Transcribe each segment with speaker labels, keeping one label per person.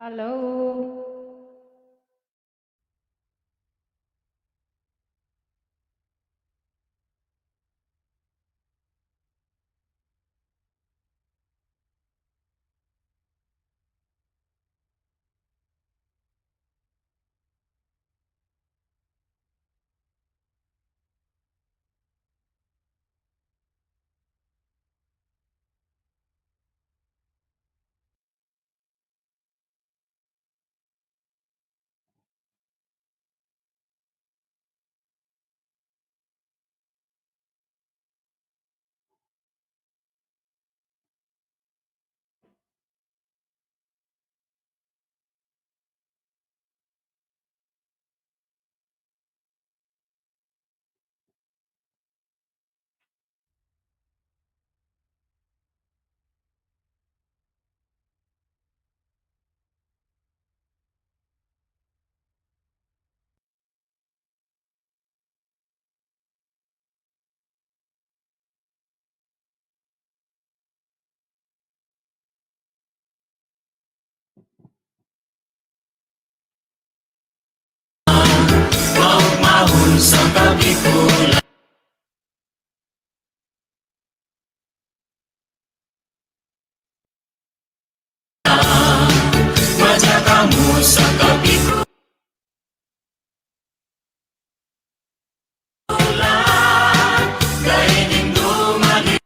Speaker 1: Hello.
Speaker 2: Mahon sa kabikulan, madya kamo sa kabikulan, kaining dumali.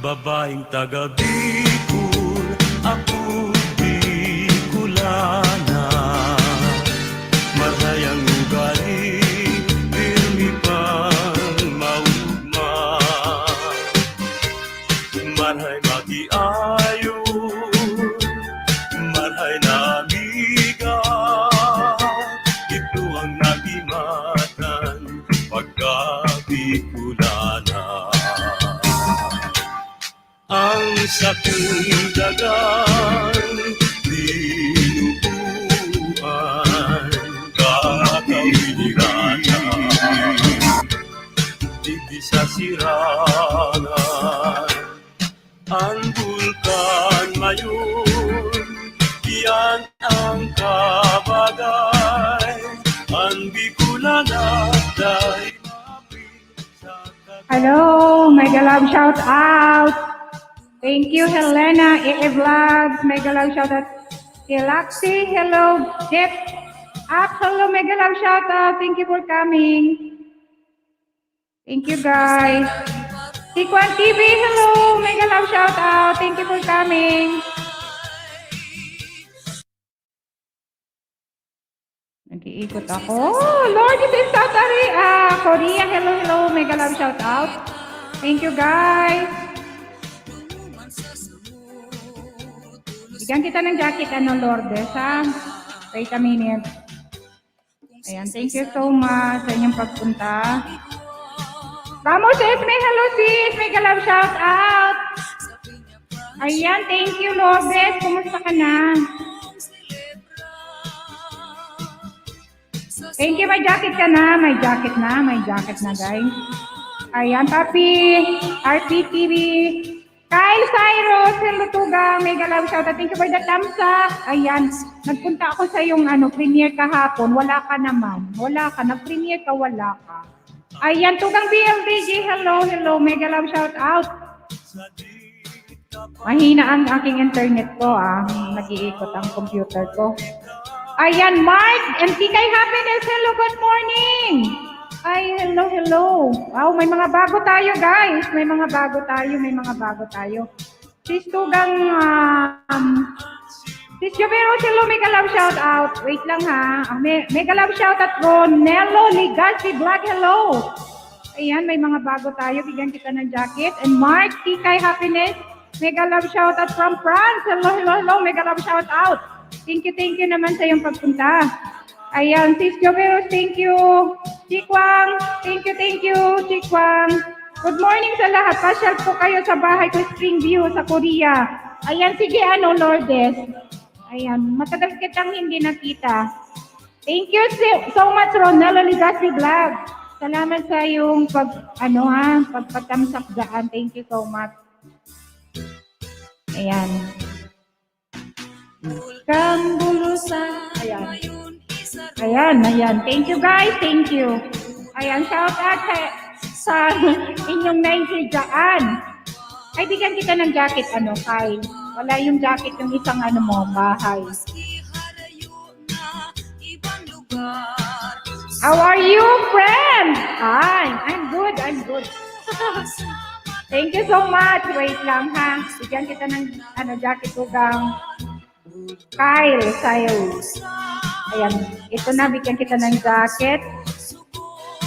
Speaker 2: Babaeng taga Bicol, ako Bicolana. Marayang ugali, pirmi pang maugma. Marhay magiayo, marhay na amiga. Ito ang nagimatan, pagka-Bicolana. Ang saking dagang dinubuan, kakawinirata, digdi sa sirangan. Ang bulkan mayon, iyan ang kabagay. Ang Bicolana dahil
Speaker 1: Hello, mega love shout out. Thank you, Helena, EE Vlogs, mega love shout out. Galaxy, hello, Jeff Up, hello, mega love shout out. Thank you for coming. Thank you, guys. Tikwan TV, hello, mega love shout out. Thank you for coming. Nag-iikot ako. Oh, Lord, this is South Korea. Hello, hello, mega love shout out. Thank you, guys. Bigyan kita ng jacket, Lourdes, ha? Wait a minute. Ayan, thank you so much sa inyong pagpunta. Vamos, Esme, hello, sis. Mega love shout out. Ayan, thank you, Lourdes. Kumusta ka na? Thank you, may jacket ka na. May jacket na, guys. Ayan, Papi, RPTV. Kyle Cyrus, hello, Tugang. Mega love shout out. Thank you for the thumbs up. Ayan, nagpunta ako sa yung premiere kahapon. Wala ka naman. Wala ka. Nag-premiere ka, wala ka. Ayan, Tugang BLDG. Hello, hello. Mega love shout out. Mahina ang aking internet ko, nag-iikot ang computer ko. Ayan, Mark and Kikay Happiness. Hello, good morning. Ay, hello, hello. Wow, may mga bago tayo, guys. May mga bago tayo. Sis Tugang, Sis Joveros, hello, mega love shout out. Wait lang, ha. Mega love shout out, Ronello Ligazi Vlog, hello. Ayan, may mga bago tayo. Bigyan kita ng jacket. And Mark, Kikay Happiness, mega love shout out from France. Hello, hello, hello, mega love shout out. Thank you naman sa iyong pagpunta. Ayan, Sis Joveros, thank you. Chikwang, thank you, Chikwang. Good morning sa lahat. Pasyal po kayo sa bahay ko, Spring View, sa Korea. Ayan, sige, Lourdes. Ayan, matagal kitang hindi nakita. Thank you so much, Ronelo Ligasi Vlog. Salamat sa yung pagpatamsak daan. Thank you so much. Ayan. Kambulusan. Ayan. Thank you guys, thank you. Ayan, shout out sa inyong 90 dyan. Ay, bigyan kita ng jacket, Kyle. Wala yung jacket yung isang mo, bahay. How are you, friend? Hi, I'm good. Thank you so much. Wait lang, ha. Bigyan kita ng jacket ugang. Kyle. Ayan, ito na, bigyan kita ng jacket.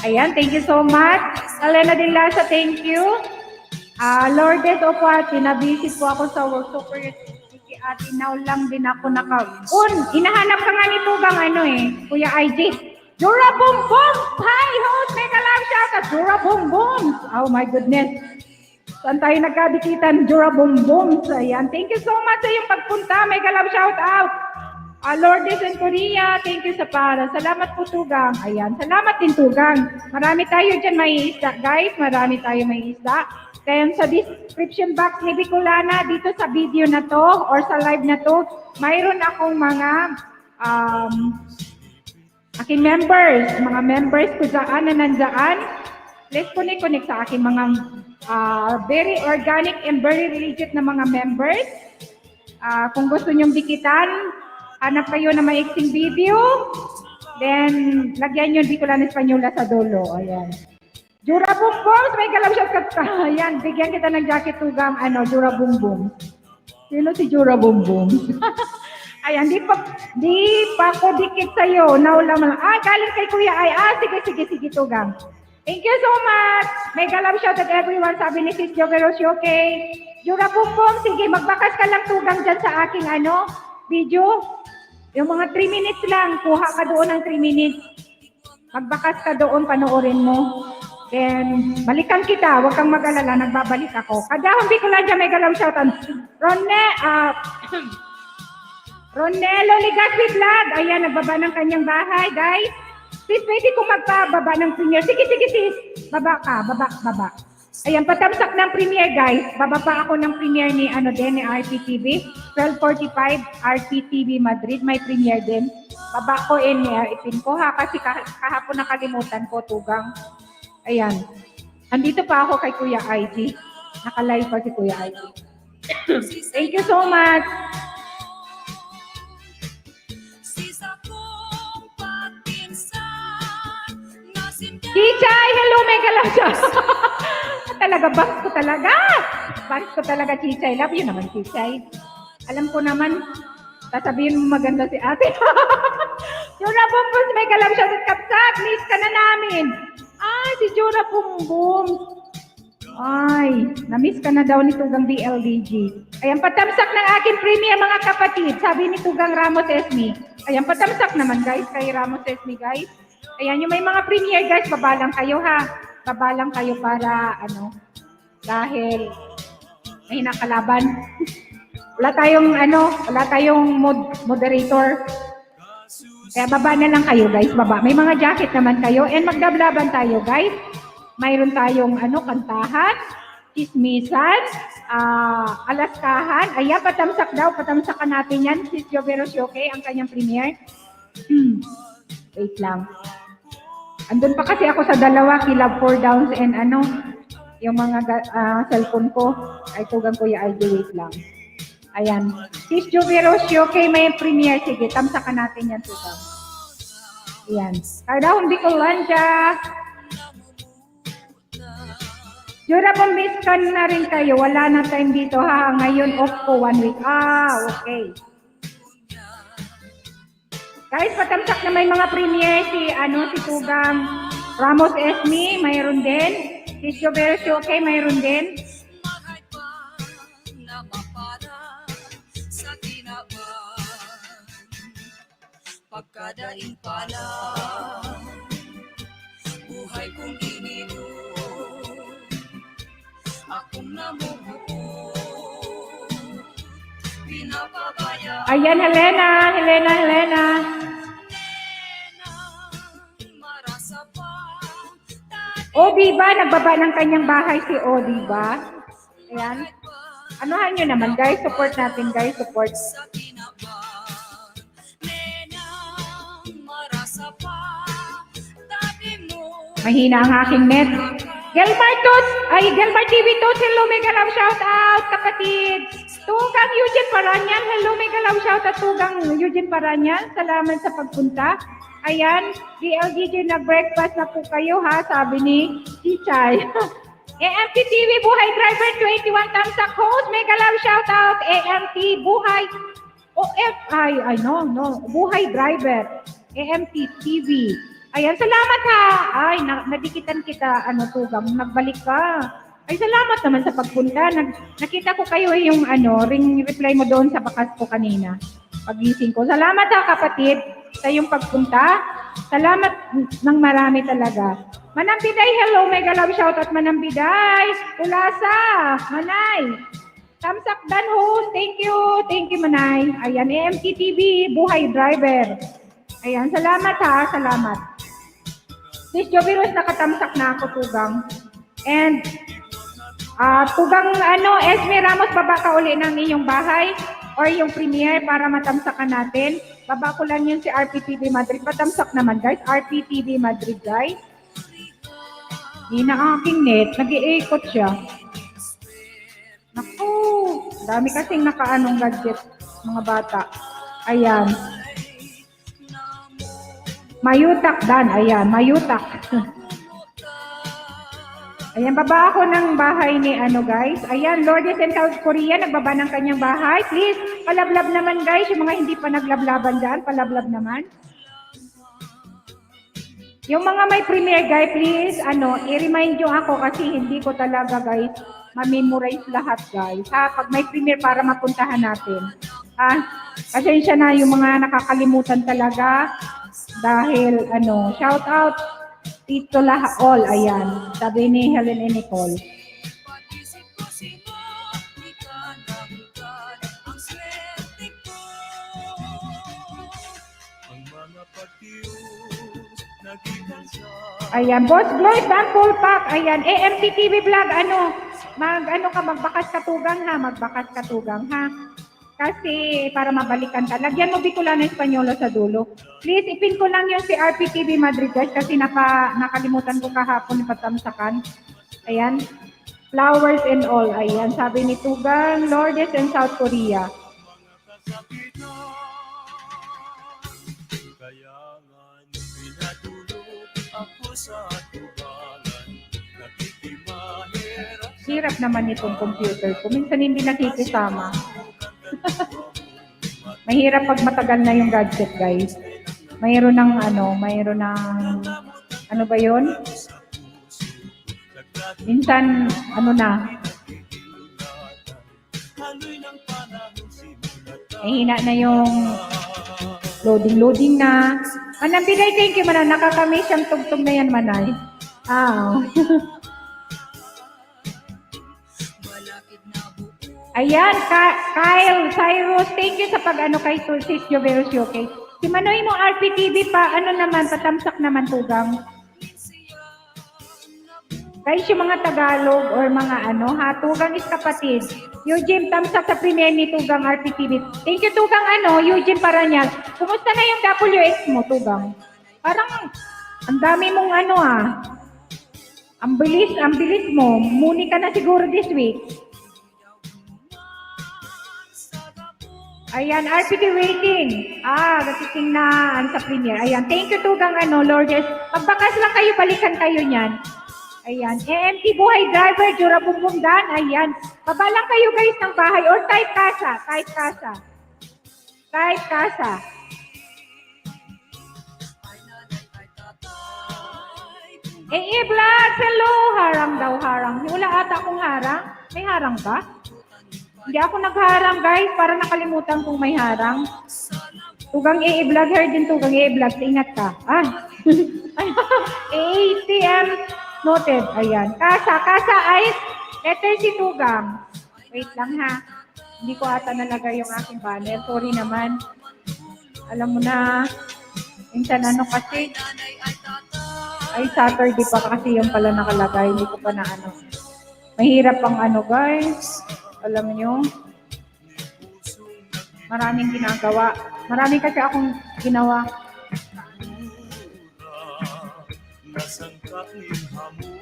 Speaker 1: Ayan, thank you so much. Elena de Lasa, thank you. Lourdes Opati, nabisit po ako sa work. Super si Ate, now lang din ako hinahanap ka nga nito bang Kuya IJ. Jura Boom Boom! Hi, host! Mega love shout out! Jura Boom Boom! Oh my goodness! Saan tayo nagkadikitan? Jura Boom Boom! Ayan, thank you so much sa iyong pagpunta. Mega love shout out! Lourdes in Korea, thank you sa para. Salamat po, Tugang. Ayan, salamat din, Tugang. Marami tayo dyan may isda, guys. Marami tayo may isda. Kaya sa description box ni Bicolana, dito sa video na to, or sa live na to, mayroon akong mga aking members, mga members ko dyan na nandyan. Let's connect sa aking mga very organic and very legit na mga members. Kung gusto nyong dikitan, hanap kayo na maiksing video. Then, lagyan nyo Bicolana Espanyola sa dulo. Ayan. Jura Boom Boom! May galaw siya ka. Ayan, bigyan kita ng jacket tugang, Jura Boom Boom. Sino si Jura Boom Boom? Ayan, di pa ako dikit sa'yo. Naula mo lang. Galing kay Kuya ay. Sige, tugang. Thank you so much. May love shout out everyone. Sabi ni Sis Jogeroshi, okay. Jura Boom Boom, sige, magbakas ka lang tugang dyan sa aking video. Yung mga 3 minutes lang. Kuha ka doon ng 3 minutes. Magbakas ka doon, panoorin mo. Then, balikan kita. Huwag kang mag-alala. Nagbabalik ako. Kadahon Bicolana dyan, may love shout out. Ronelo Ligasi Vlog. Ayan, nagbaba ng kanyang bahay, guys. Sis, pwede kong magpababa ng premiere. Sige, sis. Baba ka, baba. Ayan, patamsak ng premiere, guys. Baba pa ako ng premiere ni RPTV. 12:45, RPTV Madrid. May premiere din. Baba ko ipin ko, ha? Kasi kahapon nakalimutan ko, tugang. Ayan. Andito pa ako kay Kuya IG. Naka-live pa si Kuya IG. Thank you so much. Chichay! Hello, mega love siya. Talaga, bangs ko talaga, Chichay. Love you naman, Chichay. Alam ko naman, sasabihin mo maganda si ate. Jura Boom Boom, mega love siya. Kapsat, miss ka na namin. Si Jura Boom Boom. Na-miss ka na daw ni Tugang BLDG. Ayan, patamsak ng aking premiere, mga kapatid. Sabi ni Tugang Ramos Esme. Ayan, patamsak naman, guys, kay Ramos Esme, guys. Ayan, yung may mga premiere, guys, babalang kayo, ha? Babalang kayo para, dahil may nakalaban. Wala tayong moderator. Kaya baba na lang kayo, guys, baba. May mga jacket naman kayo, and magdablaban tayo, guys. Mayroon tayong, kantahan, chismisan, alaskahan. Ayan, patamsakan natin yan. Sis Joveros, okay, ang kanyang premiere. Wait lang. Andun pa kasi ako sa dalawa, Kilab 4 Downs and yung mga cellphone ko. Ay, tugang Kuya ID, wait lang. Ayan. Sis Joveroshi, okay, may premiere. Sige, tamsakan natin yan, tugang. Ayan. Kardahon Bicolana. Jura Boom, miss ka na rin kayo. Wala na time dito, ha? Ngayon, off ko 1 week. Okay. Guys, patamsak na may mga premiere si Tugang Ramos Esme, mayroon din. Si Joveroshi, okay, mayroon din.
Speaker 3: Pagkadaing pala, buhay kong ininom, akong namubuo, napabayaan.
Speaker 1: Ayan, Helena.
Speaker 3: Nenang marasa pa,
Speaker 1: O, diba? Nagbaba ng kanyang bahay si O, diba? Ayan. Anuhan nyo naman, guys. Support natin, guys. Support.
Speaker 3: sa kinaban. Nenang marasa pa, dati mo
Speaker 1: Mahina ang aking net. Gelmar Tots! Ay, Gelmar TV Tots! Hello, mega love shout out, kapatid! Tugang Eugene Paranyan! Hello, mega love shout out, Tugang Eugene Paranyan! Salamat sa pagpunta. Ayan, DLGG, nag-breakfast na po kayo, ha? Sabi ni Chichay. AMT TV, Buhay Driver, 21 thumbs up host. Mega love shout out, AMT, Buhay, no, Buhay Driver, AMT TV. Ayan, salamat ha. Ay, nadikitan kita, Tugang, nagbalik ka. Ay, salamat naman sa pagpunta. Nakita ko kayo yung ring reply mo doon sa bakas ko kanina. Pagising ko. Salamat ha, kapatid, sa yung pagpunta. Salamat ng marami talaga. Manambiday, hello, mega love shoutout, Manambiday. Ulasa, Manay. Thumbs up dan host. Thank you, Manay. Ayan, AMT TV, Buhay Driver. Ayan, salamat ha, salamat. This Jovirus, nakatamsak na ako, Tugang. And, Tugang, Esme Ramos, baba ka uli ng iyong bahay or yung premiere para matamsakan natin. Baba ko lang yun si RPTV Madrid. Patamsak naman, guys. RPTV Madrid, guys. Di na aking net. Nag-i-ikot siya. Naku, dami kasing nakaanong gadget, mga bata. Ayan. Mayutak, Dan. Ayan, mayutak. Ayan, baba ako ng bahay ni guys. Ayan, Lourdes in South Korea, nagbaba ng kanyang bahay. Please, palablab naman, guys. Yung mga hindi pa naglablaban dyan, palablab naman. Yung mga may premiere, guys, please, i-remind nyo ako kasi hindi ko talaga, guys, ma-memorize lahat, guys. Ha? Pag may premiere para mapuntahan natin. Ha? Pasensya na yung mga nakakalimutan talaga. Dahil, shout out, Tito All, ayan. Sabi ni Helen and Nicole.
Speaker 3: pag-isip ko sino, di ka nahugad ang swerte ko.
Speaker 2: Ang mga patius nagikan sa
Speaker 1: Ayan, Boss Gloy, Dan Full Pack. Ayan, AMT TV Vlog, magbakas ka, Tugang, ha? Magbakas ka, Tugang, ha? Kasi para mabalikan ka. Lagyan mo Bicolano Espanyolo sa dulo. Please, ipin ko lang yung si RPTV Madrid, guys, kasi nakalimutan ko kahapon ipatamsakan. Ayan. Flowers and all. Ayan, sabi ni Tugang, Lourdes in South Korea.
Speaker 2: kasakitan. Kaya nga pinatulog ako sa tubangan. Nakikimahirap
Speaker 1: Hirap naman itong computer ko. Minsan hindi nakikisama. Mahirap pag matagal na yung gadget, guys. Mayroon ng ano ba yun? Minsan, na,
Speaker 2: haloy ng panahon simulat
Speaker 1: hina na yung loading na. Manambinay, thank you, Manay. Nakakamiss yung tugtog na yan, Manay.
Speaker 3: Malapit na buo,
Speaker 1: Ayan, Kyle, Cyrus, thank you sa kay Tulsis Joveros okay. Si Manoy mo RPTV pa, naman, patamsak naman, Tugang. Guys, yung mga Tagalog or mga Tugang is kapatid. Eugene, tamsak sa premiere ni Tugang RPTV. Thank you, Tugang, Eugene Paranyal. Kumusta na yung WX mo, Tugang? Parang, ang dami mong ang bilis mo. Muni ka na siguro this week. Ayan, RPT waiting. Natiting na sa premiere. Ayan, thank you, Tugang, Lourdes. Magbakas lang kayo, balikan kayo niyan. Ayan, AMT Buhay Driver, Jura Bumbumdan. Ayan, baba lang kayo, guys, ng bahay. Or type casa. Vlog, hello. Harang. Wala ata akong harang. May harang ka? Hindi ako nagharang, guys. Para nakalimutan kong may harang. Tugang Vlog, her din Tugang Vlog. Ingat ka. ATM noted. Ayan. Casa ay letter si Tugang. Wait lang, ha. Hindi ko ata nalagay yung aking banner. Sorry naman. Alam mo na, minsan ano kasi,
Speaker 3: Nanay at tatay.
Speaker 1: ay Saturday pa kasi yung pala nakalagay. Hindi ko pa na ano. Mahirap ang ano guys. Alam nyo, maraming ginagawa. Marami kasi akong ginawa.
Speaker 2: Nasangkap ng hamon.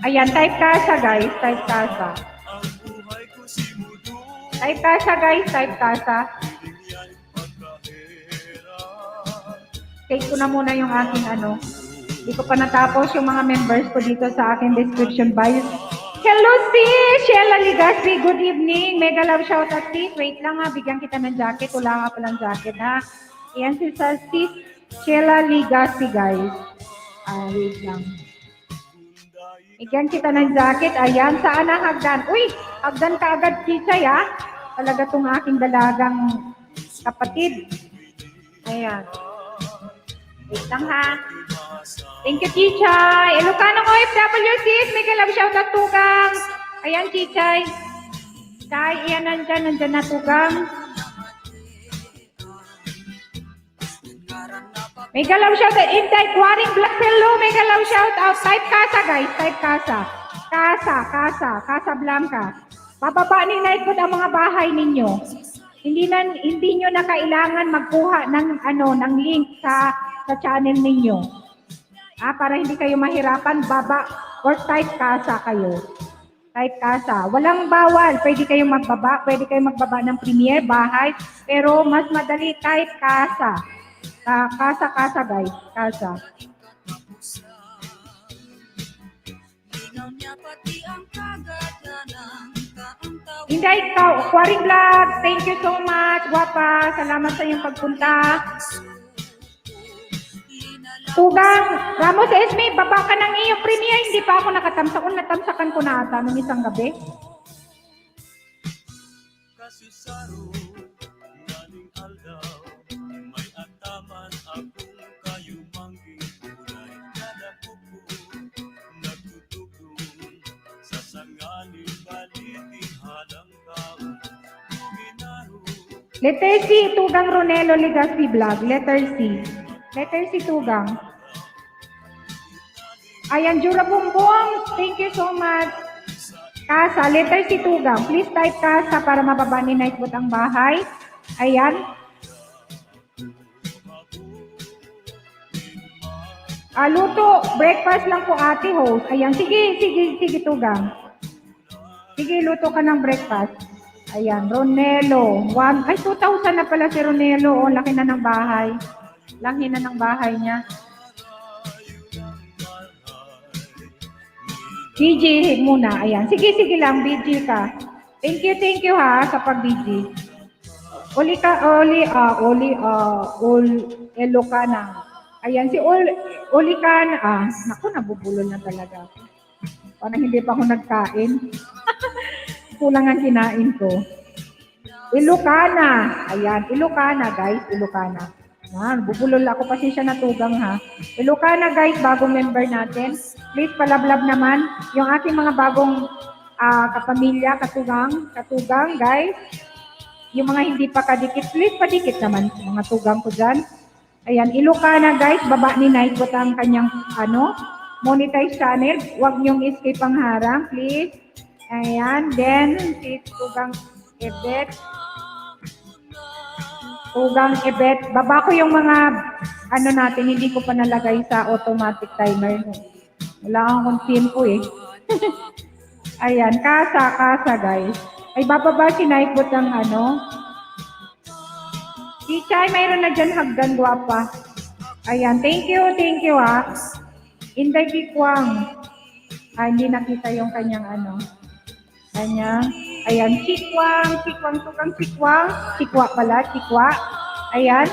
Speaker 1: Ayan, type casa guys. Type casa.
Speaker 2: Ang buhay ko sinudo.
Speaker 1: Type casa guys. Type casa.
Speaker 2: Piling yan pagkahirap.
Speaker 1: Take ko na muna yung aking ano. Hindi ko pa natapos yung mga members ko dito sa aking description bio. Hello sis! Sheila Ligaspi, good evening. Mega love shout out sis. Wait lang ha, bigyan kita ng jacket. Wala nga palang jacket ha. Ayan si sis Sheila Ligaspi guys. Wait lang. Bigyan kita ng jacket. Ayan, saan ang hagdan? Uy, hagdan ka agad Chichay ha. Talaga tong aking dalagang kapatid. Ayan. Wait lang ha. Thank you, Chichay. Ilocano OFW sis. Mega love shout out tugang. Ayan, Chichay. Chichay, ayan nandyan na tugang. Mega love shout out. Inday, Quaring Black Hello. Mega love shout out. Type casa, guys. Type casa. Casa Blanca. Bababa ni Nightwood ang mga bahay ninyo. Hindi nyo na kailangan magkuha ng link sa channel ninyo. Para hindi kayo mahirapan, baba or type casa kayo. Type casa. Walang bawal. Pwede kayong magbaba. Pwede kayong magbaba ng Premiere, bahay. Pero mas madali type casa. Casa guys. Casa.
Speaker 3: Linaw niya pati ang kagadanan. Kaantaw.
Speaker 1: Hindi ikaw. Quarry Vlog. Thank you so much. Guwapa. Salamat sa iyong pagpunta. Tugang, Ramos Esme, baba ka ng iyong Premiere. Hindi pa ako nakatamsak. Natamsakan ko na ata nung isang gabi.
Speaker 2: Kasusaro, naning aldaw, may ataman akong kayo mangging kulay. Nadapuko, nagtutugtog, sa sangaling baliting halang taon. Tuminaro,
Speaker 1: Letter C, Tugang Ronelo Legaspi Vlog. Letter C. Letter C, Tugang. Ayan, Jura Bumbong. Thank you so much. Casa, letter C, Tugang. Please type casa para mababa ni Nightwood ang bahay. Ayan. Luto. Breakfast lang po ate host. Ayan. Sige, Tugang. Sige, luto ka ng breakfast. Ayan, Ronelo. 2,000 na pala si Ronelo. O, laki na ng bahay. Laki na ng bahay niya. BG muna. Ayan. Sige lang. BG ka. Thank you ha sa pag-BG. Elocana. Ayan, si Olicana. Naku, nabubulol na talaga. Parang hindi pa ako nagkain. Kulang ang kinain ko. Ilocana. Ayan, Ilocana guys. Ilocana. Bubulol ako kasi siya natugang ha. Ilocana guys, bagong member natin. Please palablab naman yung ating mga bagong kapamilya, katugang guys. Yung mga hindi pa kadikit, please padikit naman mga tugang ko dyan. Ayan, Ilocana guys, baba ni Nightwood ang kanyang monetize channel. Huwag niyong escape ang harang, please. Ayan, then si Tugang Ebet. Baba ko yung mga natin, hindi ko pa nalagay sa automatic timer. Wala akong tempo eh. Ayan, casa guys. Ay, bababa si Nightwood ang Chichay, mayroon na dyan hagdan guwapa. Ayan, thank you ha. Inday Kikwang. Hindi nakita yung kanyang Ayan, Chikwang, Tukang Chikwang. Chikwa pala, Chikwa. Ayan.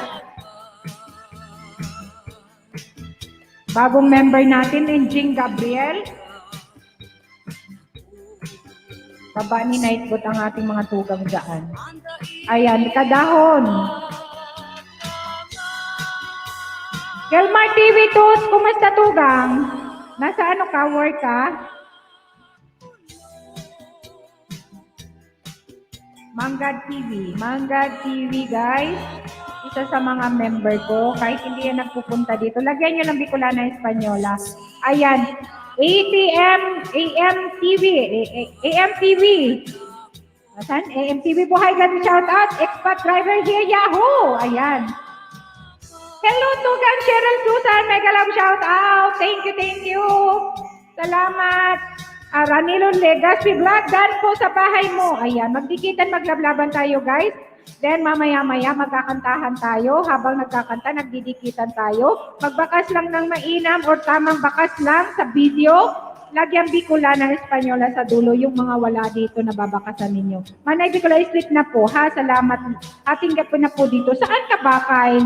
Speaker 1: Bagong member natin, Enjing Gabriel. Baba ni Nightwood ang ating mga tugang dyan. Ayan, Kadahon. Kelmar TV Tooth, kumusta tugang? Nasa ka? Work ka? Manggad TV. Manggad TV, guys. Isa sa mga member ko. Kahit hindi yan nagpupunta dito. Lagyan nyo lang Bicolana Espanyola. Ayan. ATM, AM TV. AM TV. Asan? AM TV po. Hi, God, shout out. Expat driver here, Yahoo! Ayan. Hello, Tugan, Cheryl, Susan. Mega love shout out. Thank you. Salamat. Ranilo Legacy Vlog, dan po sa bahay mo. Ayan, magdikitan, maglablaban tayo, guys. Then, mamaya-maya, magkakantahan tayo. Habang nagkakanta, nagdidikitan tayo. Magbakas lang ng mainam or tamang bakas lang sa video. Lagyan Bicolana Espanyola sa dulo, yung mga wala dito na babakasan ninyo. Manay Bicolana, split na po, ha? Salamat. Ating gapo na po dito. Saan ka ba, Kay?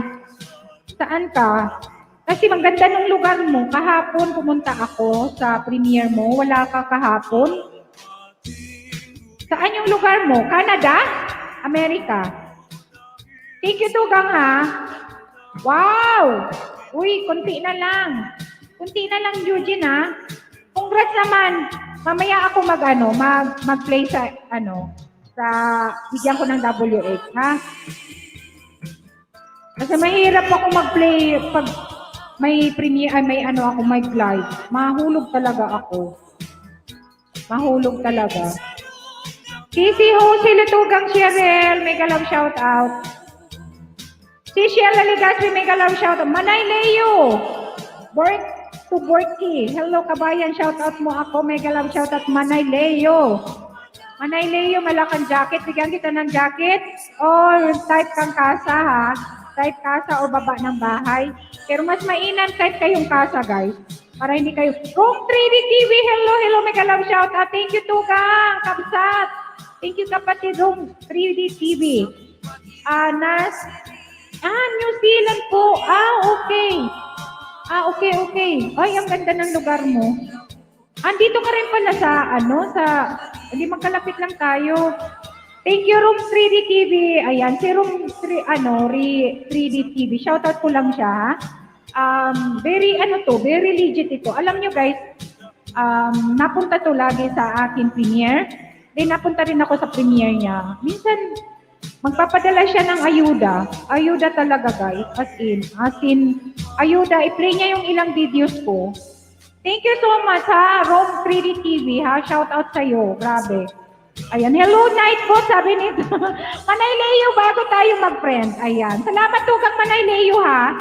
Speaker 1: Saan ka? Kasi maganda ng lugar mo. Kahapon pumunta ako sa premiere mo. Wala ka kahapon. Saan yung lugar mo? Canada? Amerika? Thank you, Tugang, ha? Wow! Uy, konti na lang. Konti na lang, Eugene, ha? Congrats naman. Mamaya ako mag-play sa, bigyan ko ng WH, ha? Kasi mahirap ako mag-play pag may premiere, may live. Mahulog talaga ako. Mahulog talaga. Sisi ho, si Lutugang Cheryl, mega love shout out. Si Sheila Ligaspi, mega love shout out. Manay Leo, Borky. Hello kabayan, shout out mo ako, mega love shout out. Manay Leo. Manay Leo, malakang jacket. Bigyan kita ng jacket. Or type kang kasa, ha? Type kasa o baba ng bahay. Pero mas mainam type kayong kasa, guys. Para hindi kayo... Room 3D TV, hello, mega love shout out. Thank you, Tugang, Kabsat. Thank you, kapatid, Room 3D TV. New Zealand po. Okay. Ay, ang ganda ng lugar mo. Andito ka rin pala hindi magkalapit lang tayo. Thank you, Room 3D TV. Ayan, si Room 3D TV. Shoutout ko lang siya, ha? Very legit ito. Alam nyo, guys, napunta to lagi sa aking premiere. Then, napunta rin ako sa premiere niya. Minsan, magpapadala siya ng ayuda. Ayuda talaga, guys. As in, ayuda. I-play niya yung ilang videos ko. Thank you so much, ha? Room 3D TV, ha? Shoutout sa'yo. Grabe. Ayan, hello night po, sabi nito. Manay Leo, bago tayo mag-friend. Ayan, salamat Tugang Manay Leo, ha.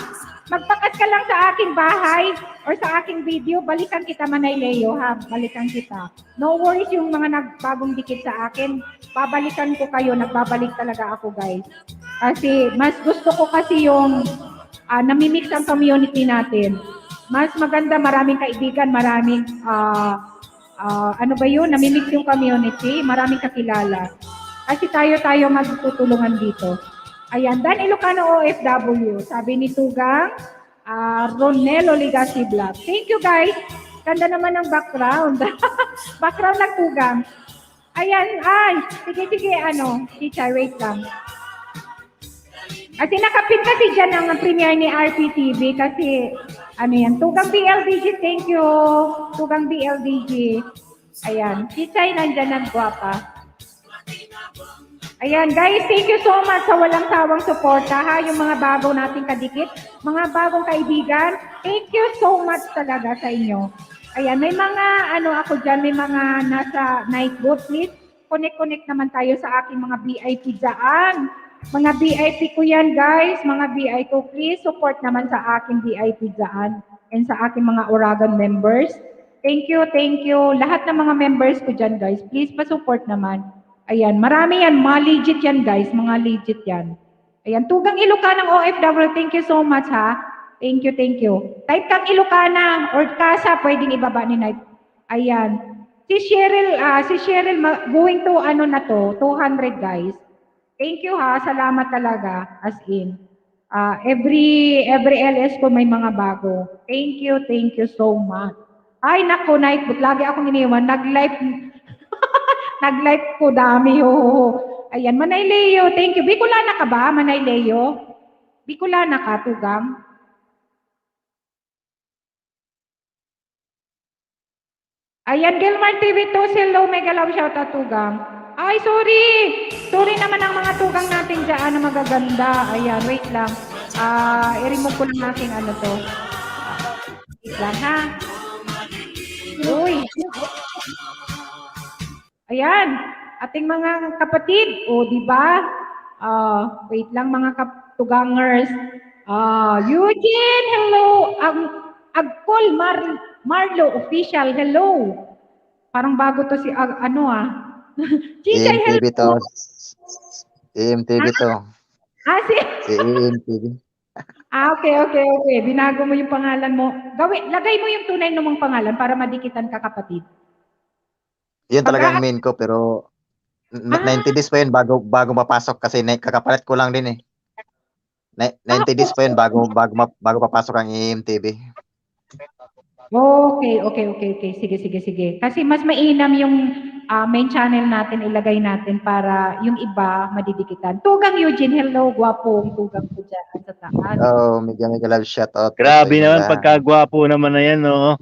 Speaker 1: Magpakas ka lang sa aking bahay or sa aking video, balikan kita Manay Leo, ha. Balikan kita. No worries yung mga nagbagong dikit sa akin. Babalikan ko kayo, nagbabalik talaga ako, guys. Kasi mas gusto ko kasi yung namimix ang community natin. Mas maganda, maraming kaibigan, maraming namimix yung community, maraming kakilala. Kasi tayo magtutulungan dito. Ayan, Dan Ilocano OFW, sabi ni Tugang, Ronelo Legacy Vlog. Thank you, guys. Ganda naman ng background. Background ng Tugang. Ayan, sige, teacher, wait lang. Kasi nakapit kasi dyan ang premiere ni RPTV kasi Tugang BLDG, thank you. Tugang BLDG. Ayan, Chichay nandyan ang guwapa. Ayan, guys, thank you so much sa walang sawang suporta, ha? Yung mga bago nating kadikit, mga bagong kaibigan, thank you so much talaga sa inyo. Ayan, may mga, ako dyan, may mga nasa night boat, please. Connect naman tayo sa aking mga VIP dyan. Mga VIP ko yan, guys. Mga VIP ko, please support naman sa aking VIP dyan and sa aking mga Oragon members. Thank you. Lahat ng mga members ko dyan, guys. Please pa-support naman. Ayan, marami yan. Mga legit yan, guys. Mga legit yan. Ayan, Tugang Ilocano ng OFW. Thank you so much, ha? Thank you. Type kang Ilocana or Kasa, pwedeng ibaba ni Night. Ayan. Si Cheryl, going to 200, guys. Thank you, ha. Salamat talaga. As in. Every LS ko may mga bago. Thank you so much. Ay, naku, Night, lagi akong iniwan. Nag-live ko dami. Ayan, Manay Leo, thank you. Bicolana ka ba, Manay Leo? Bicolana ka, Tugang? Ayan, Gilmar TV2, hello, mega love shout out, Tugang. Ay, sorry! Sorry naman ang mga tugang natin dyan na magaganda. Ayan, wait lang. I-remove ko lang aking ano to. Wait lang, ha? Uy! Ayan, ating mga kapatid. O, di ba? Wait lang mga tugangers. Eugene, hello! Agcol Marlo, official, hello! Parang bago to si, Chichay, hello!
Speaker 4: EMTV to. EMTV to.
Speaker 1: Si
Speaker 4: Si EMTV.
Speaker 1: okay. Binago mo yung pangalan mo. Lagay mo yung tunay mong pangalan para madikitan ka, kapatid.
Speaker 4: Yun talagang main ko pero 90 days pa yun bago mapasok kasi kakapalit ko lang din eh. 90 days pa yun bago papasok ang EMTV.
Speaker 1: Okay. Sige. Kasi mas mainam yung main channel natin, ilagay natin para yung iba madidikitan. Tugang Eugene, hello, gwapong tugang ko dyan sa taas.
Speaker 4: Oh, mega love shout out.
Speaker 5: Grabe naman, pagkagwapo naman na yan, no?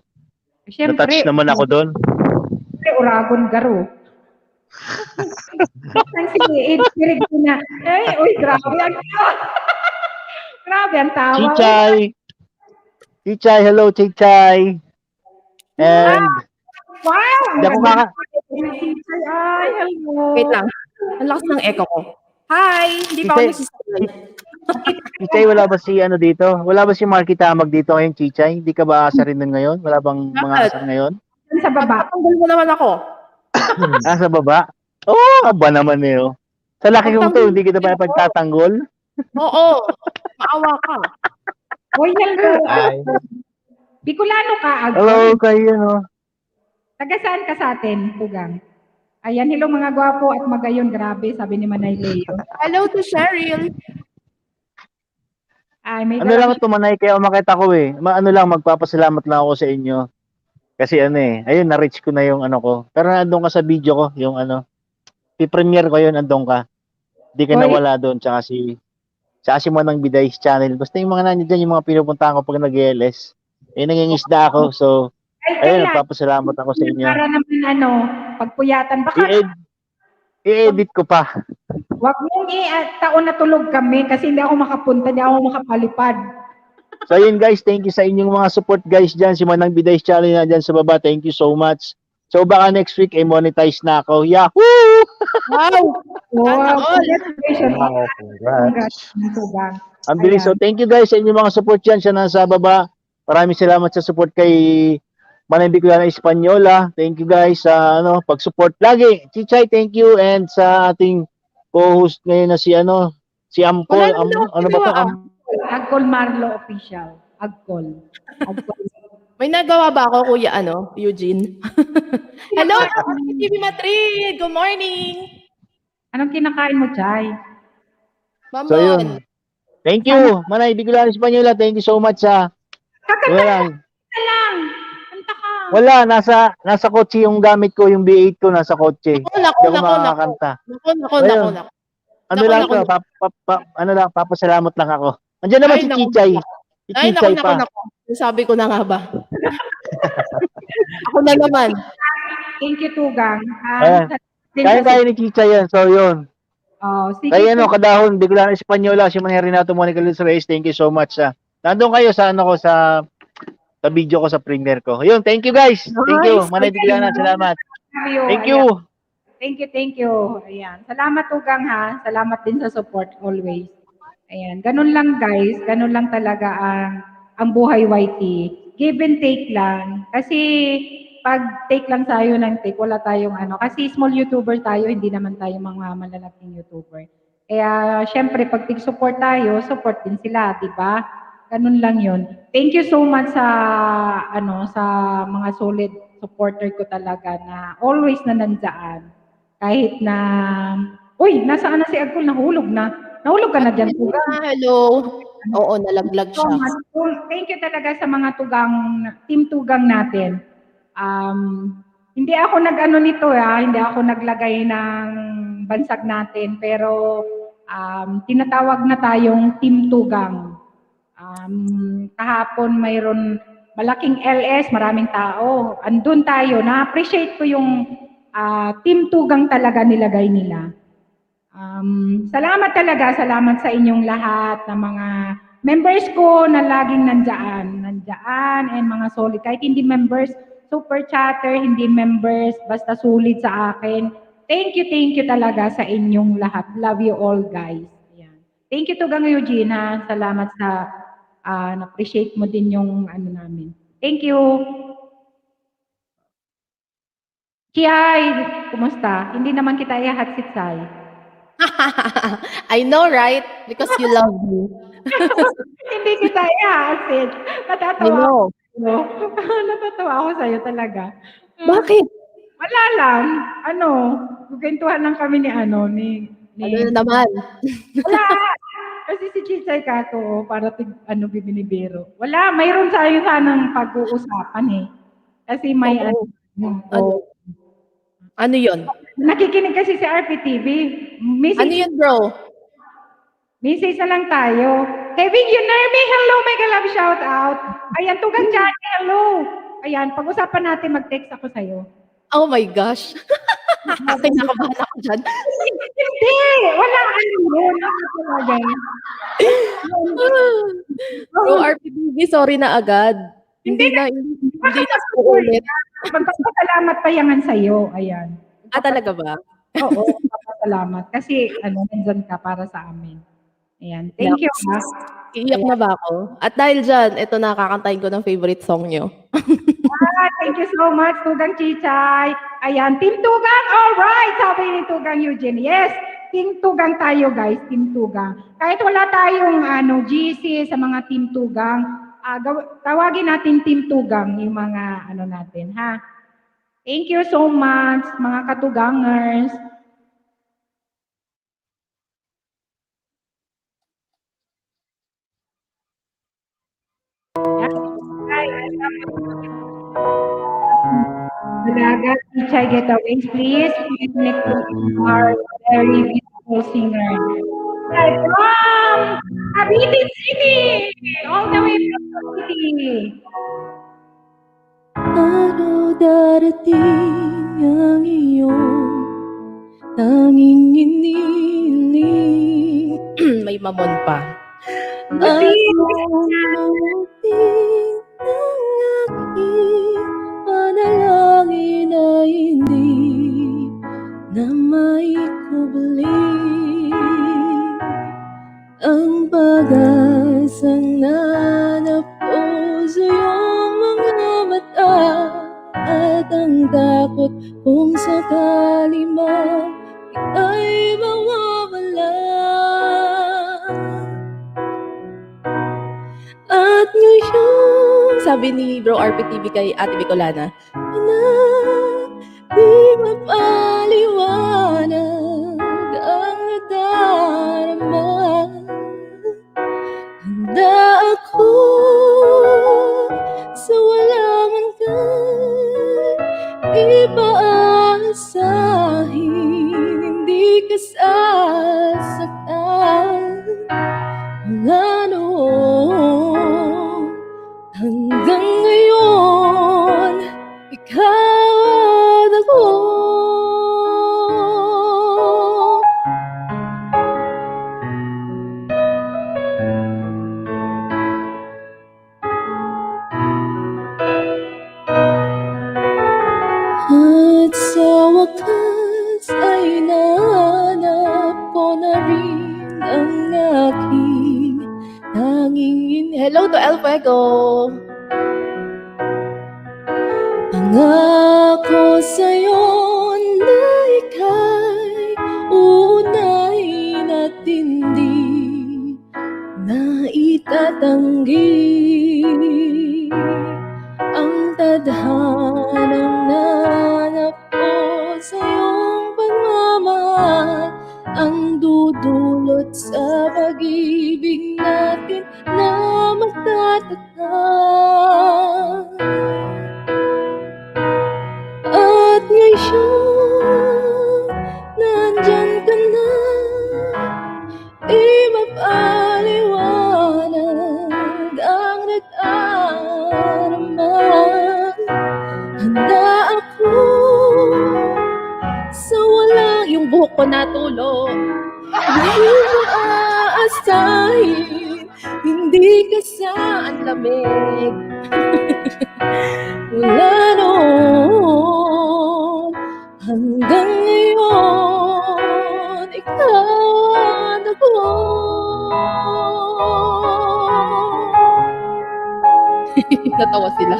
Speaker 1: Siyempre,
Speaker 5: Na-touch naman ako doon.
Speaker 1: Uragon Garo. Sige, Edspirig ko na. Grabe ang grabe ang tawa.
Speaker 5: Chichay, hello, Chichay. And,
Speaker 1: Wow!
Speaker 5: hindi ako kaka...
Speaker 1: Ay, hello.
Speaker 6: Wait lang. Ang lakas ng echo ko. Hi! Hindi pa ako nagsisabay.
Speaker 5: Chichay, wala ba si ano dito? Wala ba si Marky Tamag dito ngayon, Chichay? Hindi ka ba asa rin nun ngayon? Wala bang mga asar ngayon?
Speaker 1: Sa baba.
Speaker 6: Pagtanggol mo naman ako.
Speaker 5: Sa baba? Oo, aba naman eh. Oh. Sa laki kong to, hindi kita pa pagtatanggol?
Speaker 6: Oo. Maawa ka.
Speaker 1: Hoy, hello. Bicolano ka, Agcol.
Speaker 5: Hello, kayo, no?
Speaker 1: Taga saan ka sa atin, Tugang? Ayan, hello mga gwapo at magayon. Grabe, sabi ni Manay Leo.
Speaker 6: Hello to Cheryl.
Speaker 1: Ay, may
Speaker 5: Ano lang tumanay kaya umakita ko eh. Magpapasalamat lang ako sa inyo. Kasi ayun, na-reach ko na yung ano ko. Pero nandun ka sa video ko, yung i-premiere ko yun, andun ka. Hindi ka nawala doon, tsaka si Manang Biday's channel. Basta yung mga nandiyan dyan, yung mga pinupuntahan ko pag nag-LS. Nangingisda ako, so, ayun, nagpapasalamat ako sa inyo.
Speaker 1: Para naman pagpuyatan. Baka
Speaker 5: I-edit ko pa.
Speaker 1: wag mong taon na tulog kami kasi hindi ako makapunta, hindi ako makapalipad.
Speaker 5: So ayun guys, thank you sa inyong mga support guys dyan. Si Manang Biday's channel na dyan sa baba. Thank you so much. So baka next week monetize na ako. Yahoo!
Speaker 1: Wow! Congratulations.
Speaker 4: Wow, congrats.
Speaker 1: Tugang.
Speaker 5: Ang bilis. So thank you guys sa inyong mga support dyan siya nasa baba. Maraming salamat sa support kay Manang Bicolana Espanyola. Thank you guys sa pag-support lagi. Chichay, thank you, and sa ating co-host ngayon na si Amcol. Ano ba 'to?
Speaker 1: Agcol Marlo official. Agcol.
Speaker 6: May nagawa ba ako, Kuya Eugene? Hello, TV Madrid. Good morning.
Speaker 1: Anong kinakain mo, Chay?
Speaker 6: Mamon.
Speaker 5: So yun. Thank you, Manay Bicolana Espanyola. Thank you so much
Speaker 1: Kakanta lang. Kanta ka.
Speaker 5: Wala, nasa kotse yung gamit ko, yung B8 ko nasa kotse. Hindi ako makakanta.
Speaker 6: Nako.
Speaker 5: Ano lang to, papasalamat lang ako. Andiyan naman si Chichay. Si Chichay pa.
Speaker 6: Sabi ko na nga ba? Ako na naman.
Speaker 1: Thank you, Tugang.
Speaker 5: Kaya ni Chichay yan. So, yun.
Speaker 1: Sige.
Speaker 5: Kaya kadahon, Bicolana Espanyola, si Manny Renato, Monica Luz Reyes, thank you so much. Nandun kayo sa sa video ko sa premiere ko. Ayun, thank you guys. Thank you. Manay Bicolana, salamat. Thank you.
Speaker 1: Thank you. Ayan. Salamat, Tugang, ha. Salamat din sa support always. Ayan. Ganun lang, guys. Ganun lang talaga ang buhay YT. Give and take lang. Kasi pag take lang tayo ng take, wala tayong Kasi small YouTuber tayo, hindi naman tayo mga malalaking YouTuber. Kaya, syempre, pag support tayo, support din sila, di ba? Ganun lang yun. Thank you so much sa sa mga solid supporter ko talaga na always na nandiyan. Kahit na nasaan na si Agcol? Nahulog na. Nahulog ka na dyan, Tugang.
Speaker 6: Hello. Oo, nalaglag siya.
Speaker 1: Thank you talaga sa mga team Tugang natin. Hindi ako nito hindi ako naglagay ng bansag natin, pero tinatawag na tayong Team Tugang. Kahapon mayroon malaking LS, maraming tao. Andun tayo. Na-appreciate ko yung Team Tugang talaga nilagay nila. Salamat talaga, salamat sa inyong lahat na mga members ko na laging nandyan, and mga solid. Kahit hindi members, super chatter, hindi members, basta sulit sa akin. Thank you talaga sa inyong lahat. Love you all, guys. Ayan. Thank you, Tugang Eugene, ha. Salamat sa, na-appreciate mo din yung ano namin. Thank you. Chiyay, kumusta? Hindi naman kita ihahatsit, Sai.
Speaker 6: I know, right? Because you love me.
Speaker 1: Hindi kita ihahatsit.
Speaker 6: I
Speaker 1: Natatawa
Speaker 6: know.
Speaker 1: ako. Natatawa ako sa'yo talaga.
Speaker 6: Bakit?
Speaker 1: Wala lang. Kukwentuhan lang kami ni
Speaker 6: Ano na naman?
Speaker 1: Wala. Kasi si Chichay Kato, para bibinibiro. Wala, mayroon tayo sanang pag-uusapan eh. Kasi may
Speaker 6: Ano? Ano yun?
Speaker 1: nakikinig kasi si RPTV.
Speaker 6: Ano yun, bro?
Speaker 1: Message na lang tayo. Kevin Yunermi, hello, mega love shout out. Ayan, Tugang Johnny, hello. Ayan, pag-usapan natin, mag-text ako sa'yo.
Speaker 6: Oh my gosh. Kinakabahan ako dyan.
Speaker 1: Hindi, wala yun. Talaga.
Speaker 6: Bro, RPTV, sorry na agad. Hindi na ulit.
Speaker 1: Magpapasalamat pa yan sa'yo. Ayan.
Speaker 6: Talaga ba?
Speaker 1: Oo, magpapasalamat. Kasi, nandyan ka para sa amin. Ayan. Thank you, ha.
Speaker 6: Iiyak na ba ako? At dahil dyan, ito na kakantahin ko ng favorite song nyo.
Speaker 1: Thank you so much, Tugang Chichay. Ayan, Team Tugang, alright, sabi ni Tugang Eugene. Yes, Team Tugang tayo, guys, Team Tugang. Kahit wala tayong GC sa mga Team Tugang, tawagin natin Team Tugang yung mga natin, ha? Thank you so much, mga katugangers. Dalaga, Chichay Getaways, please. Please connect to our very beautiful singer. From Cavite City! All the way from Cavite.
Speaker 6: Ano darating ang iyong tanging iniling? May mamon pa. Anong dumating ng aking panalangin ay hindi na maikubli ang pag-asang nanapos sa iyong mga mata at ang takot kung sakali man ika'y mawawala. At ngayon, sabi ni Bro RPTV kay Ate Bicolana, na di mapaliwanag ang nadarama. Handa ako sa walang hanggan, ipaasahin, hindi ka sasaktan. Mula noon hanggang ngayon, ikaw at ako. At sa wakas ay nahanap ko na rin ang aking tanging Hello to El Fuego! Pangako sa'yo na ika'y uunahin at hindi na itatanggi ang tadhanang nanapos sa iyong pagmamahal, ang dudulot sa pag-ibig natin na magtatatag. At ngayon, nandyan ka na, di mapaliwanag ang nag-arama. Handa ako ako natulog. Hindi mo aasahin, hindi ka saan lamig. Mula noon hanggang ngayon, ikaw ako. Natawa sila.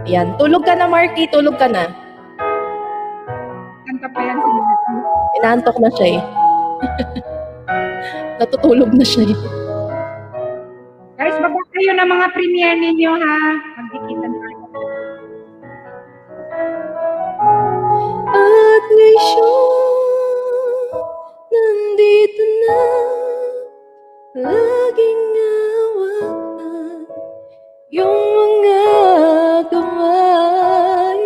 Speaker 6: Yan, tulog ka na, Marky, tulog ka na.
Speaker 1: Kanta pa yan si Marky.
Speaker 6: Inaantok na siya eh. Natutulog na siya eh.
Speaker 1: Guys, baba kayo ng mga premiere ninyo, ha? Magdikitan tayo.
Speaker 6: At ngayon, nandito na, laging hawakan yung mga kamay.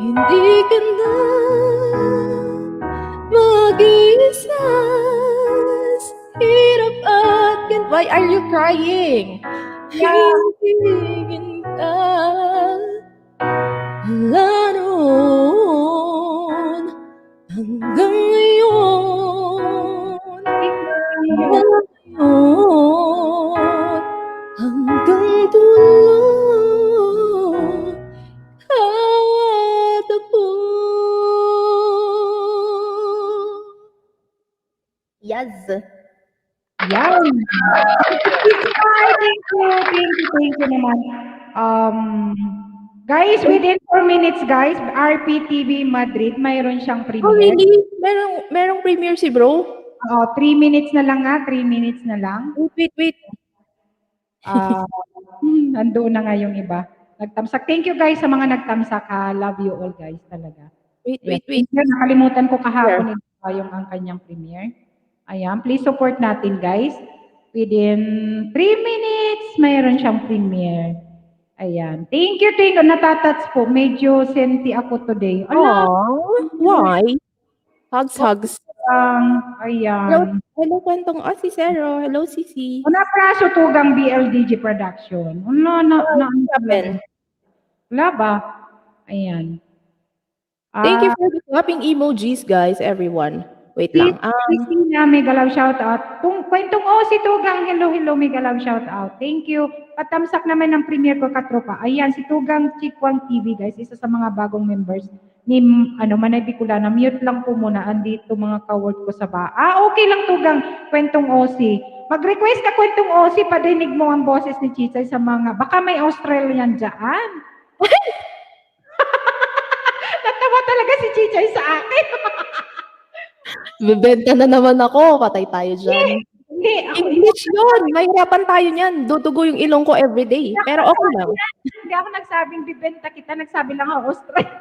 Speaker 6: Hindi ka na mag-isa sa hirap at gan. Why are you crying? Hihingin ka mula noon hanggang ngayon. Mula ngayon hanggang dulo. At ako. Yes.
Speaker 1: Yan. Thank you naman. Guys, within 4 minutes, guys, RPTV Madrid, mayroon siyang
Speaker 6: Oh,
Speaker 1: premiere.
Speaker 6: really? Merong premiere si bro?
Speaker 1: 3 minutes na lang, ha? 3 minutes na lang.
Speaker 6: Wait.
Speaker 1: Nandoon na nga yung iba. Nagtamsak. Thank you, guys, sa mga nagtamsak, ha? Love you all, guys, talaga.
Speaker 6: Wait.
Speaker 1: Nakalimutan ko kahapon yung ang kanyang premiere. Ayan, please support natin, guys. Within 3 minutes, mayroon siyang premiere. Ayan. Thank you. Natatats po. Medyo senti ako today.
Speaker 6: Aww, why? Hugs.
Speaker 1: Ayan.
Speaker 6: Hello, kwentong si Zero. Hello, Sisi.
Speaker 1: Una praso tugang BLDG production. Wala ba? Ayan.
Speaker 6: Thank you for the clapping emojis, guys, everyone. Wait lang.
Speaker 1: Christina, may galaw shout out. Kwentong si Tugang, hello, may galaw shout out. Thank you. Patamsak naman ng premiere ko, katropa. Ayan, si Tugang Chikwang TV, guys, isa sa mga bagong members ni Manay Bicolana. Mute lang po muna, andito mga ka-work ko sa okay lang, Tugang, kwentong Osi. Mag-request ka kwentong Osi, padinig mo ang boses ni Chichay sa mga, baka may Australian dyan. Natawa talaga si Chichay sa akin.
Speaker 6: Bebenta na naman ako. Patay tayo dyan.
Speaker 1: Hindi, ako
Speaker 6: English yun. Mahirapan tayo niyan. Dudugo yung ilong ko everyday. Pero okay lang.
Speaker 1: Hindi ako nagsabing bibenta kita, nagsabi lang ako Australia.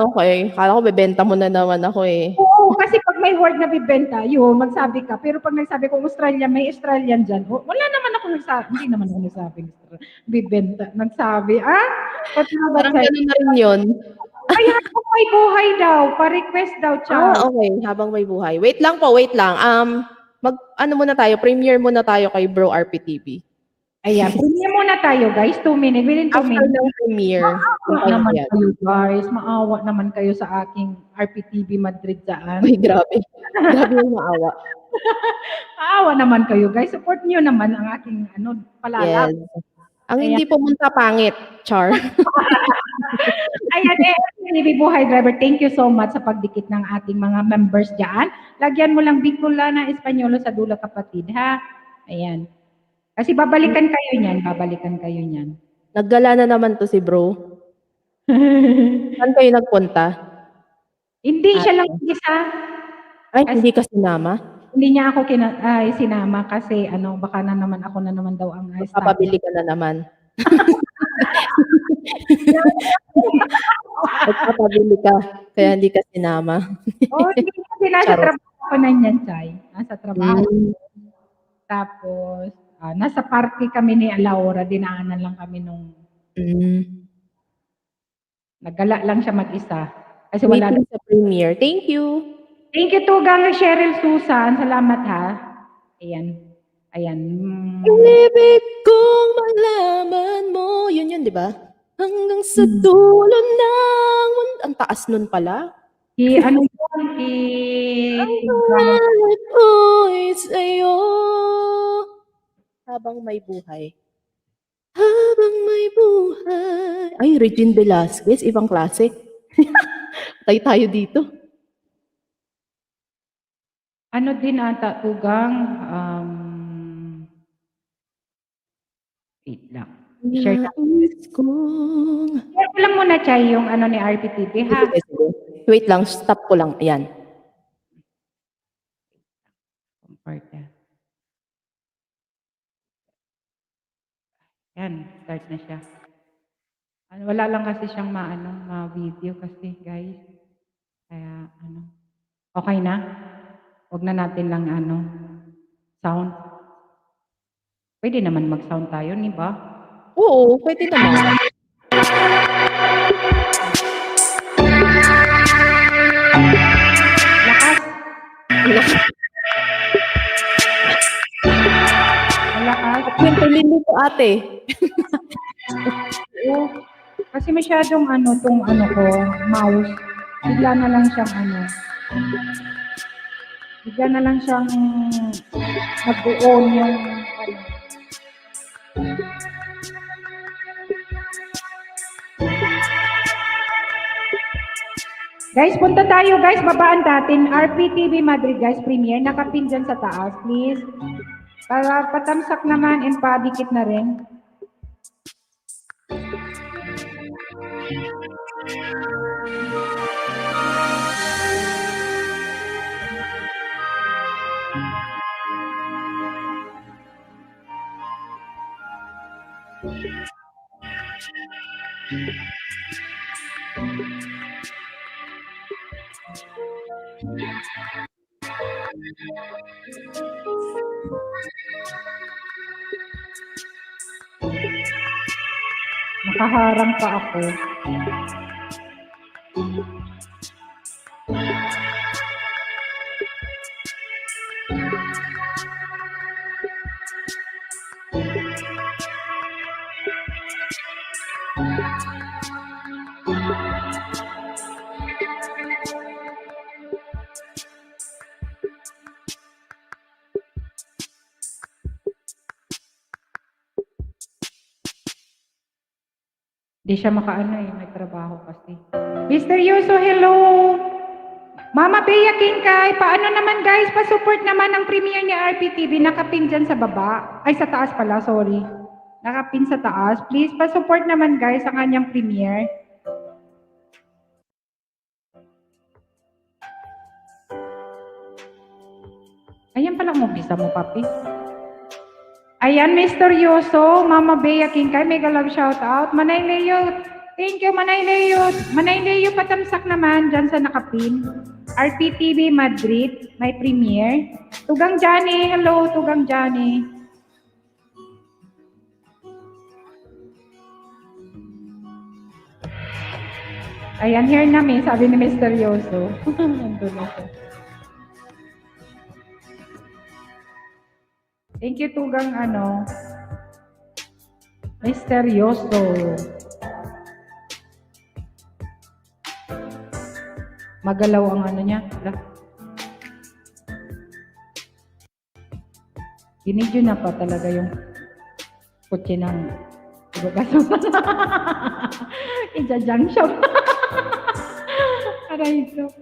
Speaker 6: Okay. Kala ko bebenta mo na naman ako eh.
Speaker 1: Oo, kasi pag may word na bibenta, yun, magsabi ka. Pero pag nagsabi ko Australia, may Australian dyan. Wala naman ako nagsabi. Hindi naman ako nagsabing bibenta. Nagsabi,
Speaker 6: Parang ganun na rin yun.
Speaker 1: Kaya kung may buhay daw, pa-request daw, Char.
Speaker 6: Okay. Habang may buhay. Wait lang. Muna tayo, premiere muna tayo kay Bro RPTV.
Speaker 1: Ayan, premiere muna tayo, guys. 2 minutes. Within 2
Speaker 6: After
Speaker 1: minutes.
Speaker 6: ng premiere.
Speaker 1: Maawa naman kayo, guys. Maawa naman kayo sa aking RPTV Madrid dyan.
Speaker 6: Ay, grabe. Grabe yung maawa.
Speaker 1: Maawa naman kayo, guys. Support niyo naman ang aking palalab.
Speaker 6: Yes. Ang hindi pumunta pangit, Char.
Speaker 1: Ayan, Buhay Driver, thank you so much sa pagdikit ng ating mga members dyan. Lagyan mo lang Bicolana Espanyolo sa dulo, kapatid, ha? Ayan. Kasi babalikan kayo niyan.
Speaker 6: Naggala na naman to si bro. Saan kayo nagpunta?
Speaker 1: Hindi siya lang isa.
Speaker 6: Ay, hindi ka sinama?
Speaker 1: Hindi niya ako sinama kasi baka na naman ako na naman daw ang
Speaker 6: Papabili ka na naman. Magpapabili ka, kaya hindi ka sinama.
Speaker 1: Hindi kasi nasa trabaho ko na niyan, Chay. Nasa trabaho. Tapos, nasa party kami ni Laura, dinaanan lang kami nung naggala lang siya mag-isa. Kasi wala
Speaker 6: Waiting sa premiere. Thank you.
Speaker 1: Thank you, Tugang Cheryl Susan. Salamat, ha. Ayan.
Speaker 6: Ibig kong malaman mo. Yun, di ba? Hanggang sa dulo ng mundo. Ang taas nun pala.
Speaker 1: Ano yun?
Speaker 6: Ang pangarap ko'y sa'yo. Habang may buhay. Habang may buhay. Ay, Regine Velasquez, ibang klase. Tayo dito.
Speaker 1: Ano din ata, Tugang? Wait lang. Share
Speaker 6: Nais kong...
Speaker 1: ko lang muna, Chay, yung ano ni RPTV, ha?
Speaker 6: Sige, sige. Wait lang, stop ko lang. Ayan.
Speaker 1: Compare na. Yan, start na siya. Wala lang kasi siyang ma-video kasi, guys. Kaya, okay na? Huwag na natin lang, sound. Pwede naman mag-sound tayo, di ba?
Speaker 6: Oo, pwede naman.
Speaker 1: Lakas. Lakas.
Speaker 6: Kwentulin mo po, ate.
Speaker 1: Oo. Kasi masyadong tong ko, mouse. Bigla na lang siyang bigla na lang siyang nag-on yung Guys, punta tayo guys, babaan natin. RPTV Madrid guys, premiere. Nakapin dyan sa taas, please. Para patamsak naman and padikit na rin. Nakaharang pa ako. Hindi siya may trabaho kasi. Mr. Yuso, hello! Mama Bea Kingkay, paano naman guys, pa-support naman ang premiere ni RPTV, nakapin dyan sa baba. Ay, sa taas pala, sorry. Nakapin sa taas. Please, pa-support naman guys ang kanyang premiere. Ayan pala ang umpisa mo, papi. Ayan, Mr. Yoso, Mama Bea Kingkay, mega love shout out. Manay Leo, thank you, Manay Leo. Manay Leo, patamsak naman dyan sa nakapin. RPTV Madrid, may premiere. Tugang Johnny, hello, Tugang Johnny. Ayan, here namin, sabi ni Mr. Yoso. Nandun na siya. Thank you, Tugang, misteryoso. Magalaw ang niya. Binidyo na pa talaga yung kotse ng Tugaso. Ija-junction. Aray ito.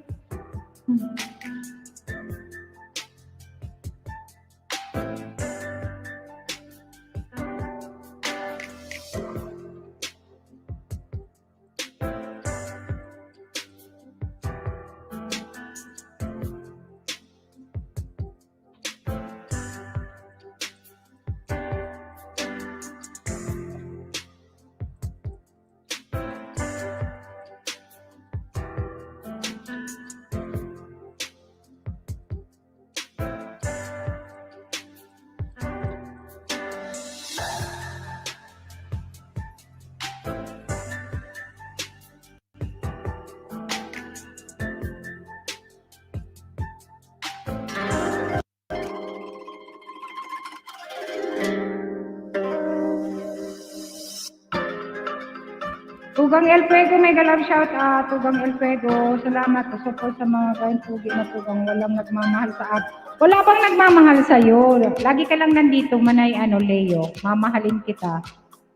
Speaker 1: Tugang El Fuego, mega love shout out. Tugang El Fuego, salamat sa support sa mga kain pugi na tugang. Walang nagmamahal sa akin. Wala bang nagmamahal sa iyo? Lagi ka lang nandito, Manay Leo. Mamahalin kita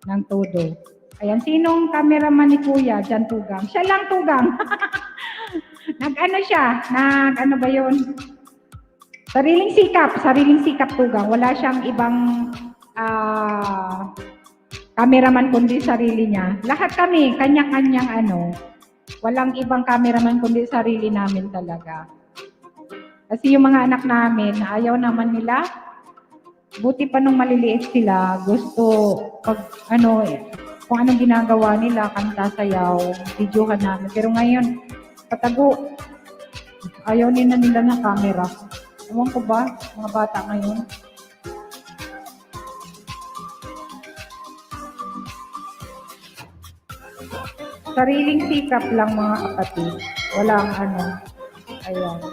Speaker 1: ng todo. Ayan, sinong cameraman ni Kuya? Diyan tugang. Siya lang tugang. Nag-ano siya? Nag-ano ba yun? Sariling sikap tugang. Wala siyang ibang cameraman kundi sarili niya. Lahat kami, kanya-kanyang walang ibang cameraman kundi sarili namin talaga. Kasi yung mga anak namin, ayaw naman nila. Buti pa nung maliliit sila, gusto kung anong ginagawa nila, kanta, sayaw, videohan namin. Pero ngayon, patago, ayaw nila ng camera. Ewan ko ba, mga bata ngayon? Sariling sikap lang mga kapatid. Walang ayan.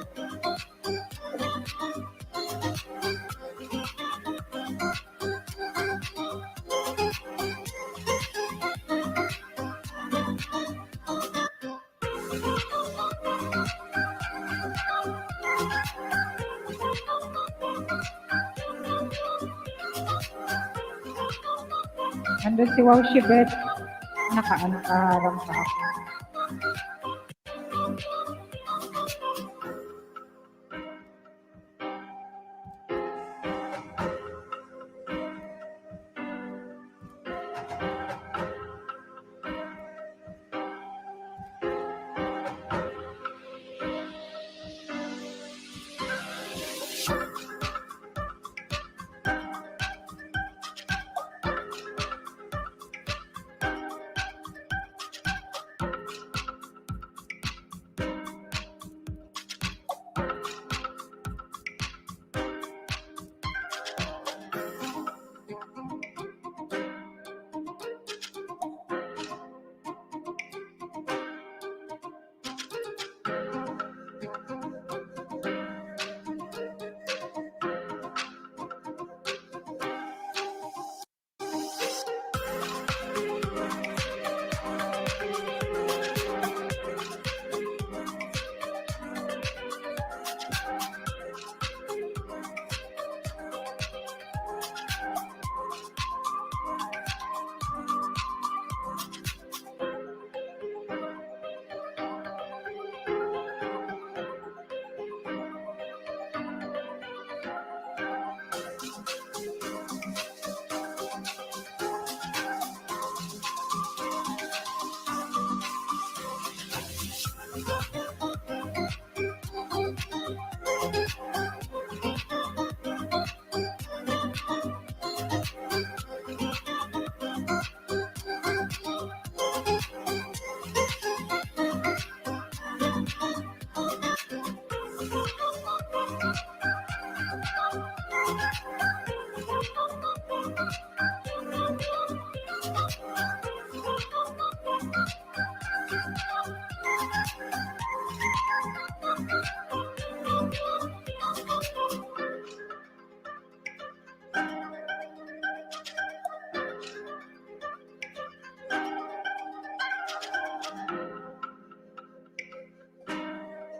Speaker 1: Andun si Wow Shibet. Nakaharang sa ako.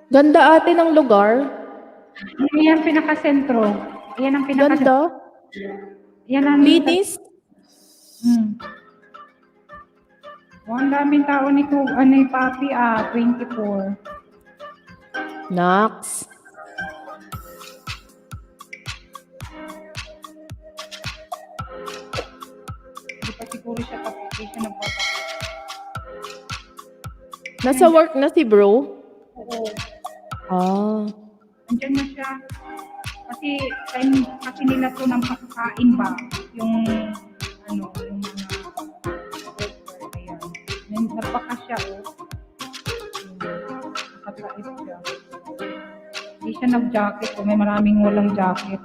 Speaker 6: Ganda ate ng lugar.
Speaker 1: Yan pinakasentro. Yan ang pinakasentro.
Speaker 6: Ganda.
Speaker 1: Yan ang
Speaker 6: Linis.
Speaker 1: Ang daming tao nito, yung papi, 24.
Speaker 6: Nax.
Speaker 1: Hindi pa siguro siya tapos, hindi siya nagpapakita.
Speaker 6: Nasa work na si bro.
Speaker 1: Oo.
Speaker 6: Ah.
Speaker 1: Andiyan na siya. Kasi time kasi nila to ng pagkain ba, yung yung mga worker, ayan. Nagpaka siya, nakapait siya. Hindi siya nag-jacket, may maraming walang jacket.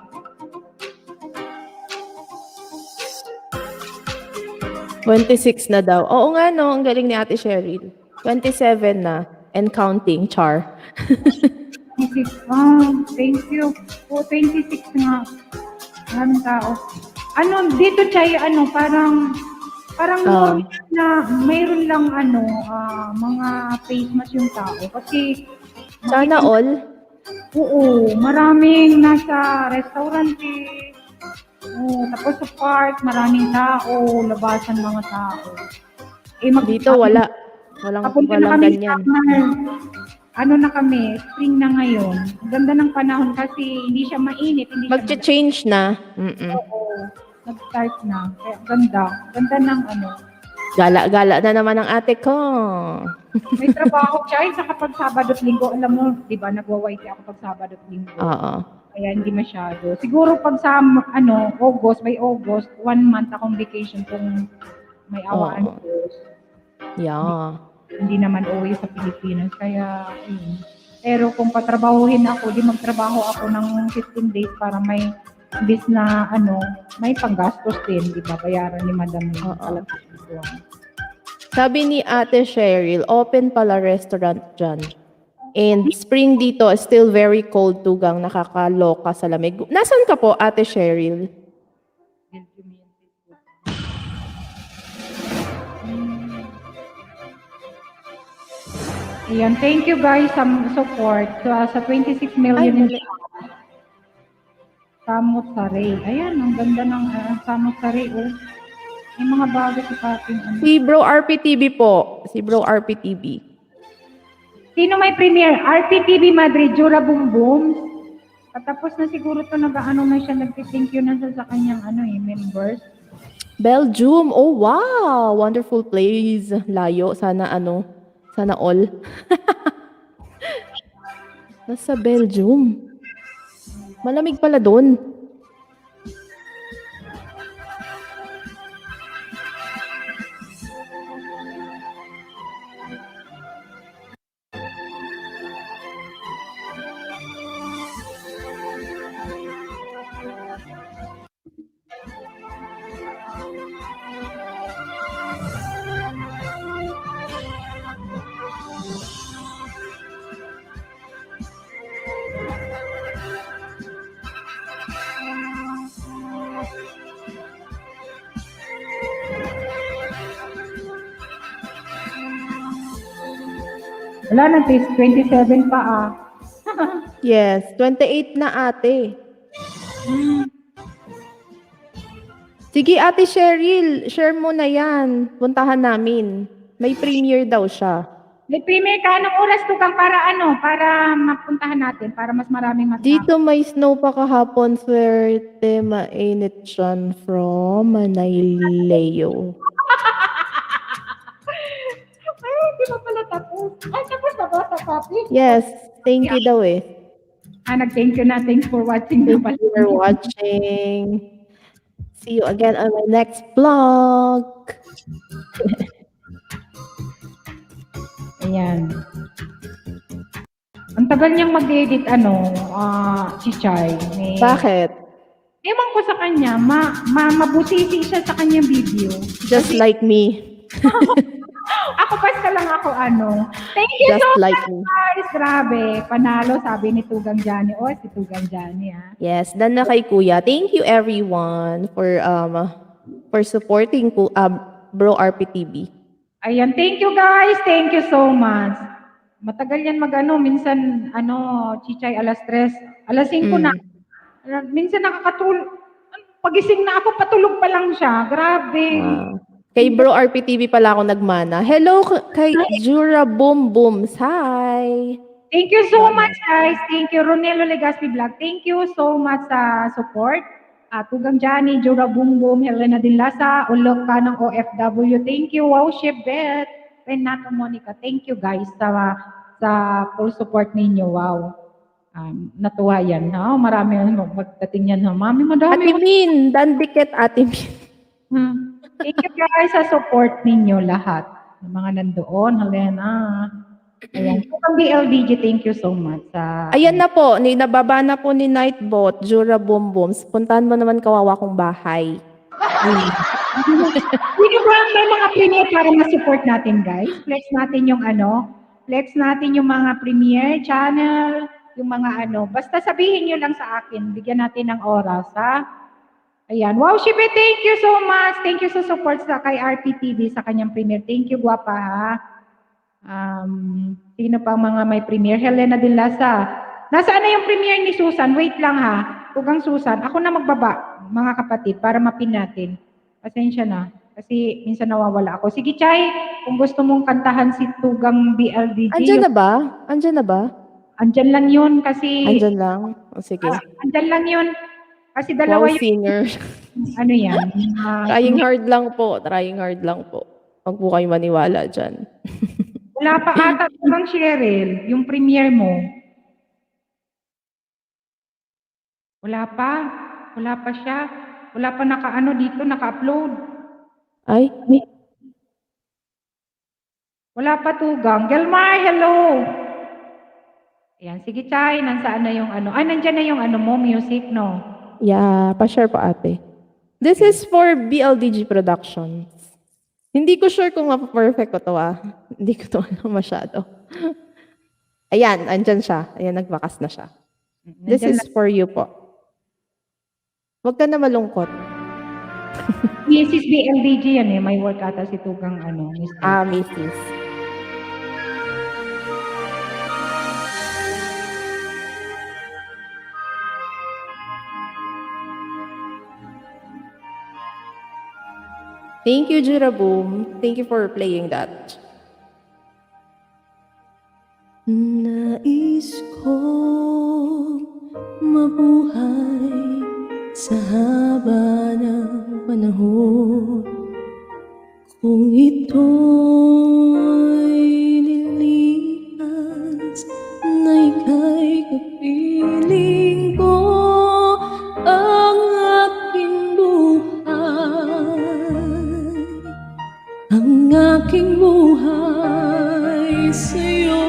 Speaker 6: $26 na daw. Oo nga no, ang galing ni Ate Cheryl. 27 na and counting, char.
Speaker 1: 26. Thank you. 26 nga. Maraming tao. Dito Chay, parang Parang
Speaker 6: Ah.
Speaker 1: normal na mayroon lang mga face mask yung tao. Kasi,
Speaker 6: Sana all.
Speaker 1: oo, maraming nasa restaurant eh. Oo, tapos sa park, maraming tao, labasan mga tao.
Speaker 6: Dito wala. Walang
Speaker 1: Papunta na
Speaker 6: walang
Speaker 1: kami
Speaker 6: ganyan.
Speaker 1: summer. Ano na kami, spring na ngayon. Ang ganda ng panahon kasi hindi siya mainit, hindi siya
Speaker 6: Magche-change na. Mm.
Speaker 1: oo, nag-start na. Kaya ganda. Ganda ng
Speaker 6: Gala-gala na naman ang ate ko.
Speaker 1: may trabaho siya sa kapag Sabado at Linggo. Alam mo, di ba, nagwa-YT ako pag Sabado at Linggo.
Speaker 6: Oo.
Speaker 1: Kaya hindi masyado. Siguro pag sa August, by August, 1 month akong vacation kung may awaan
Speaker 6: Oo.
Speaker 1: ko.
Speaker 6: Yeah.
Speaker 1: Hindi naman uwi sa Pilipinas. Kaya, ayun. Pero kung patrabahuhin ako, di magtrabaho ako ng 15 days para may bis na may panggastos din, di ba? Bayaran ni Madam yung
Speaker 6: Oo.
Speaker 1: talaga.
Speaker 6: Sabi ni Ate Cheryl, open pala restaurant dyan. And spring dito is still very cold, Tugang, nakakaloka sa lamig. Nasaan ka po, Ate Cheryl?
Speaker 1: Ayan, thank you guys sa support. Sa 26
Speaker 6: Ay,
Speaker 1: million
Speaker 6: dali.
Speaker 1: Samot Saray. Ayan, ang ganda ng Samot Saray. Oh. May mga bago sa ating
Speaker 6: Si Bro RPTV po. Si Bro RPTV.
Speaker 1: Sino may premiere? RPTV Madrid, Jura Boom Boom. Patapos na siguro to na siya, nag-thank you na sa kanyang members.
Speaker 6: Belgium. Oh, wow. Wonderful place. Layo. Sana sana all. Nasa Belgium. Malamig pala doon.
Speaker 1: Wala na, 27 pa
Speaker 6: Yes. 28 na ate. Sige, Ate Cheryl, share mo na yan. Puntahan namin. May premiere daw siya.
Speaker 1: May premiere ka, anong oras to kang para para mapuntahan natin, para mas maraming matao.
Speaker 6: Dito may snow pa kahapon, swerte, mainit siyan from Manileo.
Speaker 1: Ay, di ba pala tapos? Ay, tapos na ba sa copy?
Speaker 6: Yes, thank you daw eh.
Speaker 1: Nag-thank you na. Thanks for watching.
Speaker 6: Thank you for watching. See you again on my next vlog.
Speaker 1: Ayan. Ang tagal niyang mag-edit, Chichay.
Speaker 6: Bakit?
Speaker 1: Ewan ko sa kanya, mabusisi siya sa kanyang video.
Speaker 6: Just like me.
Speaker 1: Ako basta lang ako, Thank you
Speaker 6: Just
Speaker 1: so
Speaker 6: like
Speaker 1: much,
Speaker 6: me.
Speaker 1: guys. Grabe. Panalo, sabi ni Tugang Johnny. Oh, si Tugang Johnny,
Speaker 6: Yes, dan na kay Kuya. Thank you everyone for supporting Bro RPTV.
Speaker 1: Ayan, thank you guys. Thank you so much. Matagal yan minsan, Chichay, alas 3, alas 5 na. Minsan nakakatulog. Pagising na ako, patulog pa lang siya. Grabe.
Speaker 6: Kay Bro RPTV pala ako nagmana. Hello kay Jura Boom Boom. Hi.
Speaker 1: Thank you so much, guys. Thank you, Ronelo Legaspi Vlog. Thank you so much sa support. Tugang Johnny, Jura Boom Boom, Helena Dinlasa, ulok ka ng OFW. Thank you, Wow Shebet, Renato Monica. Thank you, guys, sa full support ninyo. Wow. Natuwa yan. Marami magdating yan. Mami, madami.
Speaker 6: Ate Min, dandikit Ate Min.
Speaker 1: Thank you, guys, sa support ninyo lahat. Yung mga nandoon, Helena. Ayan. Kung BLDG, thank you so much.
Speaker 6: Ayan na po, nababa na po ni Nightbot, Jura Boom Boom. Puntahan mo naman kawawa kong bahay.
Speaker 1: Hindi ba may mga premiere para ma-support natin, guys? Flex natin yung mga premiere channel, yung mga basta sabihin nyo lang sa akin, bigyan natin ng oras, ha? Ayan. Wow, Shibe, thank you so much. Thank you sa support sa kay RPTV sa kanyang premiere. Thank you, guwapa, ha? Sino pang mga may premiere? Helena Dilasa. Nasaan na yung premiere ni Susan? Wait lang, ha? Tugang Susan. Ako na magbaba, mga kapatid, para mapin natin. Pasensya na. Kasi minsan nawawala ako. Sige, Chay, kung gusto mong kantahan si Tugang BLDG.
Speaker 6: Andyan na ba? Andyan na ba?
Speaker 1: Andyan lang yun kasi...
Speaker 6: Andyan lang? O sige.
Speaker 1: Andyan lang yun. Kasi dalawa
Speaker 6: Wow,
Speaker 1: yung...
Speaker 6: singer.
Speaker 1: Ano yan?
Speaker 6: Trying hard lang po. Trying hard lang po. Huwag po kayo maniwala dyan.
Speaker 1: Wala pa ata Tugang Cheryl, yung premiere mo. Wala pa. Wala pa siya. Wala pa dito, naka-upload.
Speaker 6: Ay,
Speaker 1: Wala pa Tugang. Gelmar, hello! Ayan, sige Chay, nasaan na yung ano? Ay, nandyan na yung ano mo, music, no?
Speaker 6: yeah. Pa-share po ate. This is for BLDG Productions. Hindi ko sure kung perfect ko to ah. Hindi ko to alam masyado. Ayan, andyan siya. Ayan, nagbakas na siya. This
Speaker 1: Nandyan
Speaker 6: is for you po. Huwag ka na malungkot.
Speaker 1: Mrs. BLDG yan eh. May work ata si Tugang ano. Mr.
Speaker 6: Mrs. Thank you, Jiraboom. Thank you for playing that.
Speaker 3: Nais ko mabuhay sa haba ng panahon. Kung ito'y lilipas na ika'y kapiling ko, ang aking buhay sa'yo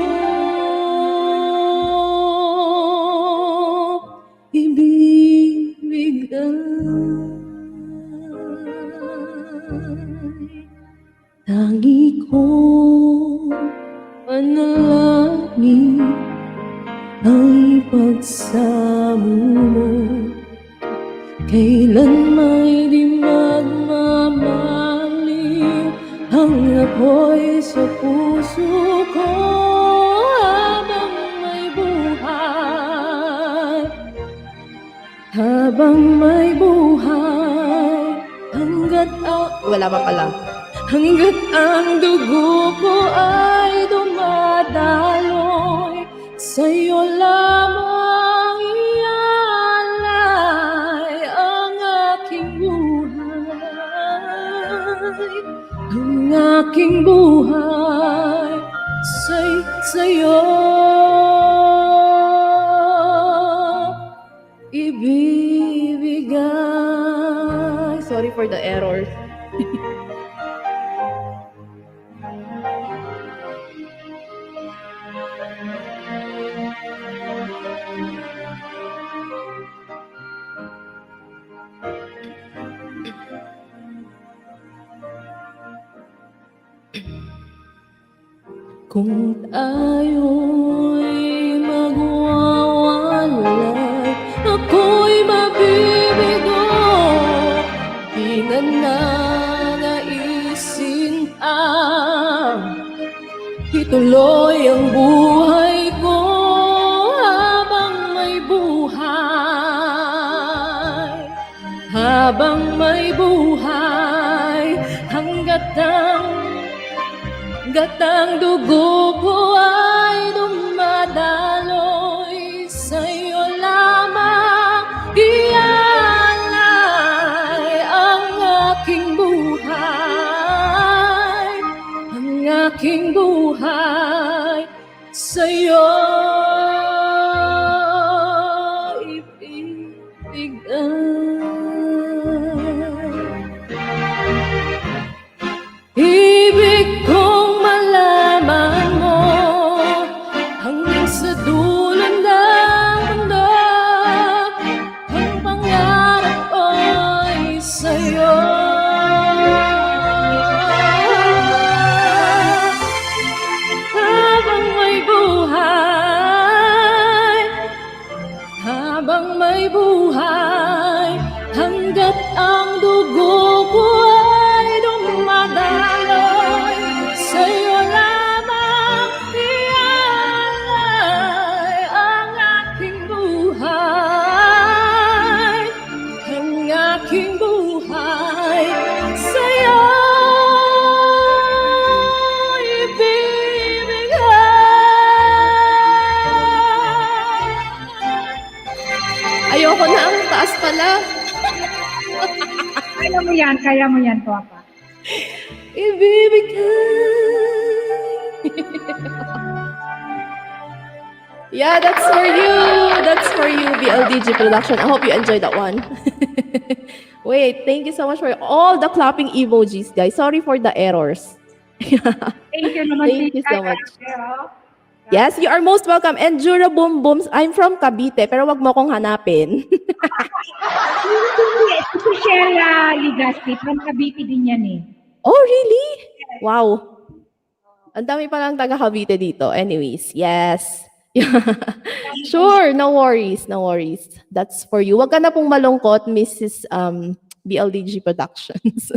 Speaker 3: ibibigay. Tangi ko panalangin ang pagsamo mo, kailan may di magmamaliw ang apoy sa puso ko habang may buhay,
Speaker 6: Wala pa pala.
Speaker 3: hanggat ang dugo ko ay dumadaloy, sa'yo lamang ialay ang aking buhay, sa'yo ibibigay.
Speaker 6: Sorry for the errors.
Speaker 3: Kung tayo'y magwawalay, ako'y mabibigo. Di na nanaisin ituloy ang buhay ko habang may buhay, hanggat ang dugo ko ay dumadaloy, sa'yo lamang ialay ang aking buhay, sa'yo ibig kong malaman mo hanggang sa dulo ng mundo, ang pangarap ay sa'yo. Habang may buhay,
Speaker 1: Kaya mo yan, Papa.
Speaker 6: Ibibigay. Yeah, that's for you. That's for you, BLDG Production. I hope you enjoyed that one. Wait, thank you so much for all the clapping emojis, guys. Sorry for the errors.
Speaker 1: Thank you naman.
Speaker 6: Thank you so
Speaker 1: Tita.
Speaker 6: much.
Speaker 1: Pero,
Speaker 6: Yes, you are most welcome. And Jura Boom Booms, I'm from Cavite, pero wag mo akong hanapin.
Speaker 1: si Sheila Ligaspi, from Cavite din yan eh.
Speaker 6: Oh, really? Wow. Ang dami palang taga Cavite dito. Anyways, yes. Sure, no worries, no worries. That's for you. Wag ka na pong malungkot, Mrs. BLDG Productions.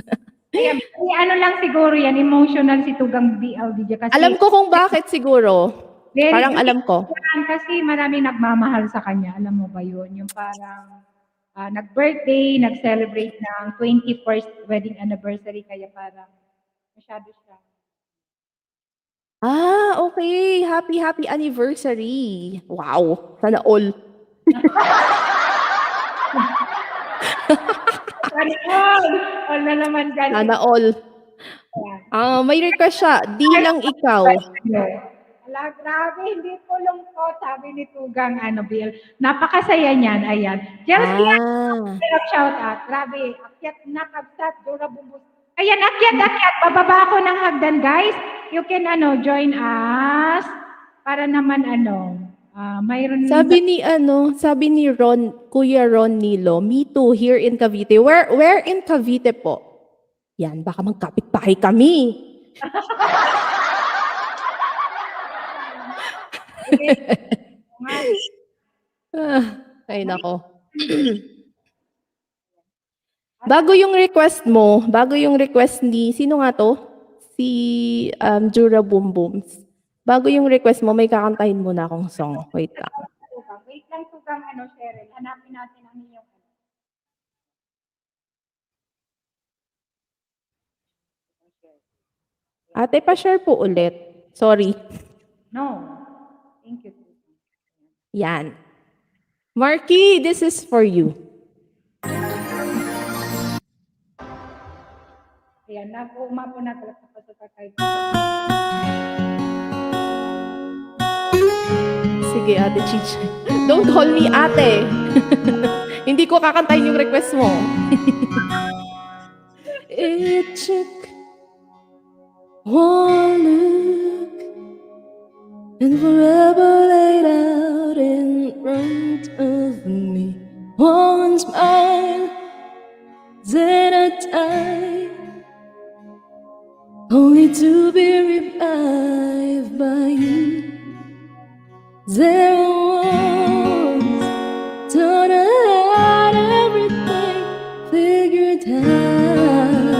Speaker 1: Kaya, ano lang siguro yan, emotional si Tugang BLDG. Kasi
Speaker 6: Alam ko kung bakit siguro.
Speaker 1: very
Speaker 6: Parang alam ko.
Speaker 1: yan, kasi maraming nagmamahal sa kanya. Alam mo ba yun? Yung parang nag-birthday, nag-celebrate ng 21st wedding anniversary. Kaya parang masyado siya.
Speaker 6: Ah, okay. Happy anniversary. Wow. Sana all.
Speaker 1: All na naman ganun.
Speaker 6: Sana all. May request siya. Di lang ikaw.
Speaker 1: Ala, grabe, hindi po lungkot, sabi ni Tugang, Bill. Napakasaya niyan, ayan. Jealousy, shout out. Grabe, akyat na kabsat, Dora Bumbus. Ayan, akyat. Bababa ako ng hagdan, guys. You can, join us. Para naman, mayroon...
Speaker 6: Sabi ni Ron, Kuya Ron Nilo, me too, here in Cavite. Where in Cavite po? Yan, baka magkapit-bahay kami. Ay, nako. Bago yung request ni, sino nga to? Si Jura Boom Booms. Bago yung request mo, may kakantahin muna akong song. Wait lang.
Speaker 1: Wait lang, Tugang, Cheryl. Hanapin natin ang inyong...
Speaker 6: Ate, pa-share po ulit. Sorry.
Speaker 1: No. Thank you.
Speaker 6: Yan. Marky, this is for you.
Speaker 1: Ayan, nag-uuma po na talaga sa kay.
Speaker 6: Sige, Ate Chicha. Don't call me ate. Hindi ko kakantahin yung request mo. It took one look and forever laid out in front of me. One smile, then a time, only to be revived by you. There was thought I had everything figured out.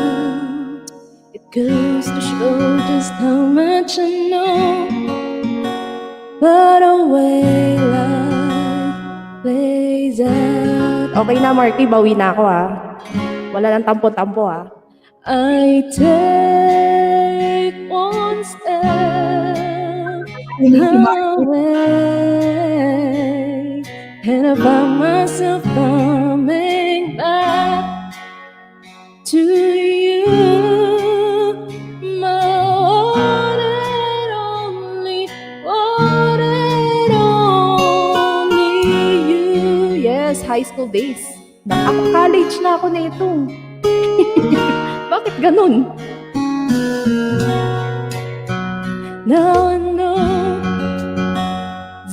Speaker 6: It goes to show just how much I know. But a way life plays out. Okay na, Marky. Bawi na ako, ha. Wala nang tampo-tampo, ha. I take one step away, and I find myself coming back to you, my one and only you. Yes, high school days. Nakaka-college na ako na ito. Bakit ganun? Now I know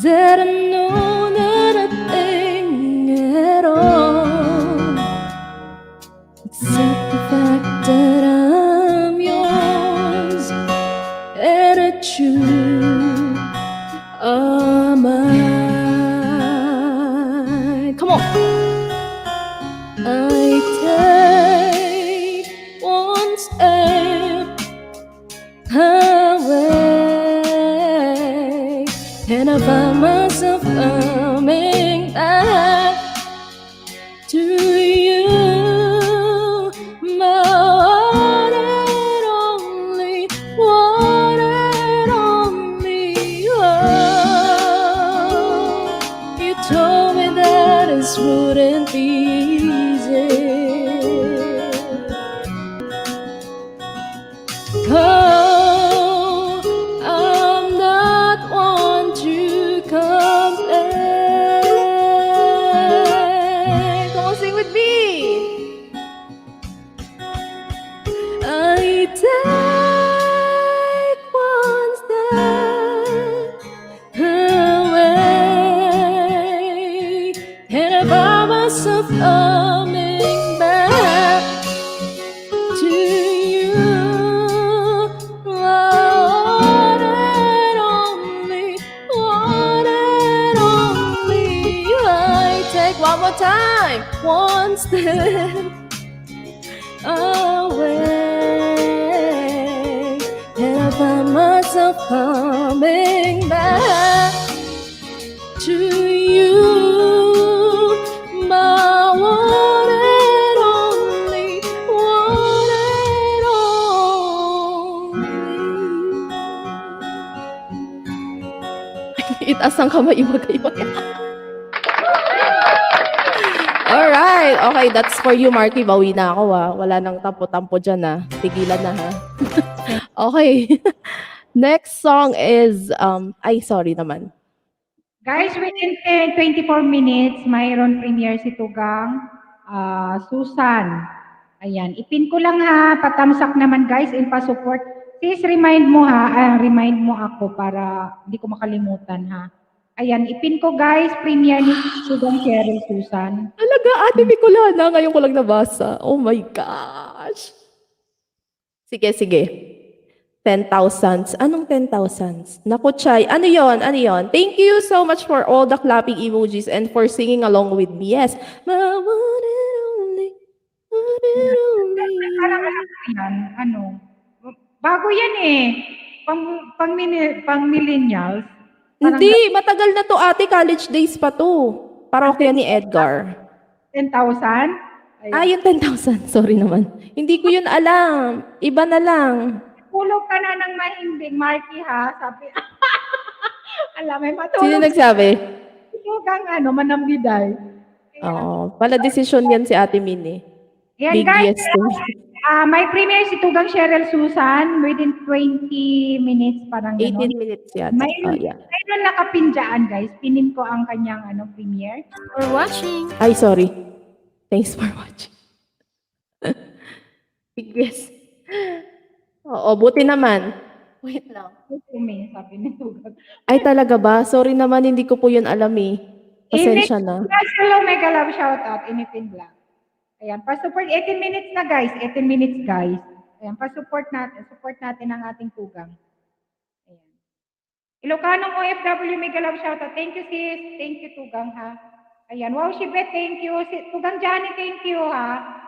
Speaker 6: that I know not a thing at all, except the fact that I'm yours and that you are mine. Come on. I take one step away, and I find myself coming back to you, my one and only, one and only one. You told me that this wouldn't be easy, sing with me. I take one step away, and I find myself coming back to you. One and only, one and only. I take one more time, one step away, and I find myself coming back to you, my one and only, one and only. Itaas ang kamay, imagay-imagay. Alright, okay, that's for you, Marky. Bawi na ako, ha. Wala nang tampo-tampo dyan, ha. Tigilan na, ha. Okay. Next song is, sorry naman.
Speaker 1: Guys, within 24 minutes, mayroon premiere si Tugang Susan. Ayan, ipin ko lang ha, patamsak naman guys, and pa-support. Please remind mo ha, remind mo ako para hindi ko makalimutan ha. Ayan, ipin ko guys, premiere ni Tugang Cheryl Susan.
Speaker 6: Talaga, Ate Bicolana, ngayon ko lang nabasa. Oh my gosh. Sige, sige. 10,000. Anong 10,000? Naku, Chay. Ano yon? Ano yon? Thank you so much for all the clapping emojis and for singing along with me. Yes. My one and only, one and
Speaker 1: Parang
Speaker 6: only.
Speaker 1: yan, ano, bago yan eh. Pang millennials. Parang
Speaker 6: Hindi, matagal na to, ate. College days pa to. Parokya ni Edgar.
Speaker 1: 10,000?
Speaker 6: Ah, yung 10,000. Sorry naman. Hindi ko yun alam. Iba na lang.
Speaker 1: Tulog ka na ng mahimbing, Marky ha, sabi. Alam, may
Speaker 6: Sino
Speaker 1: matulog.
Speaker 6: nagsabi?
Speaker 1: Tugang manambiday.
Speaker 6: Oo. Pala desisyon yan si Ate Minnie.
Speaker 1: Yan
Speaker 6: Big
Speaker 1: guys,
Speaker 6: yes to me.
Speaker 1: may premiere si Tugang Cheryl Susan within 20 minutes, parang
Speaker 6: 18
Speaker 1: gano'n.
Speaker 6: minutes yata. Oh, yeah.
Speaker 1: Mayroon nakapindyaan guys, pinin ko ang kanyang premiere.
Speaker 3: For watching.
Speaker 6: Ay, sorry. Thanks for watching. Big yes. Oo, buti naman. Wait lang.
Speaker 1: Sabi ni Tugang.
Speaker 6: Ay, talaga ba? Sorry naman, hindi ko po yun alam eh. Pasensya na.
Speaker 1: Guys, hello, mega love shoutout, Inipin Black. Ayan, pa-support, 18 minutes na guys, 18 minutes guys. Ayan, pa-support natin, support natin ang ating Tugang. Ayan. Ilocanong OFW, mega love shoutout. Thank you sis, thank you Tugang ha. Ayan, wow, Shibet, thank you. Tugang Johnny, thank you ha.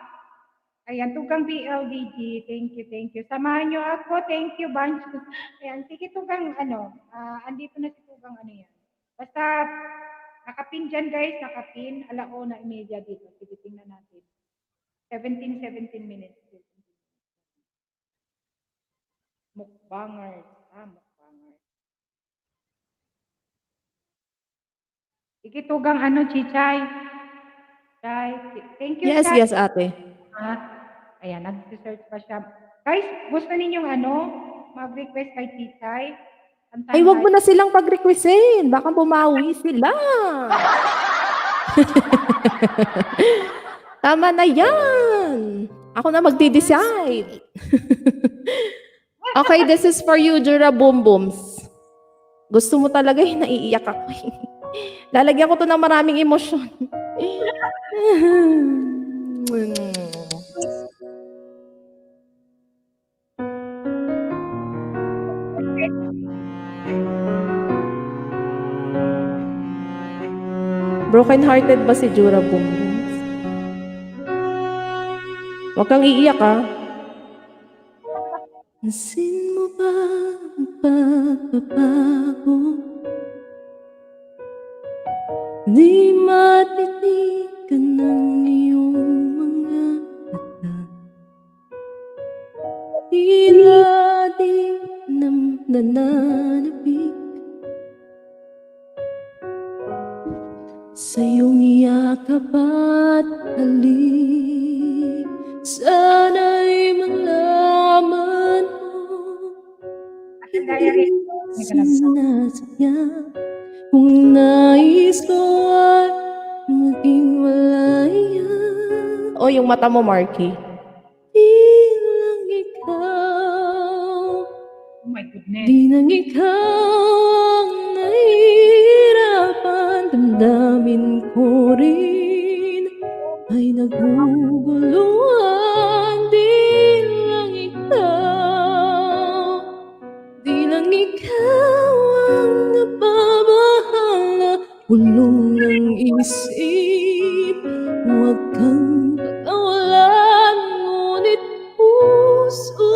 Speaker 1: Ayan, Tugang BLDG, thank you, thank you. Samahan nyo ako, thank you, bunch. Ayan, sige Tugang, andito na si Tugang, yan. Basta, nakapin dyan guys, nakapin, 1:30 dito. Sige, tingnan natin. 17 minutes. Mukbangers, mukbangers. Sige, Tugang, Chichay. Chay, thank you,
Speaker 6: Yes,
Speaker 1: Chay.
Speaker 6: yes, ate.
Speaker 1: Ayan, nag-search pa siya. Guys, gusto ninyong mag-request kay Chichay?
Speaker 6: Ay, wag mo na silang pag-requestin. Baka bumawi sila. Tama na yan. Ako na magdi-decide. Okay, this is for you, Jura Boom Booms. Gusto mo talaga yung naiiyak ako. Lalagyan ko to ng maraming emosyon. Broken-hearted ba si Jura Boom Booms? Huwag kang iiyak, ha? Pansin mo ba ang pagbabago? Di matitigan ng iyong mga mata. Tila di nananabik sa iyong yakap at halik. Sana'y malaman mo hindi sinasadya. Kung nais ko ay maging malaya, O yung mata mo, Marky. Di lang ikaw,
Speaker 1: Oh my goodness.
Speaker 6: di lang ikaw ang nahihirapan. Damdamin ko rin ay naguguluhan. Di lang ikaw, di lang ikaw ang nababahala. Pulong ng isip, huwag kang pagkawalan, ngunit puso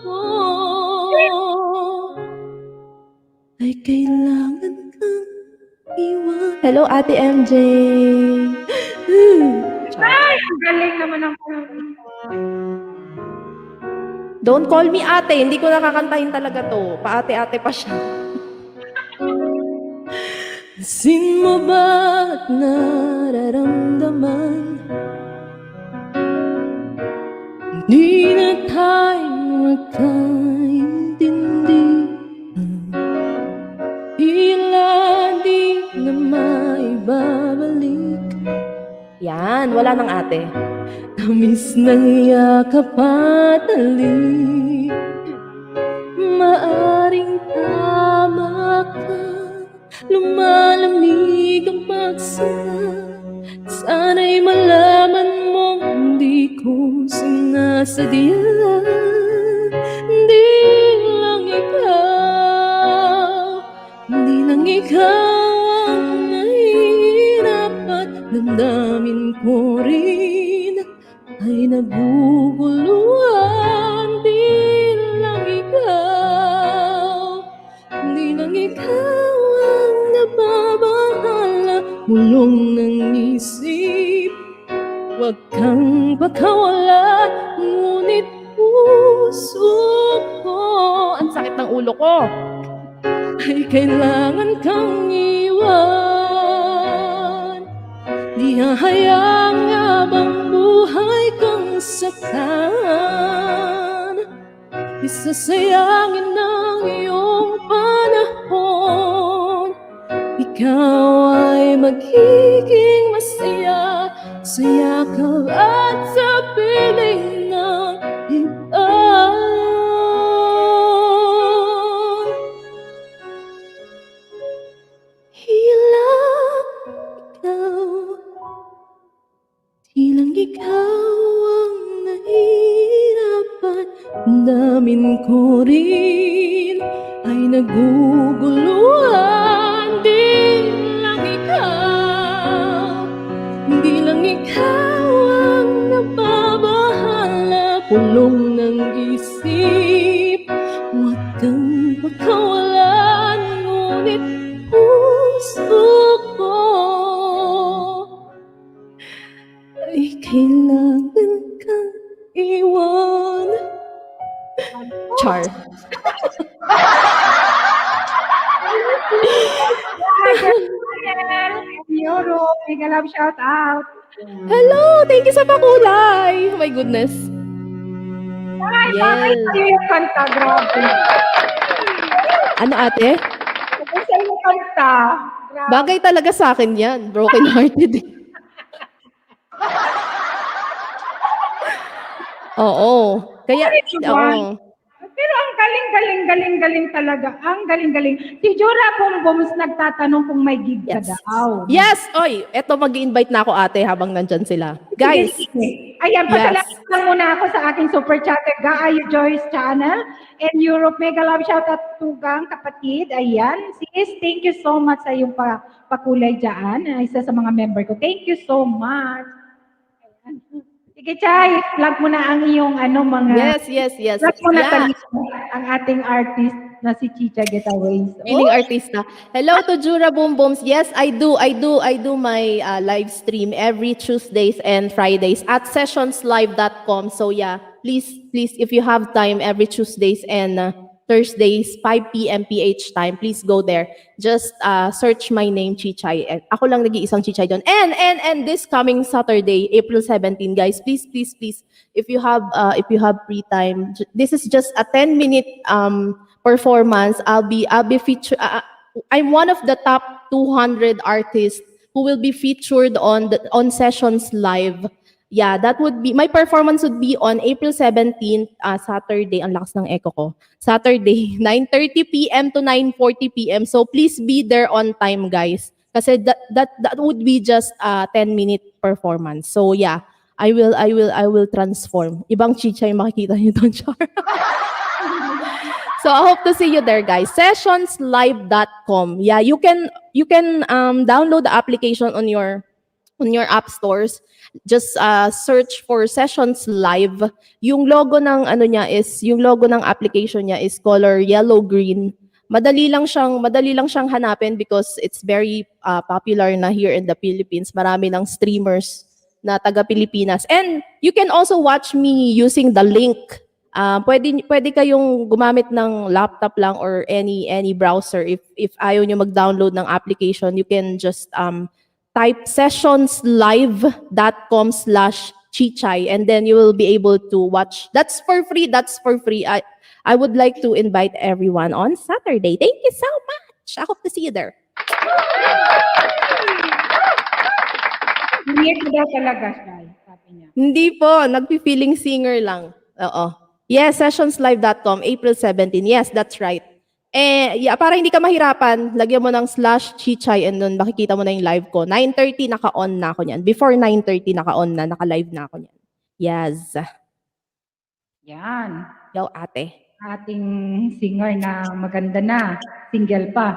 Speaker 6: ko ay kailangan kang iwan. Hello, Ate MJ.
Speaker 1: Ay, ang galing naman ang
Speaker 6: Don't call me ate. Hindi ko nakakantahin talaga to. Pa-ate-ate pa siya. Sin mo ba't nararamdaman? Hindi na tayo magkaintindihan. Tila di na maibabalik. Yan, wala nang ate. Tamis ng yakap at halik. Maaring tama ka, lumalamig ang pagsaya. Sana'y malaman mong hindi ko sinasadya. Hindi lang ikaw, hindi lang ikaw ang nahihirapan. Damdamin ko rin ay naguguluhan. Di lang ikaw, di lang ikaw ang nababahala. Mulong ng isip, huwag kang pagkawala, ngunit puso ko, ang sakit ng ulo ko, ay kailangan kang iwan. Di hahayang habang buhay kang saktan. Isasayangin ng iyong panahon. Ikaw ay magiging masaya sa yakap at sa piling ng iba. Hilang ikaw, hilang ikaw ang nahihirapan. Damdamin ko rin ay naguguluhan. Di lang ikaw, di lang ikaw ang nababahala. Pulong ng isip, huwag kang pagkawalan, ngunit puso ko ay kailangan kang iwan. Char.
Speaker 1: Europe, mega love shout out.
Speaker 6: Hello! Thank you sa pakulay! Oh my goodness.
Speaker 1: Ay,
Speaker 6: Yes.
Speaker 1: bakit sa'yo yung kanta? Grabe.
Speaker 6: Ano ate?
Speaker 1: Bakit sa'yo yung kanta? Grabe.
Speaker 6: Bagay talaga sa akin yan. Broken hearted. Oo. Kaya, oo.
Speaker 1: Pero ang galing talaga. Ang galing. Si Jura Bums nagtatanong kung may gig ka
Speaker 6: Yes.
Speaker 1: daw.
Speaker 6: Yes! Oy, eto mag-invite na ako ate habang nandyan sila. Guys,
Speaker 1: Sige. Ayan,
Speaker 6: Yes.
Speaker 1: pasalamat lang muna ako sa aking super chatter, Gaayo Joyce Channel and Europe Mega Love Shoutout Tugang, kapatid. Ayan, sis, thank you so much sa iyong pakulay dyan. Isa sa mga member ko. Thank you so much. Ayan. Sige, Chay, plug mo na ang iyong mga...
Speaker 6: yes.
Speaker 1: Plug mo na
Speaker 6: Yeah.
Speaker 1: talino ang ating artist na si Chicha Getaways.
Speaker 6: Feeling artista. Hello to Jura Boom Booms. Yes, I do my live stream every Tuesdays and Fridays at sessionslive.com. So yeah, please, if you have time every Tuesdays and Thursdays, 5 p.m. PH time, please go there. Just search my name, Chichay. Ako lang nag-iisang Chichay doon. And this coming Saturday, April 17, guys, please, if you have free time, this is just a 10-minute performance. I'll be featured. I'm one of the top 200 artists who will be featured on Sessions Live. Yeah, that would be, my performance would be on April 17th, Saturday, ang lakas ng echo ko. Saturday, 9:30 p.m. to 9:40 p.m. So please be there on time, guys. Kasi that would be just a 10-minute performance. So yeah, I will transform. Ibang chicha yung makikita niyo doon, Char. So I hope to see you there, guys. Sessionslive.com. Yeah, you can download the application on your app stores. Just search for Sessions Live. Yung logo ng application niya is color yellow green. Madali lang siyang hanapin because it's very popular na here in the Philippines. Marami ng streamers na taga Pilipinas. And you can also watch me using the link. Pwede kayong gumamit ng laptop lang or any browser. If ayaw nyo mag-download ng application, you can just type sessionslive.com/chichay and then you will be able to watch. That's for free. I would like to invite everyone on Saturday. Thank you so much. I hope to see you there.
Speaker 1: Hindi ko daw talaga, Shai, sabi niya.
Speaker 6: Hindi po, nagpi-feeling singer lang. Oo. Yes, sessionslive.com, April 17. Yes, that's right. Yeah, para hindi ka mahirapan, lagyan mo ng /chichay and nun makikita mo na yung live ko. 9:30 naka-on na ako niyan. Before 9:30 naka-on na, naka-live na ako niyan. Yes.
Speaker 1: Yan.
Speaker 6: Yo, ate.
Speaker 1: Ating singer na maganda na. Single pa.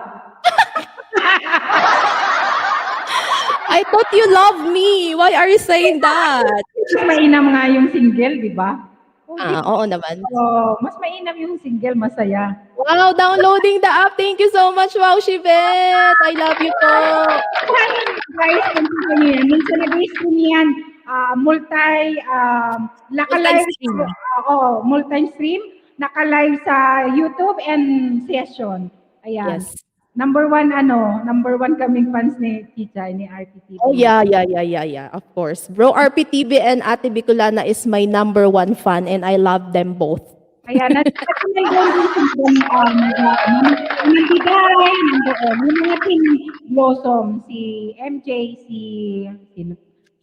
Speaker 6: I thought you love me. Why are you saying that?
Speaker 1: Mas mainam nga yung single, di ba?
Speaker 6: Oo naman.
Speaker 1: Mas mainam yung single, masaya.
Speaker 6: Wow, downloading the app. Thank you so much. Wow, Shivet. I love you po.
Speaker 1: Guys, kung yan. Minsan nag-stream yan. Naka-live.
Speaker 6: Multi-stream.
Speaker 1: Multi-stream. Naka-live sa YouTube and session. Ayan.
Speaker 6: Yes.
Speaker 1: Number one kaming fans ni Chichay, ni RPTV.
Speaker 6: Oh, yeah. Of course. Bro, RPTV and Ate Bicolana is my number one fan and I love them both.
Speaker 1: Kaya nagkakamay doon nandiday, nandoon. Yung mga Team Blossom, si MJ,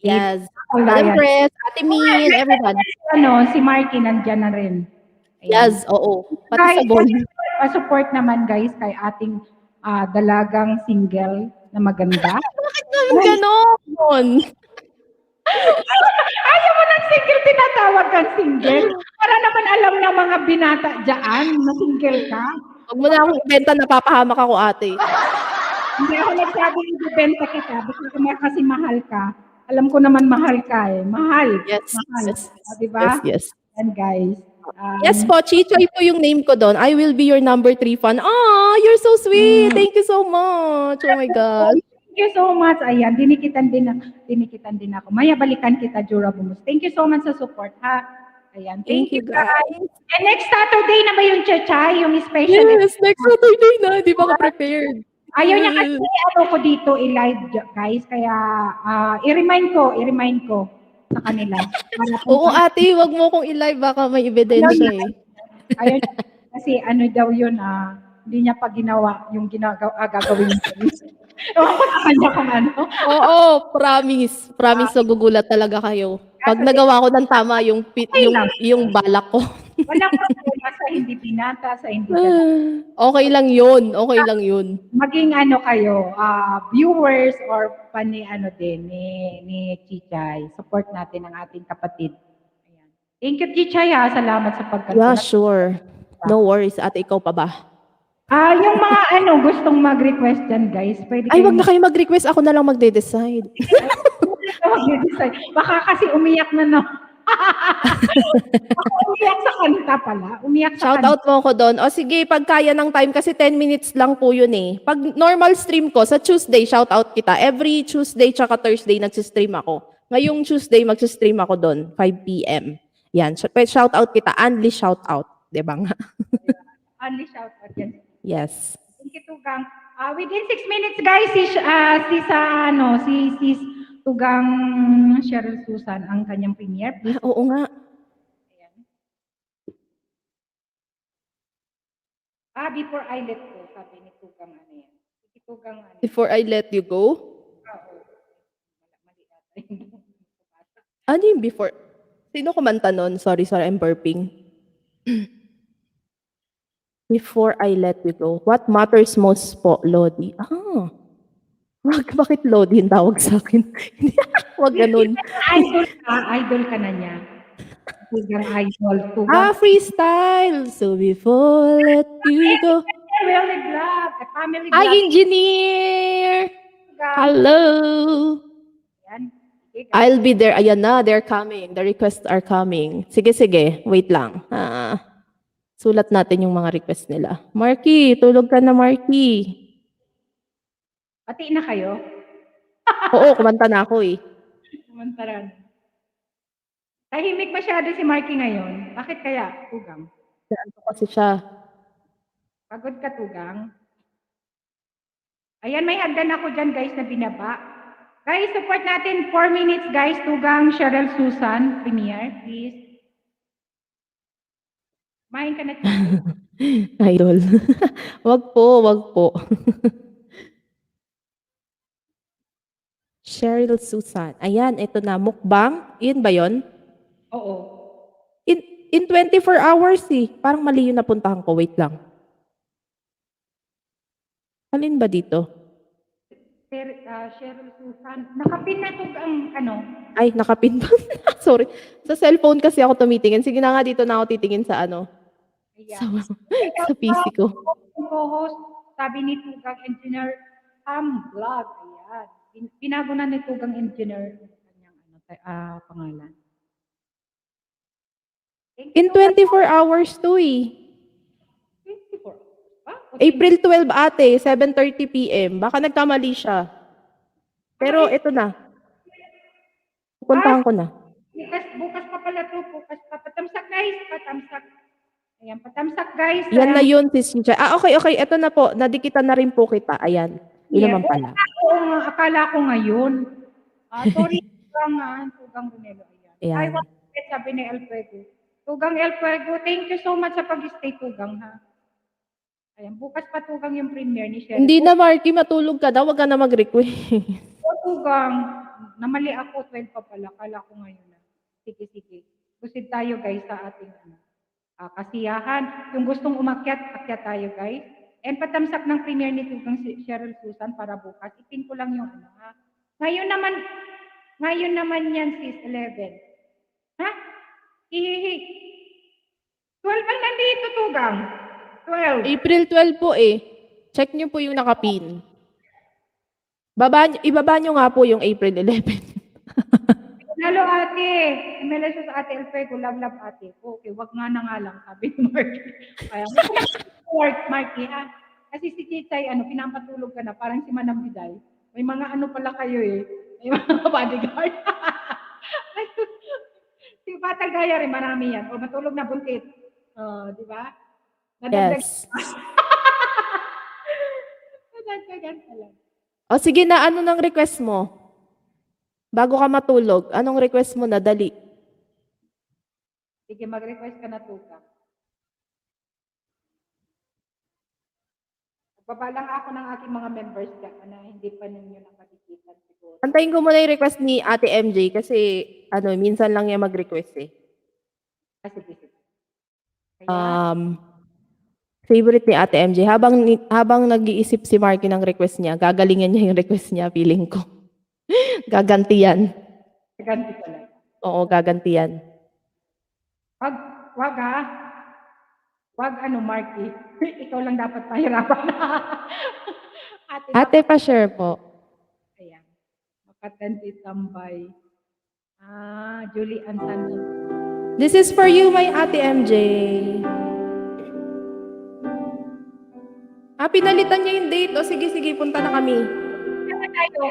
Speaker 6: Yes.
Speaker 1: Olayan.
Speaker 6: Empress, Ate Min, everyone.
Speaker 1: Si Marky nandyan na rin. Ayan.
Speaker 6: Yes, oo. Pati sa
Speaker 1: Guys,
Speaker 6: ball.
Speaker 1: support naman guys kay ating dalagang single na maganda.
Speaker 6: Bakit naman ganon?
Speaker 1: Ayaw mo ng single, tinatawag kang single. Para naman alam ng mga binata dyan na single ka.
Speaker 6: Huwag mo na akong ibenta, napapahamak ako, ate.
Speaker 1: Hindi ako nagsabing ibibenta kita kasi mahal ka. Alam ko naman mahal ka eh. Mahal.
Speaker 6: Yes.
Speaker 1: Mahal.
Speaker 6: Yes.
Speaker 1: Diba?
Speaker 6: Yes.
Speaker 1: And guys.
Speaker 6: Yes po, Chichay po yung name ko doon. I will be your number 3 fan. You're so sweet. Thank you so much. Oh my God.
Speaker 1: Thank you so much. Ayan, dinikitan din ako. Maya balikan kita, Jura Bumus. Thank you so much sa support, ha? Ayan, thank you guys. And next Saturday na ba yung Chichay? Yung special?
Speaker 6: Yes, next Saturday na. Di ba ka prepared?
Speaker 1: Ayaw niya kasi ko dito i-live, guys. Kaya i-remind ko sa kanila.
Speaker 6: Oo, ate, wag mo kong i-live. Baka may ebidensya eh.
Speaker 1: Ayaw niya, kasi daw yun, hindi niya pa ginawa yung gagawin niya. Ewan ko sa kanya kung ano.
Speaker 6: Oo, promise. Promise, magugulat talaga kayo. Pag nagawa ko ng tama yung balak ko.
Speaker 1: Walang problema sa hindi binata, sa hindi
Speaker 6: Okay lang yun. Okay lang yun.
Speaker 1: maging kayo, viewers or ni Chichay. Support natin ang ating kapatid. Ayan. Thank you, Chichay, Salamat sa pagkatunan.
Speaker 6: Yeah, sure. No worries. Ate, ikaw pa ba?
Speaker 1: Yung mga gustong mag-request dyan, guys, pwede
Speaker 6: Ay, wag na kayo mag-request. Ako na lang magde-decide.
Speaker 1: mag-decide. Baka kasi umiyak na, no? Ako umiyak sa kanta pala.
Speaker 6: Shout out mo ko doon. O sige, pag kaya ng time kasi 10 minutes lang po yun eh. Pag normal stream ko, sa Tuesday, shout out kita. Every Tuesday tsaka Thursday nagsistream ako. Ngayong Tuesday, magsistream ako doon, 5 p.m. Yan. Shout out kita. Anli shout out. Diba nga?
Speaker 1: Only shout out yan.
Speaker 6: Yes.
Speaker 1: Thank you, Tugang. Within 6 minutes, guys, si Tugang Cheryl Susan ang kanyang premiere.
Speaker 6: Oo nga.
Speaker 1: Before I let go, sabi ni Tugang yan. Si Tugang
Speaker 6: Before I let you go?
Speaker 1: Oo. Mali ata.
Speaker 6: Ano yung before? Sino kumanta nun? Sorry, I'm burping. Before I let you go. What matters most po, Lodi? Bakit Lodi yung tawag sa akin? Wag ganun.
Speaker 1: Idol ka na niya. Tugang idol. Tugang
Speaker 6: Freestyle! So before I let you go.
Speaker 1: family vlog. Family
Speaker 6: Hi,
Speaker 1: vlog.
Speaker 6: engineer!
Speaker 1: Tugang.
Speaker 6: Hello!
Speaker 1: Yan. Sige, guys.
Speaker 6: I'll be there. Ayan na, they're coming. The requests are coming. Sige. Wait lang. Sulat natin yung mga request nila. Marky, tulog ka na, Marky.
Speaker 1: Pati na kayo.
Speaker 6: Oo, kumanta na ako eh.
Speaker 1: Kumantaran. Tahimik masyado si Marky ngayon. Bakit kaya? Tugang.
Speaker 6: Ano kasi siya?
Speaker 1: Pagod ka, Tugang. Ayan, may hagdan ako dyan, guys, na binaba. Guys, support natin 4 minutes, guys. Tugang, Cheryl Susan, Premier, please. Main ka na, Tugang.
Speaker 6: Idol. Wag po. Cheryl Susan. Ayan, ito na. Mukbang. Yun ba yun?
Speaker 1: Oo.
Speaker 6: In 24 hours eh. Parang mali yung napuntahan ko. Wait lang. Alin ba dito?
Speaker 1: Cheryl Susan. Nakapin na, Tugang, ano?
Speaker 6: Ay, nakapin pa. Sorry. Sa cellphone kasi ako tumitingin. Sige na nga, dito na ako titingin sa ano.
Speaker 1: Ayan.
Speaker 6: Sa PC ko.
Speaker 1: Yung co-host, sabi ni Tugang Engineer, vlog. Ayan. Binago na ni Tugang Engineer yung kanyang pangalan. Thank you
Speaker 6: In
Speaker 1: so much.
Speaker 6: 24 hours to eh.
Speaker 1: 24. Ah,
Speaker 6: April 12 ate, 7:30 p.m. Baka nagkamali siya. Pero ito na. Pupuntahan ko na.
Speaker 1: Bukas pa pala to. Bukas pa. Patamsak, guys. Patamsak. Ayan, patamsak, guys.
Speaker 6: Yan na yun, sis Chincha. Okay. Ito na po. Nadikitan na rin po kita. Ayan. Yun naman pala.
Speaker 1: Oo nga, akala ko ngayon. Sorry, Tugang Runelo. Ayan.
Speaker 6: Ayan.
Speaker 1: I want to sabi ni El Fuego. Tugang El Fuego, thank you so much sa pag-stay, Tugang, ha? Ayan, bukas pa, Tugang, yung premiere ni Sherry.
Speaker 6: Hindi na, Marky. Matulog ka daw. Huwag ka na mag-request.
Speaker 1: Tugang, namali ako, 12 pa pala. Akala ko ngayon na. Sige. Proceed tayo, guys, sa ating kasiyahan. Yung gustong umakyat, akyat tayo, guys. And patamsak ng premiere ni Tugang si Cheryl Susan para bukas. Ipin ko lang yung ha. Ngayon naman yan, sis, 11. Ha? Hihihi. 12 ang nandito, Tugang. 12.
Speaker 6: April 12 po eh. Check nyo po yung nakapin. Ibaba nyo nga po yung April 11.
Speaker 1: Lalo ate. MLS sa ate El Fuego, love ate. Okay, wag nga lang, sabi ni Marky. Kaya, Marky, ha? Kasi si Chichay, pinapatulog ka na, parang si Manang Biday. May mga pala kayo eh. May mga bodyguard. Si Batang Gaya rin, marami yan. O matulog na buntit. Di ba?
Speaker 6: Yes.
Speaker 1: Nadagdagan pala.
Speaker 6: O sige na, ano nang request mo? Bago ka matulog, anong request mo na? Dali.
Speaker 1: Sige, mag-request ka na, Tugang. Magbabalang ako ng aking mga members dyan na hindi pa ninyo nakatikitan siguro.
Speaker 6: Antayin ko muna yung request ni Ate MJ kasi minsan lang niya mag-request eh.
Speaker 1: Sige. Kaya,
Speaker 6: Favorite ni Ate MJ. Habang nag-iisip si Marky ng request niya, gagalingan niya yung request niya, feeling ko. Gaganti yan.
Speaker 1: ganti pala.
Speaker 6: Oo, gaganti yan.
Speaker 1: Wag ha. Wag Marky. Ikaw lang dapat pahirapan.
Speaker 6: Ate, pa-share po.
Speaker 1: Ayan. Makatanti tambay. Julie Antanon.
Speaker 6: This is for you, my Ate MJ. Pinalitan niya yung date. O sige, punta na kami.
Speaker 1: Tayo,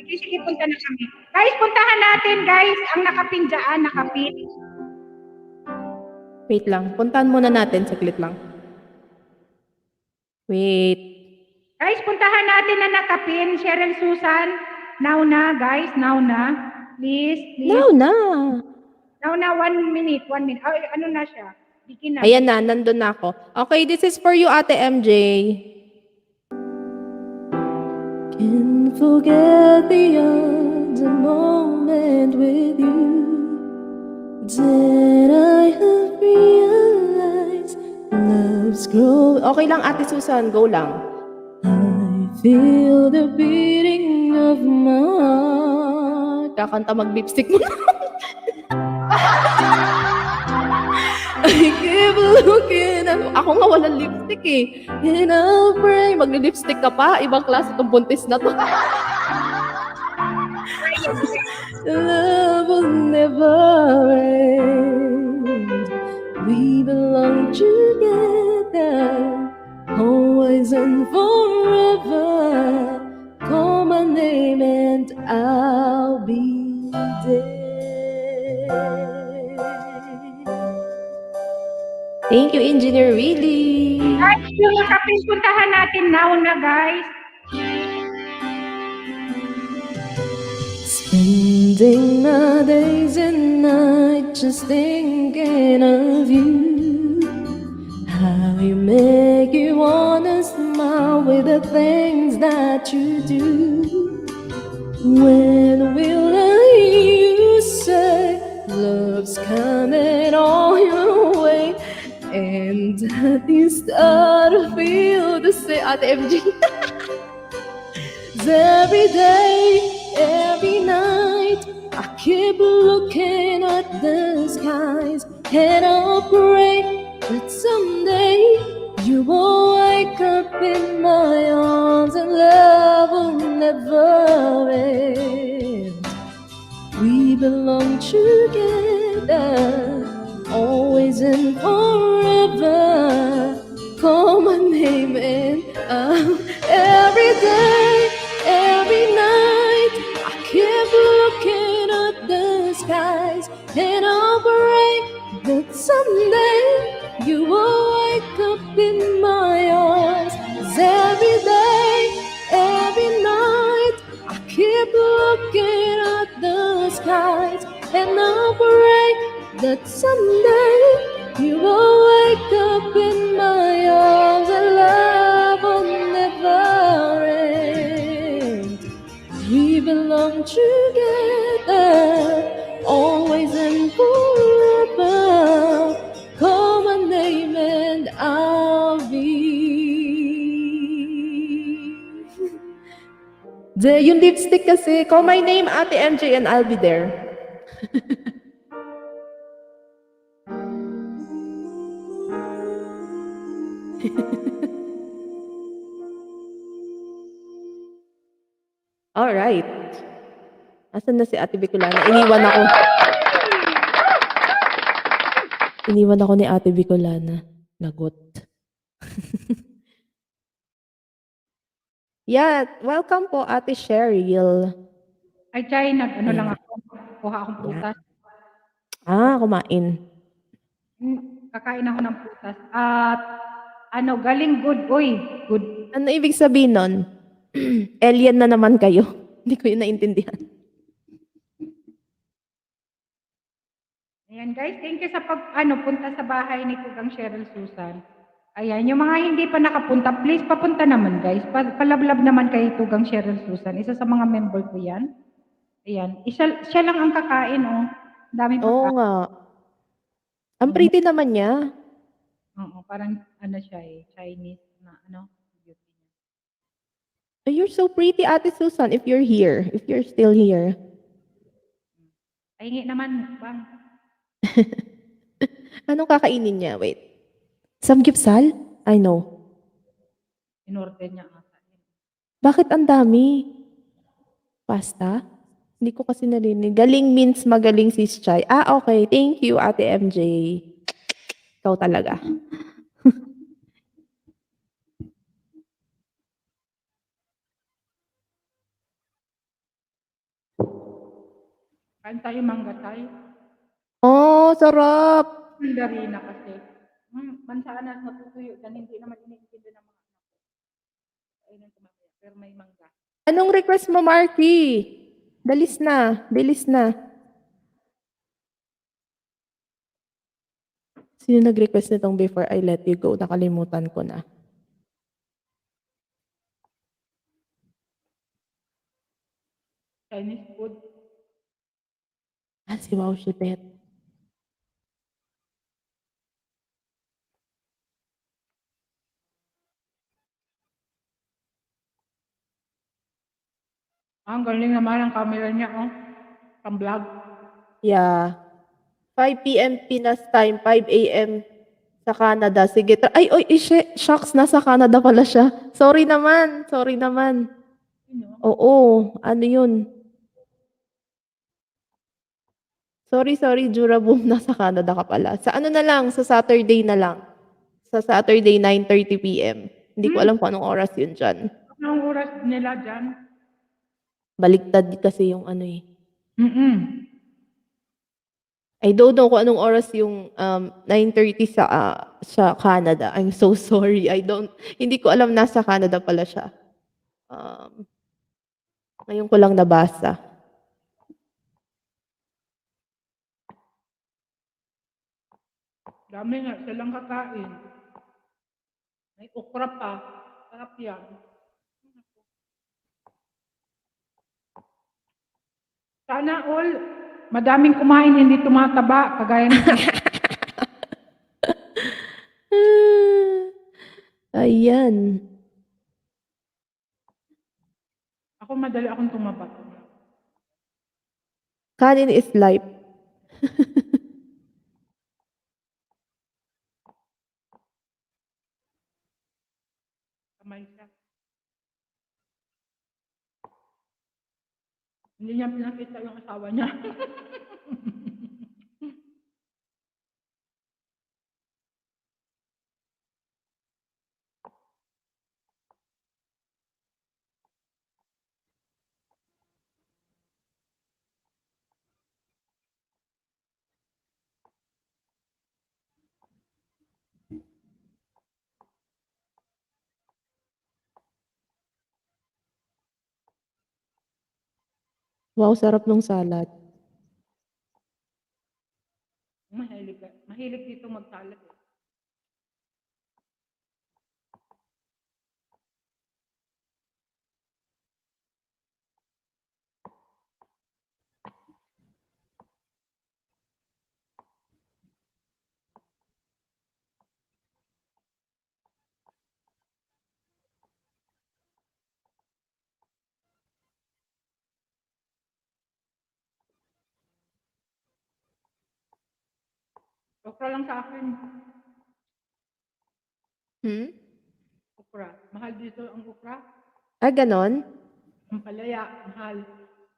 Speaker 1: Sige, punta na kami. Guys, puntahan natin, guys. Ang nakapin dyan, nakapin.
Speaker 6: Wait lang. Puntahan muna natin. Saglit lang. Wait.
Speaker 1: Guys, puntahan natin na nakapin. Cheryl Susan. Now na, guys. Now na. Please.
Speaker 6: Now na.
Speaker 1: Now na, 1 minute. Ay, ano na siya? Begin na.
Speaker 6: Ayan na. Nandun na ako. Okay, this is for you, Ate MJ. Can forget the moment with you. Then I have realized love's growing. Okay lang, Ate Susan, go lang. I feel the beating of my heart. Kakanta mag-lipstick mo na. I keep looking at... Ako nga walang lipstick eh. And I'll pray. Magli-lipstick ka pa. Ibang klase itong buntis na to. Love will never end. We belong together, always and forever. Call my name and I'll be there. Thank you, Engineer Willie.
Speaker 1: Guys, yung puntahan natin now na, guys.
Speaker 6: Spending my days and nights just thinking of you. How you make you wanna smile with the things that you do. When will I hear you say love's coming on your way? And at the start to feel the same. Ate MJ. Every day, every night, I keep looking at the skies, and I'll pray that someday you will wake up in my arms and love will never end. We belong together, always and forever. Call my name and every day, every night, I keep looking at the skies, and I'll pray that someday you will wake up in my arms. 'Cause every day, every night, I keep looking at the skies, and I'll pray that someday you will wake up in my arms and love will never end. We belong together, always and forever. Call my name and I'll be there. Yung lipstick kasi, call my name, Ate MJ, and I'll be there. Alright. Asan na si Ate Bicolana? Iniwan ako. Iniwan ako ni Ate Bicolana. Lagot. Yeah, welcome po Ate Cheryl.
Speaker 1: Ay, Chay, nag-ano lang ako. Kuha akong putas.
Speaker 6: Kumain.
Speaker 1: Kakain ako ng putas. At, galing good. Uy, good.
Speaker 6: Ano ibig sabihin nun? Alien na naman kayo. Hindi ko yun naintindihan.
Speaker 1: Ayan, guys. Thank you sa punta sa bahay ni Tugang Cheryl Susan. Ayan, yung mga hindi pa nakapunta, please papunta naman, guys. Palablab naman kay Tugang Cheryl Susan. Isa sa mga member ko yan. Ayan. Siya lang ang kakain, oh. Dami
Speaker 6: Oo
Speaker 1: pagkain.
Speaker 6: nga. Ang pretty naman niya.
Speaker 1: Oo, parang siya Chinese na beauty.
Speaker 6: Oh, you're so pretty, Ate Susan, if you're here. If you're still here.
Speaker 1: Ay, hindi naman, bang.
Speaker 6: Anong kakainin niya? Wait. Samgyeopsal? I know.
Speaker 1: In-order niya ata.
Speaker 6: Bakit ang dami? Pasta? Hindi ko kasi narinig. Galing means magaling si Chai. Okay. Thank you, Ate MJ. Ikaw talaga.
Speaker 1: Kain tayo mangga tayo.
Speaker 6: Oh, sarap.
Speaker 1: Mandarina kasi. Mansaan na natutuyo dan hindi naman iniintindi ng mga anak ko. Ayun ang tumaya. Pero may mangga.
Speaker 6: Anong request mo, Marky? Dalis na. Bilis na. Sino nag-request nitong before I let you go? Nakalimutan ko na.
Speaker 1: Chinese food.
Speaker 6: Si Wow Shipet.
Speaker 1: Ang galing naman ang camera niya, oh. Pang vlog.
Speaker 6: Yeah. 5 p.m. Pinas time, 5 a.m. sa Canada. Sige. Ay, oy, shucks, nasa Canada pala siya. Sorry naman. Oo, ano yun? Sorry, Juraboom, nasa Canada ka pala. Sa ano na lang, sa Saturday na lang. Sa Saturday, 9:30 p.m. Hindi ko alam kung anong oras yun dyan.
Speaker 1: Anong oras nila dyan?
Speaker 6: Baliktad kasi yung ano eh.
Speaker 1: Mm-mm.
Speaker 6: I don't know kung anong oras yung 9:30 sa Canada. I'm so sorry. Hindi ko alam nasa Canada pala siya. Ngayon ko lang nabasa.
Speaker 1: Dami nga silang kakain. May okra pa. Sarap yan. Sana all, madaming kumain, hindi tumataba. Kagaya ng
Speaker 6: Ayan.
Speaker 1: ako, madali akong tumaba.
Speaker 6: Kanin is life.
Speaker 1: Kamay siya. Hindi niya pinakita yung asawa niya.
Speaker 6: Wow, sarap ng salad.
Speaker 1: Mahilig dito magsalat. Eh. Okra lang sa akin. Okra. Mahal dito ang okra.
Speaker 6: Ganon?
Speaker 1: Ang palaya, mahal.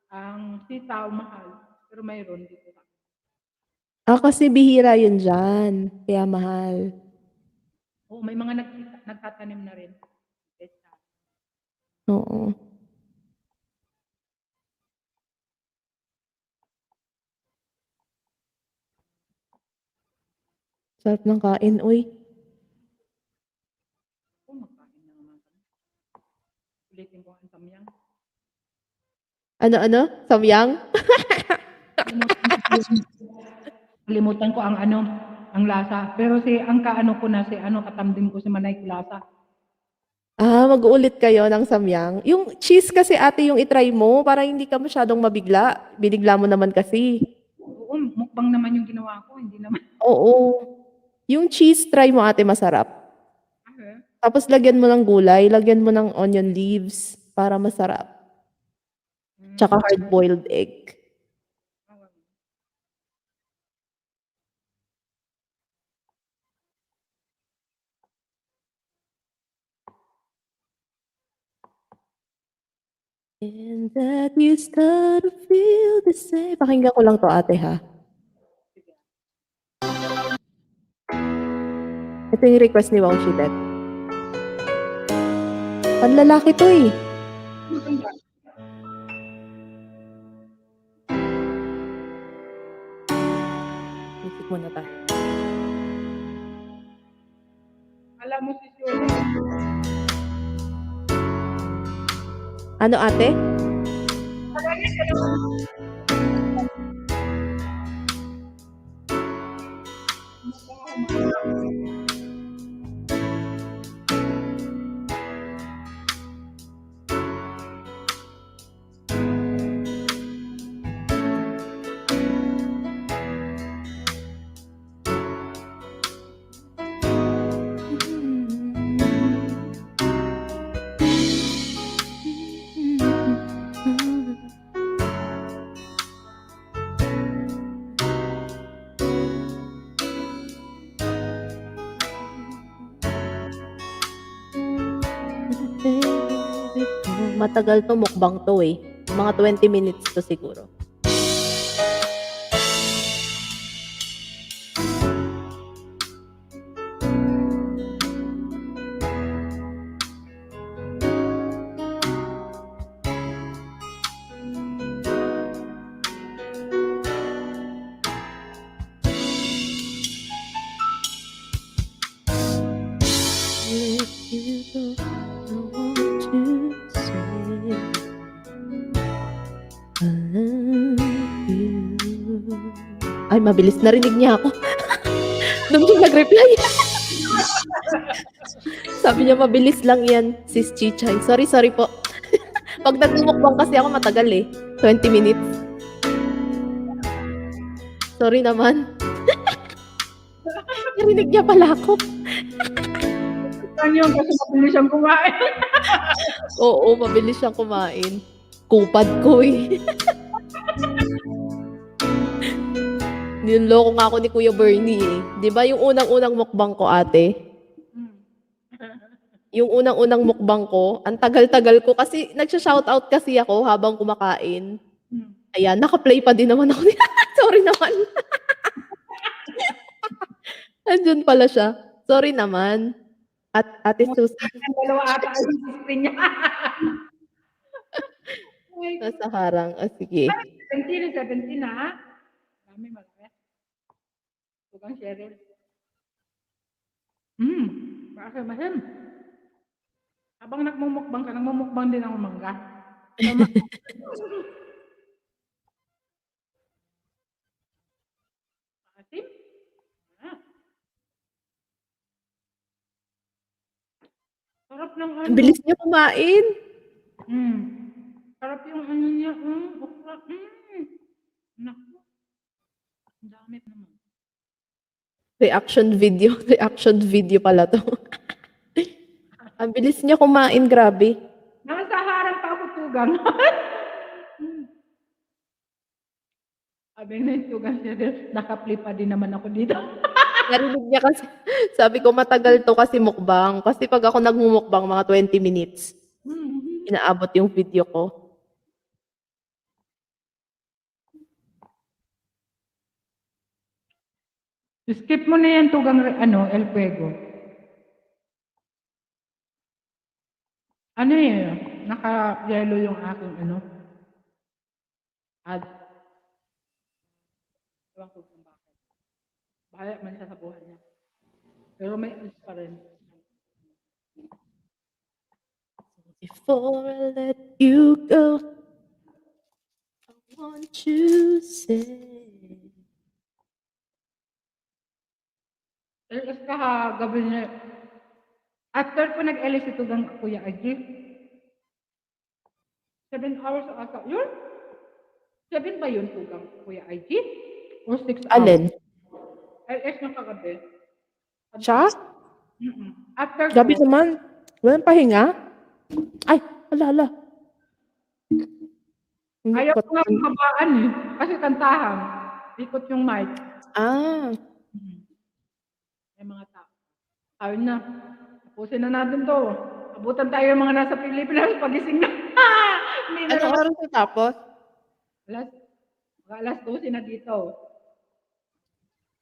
Speaker 1: Ang sitaw, mahal. Pero mayroon dito.
Speaker 6: Kasi bihira yun dyan. Kaya mahal.
Speaker 1: Oo, may mga nagtatanim na rin.
Speaker 6: Oo. Sarap ng kain, uy.
Speaker 1: Oo, magkain na naman kami. Ulitin ko ang samyang.
Speaker 6: Ano? Samyang?
Speaker 1: Kalimutan ko ang ang lasa. Pero ang kaano ko na katamdim ko si Manay Kulasa.
Speaker 6: Mag-uulit kayo ng samyang. Yung cheese kasi ate yung itry mo para hindi ka masyadong mabigla. Binigla mo naman kasi.
Speaker 1: Oo, mukbang naman yung ginawa ko, hindi naman.
Speaker 6: Oo. Yung cheese try mo ate masarap. Tapos lagyan mo ng gulay, lagyan mo ng onion leaves para masarap. Tsaka hard-boiled egg. And that you start to feel the same. Pakinggan ko lang to ate ha. Ito yung request ni Wow Shitet. Panlalaki to eh. Music muna tayo.
Speaker 1: Alam mo si Shirley.
Speaker 6: Ano ate? Matagal to mukbang to eh. Mga 20 minutes to siguro. Ay, mabilis. Narinig niya ako. Nung siya nag-reply. Sabi niya, mabilis lang yan, sis Chichay. Sorry po. Pag nagmumukbang kasi ako matagal eh. 20 minutes. Sorry naman. Narinig niya pala ako.
Speaker 1: Ano yung kasi mabilis siyang kumain?
Speaker 6: Oo, mabilis siyang kumain. Kupad ko eh. Niloloko nga ako ni Kuya Bernie eh. Di ba yung unang-unang mukbang ko, ate? Yung unang-unang mukbang ko, ang tagal-tagal ko kasi nagsha-shoutout kasi ako habang kumakain. Ayan, naka-play pa din naman ako. Sorry naman. Andyan pala siya. Sorry naman. At Ate Susan,
Speaker 1: Ang dalawa ata ay yung screen niya.
Speaker 6: nasa harang. Ah, sige.
Speaker 1: 17 na. Dami malaki. Tugang Cheryl. Bakit mahal? Habang nagmumukbang ka, nagmumukbang din ako mangga. Asim? Ah. Sarap ng ano.
Speaker 6: Ang bilis niya kumain.
Speaker 1: Sarap yung ano niya. Okra. Naku. Ang dami naman.
Speaker 6: Reaction video. Reaction video pala to. Ang bilis niya kumain, grabe.
Speaker 1: Nasa harang pa ako tugang. Sabi na yung tugang Cheryl, naka-play pa din naman ako dito.
Speaker 6: Narinig niya kasi, sabi ko matagal to kasi mukbang. Kasi pag ako nagmumukbang, mga 20 minutes, inaabot yung video ko.
Speaker 1: Skip mo na yan tugang El Fuego. Ano naka-yellow yung aking ad. Ewan ko kung bakit. Bahala man siya sa buhay niya. Pero may ads pa rin.
Speaker 6: Before I let you go, I want you to say.
Speaker 1: LS ka gabi niya. After ko nag-LS ito gang Kuya Aji, 7 hours ata. Yun? 7 ba yun tugang Kuya Aji? Or 6 hours?
Speaker 6: Alin?
Speaker 1: LS ng kagabi.
Speaker 6: Siya?
Speaker 1: After
Speaker 6: Gabi
Speaker 1: ko,
Speaker 6: naman. Walang pahinga? Ay, ala. Hindi
Speaker 1: ayaw
Speaker 6: ko-
Speaker 1: ko nga mabaan eh. Kasi kantahan. Ikot yung mic.
Speaker 6: Ah,
Speaker 1: May mga tao. Ayun na. Tapusin na natin to. Abutan tayo yung mga nasa Pilipinas pagising na. Hindi na
Speaker 6: anong oras na tapos?
Speaker 1: Alas 12 na dito.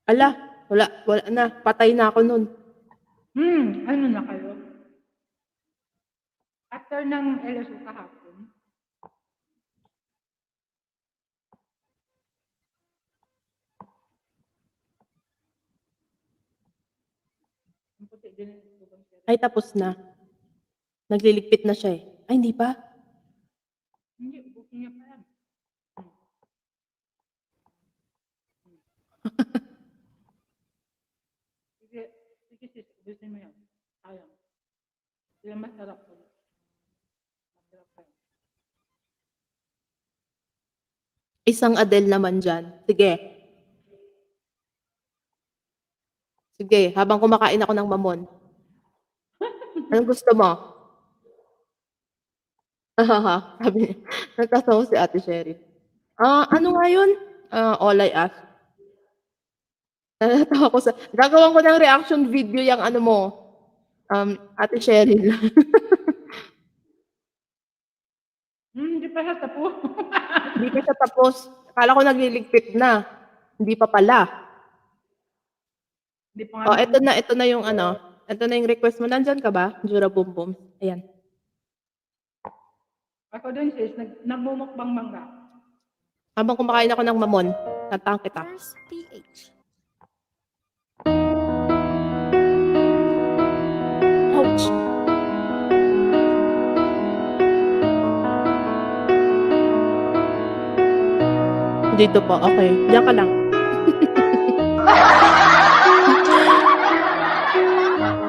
Speaker 6: Ala, wala na. Patay na ako nun.
Speaker 1: Ano na kayo? After ng LSU kahapon, ang puti din yung tugang siya.
Speaker 6: Ay, tapos na. Nagliligpit na siya eh. Ay, hindi pa.
Speaker 1: Hindi, booking niya pa yan. Sige, sis, ubusin mo yan. Sayang. Sila masarap po. Masarap pa yan.
Speaker 6: Isang Adele naman dyan. Sige. Sige, habang kumakain ako ng mamon. Anong gusto mo? Hahaha, sabi niya. Nagkasawa si Ate Sherry. Ano nga yun? All I ask. Natawa ko sa... Gagawan ko ng reaction video yung ano mo. Ate Cheryl.
Speaker 1: Hindi pa siya tapos.
Speaker 6: Hindi pa siya tapos. Akala ko nagliligpit na. Hindi pa pala.
Speaker 1: Hindi pa nga.
Speaker 6: Oh, ito na yung ano. Ito na yung request mo. Nandyan ka ba? Jura Boom Boom. Ayan.
Speaker 1: Ako din sis, nagmumukbang mangga.
Speaker 6: Habang kumakain ako ng mamon, kantahan kita.
Speaker 3: First PH.
Speaker 6: Ouch! Dito po, okay. Diyan ka lang.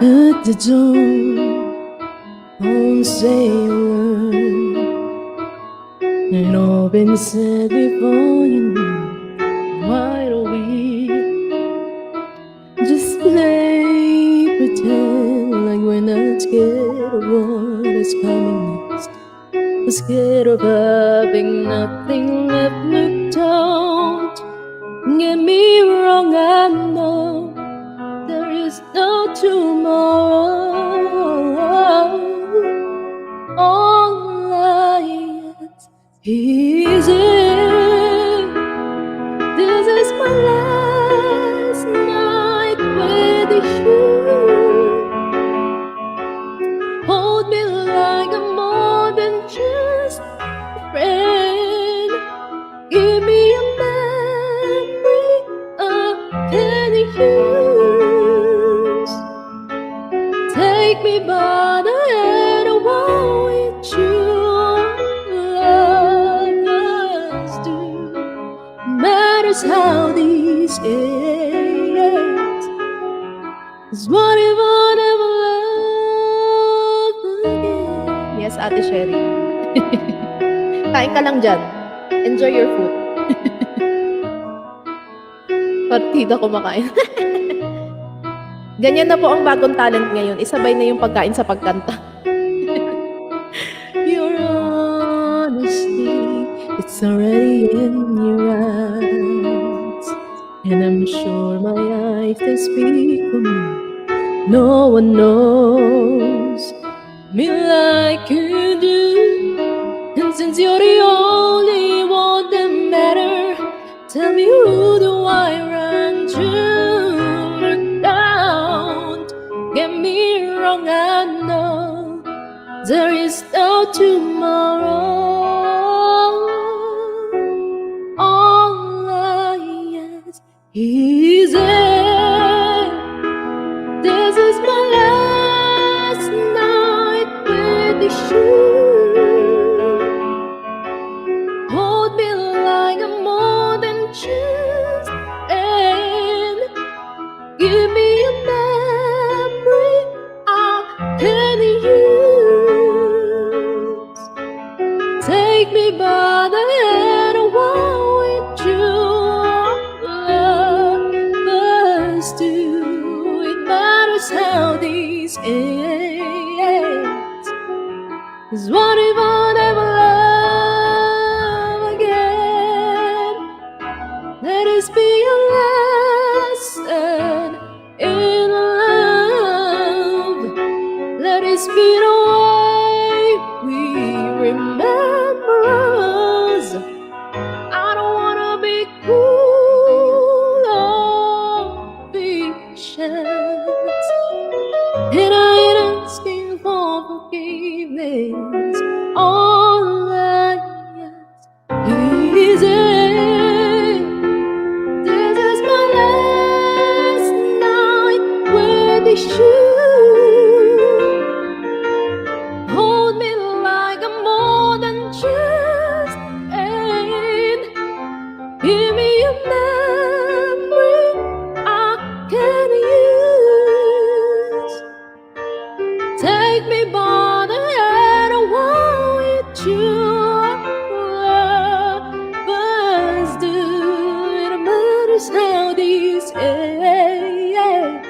Speaker 6: At the dawn, won't say a word. It all been said before, you know. Why don't we just play pretend like we're not scared of what is coming next? We're scared of having nothing left. Look, don't get me wrong, I know there is no tomorrow. All I ask is it. This is my last night with you. Hold me like I'm more than just a friend. Give me a memory I can use. Take me by the hand and walk with you. Love us do. Matters how these ends. 'Cause what if I never love again? Yes, Ate Sherry. Kain ka lang dyan. Enjoy your food. Partida kumakain. Ganyan na po ang bagong talent ngayon. Isabay na yung pagkain sa pagkanta. Your honesty, it's already in your eyes. And I'm sure my eyes can speak for me. No one knows me like you do. And since you're the only one that matter, tell me who do I run to? Don't get me wrong, I know there is no tomorrow. All I ask is it. This is my last night with you. Hold me like I'm more than just and give me a memory I can use. Take me by the hand and walk with you. Love us do. It matters how these ends. 'Cause what if I never love again? Let us be a lesson in love. Let us be the way we remember us. I don't wanna be cool or patient. And I ain't asking for forgiveness. All I ask is it. This is my last night with you. Hold me like I'm more than just and give me a memory I can use. Take me by the hand and walk with you. Love us do. It matters how these end.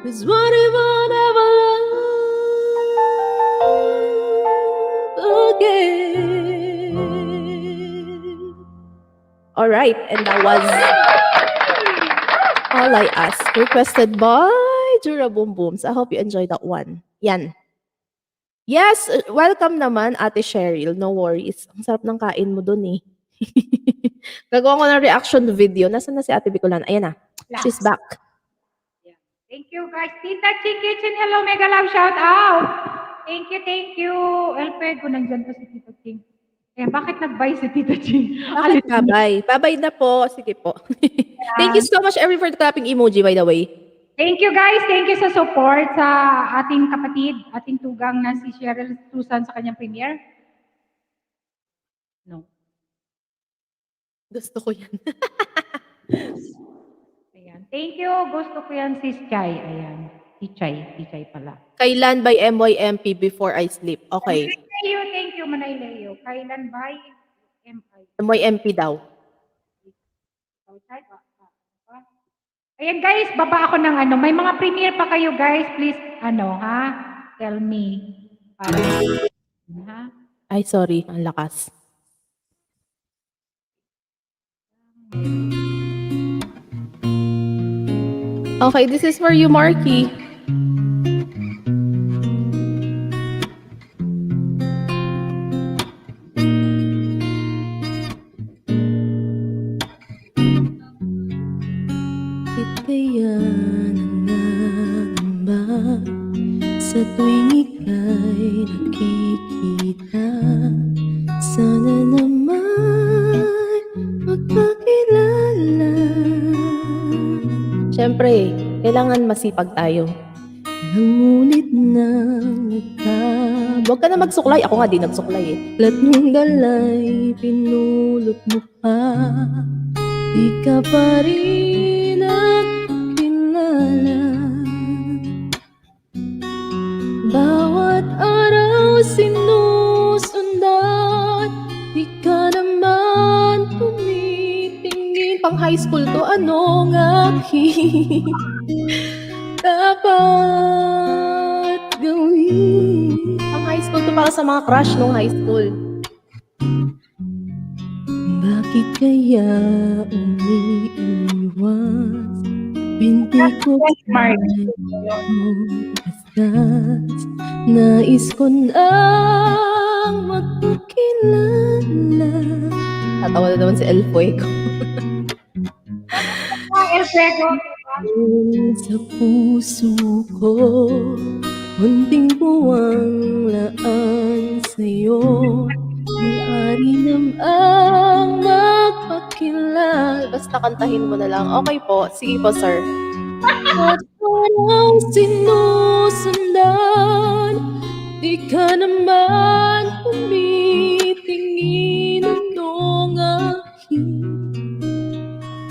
Speaker 6: 'Cause what if I never love again? Alright, and that was All I Ask, requested by Jura Boom Booms. I hope you enjoyed that one. Yan. Yes, welcome naman, Ate Cheryl. No worries. Ang sarap ng kain mo dun eh. Gagawa ko ng reaction video. Nasaan na si Ate Bicolan? Ayan na. She's back.
Speaker 1: Thank you guys. Tita Ching Kitchen, hello, mega love shout out. Thank you. Elpego, nandyan pa si Tita Ching. Eh, bakit nag-bye si Tita Ching?
Speaker 6: Bakit babay? Babay na po. Sige po. Thank you so much, everyone, for the clapping emoji, by the way.
Speaker 1: Thank you guys. Thank you sa support sa ating kapatid, ating tugang na si Cheryl Susan sa kanyang premiere. No.
Speaker 6: Gusto ko yan.
Speaker 1: Ayan. Thank you. Gusto ko yan si Chai. Ayan. Si Chai pala.
Speaker 6: Kailan by MYMP before I sleep? Okay.
Speaker 1: Thank you, Manay Leo. Kailan by MI?
Speaker 6: MYMP daw.
Speaker 1: Ayan guys, baba ako ng ano. May mga premiere pa kayo guys. Please, tell me. Para, ha?
Speaker 6: Ay, sorry. Ang lakas. Okay, this is for you, Marky. Kaya nangangamba sa tuwing ika'y nakikita. Sana naman magkakilala. Siyempre, kailangan masipag tayo. Nangulit na Huwag ka na magsuklay. Ako nga di nagsuklay eh. Lat mong galay, pinulot mo pa. Di ka pa rin nakilala. Bawat araw sinusundan, di ka naman tumitingin. Pang high school to, anong aking dapat gawin? Pang high school to, para sa mga crush nung high school. Bakit kaya umiiwas? Binti ko bastas. Nais ko nang magpakilala. Tatawa na naman si El Fuego.
Speaker 1: El Fuego.
Speaker 6: Sa puso ko, munting buwang laan sa'yo. Maaari namang magpakilala. Basta kantahin mo na lang. Okay po. Sige po, sir. At parang sinusundan, di ka naman tumitingin. Anong aking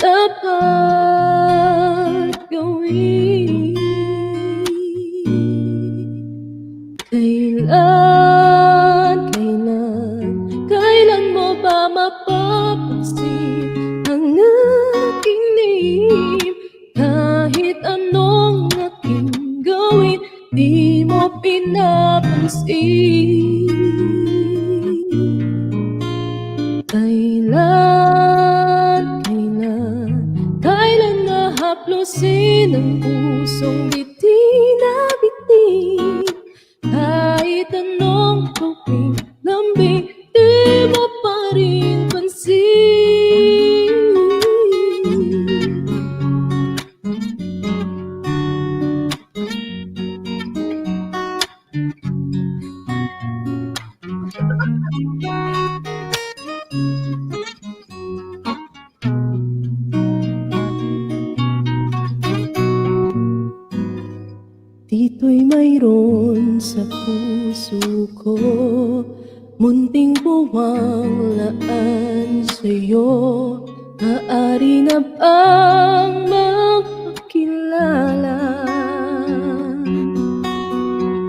Speaker 6: dapat gawin? Kailan mo ba mapapansin ang aking lihim? Kahit anong aking gawin, di mo pinapansin. Kailan nahaplosin ang pusong biti na bitin? Kahit anong tuwing lambing, di mo pa rin pansin. Dito'y mayroon sa puso ko, munting buwang laan sa'yo. Maaari na bang magpakilala?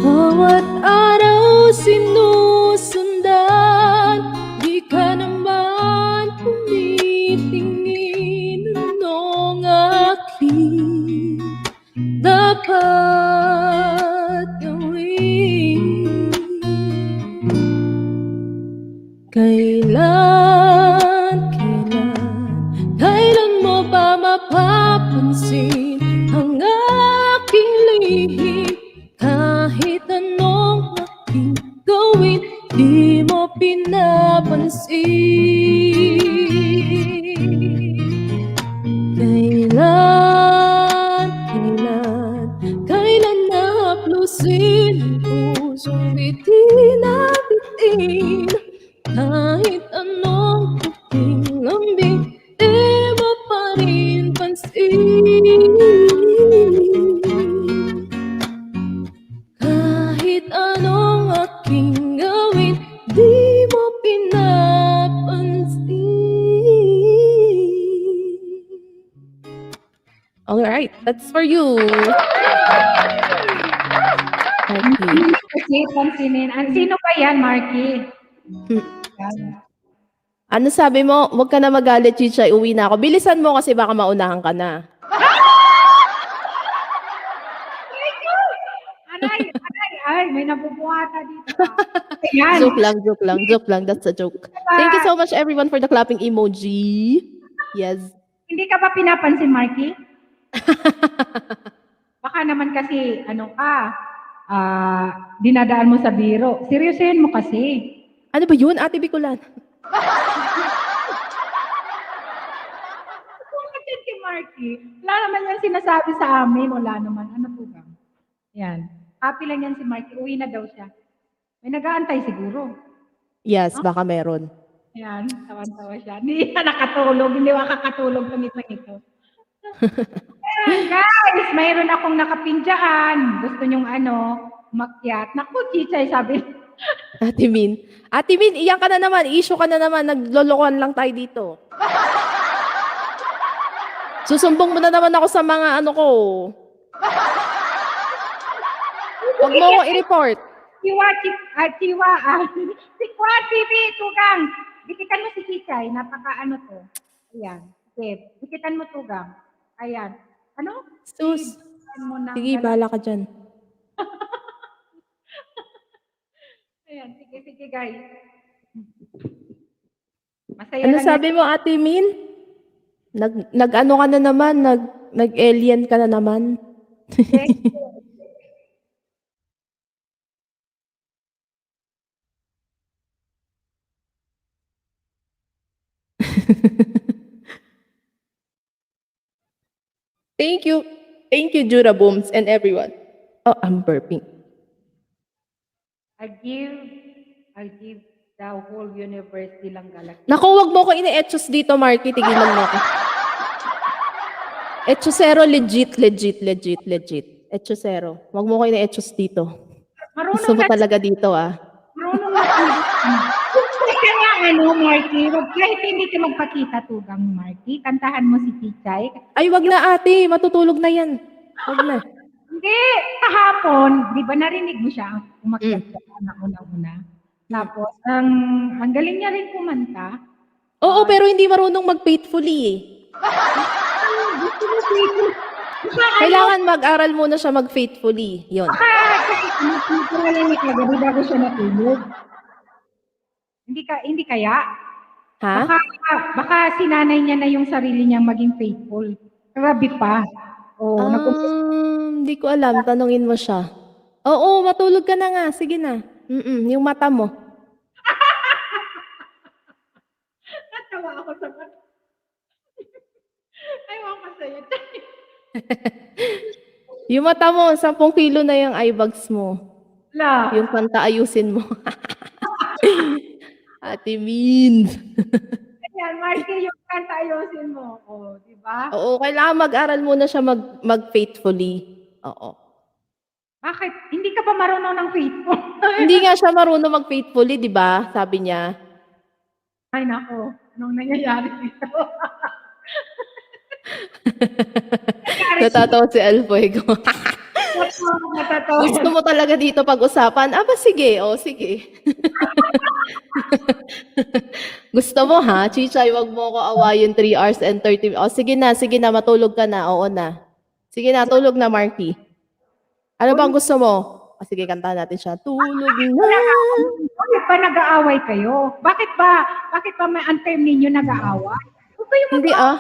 Speaker 6: Bawat araw sinusundan, di ka naman tumitingin. Anong aking dapat gawin? Kailan mo ba mapapansin ang aking lihim? Kahit anong aking All right, that's for you. Okay.
Speaker 1: Kasi pansinin. Sino ba yan, Marky?
Speaker 6: Hmm.
Speaker 1: Yan.
Speaker 6: Ano sabi mo? Huwag ka na magalit, Chichay. Uwi na ako. Bilisan mo kasi baka maunahan ka na.
Speaker 1: Ay, may nabubuhata dito. Ayan.
Speaker 6: Joke lang. That's a joke. Thank you so much, everyone, for the clapping emoji. Yes.
Speaker 1: Hindi ka ba pinapansin, Marky? Baka naman kasi, dinadaan mo sa biro. Seryosin mo kasi.
Speaker 6: Ano ba yun, Ate Bicolan?
Speaker 1: Bakit yan si Marky? Wala naman yan sinasabi sa amin. Wala naman. Ano po ba? Yan. Happy lang yan si Marky. Uwi na daw siya. May nag-aantay siguro.
Speaker 6: Yes, baka meron.
Speaker 1: Yan. Tawan-tawa siya. Hindi siya nakatulog. Hindi makakatulog pang ito. Ayan, guys, mayroon akong nakapindyaan. Gusto nyong umakyat. Naku, Chichay, sabi.
Speaker 6: Ate Min, iyan ka na naman. Issue ka na naman. Naglolokohan lang tayo dito. Susumbong mo na naman ako sa mga ko. Huwag mo ako i-report.
Speaker 1: Sikwa TV, Tugang. Dikitan mo si Chichay. To. Ayan. Okay. Dikitan mo, Tugang. Ayan. Ano?
Speaker 6: Sus.
Speaker 1: Dikitan mo ng-
Speaker 6: Sige, bahala ka dyan.
Speaker 1: Ayan. Sige, guys. Masaya
Speaker 6: Ano
Speaker 1: lang
Speaker 6: sabi mo, Ate Min? Nag-ano ka na naman? Nag-alien ka na naman?
Speaker 1: yan.
Speaker 6: Thank you. Thank you, Jura Booms and everyone. Oh, I'm burping.
Speaker 1: I'll give the whole universe silang galaxy.
Speaker 6: Naku, wag mo ko ine-etchos dito, Marky. Tigilan mo ako. Etchosero, legit. Etchosero. Wag mo ko ine-etchos dito. Gusto mo talaga dito, ah.
Speaker 1: Marunong na kaya Marky, kahit hindi ka magpakita, Tugang, Marky, kantahan mo si Chichay.
Speaker 6: Ay, wag na, ate. Matutulog na yan. Wag na.
Speaker 1: Hindi, kahapon, di ba narinig mo siya, umakyat siya na una-una. Tapos, ang galing niya rin kumanta.
Speaker 6: Oo, pero hindi marunong mag-faithfully, eh. Kailangan mag-aral muna siya mag-faithfully. Yun.
Speaker 1: Kasi narinig kagabi bago siya natulog. Hindi kaya?
Speaker 6: Ha?
Speaker 1: Baka sinanay niya na yung sarili niyang maging faithful. Grabe pa.
Speaker 6: Hindi ko alam. Tanungin mo siya. Oo, matulog ka na nga. Sige na. Yung mata mo.
Speaker 1: Natawa ako sa mata. Ayaw ko sa'yo.
Speaker 6: Yung mata mo, 10 kilo na yung eye bags mo.
Speaker 1: La.
Speaker 6: Yung kanta ayusin mo. Ate Min.
Speaker 1: Ayan, Marky, yung kanta ayusin mo. Di ba?
Speaker 6: Oo, kailangan mag-aral muna siya mag-faithfully. Oo.
Speaker 1: Bakit? Hindi ka pa marunong ng faithful?
Speaker 6: Hindi nga siya marunong mag-faithfully, di ba? Sabi niya.
Speaker 1: Ay, nako. Anong nangyayari dito?
Speaker 6: Natatawa si Alfuego.
Speaker 1: Natatawa.
Speaker 6: Gusto mo talaga dito pag-usapan? Aba, sige. O, sige. Gusto mo, ha? Chichay, wag mo ko awayin 3 hours and 30 minutes. O, sige na. Matulog ka na. Oo na. Sige na, tulog na, Marky. Ano bang gusto mo? O, sige, kantahan natin siya. Tulog na.
Speaker 1: Bakit ba nag-aaway kayo? Bakit ba may unfair ninyo nag-aaway?
Speaker 6: Hindi, ah.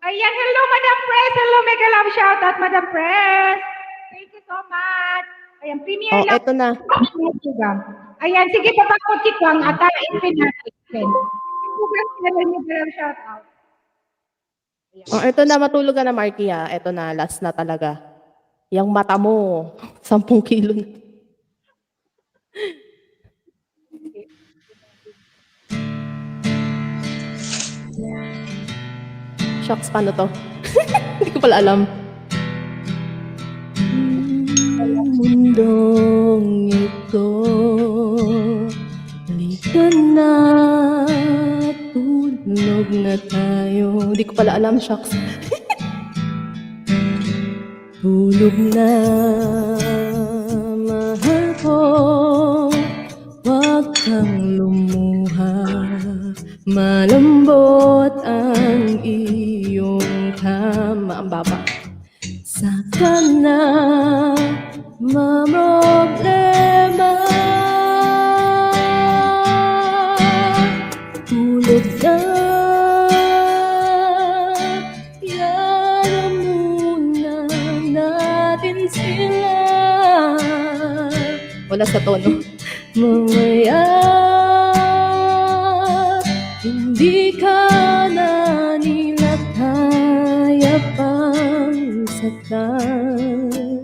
Speaker 1: Ayan, hello, Madam Press. Hello, mega love shoutout, Madam Press. Thank you so much. Ayan, premiere
Speaker 6: Oh,
Speaker 1: lang.
Speaker 6: eto na.
Speaker 1: Ayan, sige, papakutsi ko ang atain natin. Mega love shoutout.
Speaker 6: Oh, eto na, matulog ka na, Marky, ha? Eto na, last na talaga. Yang mata mo, 10 kilo na. Shucks, paano to? Hindi ko pala alam. Mundong ito, halika na, tulog na tayo. Hindi ko pala alam, shucks. Tulog na, mahal ko, wag kang lumuha. Malambot ang iyong tama. Ang baba. Saka na mamroblema. Tulog na, yan muna natin sila. Wala sa tono. Mamaya, hindi ka na nila kaya pang saktan.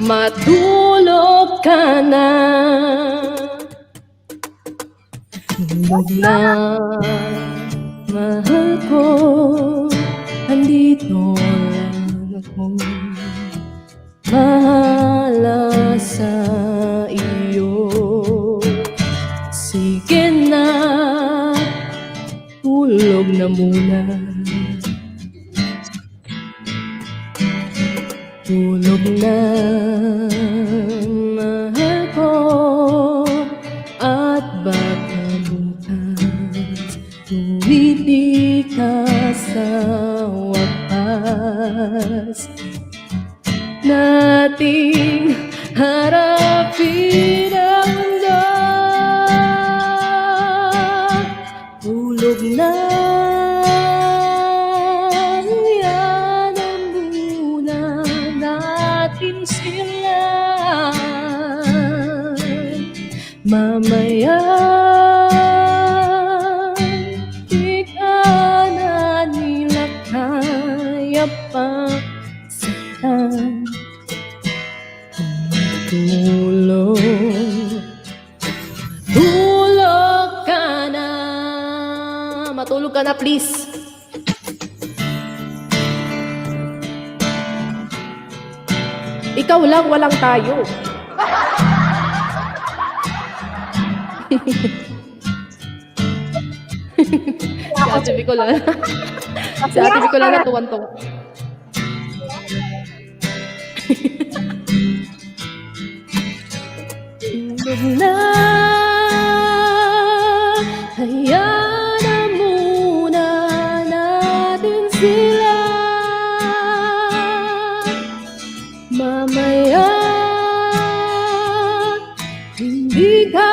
Speaker 6: Matulog ka na. Tulog na, mahal ko, andito lang ako. Mahala sa iyo. Sige na, tulog na muna. Tulog na, mahal ko, at baka bukas tumiti ka sa wakas. Nating harapin ang mundo. Tulog na, yan ang muna natin sila. Mamaya, di ka na nila kaya pa saktan. Tulog, tulog ka na. Matulog ka na, please. Ikaw lang, walang tayo. Si Ate Bicol lang. Si Ate Bicol lang natuwan-tuwa. Tulog na, hayaan na muna natin sila. Mamaya, hindi ka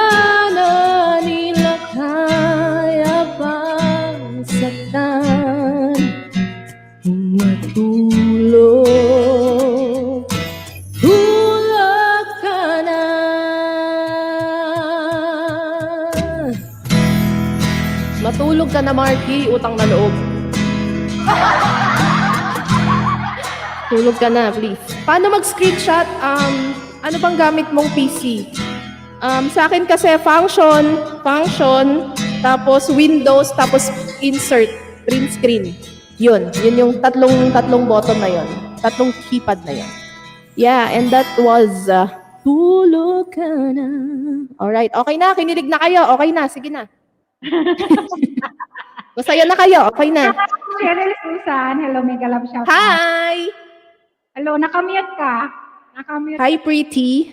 Speaker 6: na nila kaya pang saktan. Matulog, tulog ka na. Matulog ka na, Marky. Utang na loob. Tulog ka na, please. Paano mag-screenshot? Ano bang gamit mong PC? Sa akin kasi function, tapos Windows, tapos insert, print screen. Yun yung tatlong button na yun. Tatlong keypad na yun. Yeah, and that was tulog ka na. Alright, okay na, kinilig na kayo. Okay na, sige na. Masaya na kayo, okay na.
Speaker 1: Cheryl Susan, hello, mega love shout out.
Speaker 6: Hi!
Speaker 1: Hello, nakamute ka? Nakamute.
Speaker 6: Hi, pretty.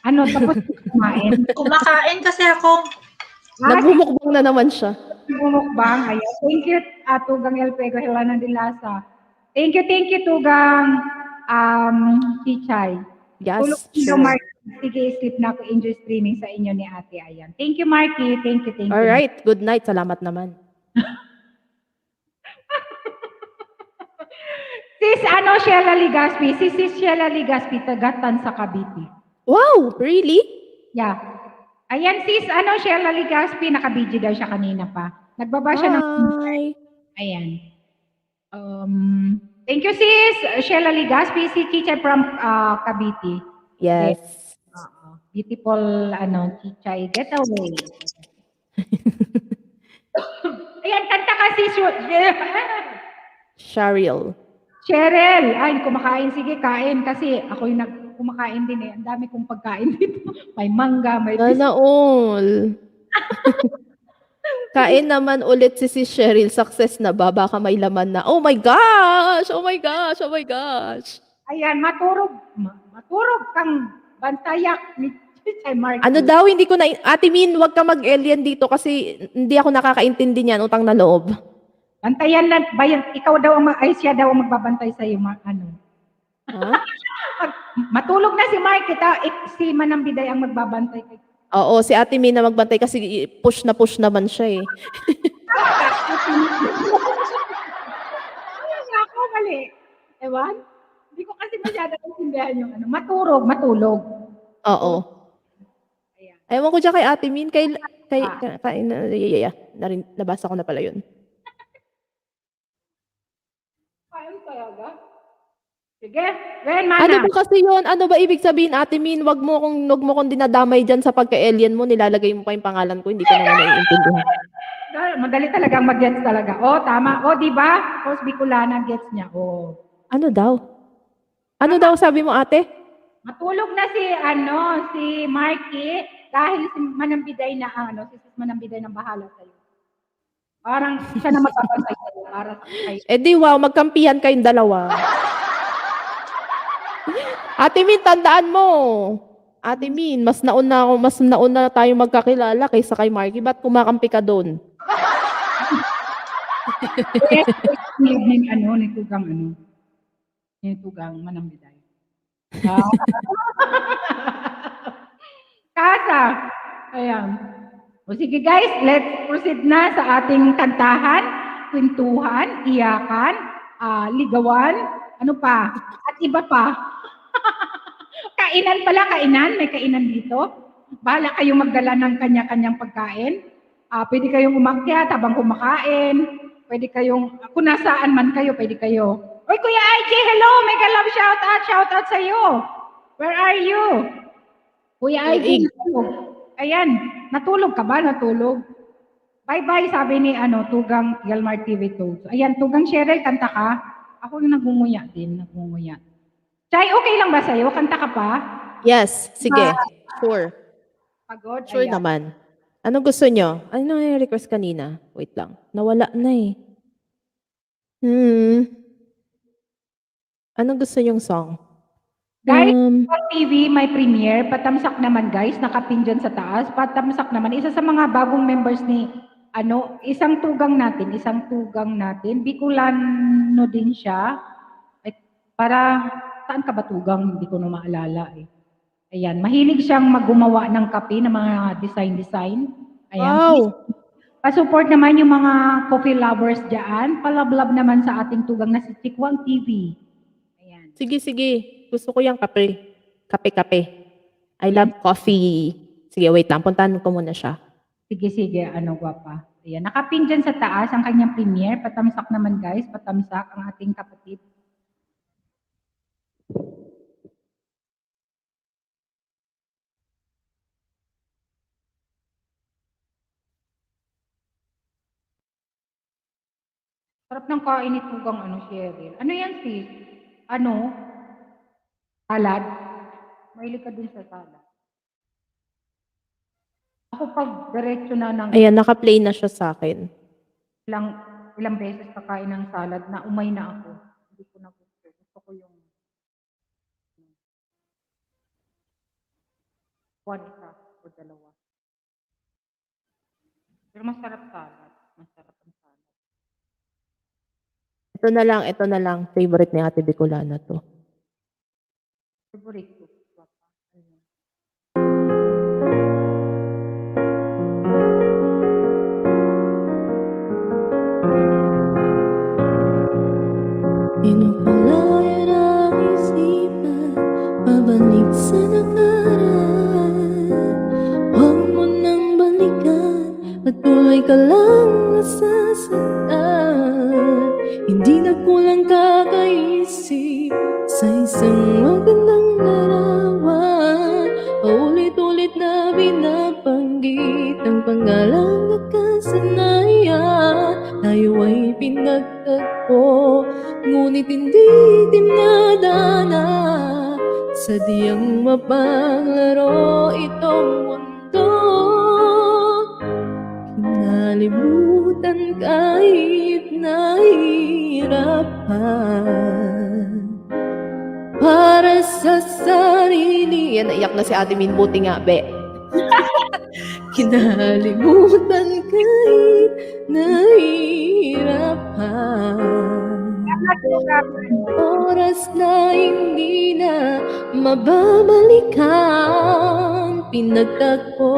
Speaker 1: Ano, tapos kumain?
Speaker 7: Kumakain kasi ako.
Speaker 6: Nagbumukbang na naman siya.
Speaker 1: Bumukbang. Ayan. Thank you, Tugang El Pego, Helena Dilasa. Thank you, Tugang Chichay.
Speaker 6: Yes,
Speaker 1: Tulog
Speaker 6: sure.
Speaker 1: Mark. Sige, sleep na ako. Enjoy streaming sa inyo ni Ate. Ayan. Thank you, Marky. Thank you.
Speaker 6: Alright, good night. Salamat naman.
Speaker 1: Sis, Sheila Ligaspi. Sis Sheila Ligaspi, tagatan sa Cavite.
Speaker 6: Wow, really?
Speaker 1: Yeah. Ayan, sis, Sheila Ligaspi, naka-video daw siya kanina pa. Nagbaba siya ng...
Speaker 6: Hi.
Speaker 1: Ayan. Thank you, sis. Sheila Ligaspi, si Chicha from Cavite.
Speaker 6: Yes.
Speaker 1: Beautiful, Chichay, getaway. Ayan, kanta ka, sis.
Speaker 6: Cheryl.
Speaker 1: Cheryl. Ay, kumakain. Sige, kain. Kasi ako yung kumakain din eh. Ang dami kong pagkain dito. May mangga, may
Speaker 6: Sana all. Kain naman ulit si Cheryl. Success na ba? Baka may laman na. Oh my gosh! Oh my gosh! Oh my gosh!
Speaker 1: Ayan, maturog kang bantayak ni Chay Marky.
Speaker 6: Ano daw, hindi ko na... Ate Min, wag ka mag-alien dito kasi hindi ako nakakaintindi niyan, utang na loob.
Speaker 1: Bantayan lang, bayan, ikaw daw ay siya daw ang magbabantay sa iyo, ano.
Speaker 6: Ha?
Speaker 1: Matulog na si Marky, si Manambiday ang magbabantay kay.
Speaker 6: Oo, si Ate Min na magbantay kasi push naman siya eh.
Speaker 1: Ay, ako, mali. Ewan? Hindi ko kasi masyado intindihan yung ano. Matulog.
Speaker 6: Oo.
Speaker 1: Ayan.
Speaker 6: Ewan ko dyan kay Ate Min, nabasa ko na pala yun.
Speaker 1: Kain talaga? Sige, Ren, mana.
Speaker 6: Ano ba kasi yun? Ano ba ibig sabihin, Ate Min? Wag mo kong dinadamay dyan sa pagka-alien mo, nilalagay mo pa yung pangalan ko, hindi ko naman naiintindihan.
Speaker 1: Madali talagang mag-gets talaga. Oh, tama. Oh, di ba? Post Bicolana gets niya. Oh.
Speaker 6: Ano daw? Ano daw sabi mo, ate?
Speaker 1: Matulog na si Marky dahil si Manambiday na si Sis Manambiday na bahala sa'yo. Parang siya na magbabantay sa'yo para sa kayo.
Speaker 6: Eh di wow, magkampihan kayong dalawa. Ate Min, tandaan mo. Ate Min, mas nauna tayo magkakilala kaysa kay Marky. Ba't kumakampi ka doon?
Speaker 1: Ni Tugang Manambiday. Kasa. Ayan. O sige guys, let's proceed na sa ating kantahan, kwentuhan, iyakan, ligawan, ano pa, at iba pa. Kainan pala, may kainan dito. Bahala kayong magdala ng kanya-kanyang pagkain. Pwede kayong umakyat habang kumakain. Pwede kayong, kung nasaan man kayo, pwede kayo. Oy, Kuya IJ, hello! Mega love shout out sa'yo. Where are you? Kuya IJ, ayan, natulog ka ba? Natulog? Bye-bye, sabi ni Tugang Galmar TV to. So, ayan, Tugang Cheryl, kanta ka? Ako yung nagunguya din, Chay, okay lang ba sa'yo? Kanta ka pa?
Speaker 6: Yes, sige. Sure.
Speaker 1: Pagod?
Speaker 6: Sure
Speaker 1: Ayan.
Speaker 6: naman. Anong gusto nyo? Ano yung request kanina? Wait lang. Nawala na eh. Anong gusto nyong song?
Speaker 1: Guys, TV, may premiere. Patamsak naman guys, nakapin dyan sa taas. Patamsak naman. Isa sa mga bagong members ni, isang tugang natin. Bicolano din siya. Ay, para, saan ka ba tugang? Hindi ko na maalala eh. Ayan, mahilig siyang gumawa ng kape, ng mga design. Ayan.
Speaker 6: Wow!
Speaker 1: Pa-support naman yung mga coffee lovers dyan. Palablab naman sa ating tugang na si Chikwang TV. Ayan.
Speaker 6: Sige. Gusto ko yung kape. Kape. I love coffee. Sige, wait lang. Puntahan ko muna siya.
Speaker 1: Sige, gwapa. Ayan, nakapin dyan sa taas ang kanyang premiere. Patamsak naman guys, patamsak ang ating kapatid. Sarap ng kain ni Tugang Cheryl. Ano yan sis? Salad? Mahilig ka dun sa salad. Ako pag diretso na ng
Speaker 6: Ayan, naka-play na siya sa akin.
Speaker 1: ilang beses kakain ng salad na umay na ako. Hindi ko na gusto. Gusto ko yung isa o dalawa. Pero masarap salad. Masarap ang salad.
Speaker 6: Ito na lang. Favorite ni Ate Bicolana to.
Speaker 1: Favorite ko. Ayan.
Speaker 7: Pinupalaya ng isipan, pabalik sa nakaraan. Huwag mo nang balikan, patuloy ka lang nasasaktan. Hindi na kulang kakaisip sa isang magandang larawan. Paulit-ulit na binabanggit ang pangalan at kasanayan. Tayo ay pinagtagpo, ngunit hindi dinadana. Sadyang mapaglaro itong mundo. kinalimutan kahit nahihirapan. Para sa sarili.
Speaker 6: Yan, naiyak na si Ate Min. Buti nga, be.
Speaker 7: Kinalimutan kahit nahihirapan. Oras na hindi na mababalikan, pinagtagpo.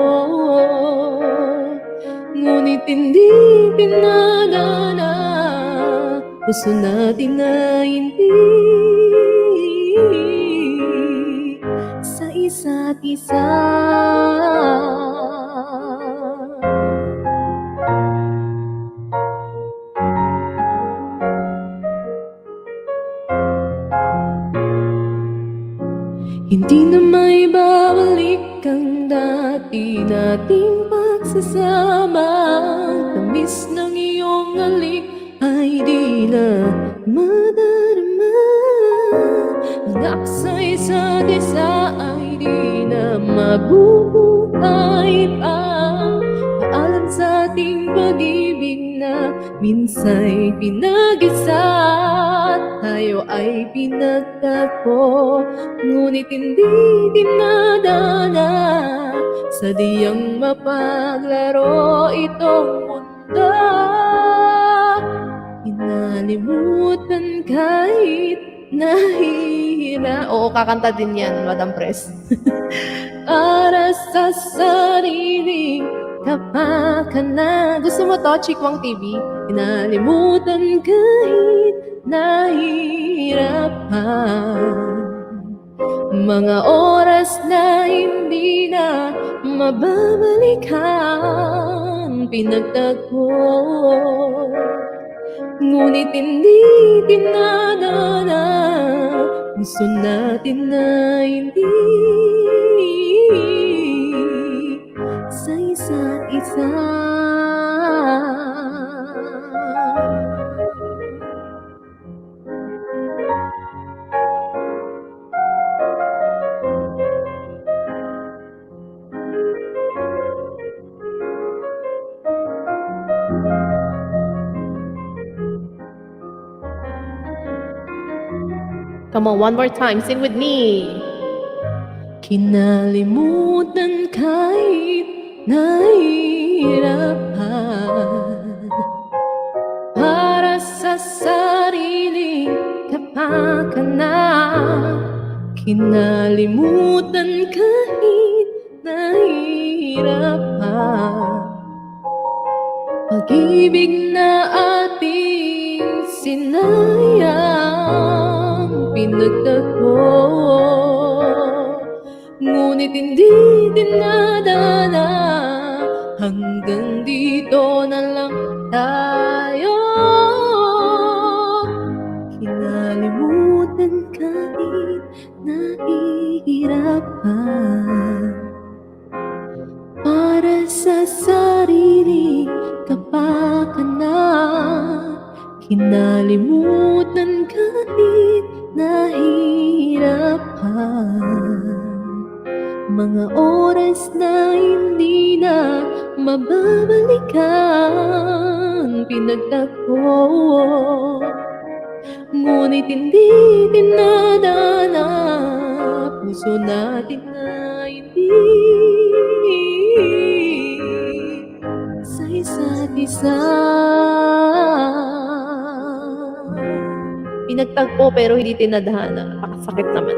Speaker 7: Ngunit hindi pinadana, gusto natin na hindi sa isa't isa. Hindi na may babalik ang dati nating pagsasama. Tamis ng iyong halik ay di na madarama. Ang aksa isa't isa ay di na mabubuhay pa. Paalam sa ating pag-ibig na minsa'y pinag-isa. Tayo ay pinagtagpo, ngunit hindi dinadana. Sadyang mapaglaro itong mundo. Inalimutan kahit nahihira.
Speaker 6: Oo, kakanta din yan, Madam Press.
Speaker 7: Para sa sarili kapakanan na.
Speaker 6: Gusto mo to, Chikwang TV?
Speaker 7: Inalimutan kahit nahihirapan. Mga oras na hindi na mababalikan, pinagtagpo. Ngunit hindi tinadana, gusto natin na hindi sa isa't isa.
Speaker 6: Come on, one more time. Sing with me.
Speaker 7: Kinalimutan kahit nahihirapan. Para sa sarili kapakanan. Kinalimutan kahit nahihirapan. Pag-ibig na ating sinayang, pinagtagpo. Ngunit hindi dinadana, hanggang dito na lang tayo. Kinalimutan kahit nahihirapan. Para sa sarili kapakanan. Kinalimutan kahit nahihirapan. Mga oras na hindi na mababalikan, pinagtagpo. Ngunit hindi dinadana, puso natin na hindi sa isa't isa.
Speaker 6: Pinagtagpo pero hindi tinadhana. Napakasakit naman.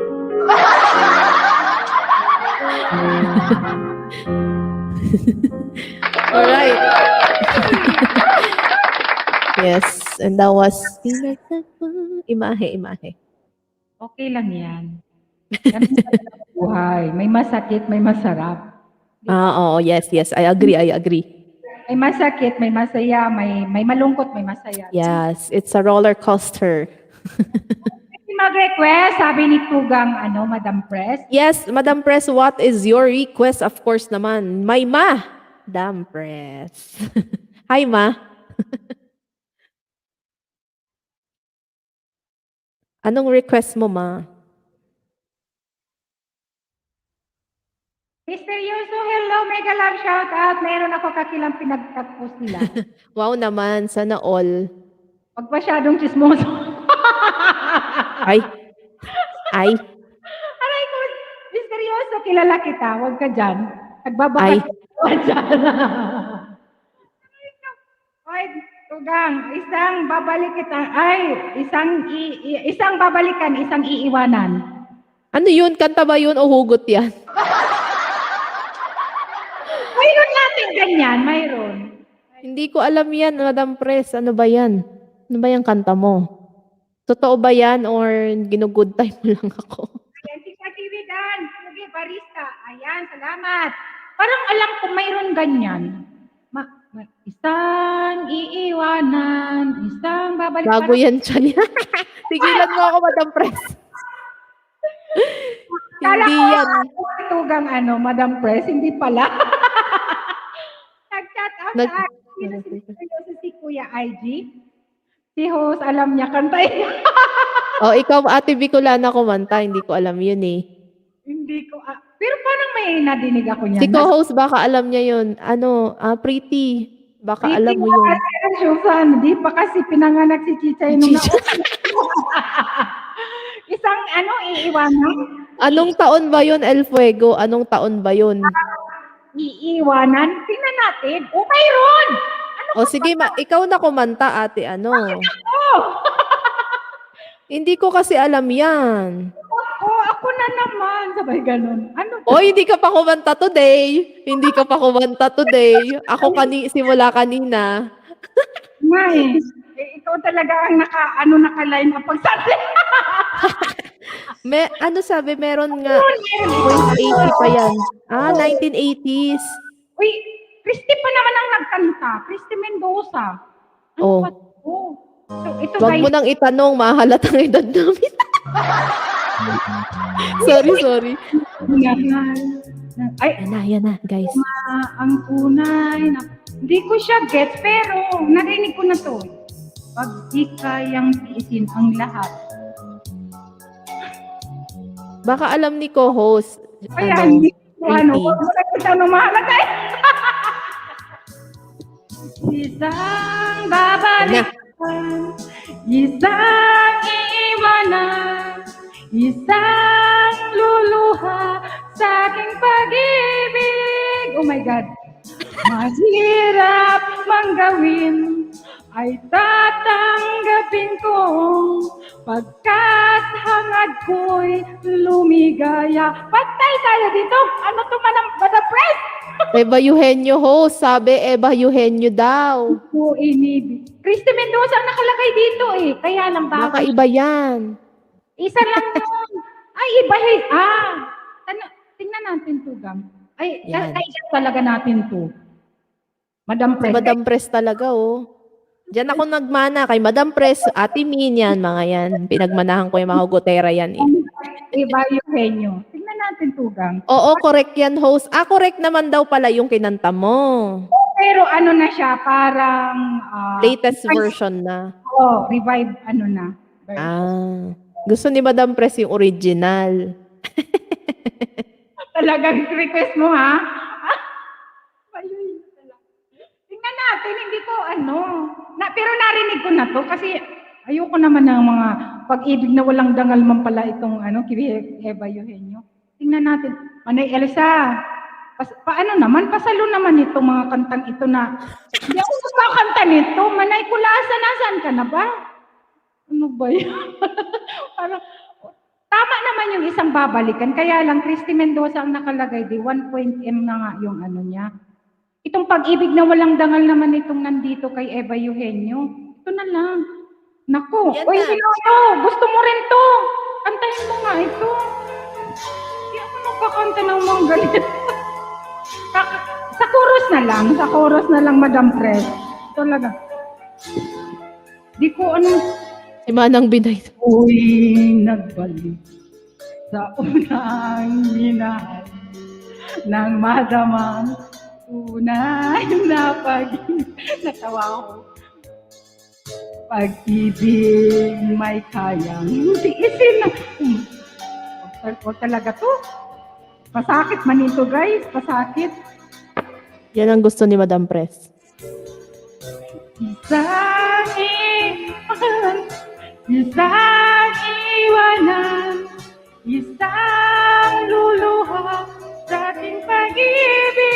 Speaker 6: Alright. Yes, and that was pinagtagpo. Imahe.
Speaker 1: Okay lang yan. Yan ang buhay. May masakit, may masarap.
Speaker 6: Oo, yes. I agree.
Speaker 1: May masakit, may masaya, may malungkot, may masaya.
Speaker 6: Yes, it's a roller coaster.
Speaker 1: Mag-request, sabi ni Tugang, Madam Press.
Speaker 6: Yes, Madam Press, what is your request? Of course naman, may Madam Press. Hi, Ma. Anong request mo, Ma?
Speaker 1: Misteryoso, hello, mega love shout out. Meron ako kakilang pinagtagpos nila.
Speaker 6: Wow naman, sana all.
Speaker 1: Huwag masyadong chismoso.
Speaker 6: Ay. Ay.
Speaker 1: Aray ko, misteryoso, kilala kita. Huwag ka dyan.
Speaker 6: Ay.
Speaker 1: Nagbabakat ka dyan. Ay, tugang, isang babalik kita. Ay, isang babalikan, isang iiwanan.
Speaker 6: Ano yun? Kanta ba yun o hugot yan?
Speaker 1: Mayroon natin ganyan, mayroon.
Speaker 6: Hindi ko alam yan, Madam Press. Ano ba yan? Ano ba yung kanta mo? Totoo ba yan or ginugood time mo lang ako?
Speaker 1: Ayan, si Katiwidan. Sige, barista. Ayan, salamat. Parang alam ko mayroon ganyan. Isang iiwanan, isang babalikan.
Speaker 6: Bago yan siya. Tigilan mo ako, Madam Press.
Speaker 1: Kala
Speaker 6: Hindi
Speaker 1: ko,
Speaker 6: yan.
Speaker 1: tugang Madam Press, hindi pala. Nag-chat out
Speaker 6: Nag-
Speaker 1: sa akin. Si Kuya IG. Si host, alam niya, kantay.
Speaker 6: O, ikaw, Ate Bicolana kumanta. Hindi ko alam yun eh.
Speaker 1: Hindi ko, pero parang may nadinig ako niyan.
Speaker 6: Si co-host, baka alam niya yun. Pretty. Baka alam mo yun.
Speaker 1: Susan, di pa kasi pinanganak si Chichay nung
Speaker 6: Chicha.
Speaker 1: Isang iiwanan?
Speaker 6: Anong taon ba yun, El Fuego? Anong taon ba yun?
Speaker 1: Iiwanan? Tingnan natin. Oh, mayroon!
Speaker 6: O sige, ikaw na kumanta, ate,
Speaker 1: Oh,
Speaker 6: Hindi ko kasi alam yan.
Speaker 1: ako na naman. Sabay ganun. Ano?
Speaker 6: O, hindi ka pa kumanta today. Hindi ka pa kumanta today. Ako simula kanina.
Speaker 1: Ngay. Ikaw talaga ang naka-line up pagsabi.
Speaker 6: Sabi, meron nga. 80 pa yan. 1980s.
Speaker 1: Uy, Christy pa naman ang nagkanta. Christy Mendoza. Ano
Speaker 6: Oh.
Speaker 1: ba to? So, ito
Speaker 6: Huwag mo nang itanong, mahalatang edad namin. sorry.
Speaker 1: Ay,
Speaker 6: Yan na, guys.
Speaker 1: ang tunay na... Hindi ko siya gets, pero narinig ko na to. Pag di kayang tiisin ang lahat.
Speaker 6: Baka alam ni co-host.
Speaker 1: Kaya hindi ko
Speaker 6: pretty.
Speaker 1: huwag mo na kita mahalaga. Isang babalikan, isang iiwanan, isang luluha sa aking pag-ibig. Oh my God. Mahirap mang gawin ay tatanggapin ko pagkat hangad ko'y lumigaya. Patay tayo dito. Ano to Madam Press?
Speaker 6: Eva Eugenio host. Sabi, Eva Eugenio daw.
Speaker 1: Po inibig. Christy Mendoza ang nakalagay dito eh. Kaya lang
Speaker 6: Baka
Speaker 1: bakit?
Speaker 6: iba yan.
Speaker 1: Isa lang yun. Ay, iba eh. Tingnan natin to, Gam. Ay,
Speaker 6: Yan.
Speaker 1: kailan talaga natin to. Madam
Speaker 6: Si
Speaker 1: Press.
Speaker 6: Madam Press talaga, oh. Diyan ako nagmana kay Madam Press, Ate Min yan, mga yan. Pinagmanahan ko yung mga gotera yan eh.
Speaker 1: Iba Eugenio. Tingnan natin to, Gam.
Speaker 6: Oo, correct yan, host. Correct naman daw pala yung kinanta mo.
Speaker 1: Pero ano na siya, parang...
Speaker 6: Latest version na.
Speaker 1: revive na.
Speaker 6: Gusto ni Madam Press yung original.
Speaker 1: Talagang request mo, ha? Ayun talaga. Tingnan natin, hindi ko pero narinig ko na to kasi ayoko naman ng mga pag-ibig na walang dangal man pala itong Eva Eugenio. Tingnan natin. Manay Elsa, paano naman? Pasalo naman itong mga kantang ito na hindi ako magkakanta nito. Manay Kulasa, nasaan ka na ba? Ano ba yan? Parang, tama naman yung isang babalikan. Kaya lang, Christy Mendoza ang nakalagay. 1.m na nga yung niya. Itong pag-ibig na walang dangal naman itong nandito kay Eva Eugenio. Ito na lang. Naku.
Speaker 6: Yan
Speaker 1: Uy,
Speaker 6: na.
Speaker 1: sino to? Gusto mo rin to? Kantahin mo nga ito. Hindi ako magkakanta ng mga galit. Sa chorus na lang. Sa chorus na lang, Madam Press. Talaga. Di ko
Speaker 6: Si Manang Binay.
Speaker 1: Uy, nagbalik sa unang minahal ng madamang tunay na natawa ko. Pag-ibig may kayang tiisin na. Huwag talaga to. Pasakit man ito, guys. Pasakit.
Speaker 6: Yan ang gusto ni Madam Press.
Speaker 1: Isang iwan, isang iwanan, isang luluha sa ating pag-ibig.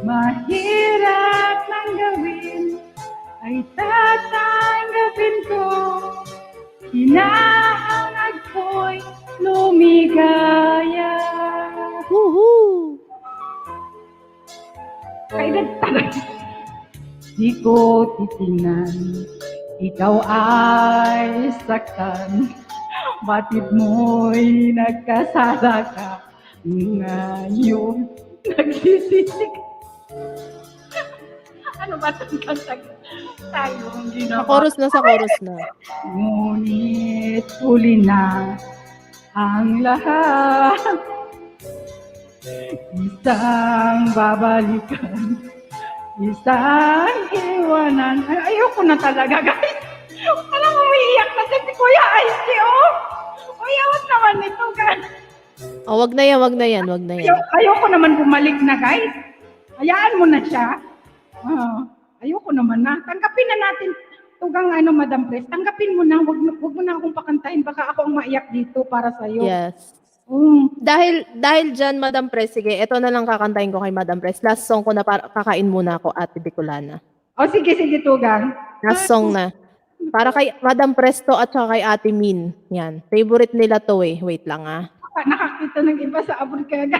Speaker 1: Mahirap nang gawin, ay tatanggapin ko. Hinahangad ko'y lumigaya.
Speaker 6: Woohoo!
Speaker 1: Kailan talaga? Di ko titingnan, ikaw ay saktan. Batid mo'y nagkasala ka, ngayon nagsisisi ka. Ano ba itong kantang tayong
Speaker 6: Sa
Speaker 1: ginawa?
Speaker 6: chorus na, sa chorus na.
Speaker 1: Ngunit huli na ang lahat. Isang babalikan, isang iwanan. Ay, ayoko na talaga, guys. Parang umiiyak na si Kuya Icy, oh. Uyawat naman ito, guys.
Speaker 6: Oh, wag na yan, wag na yan, wag na yan.
Speaker 1: Ayoko naman bumalik na, guys. Hayaan mo na siya. Ayoko naman na. Tanggapin na natin. Tugang Madam Pres, tanggapin mo na. Wag mo na akong pakantahin. Baka ako ang maiyak dito para sa'yo.
Speaker 6: Yes.
Speaker 1: Mm.
Speaker 6: Dahil dyan, Madam Press, sige, ito na lang kakantahin ko kay Madam Press. Last song ko na, kakain muna ako, Ate Bicolana.
Speaker 1: O sige, Tugang.
Speaker 6: Last song na. Para kay Madam Press to at saka kay Ate Min. Yan. Favorite nila to eh. Wait lang ah.
Speaker 1: Nakakita ng iba sa abroad kaya.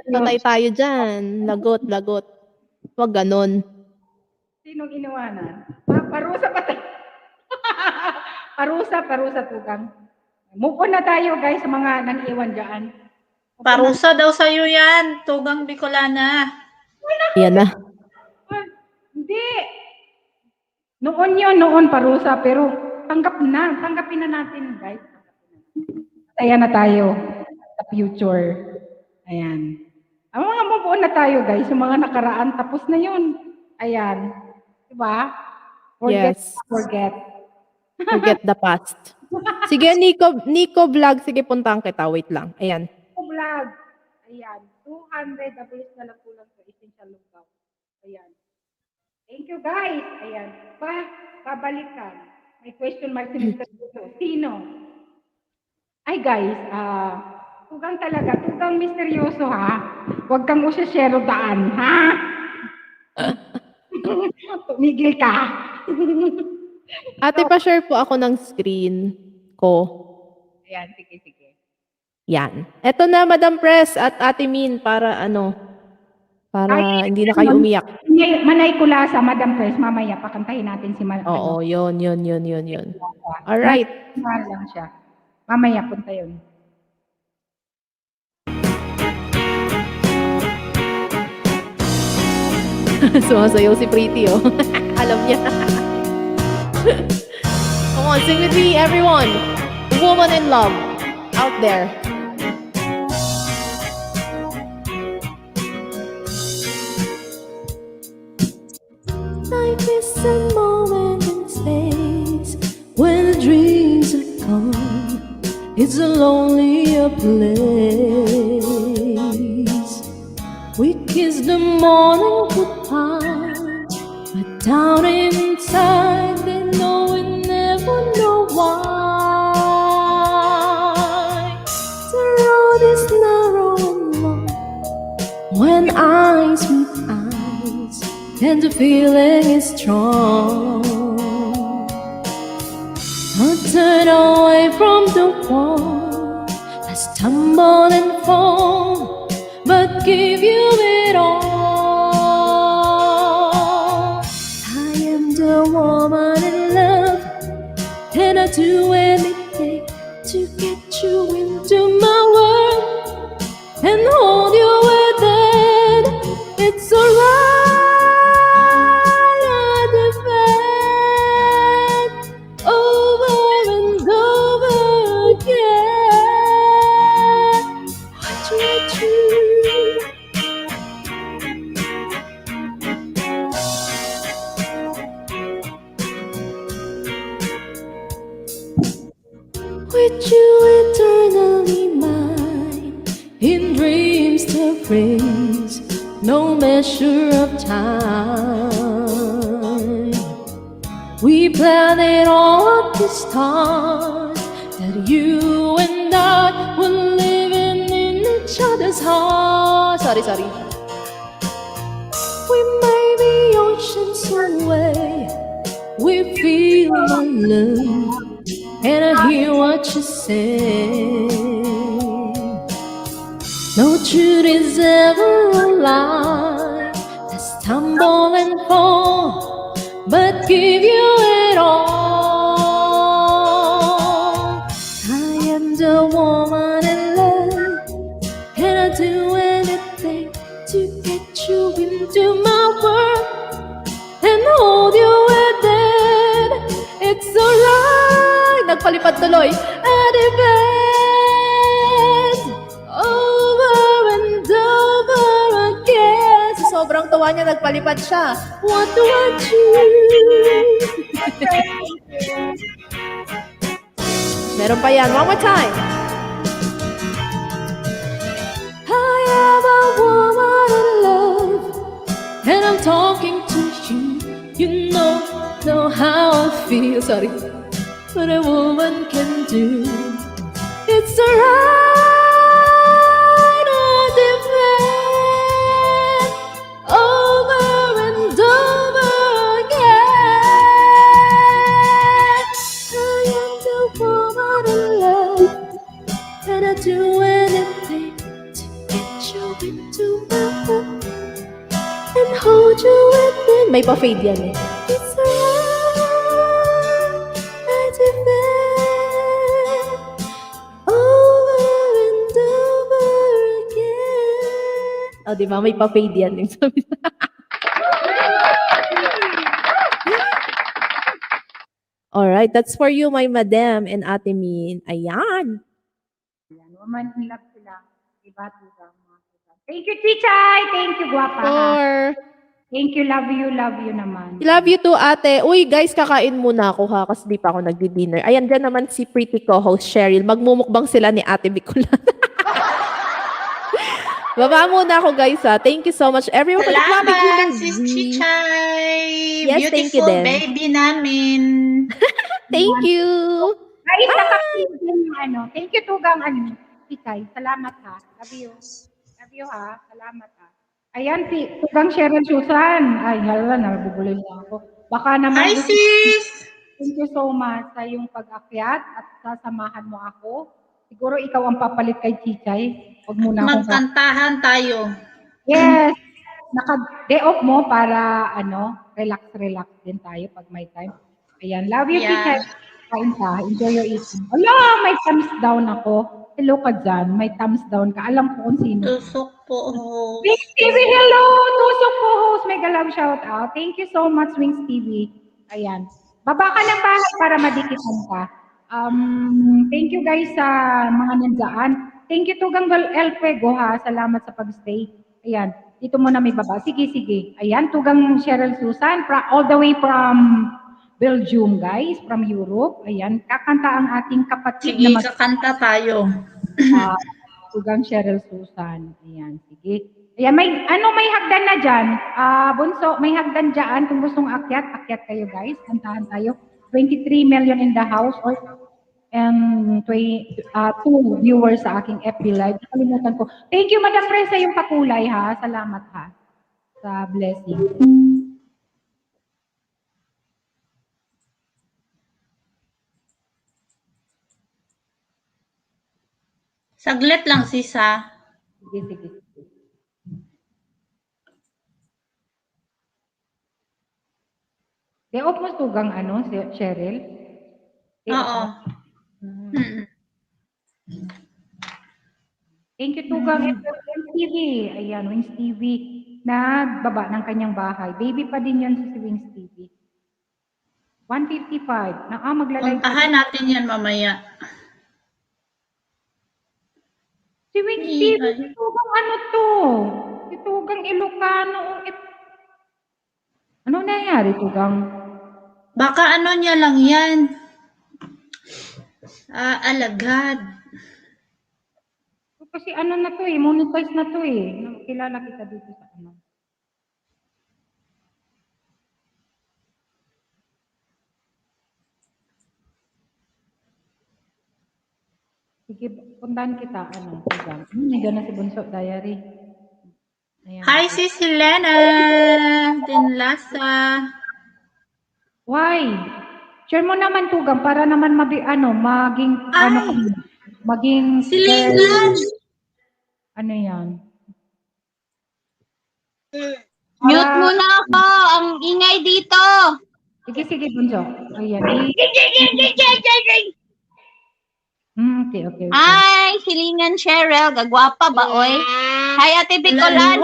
Speaker 6: Patay tayo dyan. Lagot, lagot. Wag ganon.
Speaker 1: Sinong iniwanan? Parusa pa tayo. parusa, Tugang. Move on na tayo, guys, sa mga nang-iwan dyan.
Speaker 8: Parusa daw sa'yo yan, Tugang Bicolana.
Speaker 6: Yan na.
Speaker 1: Hindi. Noon parusa, pero tanggapin na natin, guys. Ayan na tayo sa future. Ayan. Ang mga move on na tayo, guys, yung mga nakaraan, tapos na yun. Ayan. Diba?
Speaker 6: Yes.
Speaker 1: Forget.
Speaker 6: Forget the past. Sige, Nico Vlog. Sige, puntahan kita. Wait lang. Ayan.
Speaker 1: Vlog. Ayan. 200 abilis na lang kulang sa essential lookout. Ayan. Thank you, guys. Ayan. Babalikan. May question mark si Mr. Dudo. Sino? Ay, guys. Tugang talaga. Tugang misteryoso, ha? Huwag kang usyashero daan, ha? Tumigil ka.
Speaker 6: Ate, pa-share po ako ng screen ko.
Speaker 1: Ayan, sige.
Speaker 6: Yan. Eto na, Madam Press at Ate Min para para hindi na kayo umiyak.
Speaker 1: Manay Kulasa, Madam Press, mamaya pakantahin natin si
Speaker 6: Oo, yun. Alright.
Speaker 1: Mahal lang siya. Mamaya punta yun.
Speaker 6: Sumasayaw si Pretty, oh. Alam niya. Come on, sing with me, everyone. Woman in love. Out there.
Speaker 7: Life is a moment in space when dreams are gone. It's a lonelier place. We kiss the morning goodbye, but down inside they know we never know why. The road is narrow and long when eyes meet eyes, and the feeling is strong. I'll turn away from the wall, I stumble and fall, but give you it all. I am the woman in love, and I do anything to get you into my world and hold you within. It's alright. I defend over and over again. Watch me through. with you eternally mine. In dreams to praise, no measure of time. We planned it all at the start, that you and I were living in each other's heart. Sorry. We may be oceans away, we feel my love, and I hear what you say. No truth is ever a lie. Let's stumble and fall, but give you it all. I am the woman in love, and I do anything to get you into my world and hold you within. It's alright. Nagpalipad tuloy. At the best, over and over again. Sa sobrang tuwa niya, nagpalipad siya. What do I choose? Meron pa yan. One more time. I am a woman in love, and I'm talking to you. You know how I feel. Sorry. What a woman can do. It's alright, I defend over and over again. I am the woman in love, and I do anything to get you into my heart and hold you within. May pa-fade yan eh. It's alright, I defend over and over again. Oh, di ba? May pa-fade yan. Yung sabi na. Alright, that's for you, my madam and Ate Min. Ayan.
Speaker 1: Yan, woman in love sila. Diba, tugang mga tugang. Thank you, Chichay. Thank you, guwapa. ha?
Speaker 6: Or,
Speaker 1: Thank you, love you naman.
Speaker 6: love you too, ate. Uy, guys, kakain muna ako ha, kasi di pa ako nagdi-dinner. Ayan, dyan naman si pretty co-host Cheryl. Magmumukbang sila ni Ate Bicolan. Baba muna ako, guys, ha. Thank you so much, everyone.
Speaker 8: Salamat, Sis Chichay.
Speaker 6: Yes, thank you
Speaker 8: Beautiful
Speaker 6: din.
Speaker 8: baby namin.
Speaker 6: Thank you.
Speaker 1: Guys, nakapagod yung Thank you, tugang Chichay. Salamat ha. Love you. Love you ha. Salamat ha. Ayan, si tugang Cheryl Susan. Ay, hala, nabubulol na ako. Baka naman.
Speaker 8: Hi, sis!
Speaker 1: Thank you so much sa iyong pag-akyat at sasamahan mo ako. Siguro ikaw ang papalit kay Chichay. Huwag muna akong
Speaker 8: Magkantahan tayo.
Speaker 1: Yes. Naka-day off mo para relax din tayo pag may time. Ayan, love you,
Speaker 8: Yeah.
Speaker 1: Chichay. Kain ka. Enjoy your eating. Ala, may thumbs down ako. Hello ka dyan. May thumbs down ka. Alam ko kung sino.
Speaker 8: Tusok po.
Speaker 1: Wings TV, hello! Tusok po, host. Mega love shout out. Thank you so much, Wings TV. Ayan. Baba ka ng bahay para madikitan ka. Thank you guys sa mga nandyan. Thank you Tugang El Fuego ha. Salamat sa pag-stay. Ayan. Dito muna may baba. Sige. Ayan. Tugang Cheryl Susan. All the way from Belgium, guys. From Europe. Ayan. Kakanta ang ating kapatid
Speaker 8: Sige,
Speaker 1: na
Speaker 8: kakanta tayo.
Speaker 1: Tugang Cheryl Susan. Ayan. Sige. Ayan. May hagdan na dyan. Bunso, may hagdan dyan. Kung gustong akyat kayo, guys. Kantahan tayo. 23 million in the house and 2 viewers sa aking FB Live. Nakalimutan ko. Thank you, Madam Presa, yung pakulay ha. Salamat ha. Sa blessing.
Speaker 8: Saglit lang, sis, ha?
Speaker 1: Sige. Off mo tugang Cheryl?
Speaker 8: Oo.
Speaker 1: Thank you, Tugang. Wings TV. Ayan, Wings TV. Nagbaba ng kanyang bahay. Baby pa din yan si Wings TV. 155. Maglalay.
Speaker 8: Puntahan natin yan mamaya.
Speaker 1: Si Wings TV. Si Tugang to? Si Tugang Ilocano. Ano nangyari, Tugang?
Speaker 8: Baka niya lang yan. Alagad.
Speaker 1: Kasi ano na to eh, monetize na to eh. Kilala kita dito sa ano. Sige, puntahan kita, ano, Tugang. Nandiyan na si Bunso Diary. Ayan.
Speaker 8: Hi, Sis Helena Dinlasa.
Speaker 1: Why? Share mo naman, Tugang, para naman maging, ano,
Speaker 8: Ay,
Speaker 1: maging,
Speaker 8: silingan.
Speaker 1: ano yan?
Speaker 9: Mute muna ako. Ang ingay dito.
Speaker 1: Sige, Bunso. Ayan. Okay.
Speaker 9: Ay, silingan Cheryl. Gagwapa ba, oy? Hi, Ate Bicolana.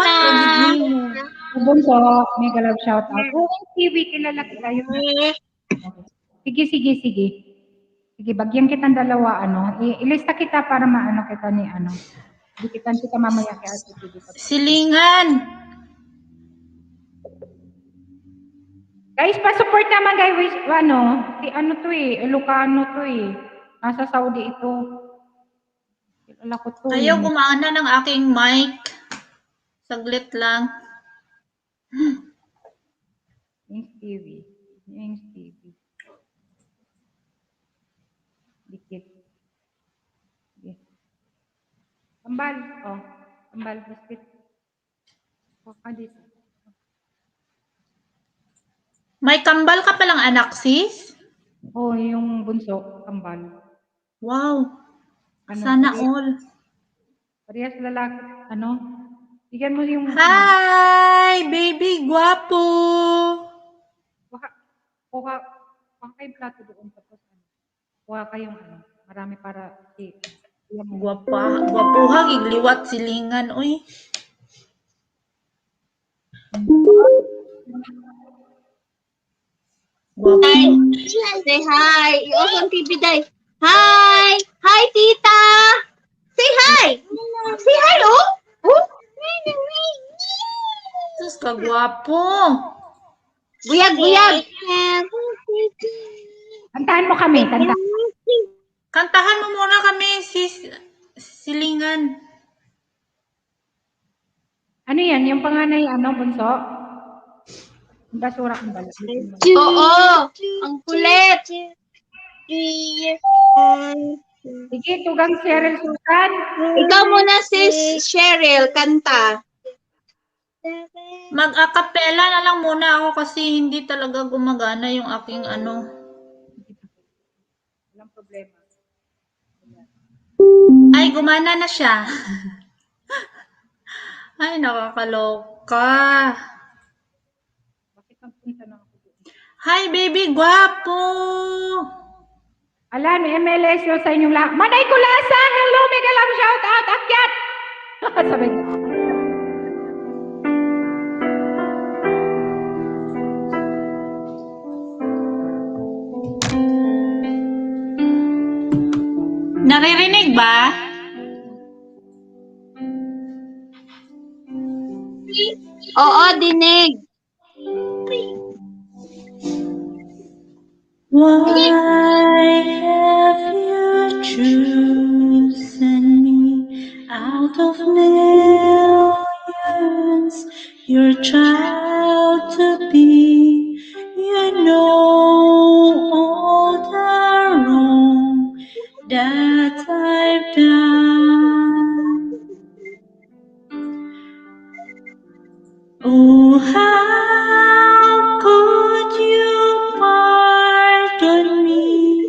Speaker 1: Bunso, mega love shout out. TV, kilala kita yun. Sige. Sige, bagyan kitang dalawa, ano. Ilista kita para maano kita ni, ano. Dikitan kita mamaya kay Ate TV.
Speaker 8: Silingan.
Speaker 1: Guys, pa-support naman guys, ano, si ano to eh, Ilocano to eh. Nasa Saudi ito. Kilala ko to.
Speaker 8: Ayaw gumana ng aking mic. Saglit lang.
Speaker 1: Yung TV. Dikit. Okay. Kambal. Oh, kambal. Biscuit. Baka dito.
Speaker 8: May kambal ka palang anak, sis?
Speaker 1: Oh, yung bunso, kambal.
Speaker 8: Wow.
Speaker 1: Ano,
Speaker 8: Sana
Speaker 1: parehas-
Speaker 8: all.
Speaker 1: Parehas lalaki, ano? Bigyan mo yung...
Speaker 8: Hi, baby guwapo.
Speaker 1: Kuha kayong plato doon. Tapos, kuha kayong, marami para
Speaker 8: Gwapuhang igliwat silingan, uy. Gwapo.
Speaker 9: Hi. Say hi. Iosong TV day. Hi. Hi, tita. Say hi. Say hi, oh. Oh.
Speaker 8: Sus, kagwapo.
Speaker 9: Buyag.
Speaker 1: Kantahan mo kami, kanta.
Speaker 8: Kantahan mo muna kami, sis silingan.
Speaker 1: Ano yan? Yung panganay, bunso? Yung basura kong balat.
Speaker 9: Oo. Ang kulit.
Speaker 1: Sige, Tugang Cheryl Susan.
Speaker 9: Ikaw muna, sis Cheryl. Kanta.
Speaker 8: Mag-acapella na lang muna ako kasi hindi talaga gumagana yung aking
Speaker 1: Walang problema.
Speaker 8: Ay, gumana na siya. Ay, nakakaloka.
Speaker 1: Bakit ang punta na ako doon?
Speaker 8: Hi, baby guwapo.
Speaker 1: Alan, MLS yun sa inyong lahat. Manay Kulasa! Hello, mega love shout out! Akyat! Sabi ko.
Speaker 8: Naririnig ba?
Speaker 9: Oo, dinig.
Speaker 8: Why have you chosen me out of millions? Your child to be, you know all the wrong that I've done. Oh, how could you pardon me,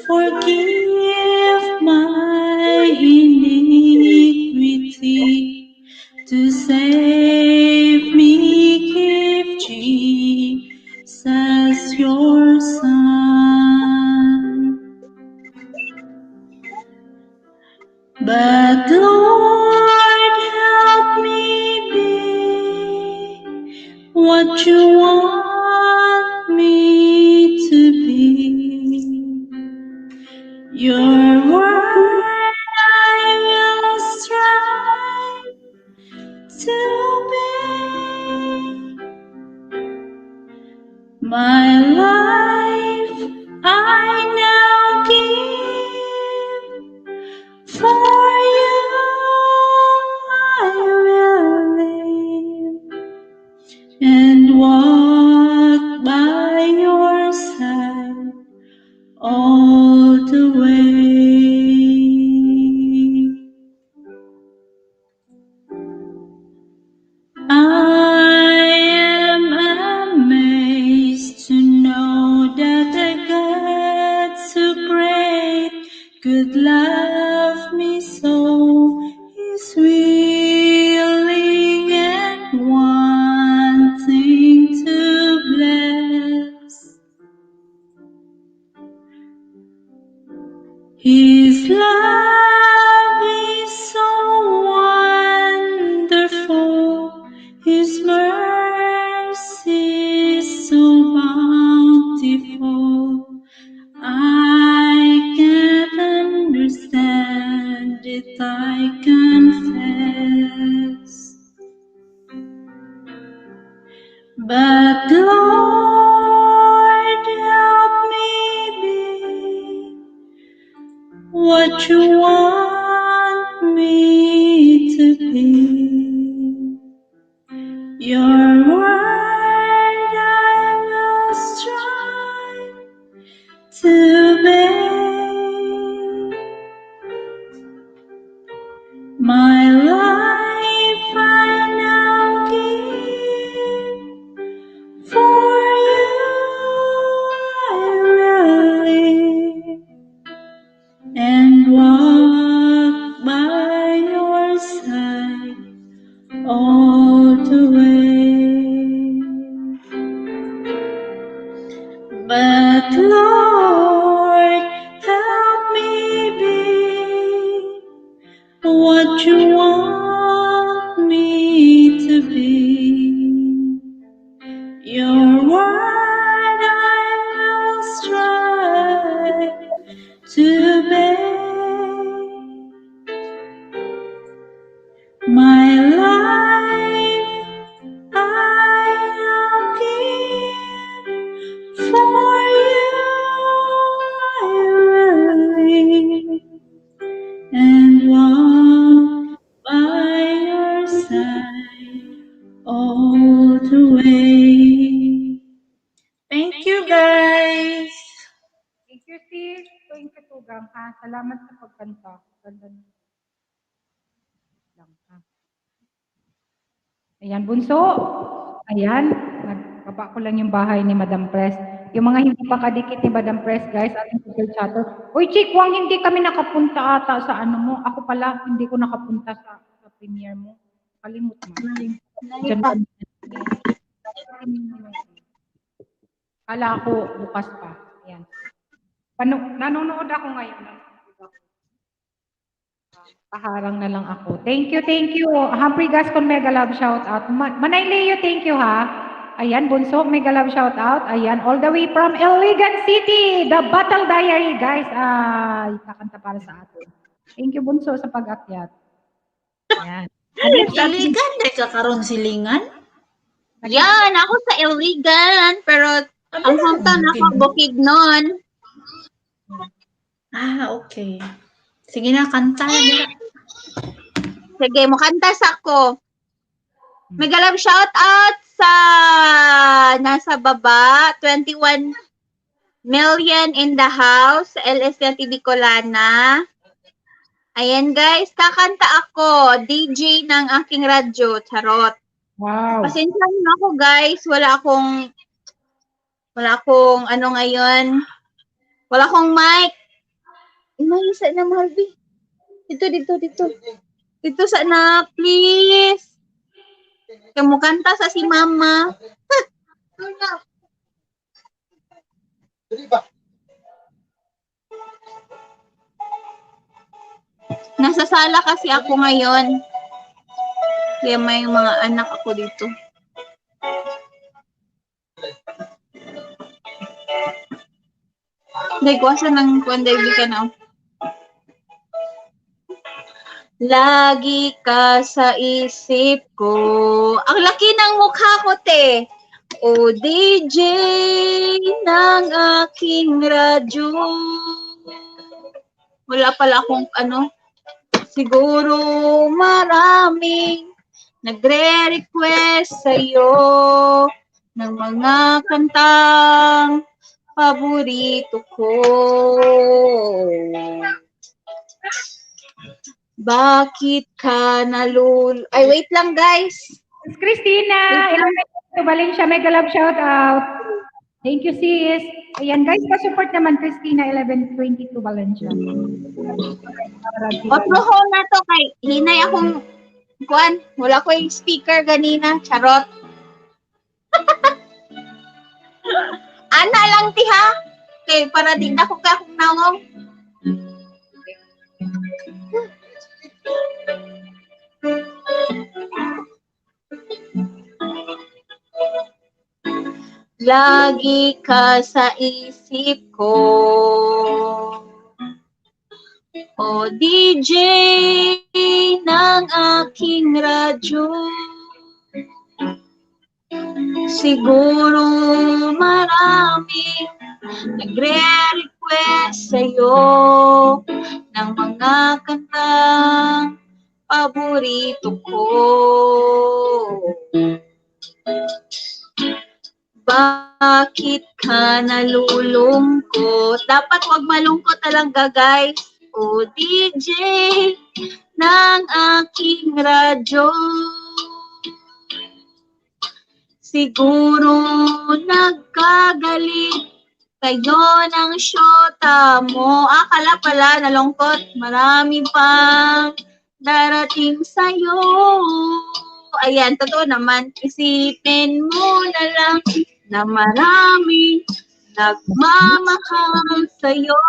Speaker 8: forgive my iniquity, to save me, give Jesus your Son. But Lord, help me be what you want me to be. Your word I will strive to obey. My life I now give and walk by your side all the way. I am amazed to know that the God so great could love me so. He's willing and wanting to bless. His love is so wonderful, His mercy is so bountiful. I can't understand it, I confess. But Lord, help me be what you want me to be. Your word I will strive to obey. My life I now give, for you I will live and walk by your side all the way. But Lord, help me be what you want me to be. Your word I will strive to obey. My life I now give, for you I will live and walk by your side all the way. Thank you, guys.
Speaker 1: Thank you, sis. Thank you, Tugang, ha. Salamat sa pagkanta. Ganda lang, ha. Ayan, bunso. Ayan, nagbaba ko lang yung bahay ni Madam Press. Yung mga hindi pa kadikit ni Madam Press, guys, ating Google Chatter. Uy, Chikwang, hindi kami nakapunta ata sa ano mo. Ako pala, hindi ko nakapunta sa premiere mo. Kalimut mo. Diyan pa. Kala ko bukas pa. Ayan. Nanonood ako ngayon. Paharang na lang ako. Thank you, thank you. Humphrey Gascon, mega love shout out. Manay Leo, thank you ha. Ayan, Bunso, mega love shout out. Ayan, all the way from Iligan City, the Battle Diary, guys. Ay, kakanta para sa atin. Thank you, Bunso, sa pag-akyat. Ayan.
Speaker 8: Iligan, dahil kakaroon silingan?
Speaker 9: Yan, ako sa Iligan, pero ang hometown ako, Bukidnon.
Speaker 8: Ah, okay. Sige na, kanta na.
Speaker 9: Sige, mukantas ako. Mega love shout out sa nasa baba, 21 million in the house, LSLT Bicolana. Ayan guys, kakanta ako, DJ ng aking radyo, charot.
Speaker 1: Wow.
Speaker 9: Pasensya na ako guys, wala akong ano ngayon, wala akong mic. Isa na, Marvin. Dito. Dito sana, please. Kamukanta sa si Mama. Nasa sala kasi ako ngayon. Kaya may mga anak ako dito. Hindi, kuwasa ng kuwanday ka na. Lagi ka sa isip ko. Ang laki ng mukha ko, te. O DJ ng aking radyo. Wala pala akong ano. Siguro maraming nagre-request sa'yo ng mga kantang paborito ko. Bakit ka Ay, wait lang guys.
Speaker 1: Miss Christina, 1122 Valencia, mega love shout out. Thank you, sis. Ayan, guys, pa-support naman Christina, 1122 Valencia.
Speaker 9: Otro ho na to kay hinay akong kuan, wala ko yung speaker ganina, charot. Ana lang ti ha. Kay para di na ko ka akong nawong. Lagi ka sa isip ko. O DJ ng aking radyo. Siguro maraming nagre-request sa'yo ng mga kantang paborito ko. Bakit ka nalulungkot? Dapat wag malungkot talaga, guys. O DJ ng aking radyo. Siguro nagkagalit kayo ng syota mo. Akala pala nalungkot. Marami pang darating sa'yo. Ayan, totoo naman. Isipin mo na lang na maraming nagmamahal sa'yo.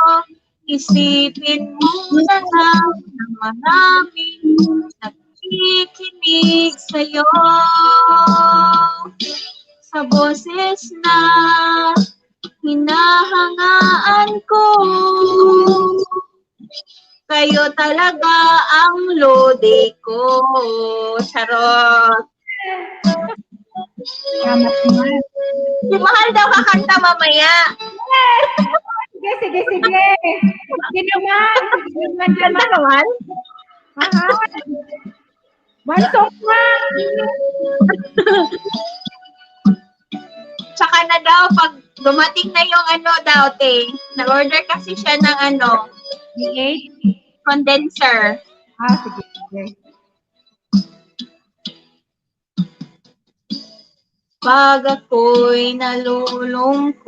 Speaker 9: Isipin mo na lang na maraming nakikinig sa'yo. Sa boses na hinahangaan ko, kayo talaga ang lode ko. Charot.
Speaker 1: Salamat naman.
Speaker 9: Si Mahal daw kakanta mamaya.
Speaker 1: Sige. Sige naman.
Speaker 9: Kanta naman?
Speaker 1: Aha. One song lang.
Speaker 9: Tsaka na daw, pag dumating na yung daw, na-order kasi siya ng
Speaker 1: D8?
Speaker 9: condenser.
Speaker 1: Sige.
Speaker 9: Pag ako'y nalulungkot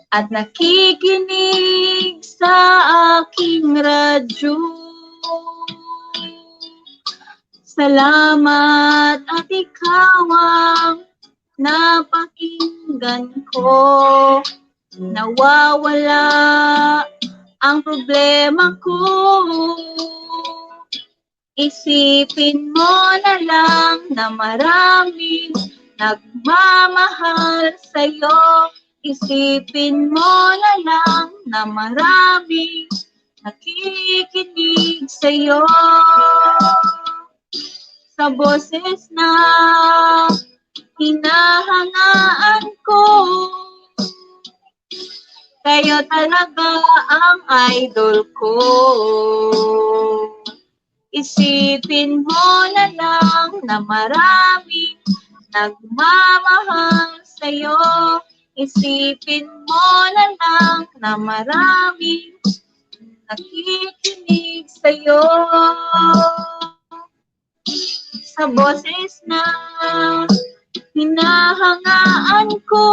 Speaker 9: at nakikinig sa aking radyo, salamat at ikaw ang napakinggan ko. Nawawala ang problema ko. Isipin mo na lang na maraming nagmamahal sa'yo. Isipin mo na lang na maraming nakikinig sa'yo. Sa boses na hinahangaan ko, kayo talaga ang idol ko. Isipin mo na lang na maraming nagmamahal sa'yo. Isipin mo na lang na maraming nakikinig sa'yo. Sa boses na hinahangaan ko,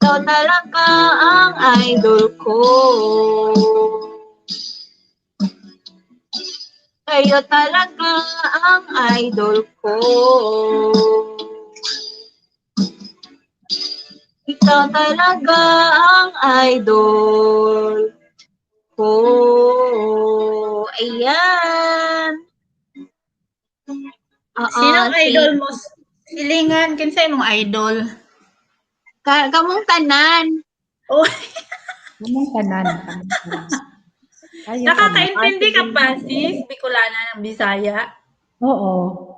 Speaker 9: ikaw talaga ang idol ko. Kayo talaga ang idol ko. Ikaw talaga ang idol ko. Ayan.
Speaker 8: Sinong idol mo? Silingan, kinsay mong idol?
Speaker 9: Kamong tanan.
Speaker 8: Oh,
Speaker 1: Anong tanan?
Speaker 8: nakakaintindi ka pa, sis? Bicolana ng Bisaya?
Speaker 1: Oo.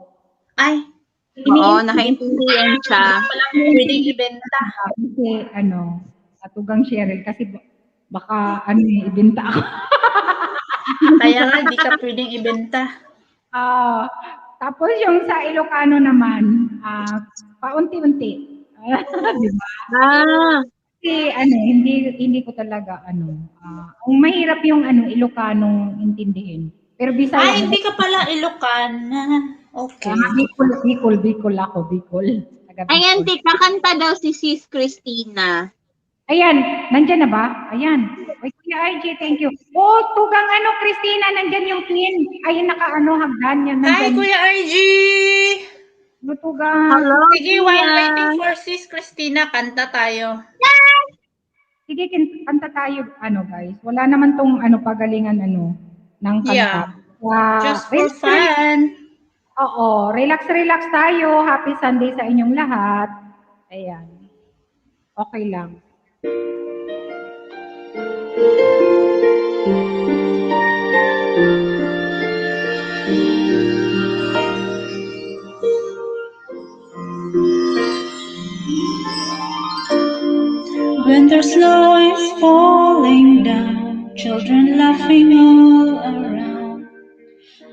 Speaker 8: Ay,
Speaker 9: Oo, nakaintindihan siya.
Speaker 8: walang pwedeng ibenta.
Speaker 1: Kasi atugang Cheryl kasi baka ibenta ako.
Speaker 8: Kaya nga, di ka pwedeng ibenta.
Speaker 1: Ah, tapos yung sa Ilocano naman, paunti-unti. Di ba?
Speaker 9: Ah,
Speaker 1: Kasi ano, hindi ko talaga ang mahirap yung Ilocano intindihin. Pero Bisaya,
Speaker 8: Hindi ka pala Ilocana. Okay.
Speaker 1: Bicol ako, Bicol. Taga
Speaker 9: ayan,
Speaker 1: Bicol.
Speaker 9: tika, kanta daw si Sis Christina.
Speaker 1: Ayan, nandyan na ba? Ayan. Ay, Kuya RJ, thank you. Oh, tugang Christina, nandyan yung twin. Ayun, hagdan yan.
Speaker 8: Hi,
Speaker 1: Nandyan.
Speaker 8: Kuya RG!
Speaker 1: Tugang.
Speaker 9: Hello,
Speaker 8: Sige, while
Speaker 9: Kuya.
Speaker 8: waiting for Sis Christina, kanta tayo.
Speaker 1: Sige, kanta tayo, guys. Wala naman tong pagalingan ng kanta.
Speaker 8: Yeah. Just for
Speaker 1: Relax,
Speaker 8: fun.
Speaker 1: oo, relax tayo. Happy Sunday sa inyong lahat. Ayan. Okay lang.
Speaker 8: When the snow is falling down, children laughing all around,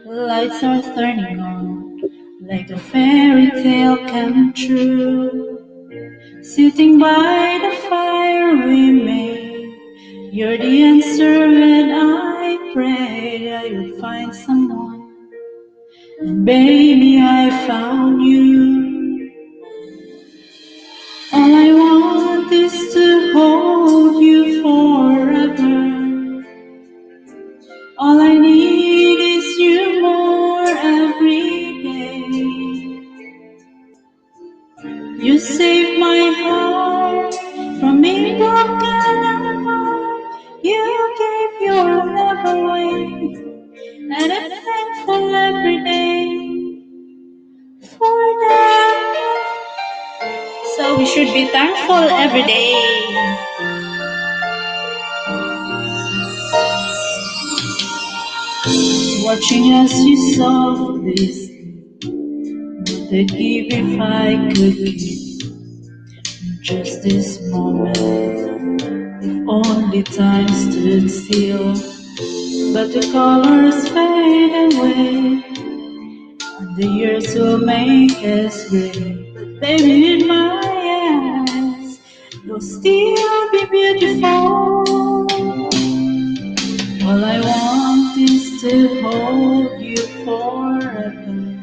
Speaker 8: lights are turning on, like a fairy tale come true. Sitting by the fire we made, you're the answer when I prayed I would find someone, and baby I found you. All I want is to hold you forever. All I need is you more every day. You saved my heart from being broken apart. You gave your love away, and I'm thankful every day for that. So we should be thankful every day. Watching as you softly sleep, what I'd give if I could keep just this moment. If only time stood still, but the colors fade away, and the years will make us gray. But baby, in my eyes, you'll still be beautiful. All I want is to hold you forever.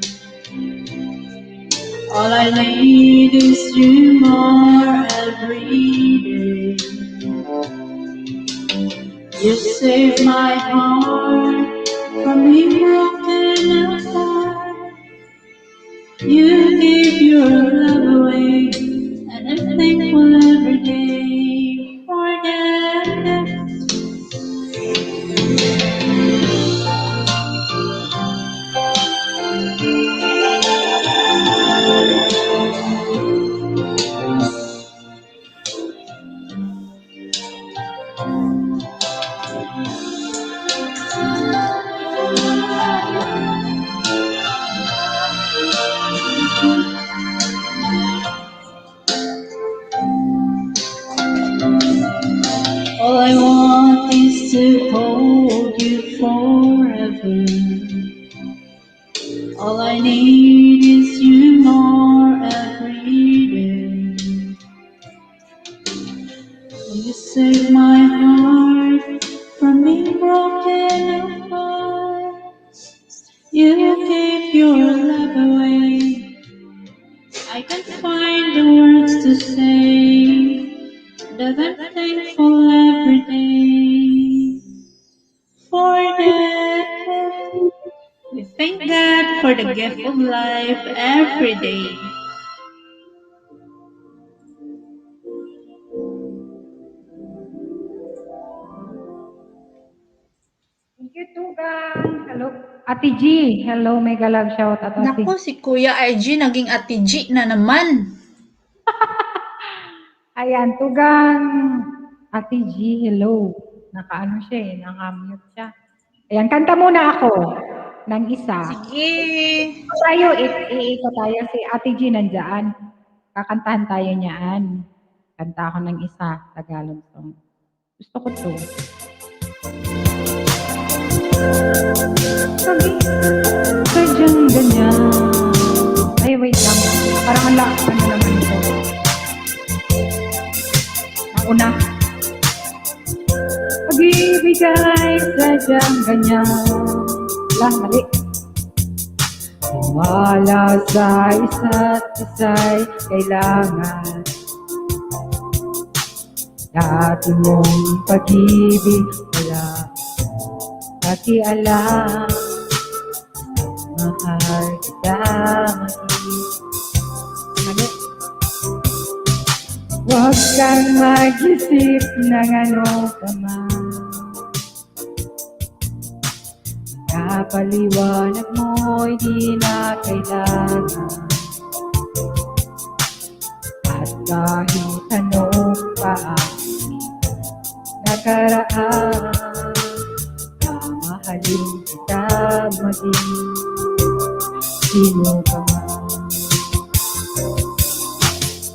Speaker 8: All I need is you more every day. You save my heart from being broken apart. You give your love away, and I'm thankful every day for that. All I want is to hold you forever. All I need is you more every day. You save my heart from being broken apart. You gave your love away. I can't find the words to say that I'm thankful every day for that. We thank God for the gift of life every day.
Speaker 1: Thank you, tugang. Hello, Ate G. Hello, mega love shout out, Ate G.
Speaker 8: Naku, si Kuya RG naging Ate G na naman.
Speaker 1: Ayan, tugang Ate G, hello. Siya naka-mute siya. Ayan, kanta muna ako ng isa.
Speaker 8: Sige.
Speaker 1: Tayo, iikot tayo si Ate G nandyan. Kakantahan tayo niyaan. Kanta ako ng isa, Tagalog song. Gusto ko to. Sadyang ganyan. Ay, wait lang. Parang ala, ano naman ito. Nauna. Pag-ibigay sadyang ganyan. Wala, mali. Wala sa isa't isa'y kailangan. Dati mong pag-ibig wala pakialam. Mahal kita mag-ibig. Huwag kang mag-isip ng ano ka man. Kapaliwanag mo'y di na kailangan. At kahit anong paakit nakaraan, mamahalin kita maging sino ka man.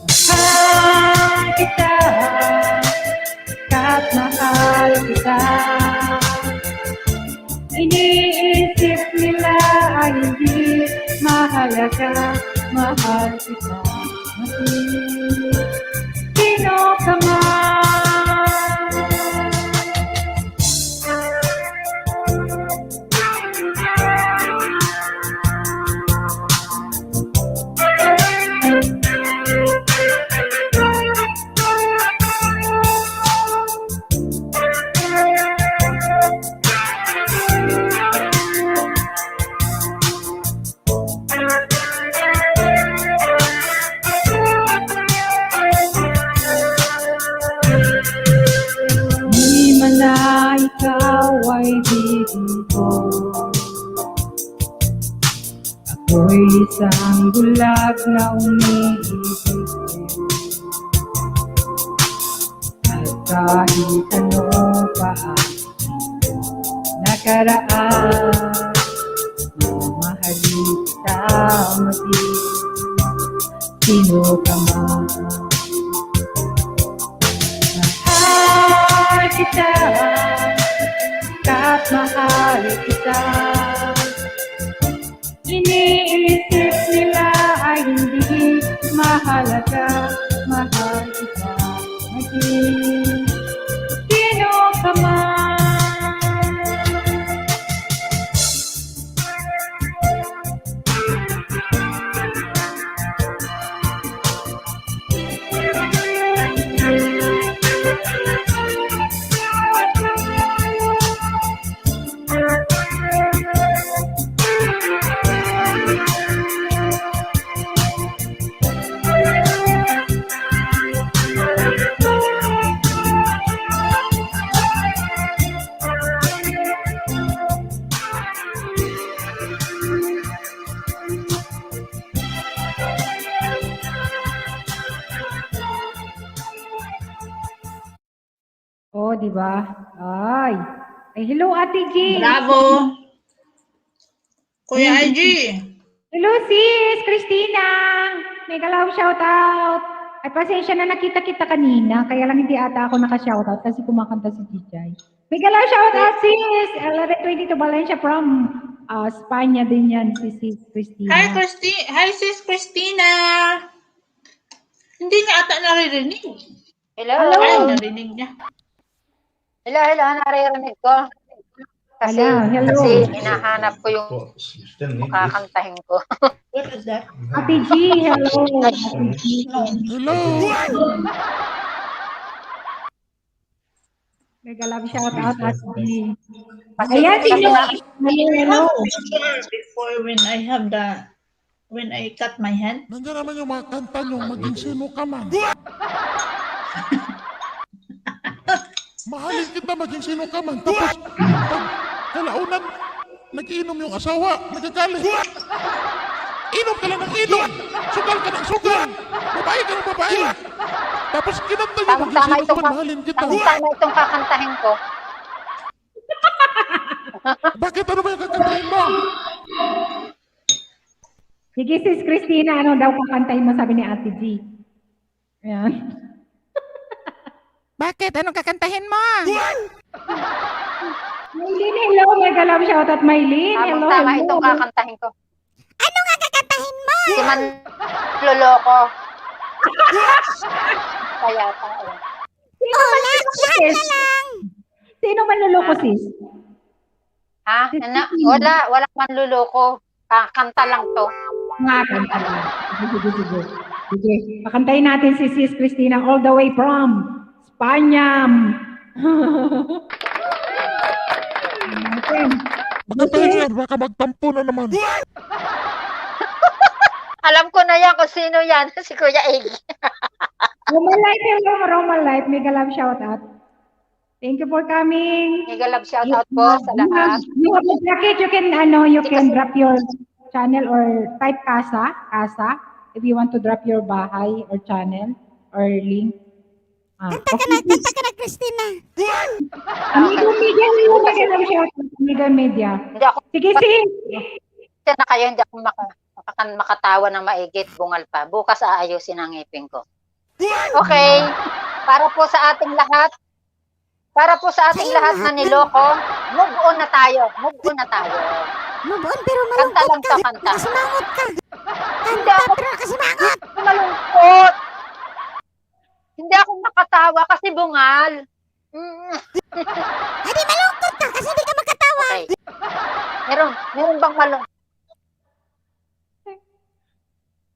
Speaker 1: Mahal kita, kat mahal kita. Iniisip nila ay hindi mahalaga, mahal kita. Maging sino ka man. Di man na ikaw ay bibig ko. Ako'y isang bulag na umiibig. At kahit ano pa ang nakaraan, mamahalin kita maging sino ka man. Mahal kita, kat mahal kita. Iniisip nila ay hindi mahalaga, mahal kita. Maging sino ka man. Oh, di ba? Ay. Ay, hello, Ate G.
Speaker 10: Bravo! Kuya IG!
Speaker 1: Hello, sis. Christina. Mega love shout out. Ay, pasensya na nakita kita kanina. Kaya lang hindi ata ako naka-shout out kasi kumakanta si Jijay. Mega love shout out, sis. 1122 Valencia from Spanya din yan, si sis Christina.
Speaker 10: Hi, Sis Christina! Hindi niya ata naririnig.
Speaker 11: Hello.
Speaker 10: Ay, narinig niya.
Speaker 11: Hello, naririnig ko. Kasi,
Speaker 1: Hello.
Speaker 11: kasi hinahanap ko yung kakantahin ko.
Speaker 10: What is that?
Speaker 1: Ate G, hello. Ate G.
Speaker 10: Hello!
Speaker 1: Mega love shout out, Ate G.
Speaker 11: Kasi,
Speaker 1: Ayan, sino? Hello.
Speaker 10: Before when I cut my hand.
Speaker 12: Nandiyan naman yung mga kanta nyo, maging sino ka man. Mahalin kita, maging sino ka man. Tapos, pag kalaunan, nag-iinom yung asawa, nagagalit. Inom ka lang ng inom. Sugal ka ng sugal. Babae ka ng babae. Tapos kinanta nyo, maging
Speaker 11: Tama
Speaker 12: sino ka man, mahalin kita.
Speaker 11: Tama itong kakantahin ko.
Speaker 12: Bakit ano ba yung kakantahin mo?
Speaker 1: Sige, sis Christina, ano daw kakantahin mo, sabi ni Ate G. Ayan.
Speaker 12: Bakit? Anong kakantahin mo?
Speaker 1: Maylin, hello. Mega love shoutout, Maylin. Hello,
Speaker 11: Tamang-tama
Speaker 1: hello.
Speaker 11: itong kakantahin ko.
Speaker 7: Ano nga kakantahin mo?
Speaker 11: Si Manloloko. Kaya tayo.
Speaker 1: Sino man luloko, sis? Sino man luloko, sis?
Speaker 11: Ha? Walang manluloko. Kakanta lang to.
Speaker 1: Nga, kanta lang. Sige. Sige, pakantayin natin si Sis Christina all the way from Spanyam.
Speaker 12: Mayor, baka magtampo na naman.
Speaker 11: Alam ko na yan kung sino yan. Si Kuya Egg.
Speaker 1: Roman Light, hello, Roman Light. Mega love shoutout. Thank you for coming.
Speaker 11: Mega love shoutout po sa lahat.
Speaker 1: You have a bracket, you can drop your channel or type casa, if you want to drop your bahay or channel or link.
Speaker 7: Kanta ka na, Christina.
Speaker 1: Amigo Media, hello, mega love shoutout. Amigo Media.
Speaker 11: Hindi ako.
Speaker 1: Sige, sis.
Speaker 11: Kasi na kayo, hindi ako makatawa na maigit, bungal pa. Bukas aayusin ang ngipin ko. Okay. Para po sa ating lahat na niloko, move on na tayo. Move on
Speaker 7: pero
Speaker 11: Kanta lang to, kanta.
Speaker 7: Nakasimangot ka.
Speaker 11: Hindi ako
Speaker 7: Pero nakasimangot.
Speaker 11: malungkot. Hindi ako makatawa kasi bungal.
Speaker 7: Hindi malungkot ka kasi hindi ka makatawa.
Speaker 11: Okay. Meron bang malungkot?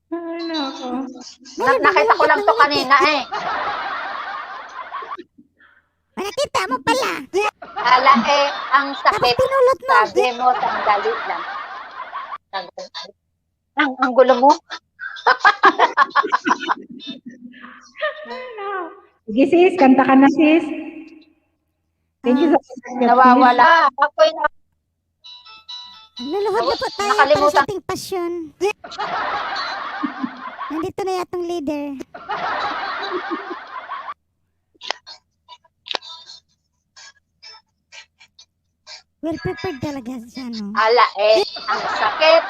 Speaker 1: Ano ako?
Speaker 11: Nakita ko lang to kanina eh.
Speaker 7: Nakita mo pala.
Speaker 11: Ala eh, ang sakit.
Speaker 7: Pinulot mo.
Speaker 11: Sabi mo, sandali lang. Ang gulo mo.
Speaker 1: Sige, sis. Kanta ka na, sis. Thank you so much.
Speaker 11: Nawawala. Ako'y
Speaker 7: Luluhod na po tayo para
Speaker 11: Nakalimutan.
Speaker 7: sa ating pasyon. Nandito na yatang leader. Well prepared talaga siya, no?
Speaker 11: Ala eh, ang sakit.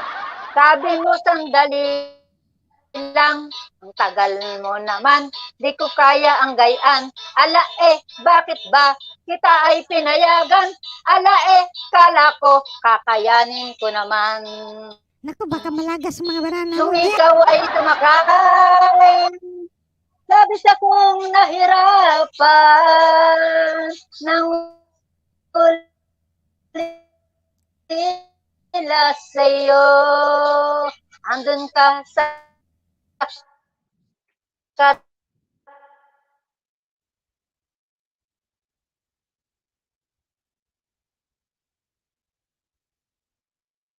Speaker 11: Sabi mo, sandali lang. Ang tagal mo naman. Di ko kaya ang gayaan. Ala eh, bakit ba kita ay pinayagan? Ala eh, kala ko kakayanin ko naman.
Speaker 7: Naku, baka malagas mga banana.
Speaker 11: Nung ikaw ay tumakay, labis akong nahirapan nang nila sa'yo. Andun ka sa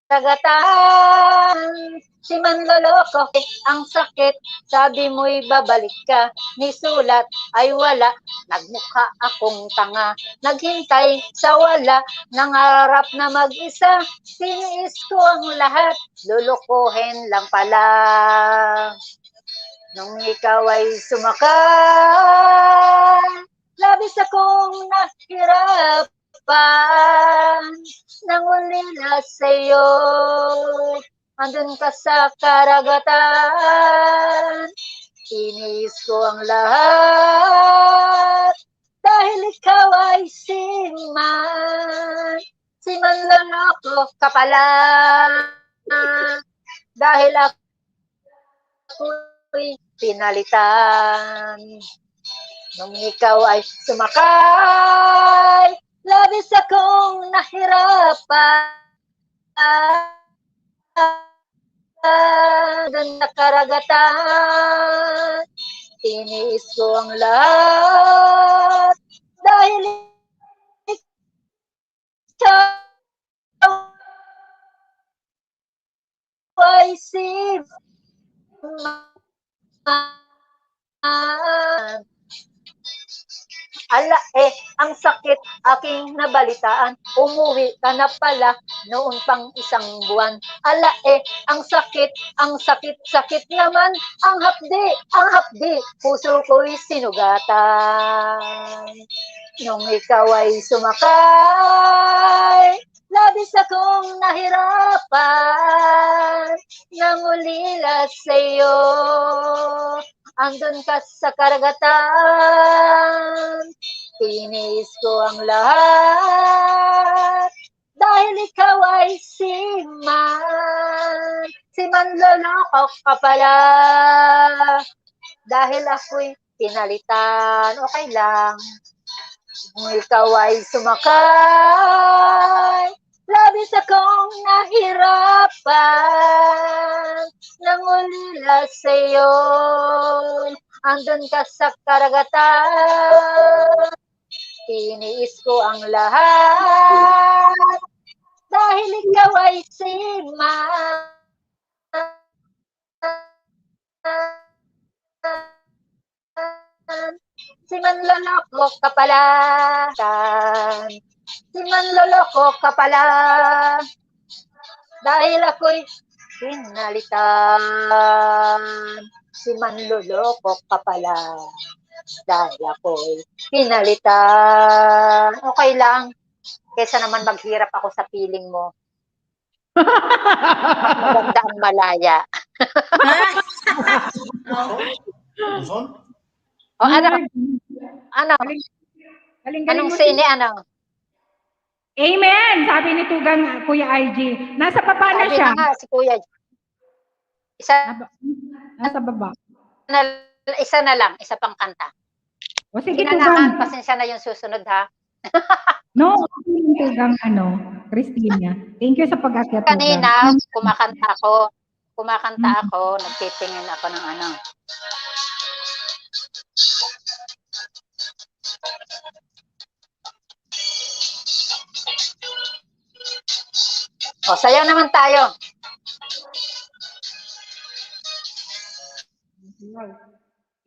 Speaker 11: Sagatan, si manloloko, ang sakit, sabi mo'y babalik ka, ni sulat ay wala, nagmukha akong tanga, naghintay sa wala, nangarap na mag-isa, tiniis ko ang lahat, lulukuhin lang pala. Nung ikaw ay sumakay, labis akong nahirapan, nangulila sa'yo, andun ka sa karagatan, tiniis ko ang lahat, dahil ikaw ay si manloloko ka pala, dahil ako'y pinalitan. Nung ikaw ay sumakay, labis akong nahirapan. Doon na karagatan, tiniis ko ang lahat, dahil ikaw ay Ala eh, ang sakit aking nabalitaan, umuwi ka na pala noon pang isang buwan. Ala eh, ang sakit naman, ang hapdi, puso ko'y sinugatan. Nung ikaw ay sumakay, labis akong nahirapan, nangulila sa'yo, andun ka sa karagatan, Tiniis ko ang lahat dahil ikaw ay si manloloko ka pala. Dahil ako'y pinalitan, okay lang. Kung ikaw ay sumakay, labis akong nahirapan. Nangulila sa'yo, andun ka sa karagatan. Tiniis ko ang lahat dahil ikaw ay si manloloko ka pala. Si manloloko ka pala. Dahil ako'y pinalitan. Si manloloko ka pala. Dahil ako'y pinalitan. Okay lang. Kesa naman maghirap ako sa piling mo. Maganda ang malaya. O ano? Ano?
Speaker 1: Galing-galing
Speaker 11: Anong
Speaker 1: mo.
Speaker 11: sine, ano?
Speaker 1: Amen! Sabi ni Tugang Kuya IG. Nasa baba na
Speaker 11: Sabi
Speaker 1: siya.
Speaker 11: na nga si Kuya.
Speaker 1: Nasa baba.
Speaker 11: Isa na lang, isa pang kanta.
Speaker 1: O sige,
Speaker 11: Ginanahan,
Speaker 1: Tugang.
Speaker 11: pasensya na yung susunod ha.
Speaker 1: No, yung Tugang, Christina. Thank you sa pag-akyat, Tugang.
Speaker 11: Kanina, kumakanta ako, nagtitingin ako ng ano. O, sayaw naman tayo.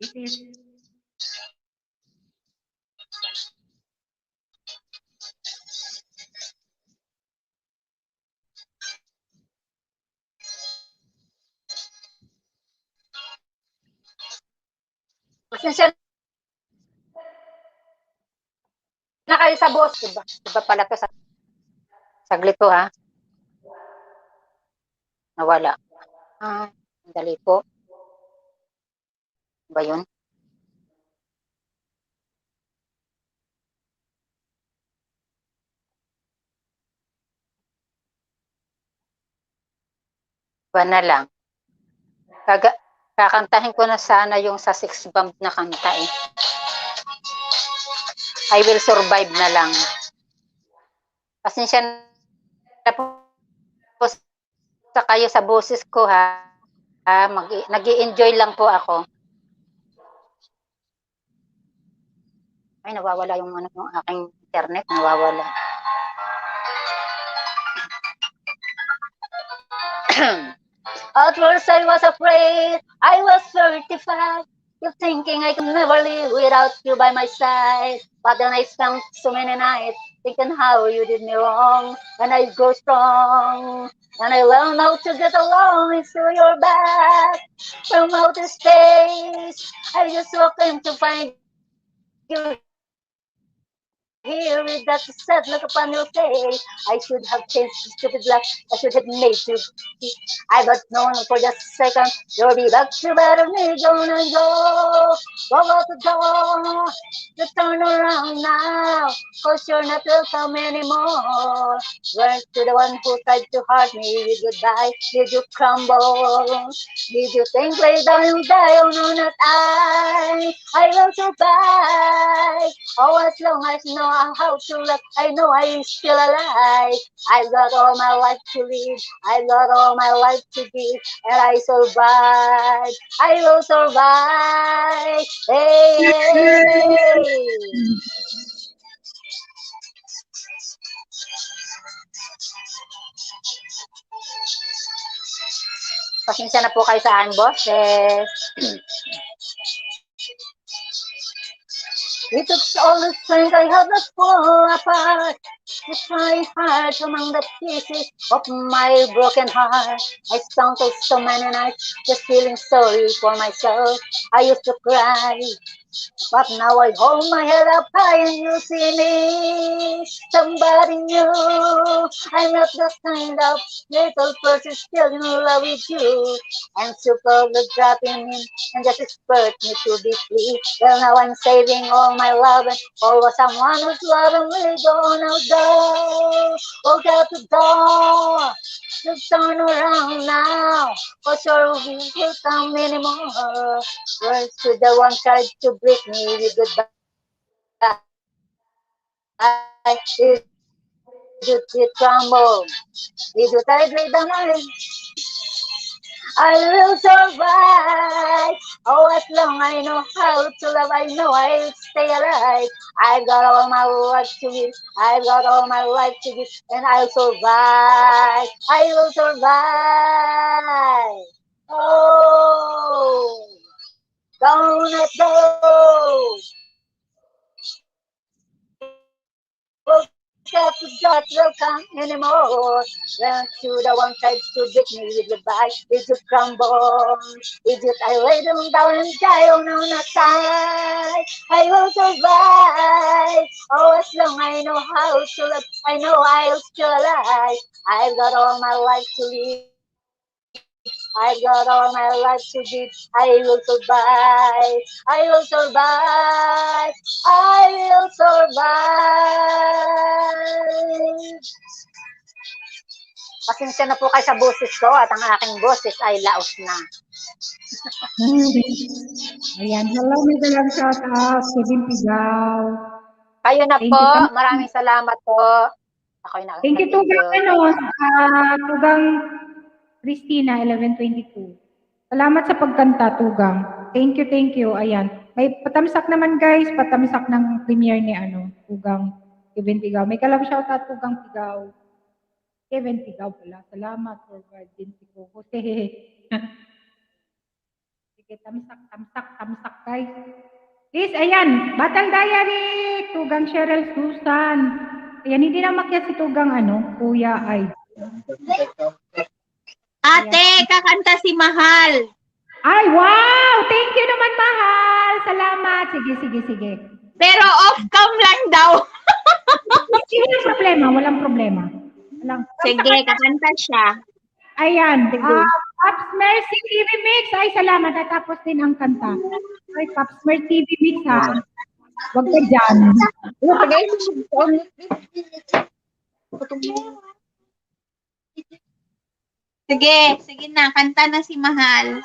Speaker 1: It is.
Speaker 11: Pasensya na kayo sa boss. Diba pala to sa saglit to ha. Nawala. Dali po. Ba yun? Ba na lang. Kakantahin ko na sana yung sa 6 bump na kanta eh. I will survive na lang. Pasensya na po sa kayo sa boses ko ha. Nag-i-enjoy lang po ako. Ay, nawawala yung aking internet. Nawawala. At first I was afraid, I was certified. You're thinking I could never live without you by my side. But then I spent so many nights thinking how you did me wrong. And I grow strong. And I learned how to get along into your back. From outer space, I just walked in to find you here with that sad look upon your face. I should have changed the stupid luck. I should have made you. I got known for just a second. You'll be back to better me, gonna go. Go out the door. You turn around now. Cause you're not welcome anymore. Weren't you the one who tried to hurt me with goodbye? Did you crumble? Did you think lay down and die? Oh no, not I. I will survive. Oh, as long as I know how to live, I know I'm still alive. I've got all my life to live. I've got all my life to give. And I survive. I will survive. Hey! Pasensya na po kayo sa akin, boses. It took all the strength I had to fall apart. To try hard among the pieces of my broken heart. I spent so many nights just feeling sorry for myself. I used to cry But now I hold my head up high and you see me, somebody new. I'm not the kind of little person still in love with you. I'm super good dropping in and just expert me to be free. Well, now I'm saving all my love and for someone who's loving me. Go now, go. Oh, got to go. Let's turn around now. For sure we will come anymore. Words to the one tried to break me with goodbye. Did you crumble? Did you tie me down? I will survive. Oh, as long I know how to love, I know I'll stay alive. I've got all my life to give. I've got all my life to give, and I'll survive. I will survive. Oh, don't let go. Got to God will come anymore. Run to the one side to beat me with goodbye. Did you crumble? Did you I lay them down and die? Oh no, not die. I will survive. Oh, as long I know how to live, I know I'll still alive. I've got all my life to live. I've got all my life to give. I will survive. I will survive. I will survive. Pasensya na po kayo sa boses ko at ang aking boses ay laos na.
Speaker 1: Ayan, hello, may dalang shout out, Kevin Pigaw.
Speaker 11: Kayo na
Speaker 1: Thank
Speaker 11: po.
Speaker 1: you.
Speaker 11: Maraming salamat po. Ako'y
Speaker 1: Thank you, Tugang, Tugang Christina, 1122. Salamat sa pagkanta, Tugang. Thank you. Ayan. May patamsak naman, guys. Patamsak ng premiere ni Tugang Kevin Pigaw. May kalab shout out, Tugang Pigaw. Kevin Pigaw pala. Salamat for guidance ko. Sige, tamsak, guys. Please, ayan. Batang Diary, Tugang Cheryl Susan. Ayan, hindi na makyat si Tugang, Kuya Ay.
Speaker 9: Ate, kakanta si Mahal.
Speaker 1: Ay, wow! Thank you naman, Mahal. Salamat. Sige.
Speaker 9: Pero off-cam lang daw.
Speaker 1: Walang problema.
Speaker 9: Sige, kakanta siya.
Speaker 1: Ayan. Pops Mercy TV Mix. Ay, salamat. Natapos din ang kanta. Ay, Pops Mercy TV Mix, ha? Huwag ka dyan.
Speaker 9: Sige na, kanta na si Mahal.